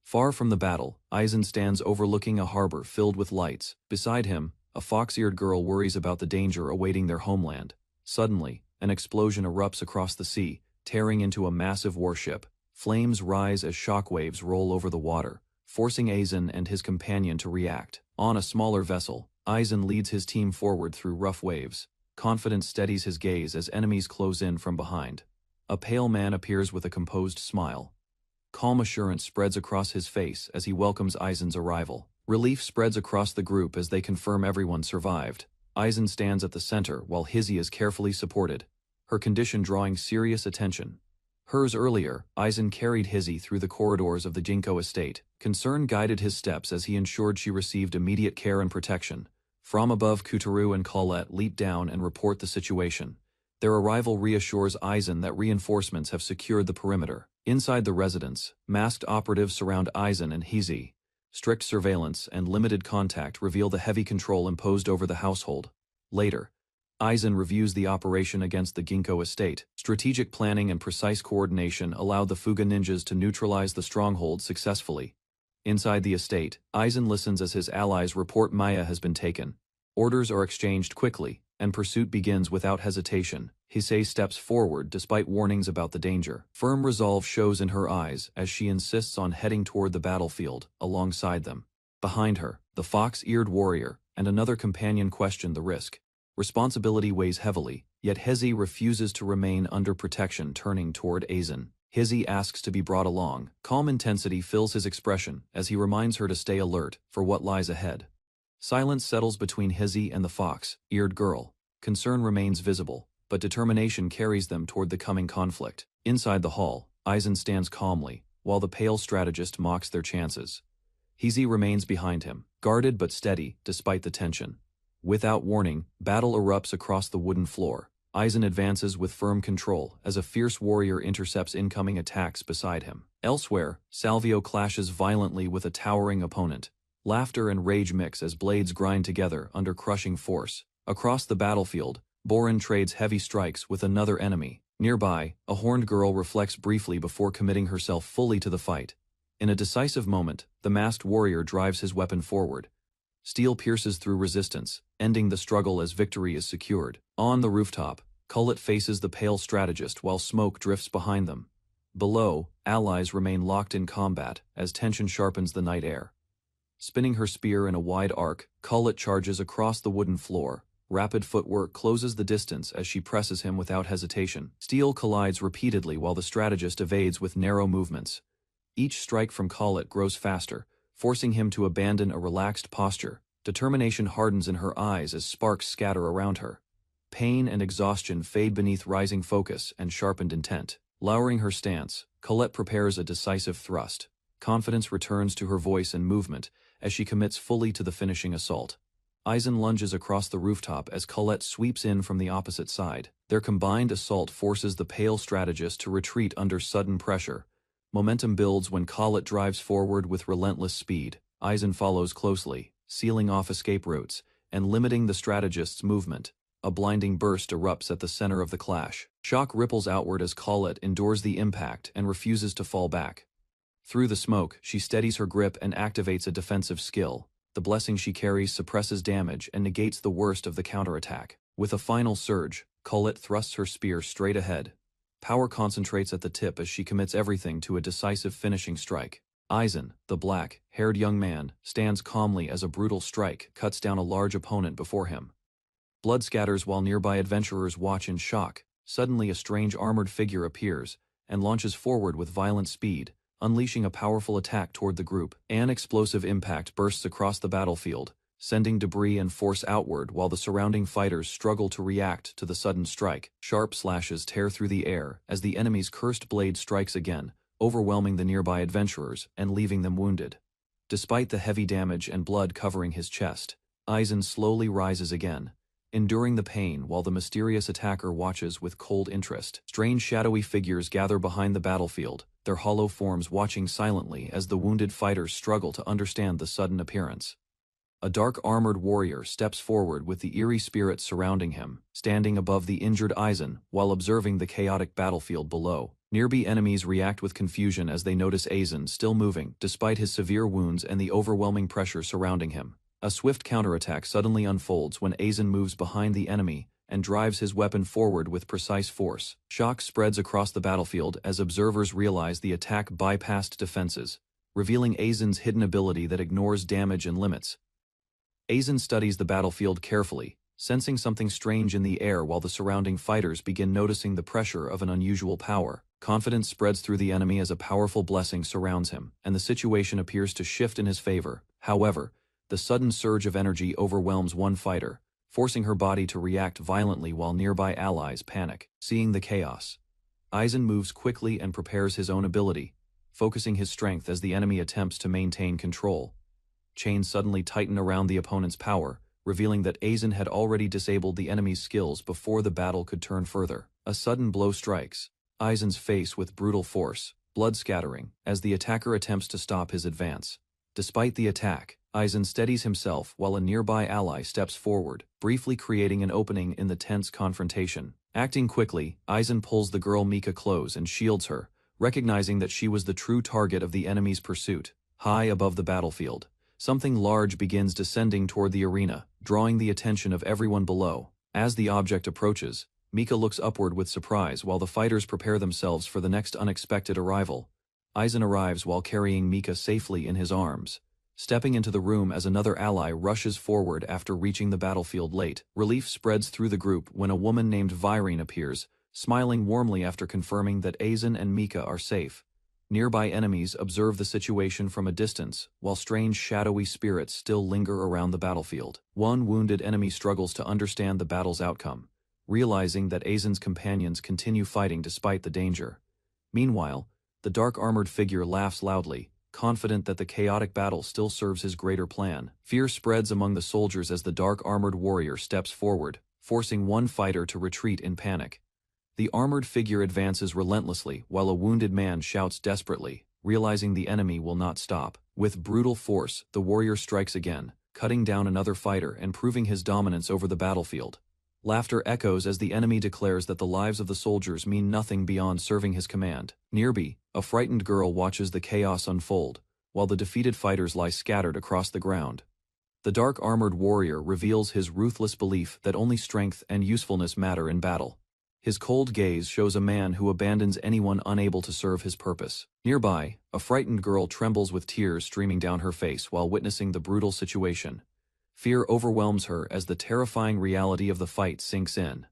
Far from the battle, Aizen stands overlooking a harbor filled with lights. Beside him, a fox-eared girl worries about the danger awaiting their homeland. Suddenly, an explosion erupts across the sea, tearing into a massive warship. Flames rise as shockwaves roll over the water, forcing Aizen and his companion to react. On a smaller vessel, Aizen leads his team forward through rough waves. Confidence steadies his gaze as enemies close in from behind. A pale man appears with a composed smile. Calm assurance spreads across his face as he welcomes Aizen's arrival. Relief spreads across the group as they confirm everyone survived. Aizen stands at the center while Hizzy is carefully supported, her condition drawing serious attention. Hers earlier, Aizen carried Hizzy through the corridors of the Jinko estate. Concern guided his steps as he ensured she received immediate care and protection. From above, Kutaru and Colette leap down and report the situation. Their arrival reassures Aizen that reinforcements have secured the perimeter. Inside the residence, masked operatives surround Aizen and Hizzy, Strict surveillance and limited contact reveal the heavy control imposed over the household. Later, Aizen reviews the operation against the Ginkgo estate. Strategic planning and precise coordination allowed the Fuga ninjas to neutralize the stronghold successfully. Inside the estate, Aizen listens as his allies report Maya has been taken. Orders are exchanged quickly, and pursuit begins without hesitation. Hisei steps forward despite warnings about the danger. Firm resolve shows in her eyes as she insists on heading toward the battlefield, alongside them. Behind her, the fox-eared warrior and another companion question the risk. Responsibility weighs heavily, yet Hezi refuses to remain under protection, turning toward Aizen. Hezi asks to be brought along. Calm intensity fills his expression as he reminds her to stay alert for what lies ahead. Silence settles between Hezi and the fox-eared girl. Concern remains visible, but determination carries them toward the coming conflict. Inside the hall, Aizen stands calmly, while the pale strategist mocks their chances. Hezi remains behind him, guarded but steady despite the tension. Without warning, battle erupts across the wooden floor. Aizen advances with firm control as a fierce warrior intercepts incoming attacks beside him. Elsewhere, Salvio clashes violently with a towering opponent. Laughter and rage mix as blades grind together under crushing force. Across the battlefield, Borin trades heavy strikes with another enemy. Nearby, a horned girl reflects briefly before committing herself fully to the fight. In a decisive moment, the masked warrior drives his weapon forward. Steel pierces through resistance, ending the struggle as victory is secured. On the rooftop, Kullet faces the pale strategist while smoke drifts behind them. Below, allies remain locked in combat as tension sharpens the night air. Spinning her spear in a wide arc, Kullet charges across the wooden floor. Rapid footwork closes the distance as she presses him without hesitation. Steel collides repeatedly while the strategist evades with narrow movements. Each strike from Kullet grows faster, forcing him to abandon a relaxed posture. Determination hardens in her eyes as sparks scatter around her. Pain and exhaustion fade beneath rising focus and sharpened intent. Lowering her stance, Kullet prepares a decisive thrust. Confidence returns to her voice and movement as she commits fully to the finishing assault. Aizen lunges across the rooftop as Kullet sweeps in from the opposite side. Their combined assault forces the pale strategist to retreat under sudden pressure. Momentum builds when Kullet drives forward with relentless speed. Aizen follows closely, sealing off escape routes and limiting the strategist's movement. A blinding burst erupts at the center of the clash. Shock ripples outward as Kullet endures the impact and refuses to fall back. Through the smoke, she steadies her grip and activates a defensive skill. The blessing she carries suppresses damage and negates the worst of the counterattack. With a final surge, Kullet thrusts her spear straight ahead. Power concentrates at the tip as she commits everything to a decisive finishing strike. Aizen, the black-haired young man, stands calmly as a brutal strike cuts down a large opponent before him. Blood scatters while nearby adventurers watch in shock. Suddenly a strange armored figure appears and launches forward with violent speed, unleashing a powerful attack toward the group. An explosive impact bursts across the battlefield, sending debris and force outward while the surrounding fighters struggle to react to the sudden strike. Sharp slashes tear through the air as the enemy's cursed blade strikes again, overwhelming the nearby adventurers and leaving them wounded. Despite the heavy damage and blood covering his chest, Aizen slowly rises again, enduring the pain while the mysterious attacker watches with cold interest. Strange shadowy figures gather behind the battlefield, their hollow forms watching silently as the wounded fighters struggle to understand the sudden appearance. A dark armored warrior steps forward with the eerie spirits surrounding him, standing above the injured Aizen while observing the chaotic battlefield below. Nearby enemies react with confusion as they notice Aizen still moving despite his severe wounds and the overwhelming pressure surrounding him. A swift counterattack suddenly unfolds when Aizen moves behind the enemy and drives his weapon forward with precise force. Shock spreads across the battlefield as observers realize the attack bypassed defenses, revealing Aizen's hidden ability that ignores damage and limits. Aizen studies the battlefield carefully, sensing something strange in the air while the surrounding fighters begin noticing the pressure of an unusual power. Confidence spreads through the enemy as a powerful blessing surrounds him, and the situation appears to shift in his favor. However, the sudden surge of energy overwhelms one fighter, forcing her body to react violently while nearby allies panic. Seeing the chaos, Aizen moves quickly and prepares his own ability, focusing his strength as the enemy attempts to maintain control. Chains suddenly tighten around the opponent's power, revealing that Aizen had already disabled the enemy's skills before the battle could turn further. A sudden blow strikes Aizen's face with brutal force, blood scattering, as the attacker attempts to stop his advance. Despite the attack, Aizen steadies himself while a nearby ally steps forward, briefly creating an opening in the tense confrontation. Acting quickly, Aizen pulls the girl Mika close and shields her, recognizing that she was the true target of the enemy's pursuit. High above the battlefield, something large begins descending toward the arena, drawing the attention of everyone below. As the object approaches, Mika looks upward with surprise while the fighters prepare themselves for the next unexpected arrival. Aizen arrives while carrying Mika safely in his arms, stepping into the room as another ally rushes forward after reaching the battlefield late. Relief spreads through the group when a woman named Virene appears, smiling warmly after confirming that Aizen and Mika are safe. Nearby enemies observe the situation from a distance, while strange shadowy spirits still linger around the battlefield. One wounded enemy struggles to understand the battle's outcome, realizing that Aizen's companions continue fighting despite the danger. Meanwhile, the dark-armored figure laughs loudly, confident that the chaotic battle still serves his greater plan. Fear spreads among the soldiers as the dark-armored warrior steps forward, forcing one fighter to retreat in panic. The armored figure advances relentlessly while a wounded man shouts desperately, realizing the enemy will not stop. With brutal force, the warrior strikes again, cutting down another fighter and proving his dominance over the battlefield. Laughter echoes as the enemy declares that the lives of the soldiers mean nothing beyond serving his command. Nearby, a frightened girl watches the chaos unfold, while the defeated fighters lie scattered across the ground. The dark-armored warrior reveals his ruthless belief that only strength and usefulness matter in battle. His cold gaze shows a man who abandons anyone unable to serve his purpose. Nearby, a frightened girl trembles with tears streaming down her face while witnessing the brutal situation. Fear overwhelms her as the terrifying reality of the fight sinks in.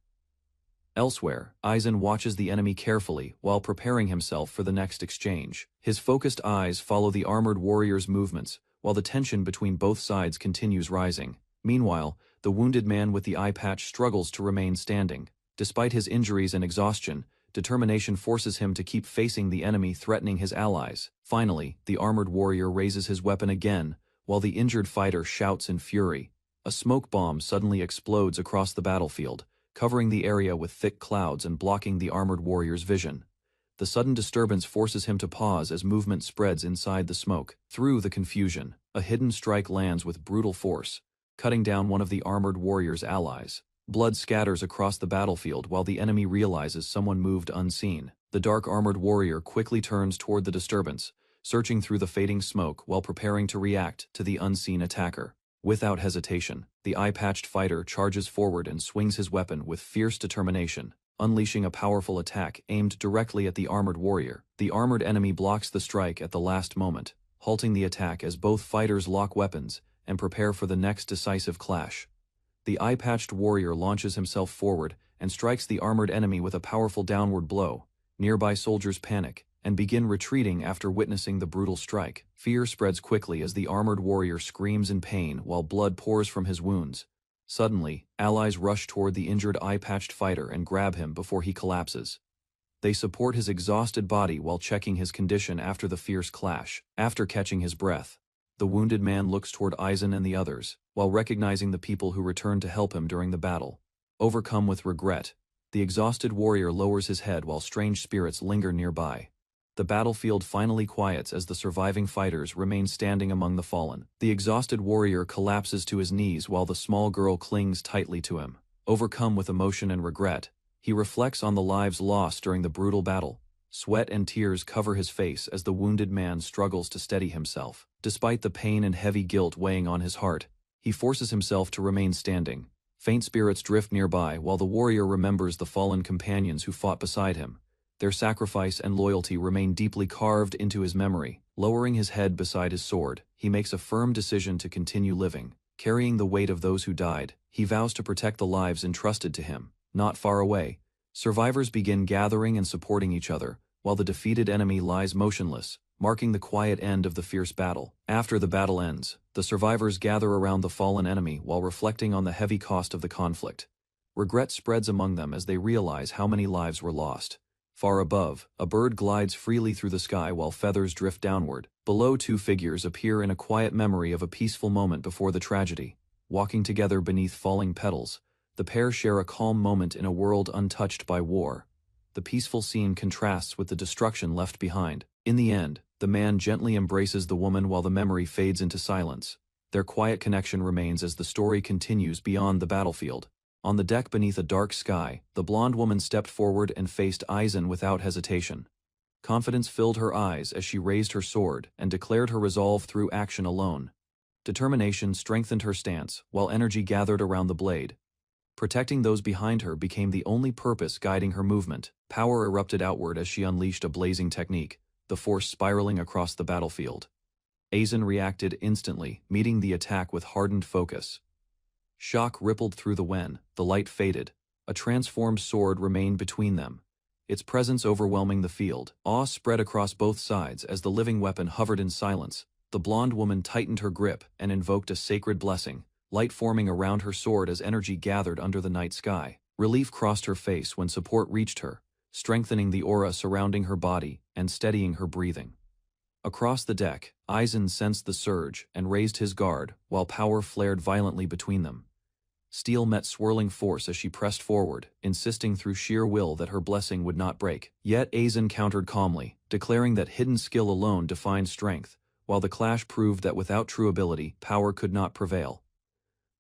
Elsewhere, Aizen watches the enemy carefully while preparing himself for the next exchange. His focused eyes follow the armored warrior's movements, while the tension between both sides continues rising. Meanwhile, the wounded man with the eye patch struggles to remain standing. Despite his injuries and exhaustion, determination forces him to keep facing the enemy threatening his allies. Finally, the armored warrior raises his weapon again, while the injured fighter shouts in fury. A smoke bomb suddenly explodes across the battlefield, covering the area with thick clouds and blocking the armored warrior's vision. The sudden disturbance forces him to pause as movement spreads inside the smoke. Through the confusion, a hidden strike lands with brutal force, cutting down one of the armored warrior's allies. Blood scatters across the battlefield while the enemy realizes someone moved unseen. The dark-armored warrior quickly turns toward the disturbance, searching through the fading smoke while preparing to react to the unseen attacker. Without hesitation, the eye-patched fighter charges forward and swings his weapon with fierce determination, unleashing a powerful attack aimed directly at the armored warrior. The armored enemy blocks the strike at the last moment, halting the attack as both fighters lock weapons and prepare for the next decisive clash. The eye-patched warrior launches himself forward and strikes the armored enemy with a powerful downward blow. Nearby soldiers panic and begin retreating after witnessing the brutal strike. Fear spreads quickly as the armored warrior screams in pain while blood pours from his wounds. Suddenly, allies rush toward the injured eye-patched fighter and grab him before he collapses. They support his exhausted body while checking his condition after the fierce clash. After catching his breath, the wounded man looks toward Aizen and the others, while recognizing the people who returned to help him during the battle. Overcome with regret, the exhausted warrior lowers his head while strange spirits linger nearby. The battlefield finally quiets as the surviving fighters remain standing among the fallen. The exhausted warrior collapses to his knees while the small girl clings tightly to him. Overcome with emotion and regret, he reflects on the lives lost during the brutal battle. Sweat and tears cover his face as the wounded man struggles to steady himself. Despite the pain and heavy guilt weighing on his heart, he forces himself to remain standing. Faint spirits drift nearby while the warrior remembers the fallen companions who fought beside him. Their sacrifice and loyalty remain deeply carved into his memory. Lowering his head beside his sword, he makes a firm decision to continue living. Carrying the weight of those who died, he vows to protect the lives entrusted to him. Not far away, survivors begin gathering and supporting each other, while the defeated enemy lies motionless, marking the quiet end of the fierce battle. After the battle ends, the survivors gather around the fallen enemy while reflecting on the heavy cost of the conflict. Regret spreads among them as they realize how many lives were lost. Far above, a bird glides freely through the sky while feathers drift downward. Below, two figures appear in a quiet memory of a peaceful moment before the tragedy. Walking together beneath falling petals, the pair share a calm moment in a world untouched by war. The peaceful scene contrasts with the destruction left behind. In the end, The man gently embraces the woman while the memory fades into silence. Their quiet connection remains as the story continues beyond the battlefield. On the deck beneath a dark sky, the blonde woman stepped forward and faced Aizen without hesitation. Confidence filled her eyes as she raised her sword and declared her resolve through action alone. Determination strengthened her stance, while energy gathered around the blade. Protecting those behind her became the only purpose guiding her movement. Power erupted outward as she unleashed a blazing technique, the force spiraling across the battlefield. Aizen reacted instantly, meeting the attack with hardened focus. Shock rippled through the wen, the light faded. A transformed sword remained between them, its presence overwhelming the field. Awe spread across both sides as the living weapon hovered in silence. The blonde woman tightened her grip and invoked a sacred blessing, light forming around her sword as energy gathered under the night sky. Relief crossed her face when support reached her, strengthening the aura surrounding her body and steadying her breathing. Across the deck, Aizen sensed the surge and raised his guard while power flared violently between them. Steel met swirling force as she pressed forward, insisting through sheer will that her blessing would not break. Yet Aizen countered calmly, declaring that hidden skill alone defined strength, while the clash proved that without true ability, power could not prevail.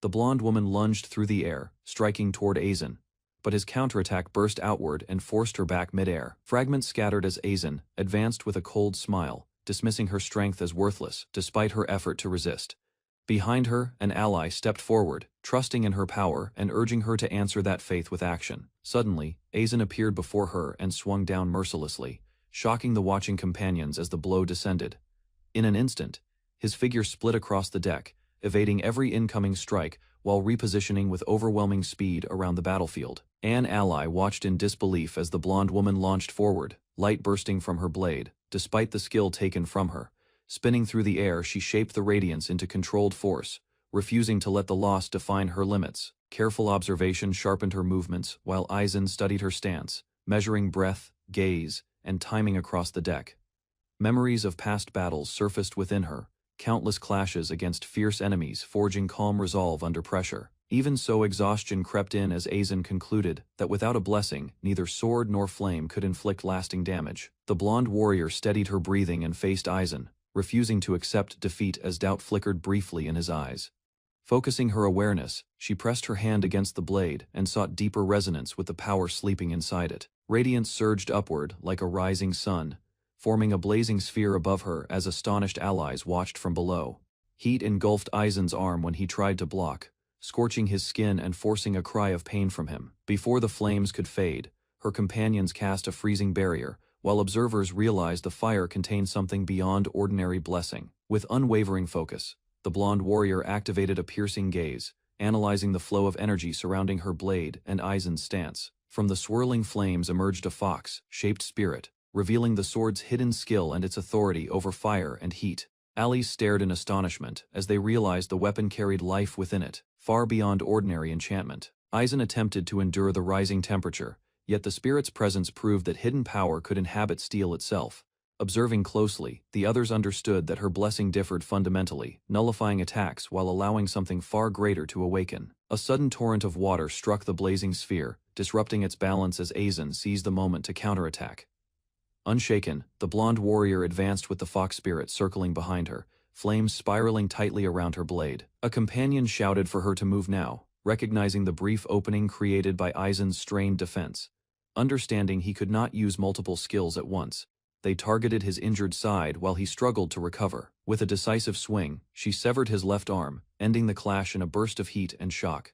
The blonde woman lunged through the air, striking toward Aizen, but his counterattack burst outward and forced her back mid-air. Fragments scattered as Aizen advanced with a cold smile, dismissing her strength as worthless despite her effort to resist. Behind her, an ally stepped forward, trusting in her power and urging her to answer that faith with action. Suddenly, Aizen appeared before her and swung down mercilessly, shocking the watching companions as the blow descended. In an instant, his figure split across the deck, evading every incoming strike while repositioning with overwhelming speed around the battlefield. An ally watched in disbelief as the blonde woman launched forward, light bursting from her blade, despite the skill taken from her. Spinning through the air, she shaped the radiance into controlled force, refusing to let the loss define her limits. Careful observation sharpened her movements, while Aizen studied her stance, measuring breath, gaze, and timing across the deck. Memories of past battles surfaced within her, countless clashes against fierce enemies forging calm resolve under pressure. Even so, exhaustion crept in as Aizen concluded that without a blessing, neither sword nor flame could inflict lasting damage. The blonde warrior steadied her breathing and faced Aizen, refusing to accept defeat as doubt flickered briefly in his eyes. Focusing her awareness, she pressed her hand against the blade and sought deeper resonance with the power sleeping inside it. Radiance surged upward like a rising sun, forming a blazing sphere above her as astonished allies watched from below. Heat engulfed Aizen's arm when he tried to block, scorching his skin and forcing a cry of pain from him. Before the flames could fade, her companions cast a freezing barrier, while observers realized the fire contained something beyond ordinary blessing. With unwavering focus, the blonde warrior activated a piercing gaze, analyzing the flow of energy surrounding her blade and Aizen's stance. From the swirling flames emerged a fox-shaped spirit, revealing the sword's hidden skill and its authority over fire and heat. Allies stared in astonishment as they realized the weapon carried life within it, far beyond ordinary enchantment. Aizen attempted to endure the rising temperature, yet the spirit's presence proved that hidden power could inhabit steel itself. Observing closely, the others understood that her blessing differed fundamentally, nullifying attacks while allowing something far greater to awaken. A sudden torrent of water struck the blazing sphere, disrupting its balance as Aizen seized the moment to counterattack. Unshaken, the blonde warrior advanced with the fox spirit circling behind her, flames spiraling tightly around her blade. A companion shouted for her to move now, recognizing the brief opening created by Aizen's strained defense. Understanding he could not use multiple skills at once, they targeted his injured side while he struggled to recover. With a decisive swing, she severed his left arm, ending the clash in a burst of heat and shock.